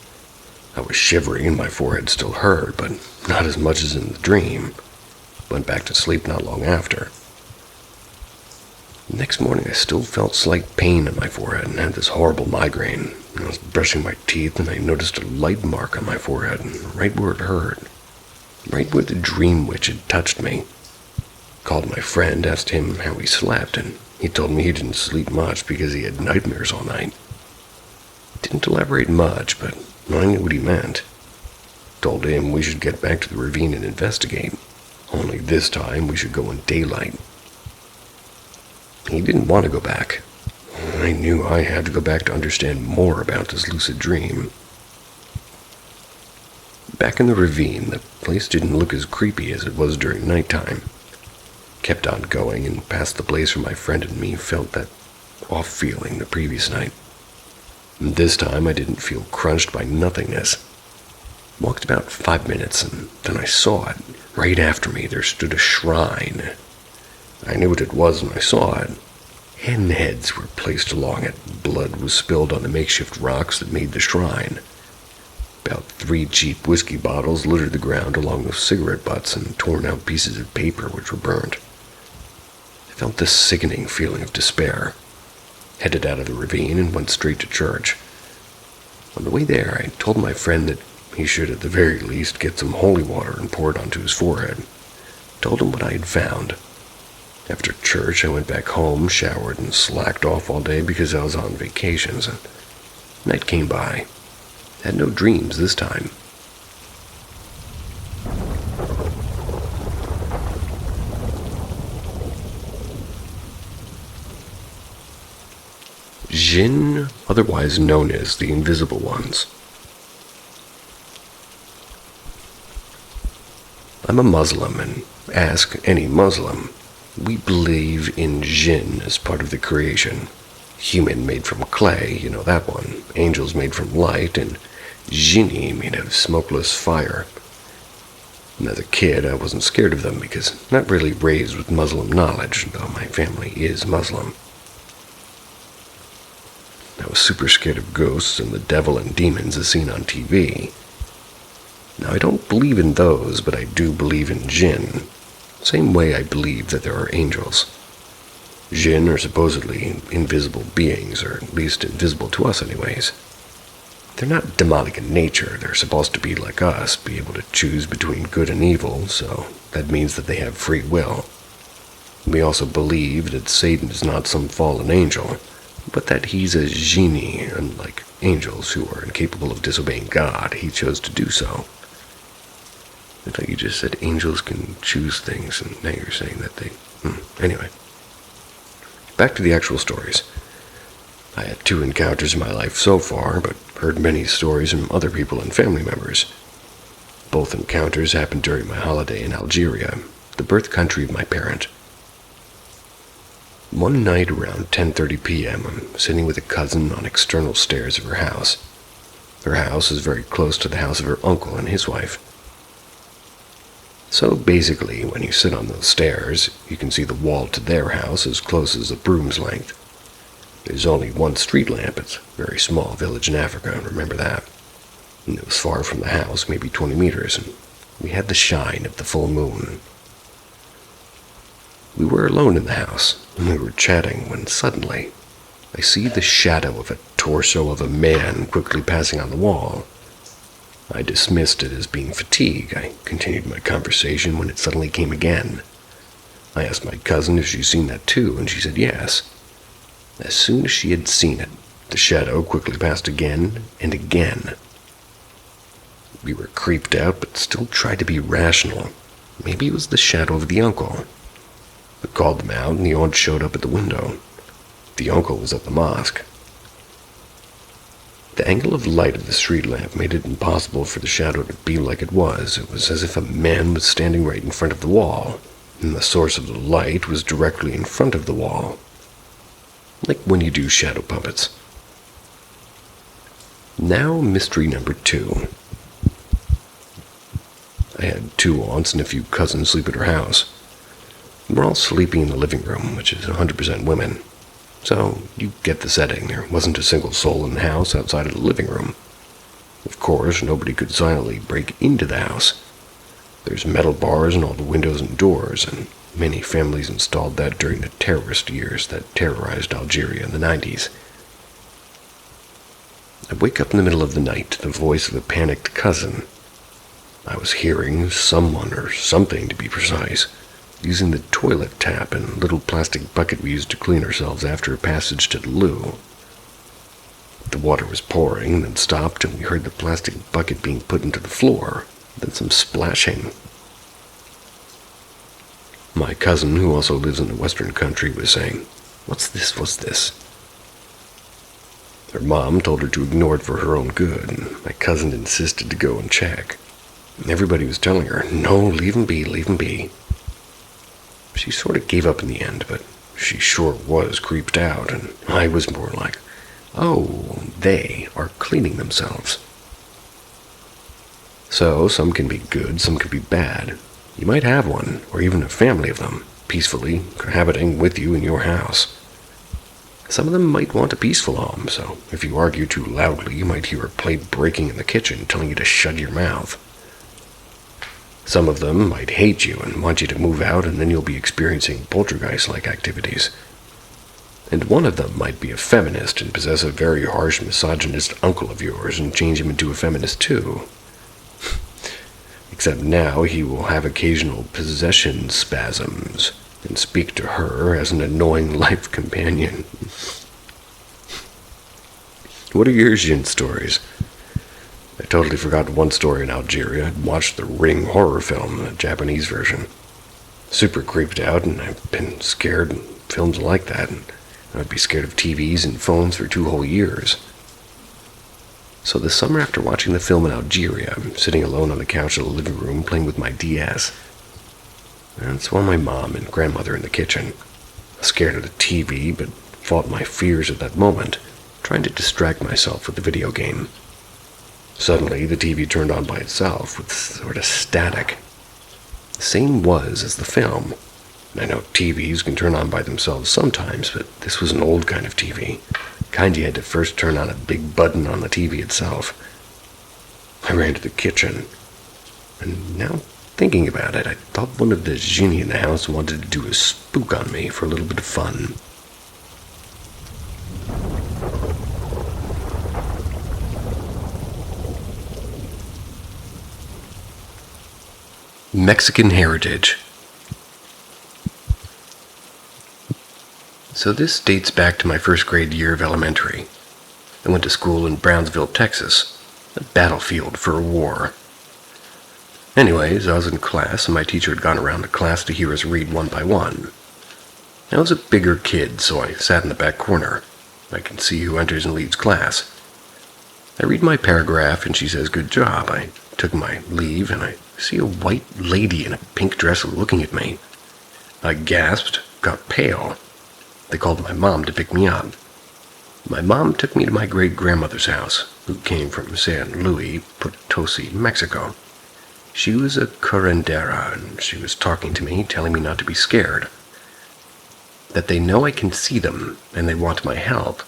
I was shivering and my forehead still hurt, but not as much as in the dream. Went back to sleep not long after. The next morning I still felt slight pain in my forehead and had this horrible migraine. I was brushing my teeth and I noticed a light mark on my forehead, right where it hurt. Right where the dream witch had touched me. Called my friend, asked him how he slept, and he told me he didn't sleep much because he had nightmares all night. Didn't elaborate much, but I knew what he meant. Told him we should get back to the ravine and investigate. Only this time we should go in daylight. He didn't want to go back. I knew I had to go back to understand more about this lucid dream. Back in the ravine, the place didn't look as creepy as it was during nighttime. Kept on going, and past the place where my friend and me felt that off feeling the previous night. And this time I didn't feel crunched by nothingness. Walked about 5 minutes, and then I saw it. Right after me there stood a shrine. I knew what it was when I saw it. Hen heads were placed along it. Blood was spilled on the makeshift rocks that made the shrine. About 3 cheap whiskey bottles littered the ground along with cigarette butts and torn out pieces of paper which were burnt. I felt this sickening feeling of despair. Headed out of the ravine and went straight to church. On the way there, I told my friend that he should at the very least get some holy water and pour it onto his forehead. Told him what I had found. After church, I went back home, showered, and slacked off all day because I was on vacations, and night came by. Had no dreams this time. Jinn, otherwise known as the Invisible Ones. I'm a Muslim, and ask any Muslim. We believe in Jinn as part of the creation. Human made from clay, you know that one. Angels made from light, and Jinni made of smokeless fire. And as a kid, I wasn't scared of them because not really raised with Muslim knowledge, though my family is Muslim. I was super scared of ghosts and the devil and demons as seen on TV. Now, I don't believe in those, but I do believe in Jinn. Same way I believe that there are angels. Jinn are supposedly invisible beings, or at least invisible to us anyways. They're not demonic in nature. They're supposed to be like us, be able to choose between good and evil, so that means that they have free will. We also believe that Satan is not some fallen angel, but that he's a genie, unlike angels who are incapable of disobeying God. He chose to do so. I thought you just said angels can choose things, and now you're saying that they... Anyway. Back to the actual stories. I had 2 encounters in my life so far, but heard many stories from other people and family members. Both encounters happened during my holiday in Algeria, the birth country of my parent. One night around 10:30 p.m., I'm sitting with a cousin on external stairs of her house. Her house is very close to the house of her uncle and his wife. So basically, when you sit on those stairs, you can see the wall to their house as close as a broom's length. There's only one street lamp. It's a very small village in Africa, remember that. And it was far from the house, maybe 20 meters, and we had the shine of the full moon. We were alone in the house, and we were chatting when suddenly I see the shadow of a torso of a man quickly passing on the wall. I dismissed it as being fatigue. I continued my conversation when it suddenly came again. I asked my cousin if she'd seen that too, and she said yes. As soon as she had seen it, the shadow quickly passed again and again. We were creeped out, but still tried to be rational. Maybe it was the shadow of the uncle. I called them out, and the aunt showed up at the window. The uncle was at the mosque. The angle of light of the street lamp made it impossible for the shadow to be like it was. It was as if a man was standing right in front of the wall, and the source of the light was directly in front of the wall. Like when you do shadow puppets. Now, mystery number 2. I had 2 aunts and a few cousins sleep at her house. We're all sleeping in the living room, which is 100% women. So, you get the setting. There wasn't a single soul in the house outside of the living room. Of course, nobody could silently break into the house. There's metal bars in all the windows and doors, and many families installed that during the terrorist years that terrorized Algeria in the 90s. I wake up in the middle of the night to the voice of a panicked cousin. I was hearing someone, or something to be precise, using the toilet tap and little plastic bucket we used to clean ourselves after a passage to the loo. The water was pouring, then stopped, and we heard the plastic bucket being put into the floor, then some splashing. My cousin, who also lives in the western country, was saying, "What's this? What's this?" Her mom told her to ignore it for her own good, and my cousin insisted to go and check. Everybody was telling her, "No, leave him be, leave him be." She sort of gave up in the end, but she sure was creeped out, and I was more like, oh, they are cleaning themselves. So, some can be good, some can be bad. You might have one, or even a family of them, peacefully cohabiting with you in your house. Some of them might want a peaceful home, so if you argue too loudly, you might hear a plate breaking in the kitchen telling you to shut your mouth. Some of them might hate you and want you to move out, and then you'll be experiencing poltergeist-like activities. And one of them might be a feminist and possess a very harsh misogynist uncle of yours and change him into a feminist too. Except now he will have occasional possession spasms and speak to her as an annoying life companion. What are your Jin stories? I totally forgot one story in Algeria. I'd watched the Ring horror film, the Japanese version. Super creeped out, and I've been scared in films like that, and I'd be scared of TVs and phones for 2 whole years. So this summer after watching the film in Algeria, I'm sitting alone on the couch of the living room playing with my DS. And saw my mom and grandmother in the kitchen. Scared of the TV, but fought my fears at that moment, trying to distract myself with the video game. Suddenly, the TV turned on by itself, with sort of static. The same was as the film. I know TVs can turn on by themselves sometimes, but this was an old kind of TV. Kind you had to first turn on a big button on the TV itself. I ran to the kitchen, and now thinking about it, I thought one of the genie in the house wanted to do a spook on me for a little bit of fun. Mexican heritage. So this dates back to my first grade year of elementary. I went to school in Brownsville, Texas, a battlefield for a war. Anyways, I was in class, and my teacher had gone around the class to hear us read one by one. I was a bigger kid, so I sat in the back corner. I can see who enters and leaves class. I read my paragraph, and she says, "Good job." I took my leave, and I see a white lady in a pink dress looking at me. I gasped, got pale. They called my mom to pick me up. My mom took me to my great-grandmother's house, who came from San Luis Potosi, Mexico. She was a curandera, and she was talking to me, telling me not to be scared. That they know I can see them, and they want my help.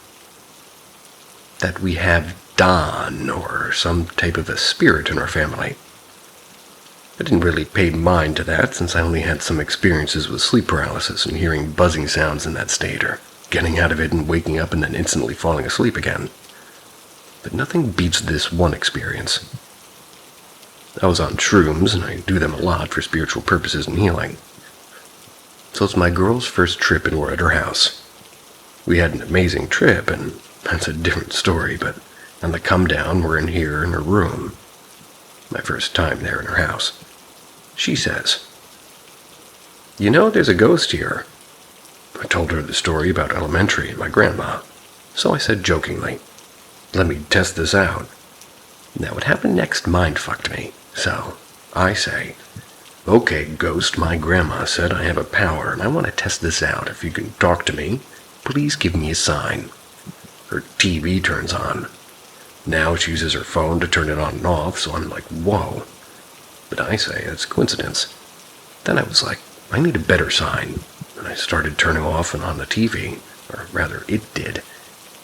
That we have Don, or some type of a spirit in our family. I didn't really pay mind to that, since I only had some experiences with sleep paralysis and hearing buzzing sounds in that state, or getting out of it and waking up and then instantly falling asleep again. But nothing beats this one experience. I was on shrooms, and I do them a lot for spiritual purposes and healing. So it's my girl's first trip and we're at her house. We had an amazing trip, and that's a different story, but on the come down, we're in here in her room. My first time there in her house. She says, "You know, there's a ghost here." I told her the story about elementary and my grandma. So I said jokingly, "Let me test this out." Now what happened next mind-fucked me. So I say, "Okay, ghost, my grandma said I have a power and I want to test this out. If you can talk to me, please give me a sign." Her TV turns on. Now she uses her phone to turn it on and off, so I'm like, whoa. But I say it's coincidence. Then I was like, I need a better sign. And I started turning off and on the TV, or rather it did.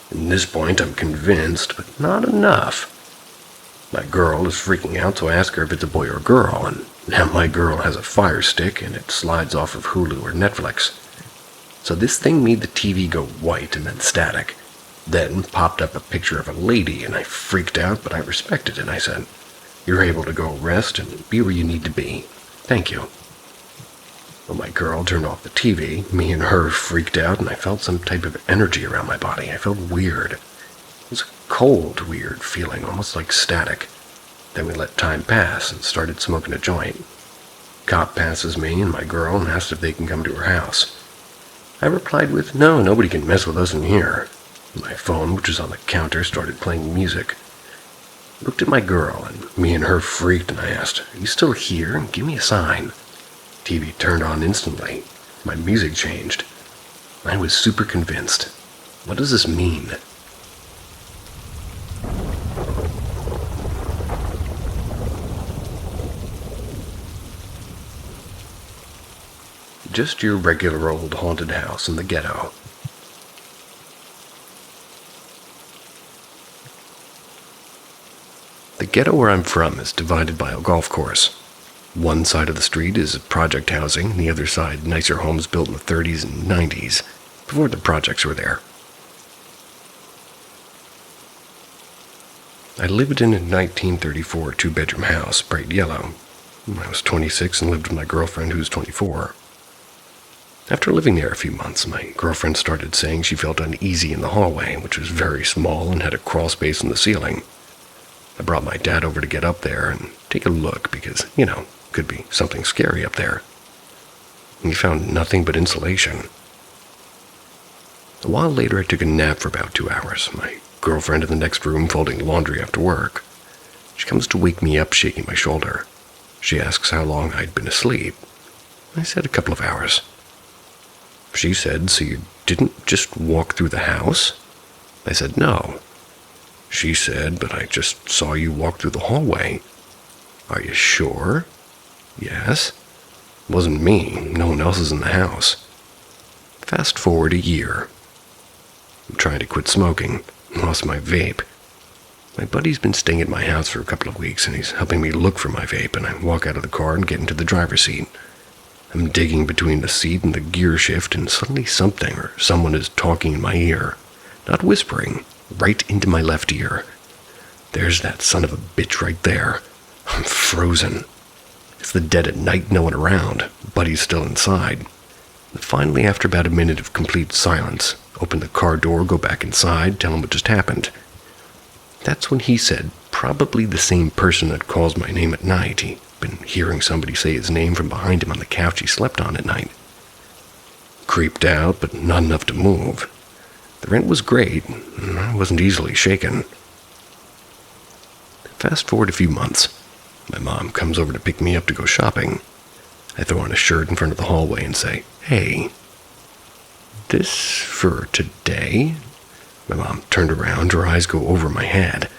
At this point I'm convinced, but not enough. My girl is freaking out, so I ask her if it's a boy or a girl, and now my girl has a Fire Stick and it slides off of Hulu or Netflix. So this thing made the TV go white and then static. Then popped up a picture of a lady, and I freaked out, but I respected it. I said, "You're able to go rest and be where you need to be. Thank you." Well, my girl turned off the TV. Me and her freaked out, and I felt some type of energy around my body. I felt weird. It was a cold, weird feeling, almost like static. Then we let time pass and started smoking a joint. Cop passes me and my girl and asked if they can come to her house. I replied with, "No, nobody can mess with us in here." My phone, which was on the counter, started playing music. I looked at my girl, and me and her freaked, and I asked, "Are you still here? Give me a sign." TV turned on instantly. My music changed. I was super convinced. What does this mean? Just your regular old haunted house in the ghetto. The ghetto where I'm from is divided by a golf course. One side of the street is project housing, the other side nicer homes built in the 30s and 90s, before the projects were there. I lived in a 1934 two-bedroom house, bright yellow. I was 26 and lived with my girlfriend who was 24. After living there a few months, my girlfriend started saying she felt uneasy in the hallway, which was very small and had a crawl space in the ceiling. I brought my dad over to get up there and take a look because, could be something scary up there. And he found nothing but insulation. A while later, I took a nap for about 2 hours. My girlfriend in the next room folding laundry after work. She comes to wake me up, shaking my shoulder. She asks how long I'd been asleep. I said a couple of hours. She said, "So you didn't just walk through the house?" I said, "No." She said, "But I just saw you walk through the hallway." "Are you sure?" "Yes." "It wasn't me. No one else is in the house." Fast forward a year. I'm trying to quit smoking. Lost my vape. My buddy's been staying at my house for a couple of weeks, and he's helping me look for my vape, and I walk out of the car and get into the driver's seat. I'm digging between the seat and the gear shift, and suddenly something or someone is talking in my ear. Not whispering. Right into my left ear. There's that son of a bitch right there. I'm frozen. It's the dead of night, no one around. Buddy's still inside. And finally, after about a minute of complete silence, open the car door, go back inside, tell him what just happened. That's when he said, probably the same person that calls my name at night. He'd been hearing somebody say his name from behind him on the couch he slept on at night. Creeped out, but not enough to move. The rent was great, and I wasn't easily shaken. Fast forward a few months. My mom comes over to pick me up to go shopping. I throw on a shirt in front of the hallway and say, "Hey, this for today?" My mom turned around, her eyes go over my head.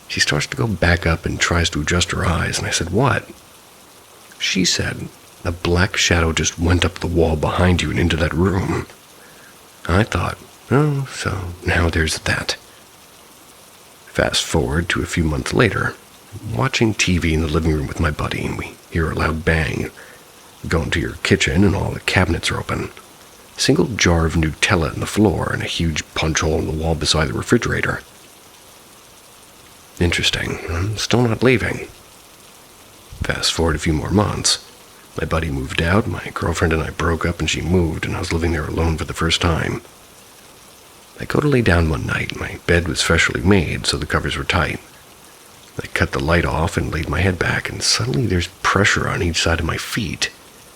She starts to go back up and tries to adjust her eyes, and I said, "What?" She said, a black shadow just went up the wall behind you and into that room. I thought, oh, so now there's that. Fast forward to a few months later, watching TV in the living room with my buddy, and we hear a loud bang. Go into your kitchen and all the cabinets are open. A single jar of Nutella on the floor and a huge punch hole in the wall beside the refrigerator. Interesting. I'm still not leaving. Fast forward a few more months. My buddy moved out, my girlfriend and I broke up, and she moved, and I was living there alone for the first time. I go to lay down one night. My bed was freshly made, so the covers were tight. I cut the light off and laid my head back, and suddenly there's pressure on each side of my feet.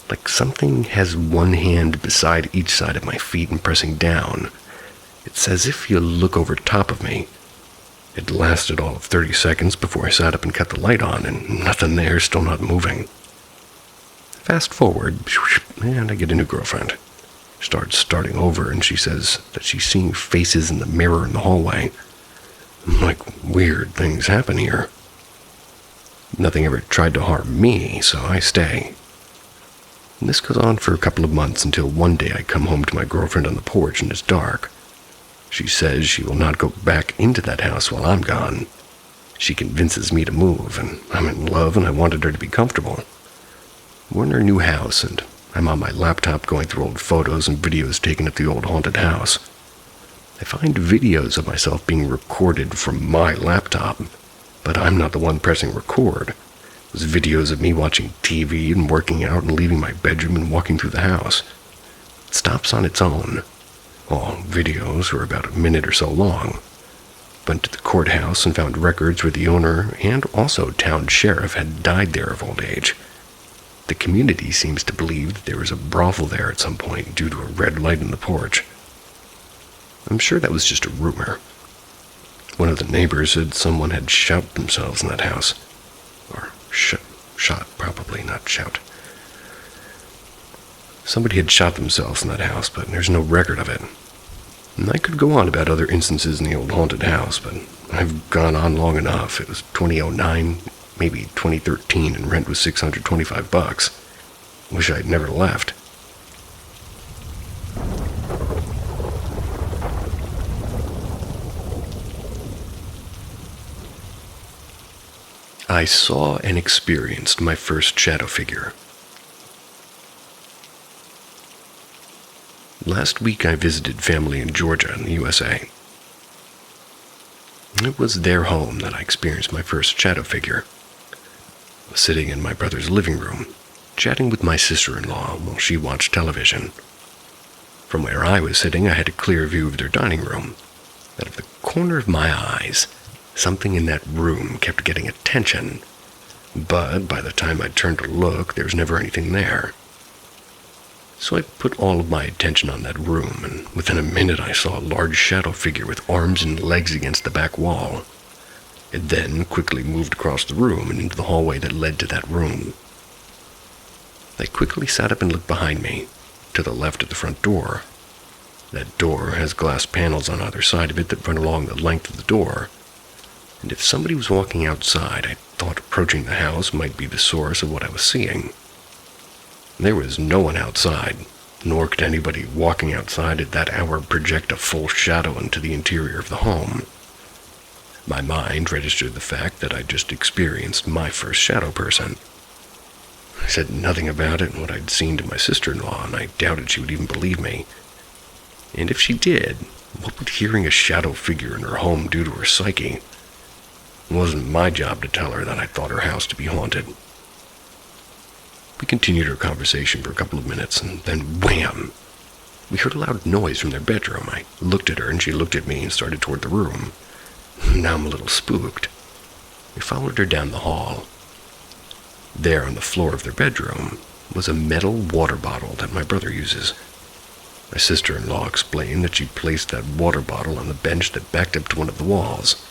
Like something has one hand beside each side of my feet and pressing down. It's as if you look over top of me. It lasted all of 30 seconds before I sat up and cut the light on, and nothing there, still not moving. Fast forward, and I get a new girlfriend. Starting over, and she says that she's seeing faces in the mirror in the hallway. Like, weird things happen here. Nothing ever tried to harm me, so I stay. And this goes on for a couple of months until one day I come home to my girlfriend on the porch and it's dark. She says she will not go back into that house while I'm gone. She convinces me to move, and I'm in love and I wanted her to be comfortable. We're in her new house, and I'm on my laptop going through old photos and videos taken at the old haunted house. I find videos of myself being recorded from my laptop, but I'm not the one pressing record. It was videos of me watching TV and working out and leaving my bedroom and walking through the house. It stops on its own. All videos were about a minute or so long. Went to the courthouse and found records where the owner and also town sheriff had died there of old age. The community seems to believe that there was a brothel there at some point due to a red light in the porch. I'm sure that was just a rumor. One of the neighbors said someone had shot themselves in that house. Or shot, probably, not shout. Somebody had shot themselves in that house, but there's no record of it. And I could go on about other instances in the old haunted house, but I've gone on long enough. It was 2009, maybe 2013, and rent was $625. Wish I'd never left. I saw and experienced my first shadow figure. Last week I visited family in Georgia in the USA. It was their home that I experienced my first shadow figure. I was sitting in my brother's living room, chatting with my sister-in-law while she watched television. From where I was sitting, I had a clear view of their dining room. Out of the corner of my eyes, something in that room kept getting attention, but by the time I turned to look, there was never anything there. So I put all of my attention on that room, and within a minute I saw a large shadow figure with arms and legs against the back wall. It then quickly moved across the room and into the hallway that led to that room. I quickly sat up and looked behind me, to the left of the front door. That door has glass panels on either side of it that run along the length of the door, and if somebody was walking outside, I thought approaching the house might be the source of what I was seeing. There was no one outside, nor could anybody walking outside at that hour project a full shadow into the interior of the home. My mind registered the fact that I'd just experienced my first shadow person. I said nothing about it and what I'd seen to my sister-in-law, and I doubted she would even believe me. And if she did, what would hearing a shadow figure in her home do to her psyche? It wasn't my job to tell her that I thought her house to be haunted. We continued our conversation for a couple of minutes, and then wham! We heard a loud noise from their bedroom. I looked at her, and she looked at me and started toward the room. Now I'm a little spooked. We followed her down the hall. There on the floor of their bedroom was a metal water bottle that my brother uses. My sister-in-law explained that she placed that water bottle on the bench that backed up to one of the walls.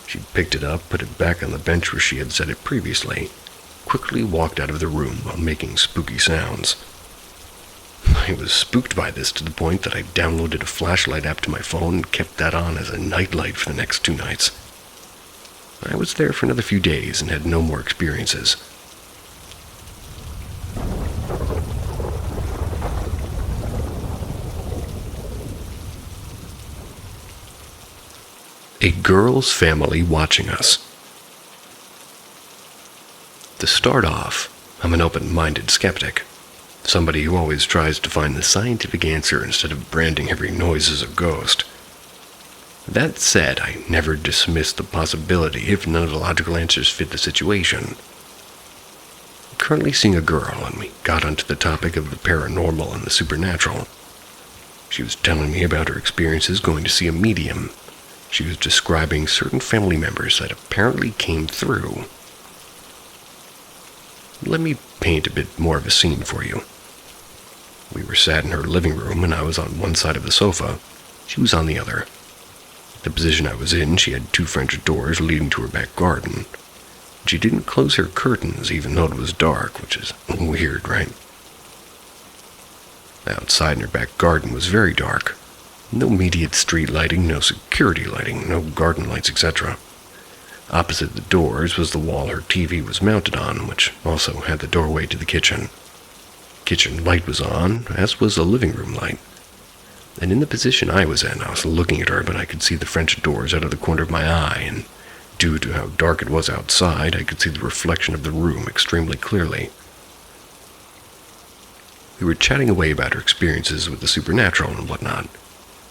She picked it up, put it back on the bench where she had set it previously, quickly walked out of the room while making spooky sounds. I was spooked by this to the point that I downloaded a flashlight app to my phone and kept that on as a nightlight for the next 2 nights. I was there for another few days and had no more experiences. a girl's family watching us. To start off, I'm an open-minded skeptic. Somebody who always tries to find the scientific answer instead of branding every noise as a ghost. That said, I never dismiss the possibility if none of the logical answers fit the situation. I'm currently seeing a girl, and we got onto the topic of the paranormal and the supernatural. She was telling me about her experiences going to see a medium. She was describing certain family members that apparently came through. Let me paint a bit more of a scene for you. We were sat in her living room, and I was on one side of the sofa. She was on the other. The position I was in, she had 2 French doors leading to her back garden. She didn't close her curtains, even though it was dark, which is weird, right? Outside in her back garden was very dark. No immediate street lighting, no security lighting, no garden lights, etc. Opposite the doors was the wall her TV was mounted on, which also had the doorway to the kitchen. Kitchen light was on, as was the living room light. And in the position I was in, I was looking at her, but I could see the French doors out of the corner of my eye, and due to how dark it was outside, I could see the reflection of the room extremely clearly. We were chatting away about her experiences with the supernatural and whatnot,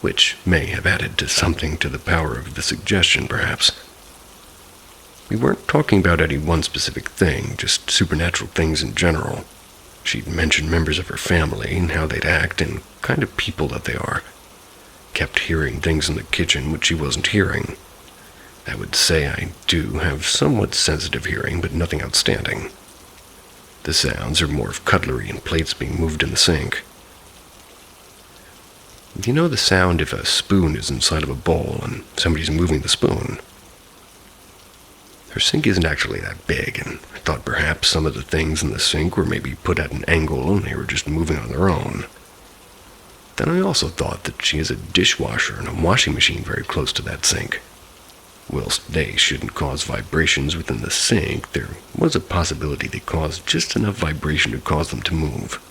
which may have added to something to the power of the suggestion, perhaps. We weren't talking about any one specific thing, just supernatural things in general. She'd mentioned members of her family and how they'd act and kind of people that they are. Kept hearing things in the kitchen which she wasn't hearing. I would say I do have somewhat sensitive hearing, but nothing outstanding. The sounds are more of cutlery and plates being moved in the sink. You know the sound if a spoon is inside of a bowl and somebody's moving the spoon? Her sink isn't actually that big, and I thought perhaps some of the things in the sink were maybe put at an angle and they were just moving on their own. Then I also thought that she has a dishwasher and a washing machine very close to that sink. Whilst they shouldn't cause vibrations within the sink, there was a possibility they caused just enough vibration to cause them to move.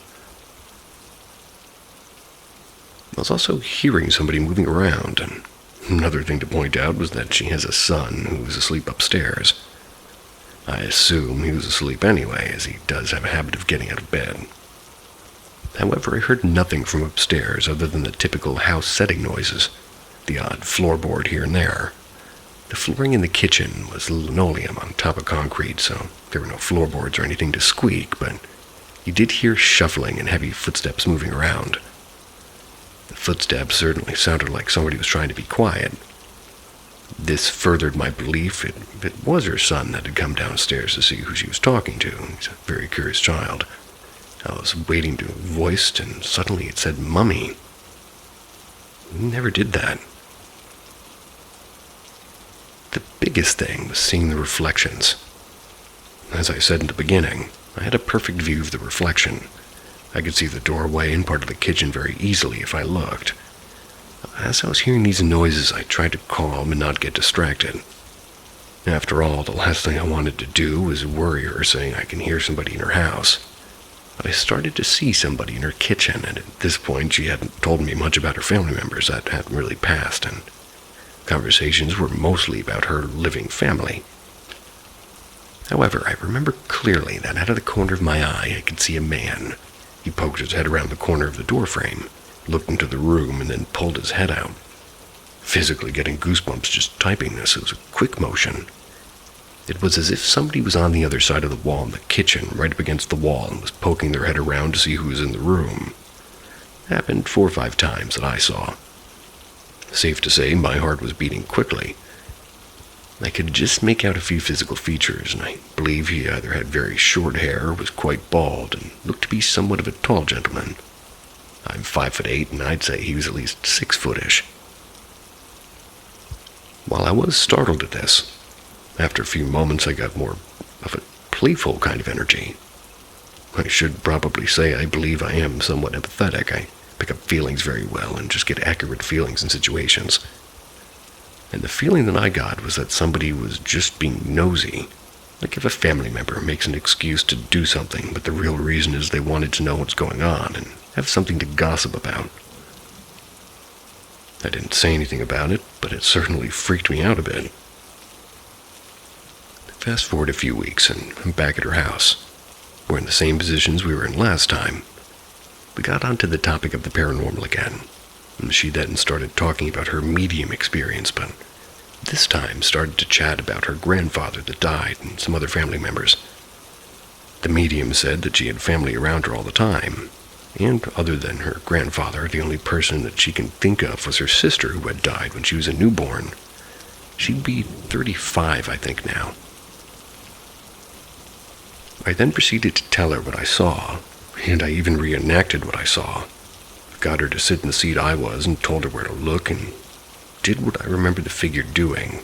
I was also hearing somebody moving around, and another thing to point out was that she has a son who was asleep upstairs. I assume he was asleep anyway, as he does have a habit of getting out of bed. However, I heard nothing from upstairs other than the typical house setting noises, the odd floorboard here and there. The flooring in the kitchen was linoleum on top of concrete, so there were no floorboards or anything to squeak, but you did hear shuffling and heavy footsteps moving around. The footsteps certainly sounded like somebody was trying to be quiet. This furthered my belief it was her son that had come downstairs to see who she was talking to. He's a very curious child. I was waiting to voice, and suddenly it said, "Mummy." He never did that. The biggest thing was seeing the reflections. As I said in the beginning, I had a perfect view of the reflection. I could see the doorway and part of the kitchen very easily if I looked. As I was hearing these noises, I tried to calm and not get distracted. After all, the last thing I wanted to do was worry her saying I can hear somebody in her house. But I started to see somebody in her kitchen, and at this point she hadn't told me much about her family members. That hadn't really passed, and conversations were mostly about her living family. However, I remember clearly that out of the corner of my eye I could see a man. He poked his head around the corner of the doorframe, looked into the room, and then pulled his head out. Physically getting goosebumps just typing this. It was a quick motion. It was as if somebody was on the other side of the wall in the kitchen, right up against the wall, and was poking their head around to see who was in the room. It happened 4 or 5 times that I saw. Safe to say, my heart was beating quickly. I could just make out a few physical features, and I believe he either had very short hair or was quite bald and looked to be somewhat of a tall gentleman. I'm 5'8", and I'd say he was at least 6-foot-ish. While I was startled at this, after a few moments I got more of a playful kind of energy. I should probably say I believe I am somewhat empathetic. I pick up feelings very well and just get accurate feelings in situations. And the feeling that I got was that somebody was just being nosy. Like if a family member makes an excuse to do something, but the real reason is they wanted to know what's going on and have something to gossip about. I didn't say anything about it, but it certainly freaked me out a bit. Fast forward a few weeks, and I'm back at her house. We're in the same positions we were in last time. We got onto the topic of the paranormal again, and she then started talking about her medium experience, but this time started to chat about her grandfather that died and some other family members. The medium said that she had family around her all the time, and other than her grandfather, the only person that she can think of was her sister who had died when she was a newborn. She'd be 35, I think, now. I then proceeded to tell her what I saw, and I even reenacted what I saw. Got her to sit in the seat I was and told her where to look and did what I remember the figure doing.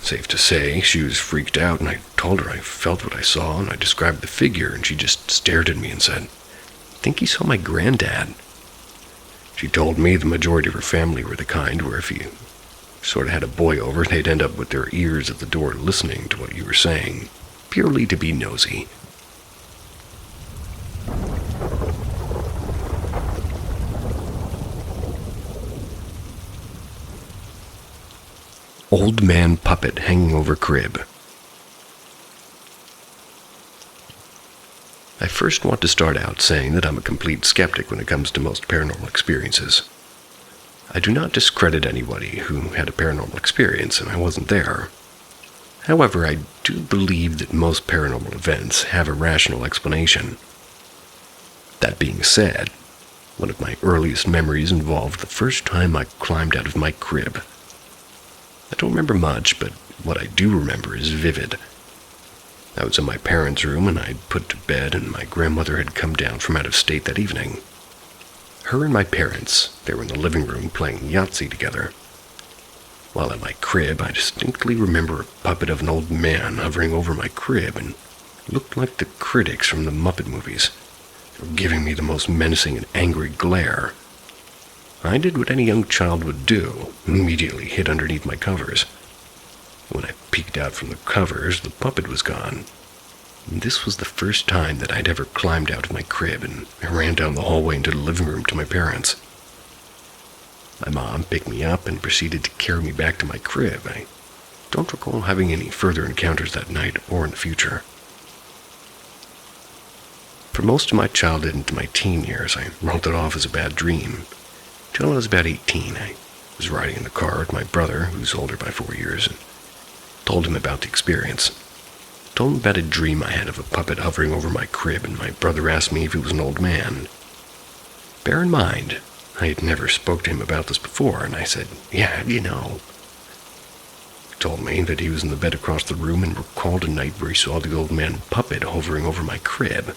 Safe to say, she was freaked out, and I told her I felt what I saw, and I described the figure, and she just stared at me and said, "I think you saw my granddad." She told me the majority of her family were the kind where if you sort of had a boy over, they'd end up with their ears at the door listening to what you were saying, purely to be nosy. Old man puppet hanging over crib. I first want to start out saying that I'm a complete skeptic when it comes to most paranormal experiences. I do not discredit anybody who had a paranormal experience, and I wasn't there. However, I do believe that most paranormal events have a rational explanation. That being said, one of my earliest memories involved the first time I climbed out of my crib. I don't remember much, but what I do remember is vivid. I was in my parents' room, and I'd put to bed, and my grandmother had come down from out of state that evening. Her and my parents, they were in the living room playing Yahtzee together. While at my crib, I distinctly remember a puppet of an old man hovering over my crib and looked like the critics from the Muppet movies. They were giving me the most menacing and angry glare. I did what any young child would do, and immediately hid underneath my covers. When I peeked out from the covers, the puppet was gone. And this was the first time that I'd ever climbed out of my crib, and I ran down the hallway into the living room to my parents. My mom picked me up and proceeded to carry me back to my crib. I don't recall having any further encounters that night or in the future. For most of my childhood into my teen years, I wrote it off as a bad dream. Till I was about 18, I was riding in the car with my brother, who's older by 4 years, and told him about the experience. Told him about a dream I had of a puppet hovering over my crib, and my brother asked me if he was an old man. Bear in mind, I had never spoke to him about this before, and I said, "Yeah, you know." He told me that he was in the bed across the room and recalled a night where he saw the old man puppet hovering over my crib.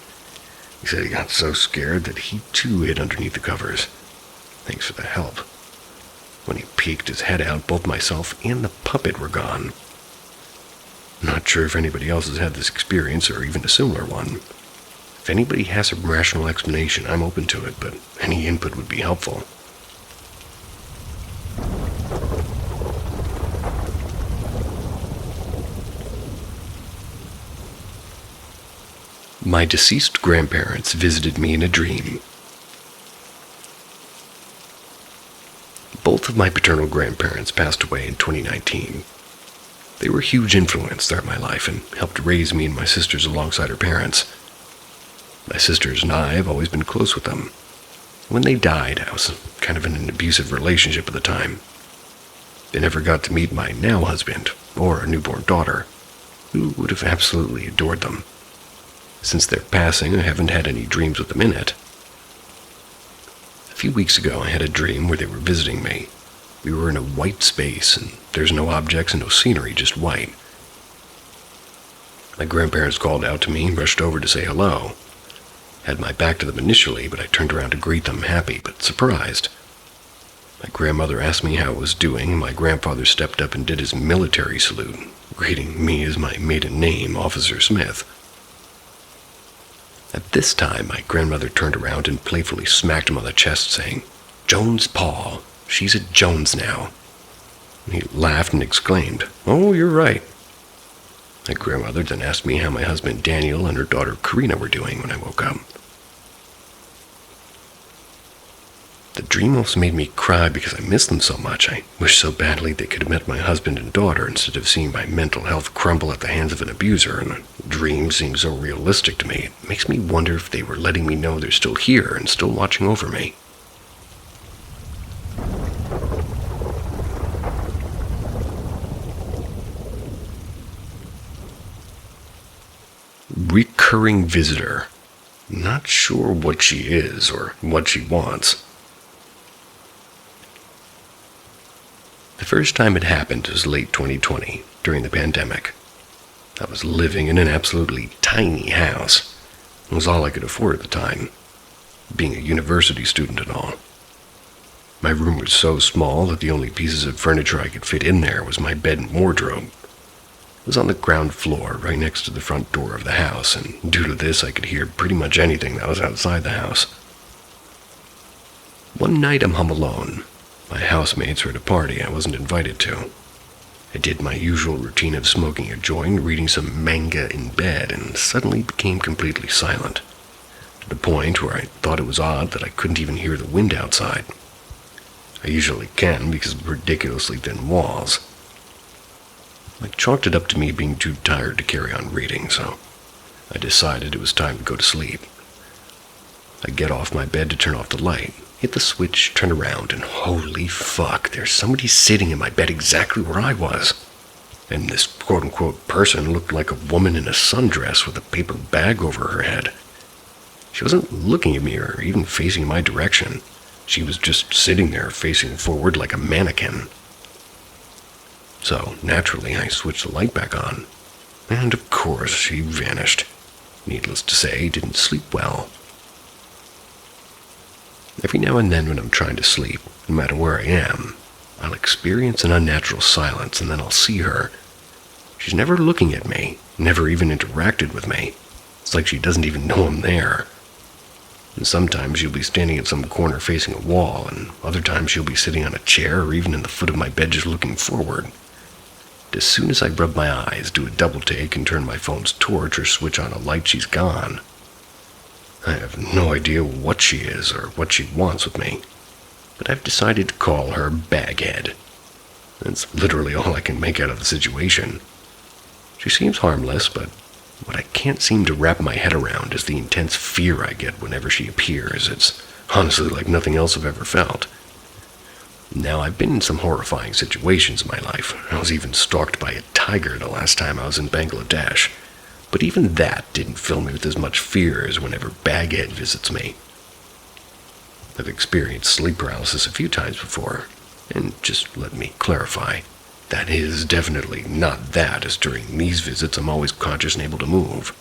He said he got so scared that he too hid underneath the covers. Thanks for the help. When he peeked his head out, both myself and the puppet were gone. Not sure if anybody else has had this experience or even a similar one. If anybody has a rational explanation, I'm open to it, but any input would be helpful. My deceased grandparents visited me in a dream. Both of my paternal grandparents passed away in 2019. They were a huge influence throughout my life and helped raise me and my sisters alongside our parents. My sisters and I have always been close with them. When they died, I was kind of in an abusive relationship at the time. They never got to meet my now husband or our newborn daughter, who would have absolutely adored them. Since their passing, I haven't had any dreams with them in it. A few weeks ago, I had a dream where they were visiting me. We were in a white space, and there's no objects and no scenery, just white. My grandparents called out to me and rushed over to say hello. Had my back to them initially, but I turned around to greet them, happy but surprised. My grandmother asked me how I was doing, and my grandfather stepped up and did his military salute, greeting me as my maiden name, Officer Smith. At this time, my grandmother turned around and playfully smacked him on the chest, saying, "Jones Paul, she's a Jones now." And he laughed and exclaimed, "Oh, you're right." My grandmother then asked me how my husband Daniel and her daughter Karina were doing when I woke up. The dream also made me cry because I missed them so much. I wished so badly they could have met my husband and daughter instead of seeing my mental health crumble at the hands of an abuser, and the dream seems so realistic to me. It makes me wonder if they were letting me know they're still here and still watching over me. Recurring visitor. Not sure what she is or what she wants. The first time it happened was late 2020, during the pandemic. I was living in an absolutely tiny house. It was all I could afford at the time, being a university student and all. My room was so small that the only pieces of furniture I could fit in there was my bed and wardrobe. It was on the ground floor, right next to the front door of the house, and due to this I could hear pretty much anything that was outside the house. One night I'm home alone. My housemates were at a party I wasn't invited to. I did my usual routine of smoking a joint, reading some manga in bed, and suddenly became completely silent, to the point where I thought it was odd that I couldn't even hear the wind outside. I usually can because of ridiculously thin walls. I chalked it up to me being too tired to carry on reading, so I decided it was time to go to sleep. I get off my bed to turn off the light, hit the switch, turn around, and holy fuck, there's somebody sitting in my bed exactly where I was. And this quote-unquote person looked like a woman in a sundress with a paper bag over her head. She wasn't looking at me or even facing in my direction. She was just sitting there facing forward like a mannequin. So, naturally, I switched the light back on. And of course, she vanished. Needless to say, didn't sleep well. Every now and then when I'm trying to sleep, no matter where I am, I'll experience an unnatural silence and then I'll see her. She's never looking at me, never even interacted with me. It's like she doesn't even know I'm there. And sometimes she'll be standing in some corner facing a wall, and other times she'll be sitting on a chair or even in the foot of my bed just looking forward. As soon as I rub my eyes, do a double take, and turn my phone's torch or switch on a light, she's gone. I have no idea what she is or what she wants with me, but I've decided to call her Baghead. That's literally all I can make out of the situation. She seems harmless, but what I can't seem to wrap my head around is the intense fear I get whenever she appears. It's honestly like nothing else I've ever felt. Now, I've been in some horrifying situations in my life. I was even stalked by a tiger the last time I was in Bangladesh. But even that didn't fill me with as much fear as whenever Baghead visits me. I've experienced sleep paralysis a few times before, and just let me clarify, that is definitely not that, as during these visits I'm always conscious and able to move.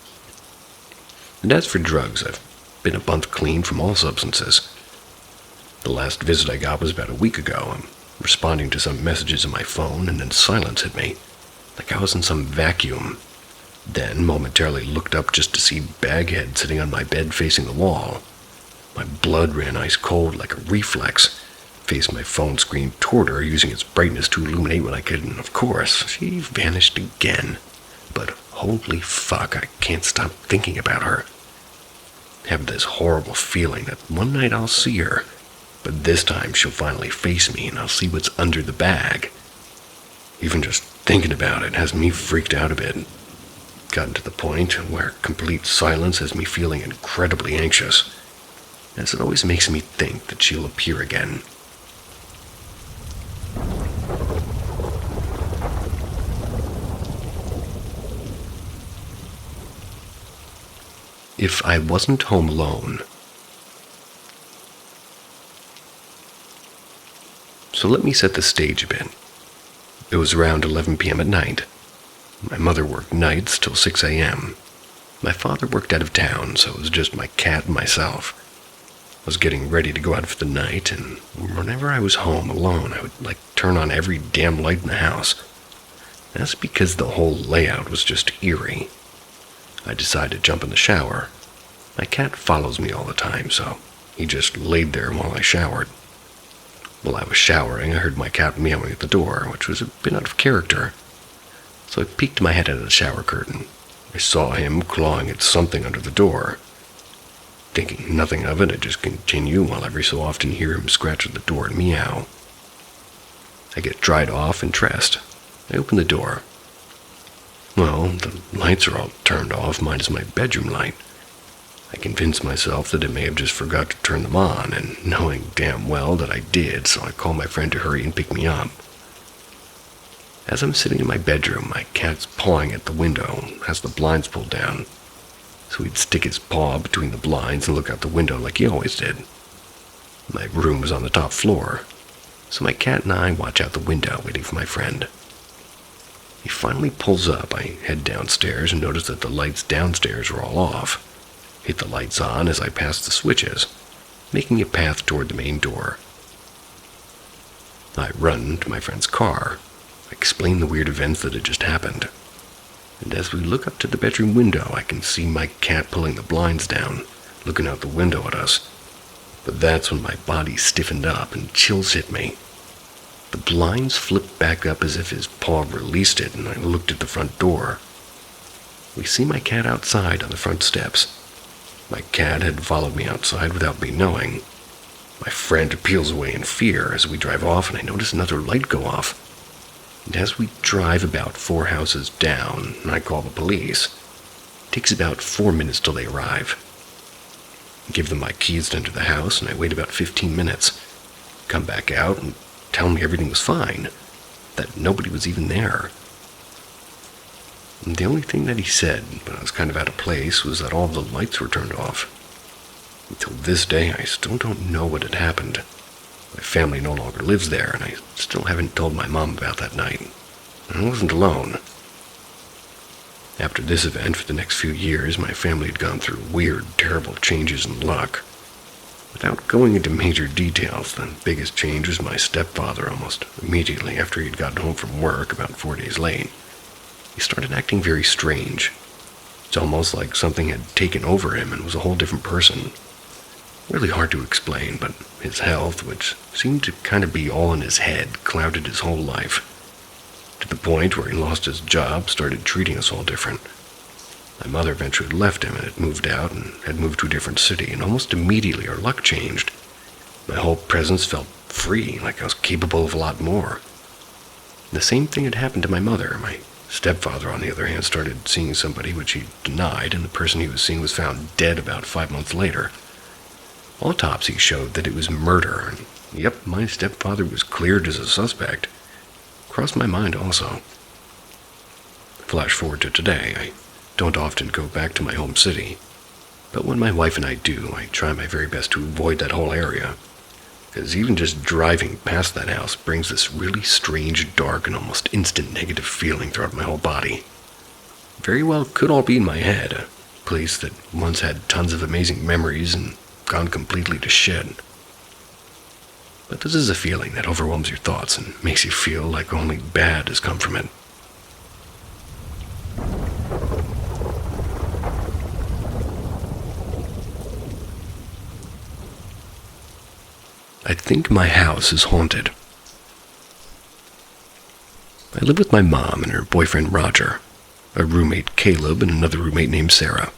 And as for drugs, I've been a month clean from all substances. The last visit I got was about a week ago. I'm responding to some messages on my phone, and then silence hit me, like I was in some vacuum. Then momentarily looked up just to see Baghead sitting on my bed facing the wall. My blood ran ice cold like a reflex. Faced my phone screen toward her, using its brightness to illuminate what I could, and of course, she vanished again. But holy fuck, I can't stop thinking about her. I have this horrible feeling that one night I'll see her, but this time she'll finally face me and I'll see what's under the bag. Even just thinking about it has me freaked out a bit. Gotten to the point where complete silence has me feeling incredibly anxious, as it always makes me think that she'll appear again. If I wasn't home alone. So let me set the stage a bit. It was around 11 p.m. at night. My mother worked nights till 6 a.m. My father worked out of town, so it was just my cat and myself. I was getting ready to go out for the night, and whenever I was home alone, I would turn on every damn light in the house. That's because the whole layout was just eerie. I decided to jump in the shower. My cat follows me all the time, so he just laid there while I showered. While I was showering, I heard my cat meowing at the door, which was a bit out of character. So I peeked my head out of the shower curtain. I saw him clawing at something under the door. Thinking nothing of it, I just continue while every so often hear him scratch at the door and meow. I get dried off and dressed. I open the door. Well, the lights are all turned off, minus my bedroom light. I convince myself that I may have just forgot to turn them on, and knowing damn well that I did, so I call my friend to hurry and pick me up. As I'm sitting in my bedroom, my cat's pawing at the window, has the blinds pulled down. So he'd stick his paw between the blinds and look out the window like he always did. My room was on the top floor, so my cat and I watch out the window waiting for my friend. He finally pulls up. I head downstairs and notice that the lights downstairs are all off. Hit the lights on as I pass the switches, making a path toward the main door. I run to my friend's car. I explain the weird events that had just happened. And as we look up to the bedroom window, I can see my cat pulling the blinds down, looking out the window at us. But that's when my body stiffened up and chills hit me. The blinds flipped back up as if his paw released it, and I looked at the front door. We see my cat outside on the front steps. My cat had followed me outside without me knowing. My friend peels away in fear as we drive off, and I notice another light go off. And as we drive about 4 houses down, I call the police. It takes about 4 minutes till they arrive. I give them my keys to enter the house, and I wait about 15 minutes. Come back out and tell me everything was fine, that nobody was even there. And the only thing that he said, when I was kind of out of place, was that all the lights were turned off. Until this day, I still don't know what had happened. My family no longer lives there, and I still haven't told my mom about that night. And I wasn't alone. After this event, for the next few years, my family had gone through weird, terrible changes in luck. Without going into major details, the biggest change was my stepfather almost immediately after he had gotten home from work about 4 days late. He started acting very strange. It's almost like something had taken over him and was a whole different person. Really hard to explain, but his health, which seemed to kind of be all in his head, clouded his whole life. To the point where he lost his job, started treating us all different. My mother eventually left him and had moved out and had moved to a different city, and almost immediately our luck changed. My whole presence felt free, like I was capable of a lot more. The same thing had happened to my mother. My stepfather, on the other hand, started seeing somebody which he denied, and the person he was seeing was found dead about 5 months later. Autopsy showed that it was murder, and yep, my stepfather was cleared as a suspect. Crossed my mind also. Flash forward to today, I don't often go back to my home city, but when my wife and I do, I try my very best to avoid that whole area, because even just driving past that house brings this really strange, dark, and almost instant negative feeling throughout my whole body. Very well could all be in my head, a place that once had tons of amazing memories and gone completely to shit. But this is a feeling that overwhelms your thoughts and makes you feel like only bad has come from it. I think my house is haunted. I live with my mom and her boyfriend Roger, a roommate Caleb, and another roommate named Sarah.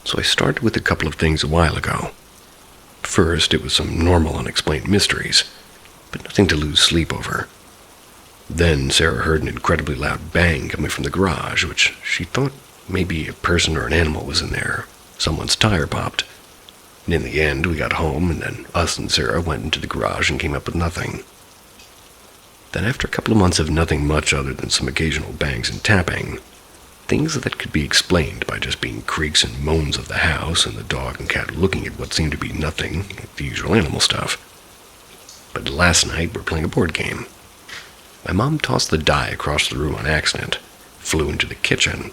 So I started with a couple of things a while ago. First, it was some normal unexplained mysteries, but nothing to lose sleep over. Then Sarah heard an incredibly loud bang coming from the garage, which she thought maybe a person or an animal was in there. Someone's tire popped. And in the end, we got home, and then us and Sarah went into the garage and came up with nothing. Then after a couple of months of nothing much other than some occasional bangs and tapping, things that could be explained by just being creaks and moans of the house and the dog and cat looking at what seemed to be nothing, like the usual animal stuff. But last night, we're playing a board game. My mom tossed the die across the room on accident, flew into the kitchen.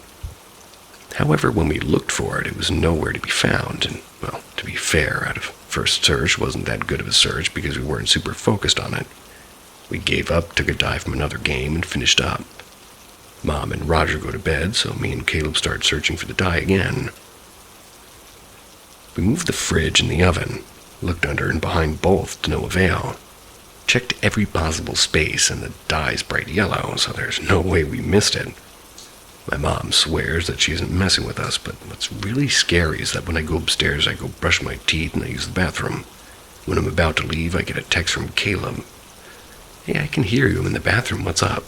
However, when we looked for it, it was nowhere to be found, and, well, to be fair, out of first search wasn't that good of a search because we weren't super focused on it. We gave up, took a die from another game, and finished up. Mom and Roger go to bed, so me and Caleb start searching for the die again. We moved the fridge and the oven, looked under and behind both to no avail. Checked every possible space, and the die's bright yellow, so there's no way we missed it. My mom swears that she isn't messing with us, but what's really scary is that when I go upstairs, I go brush my teeth and I use the bathroom. When I'm about to leave, I get a text from Caleb. "Hey, I can hear you in the bathroom, what's up?"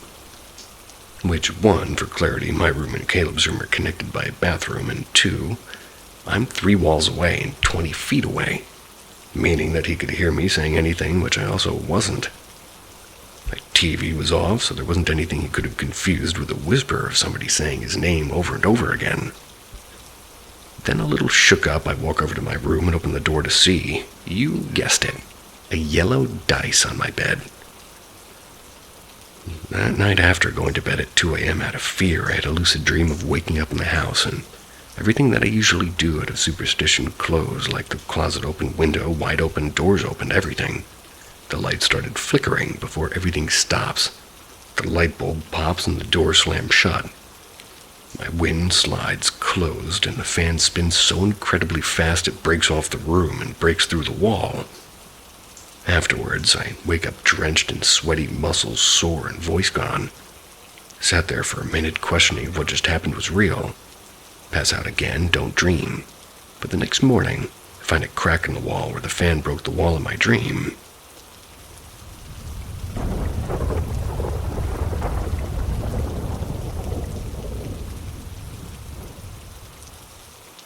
Which, one, for clarity, my room and Caleb's room are connected by a bathroom, and two, I'm 3 walls away and 20 feet away, meaning that he could hear me saying anything, which I also wasn't. My TV was off, so there wasn't anything he could have confused with a whisper of somebody saying his name over and over again. Then, a little shook up, I walk over to my room and open the door to see, you guessed it, a yellow dice on my bed. That night, after going to bed at 2 a.m. out of fear, I had a lucid dream of waking up in the house, and everything that I usually do out of superstition closed, like the closet open, window wide open, doors open, everything. The light started flickering before everything stops. The light bulb pops and the door slams shut. My wind slides closed and the fan spins so incredibly fast it breaks off the room and breaks through the wall. Afterwards, I wake up drenched in sweaty, muscles sore and voice gone. Sat there for a minute questioning if what just happened was real. Pass out again, don't dream. But the next morning, I find a crack in the wall where the fan broke the wall in my dream.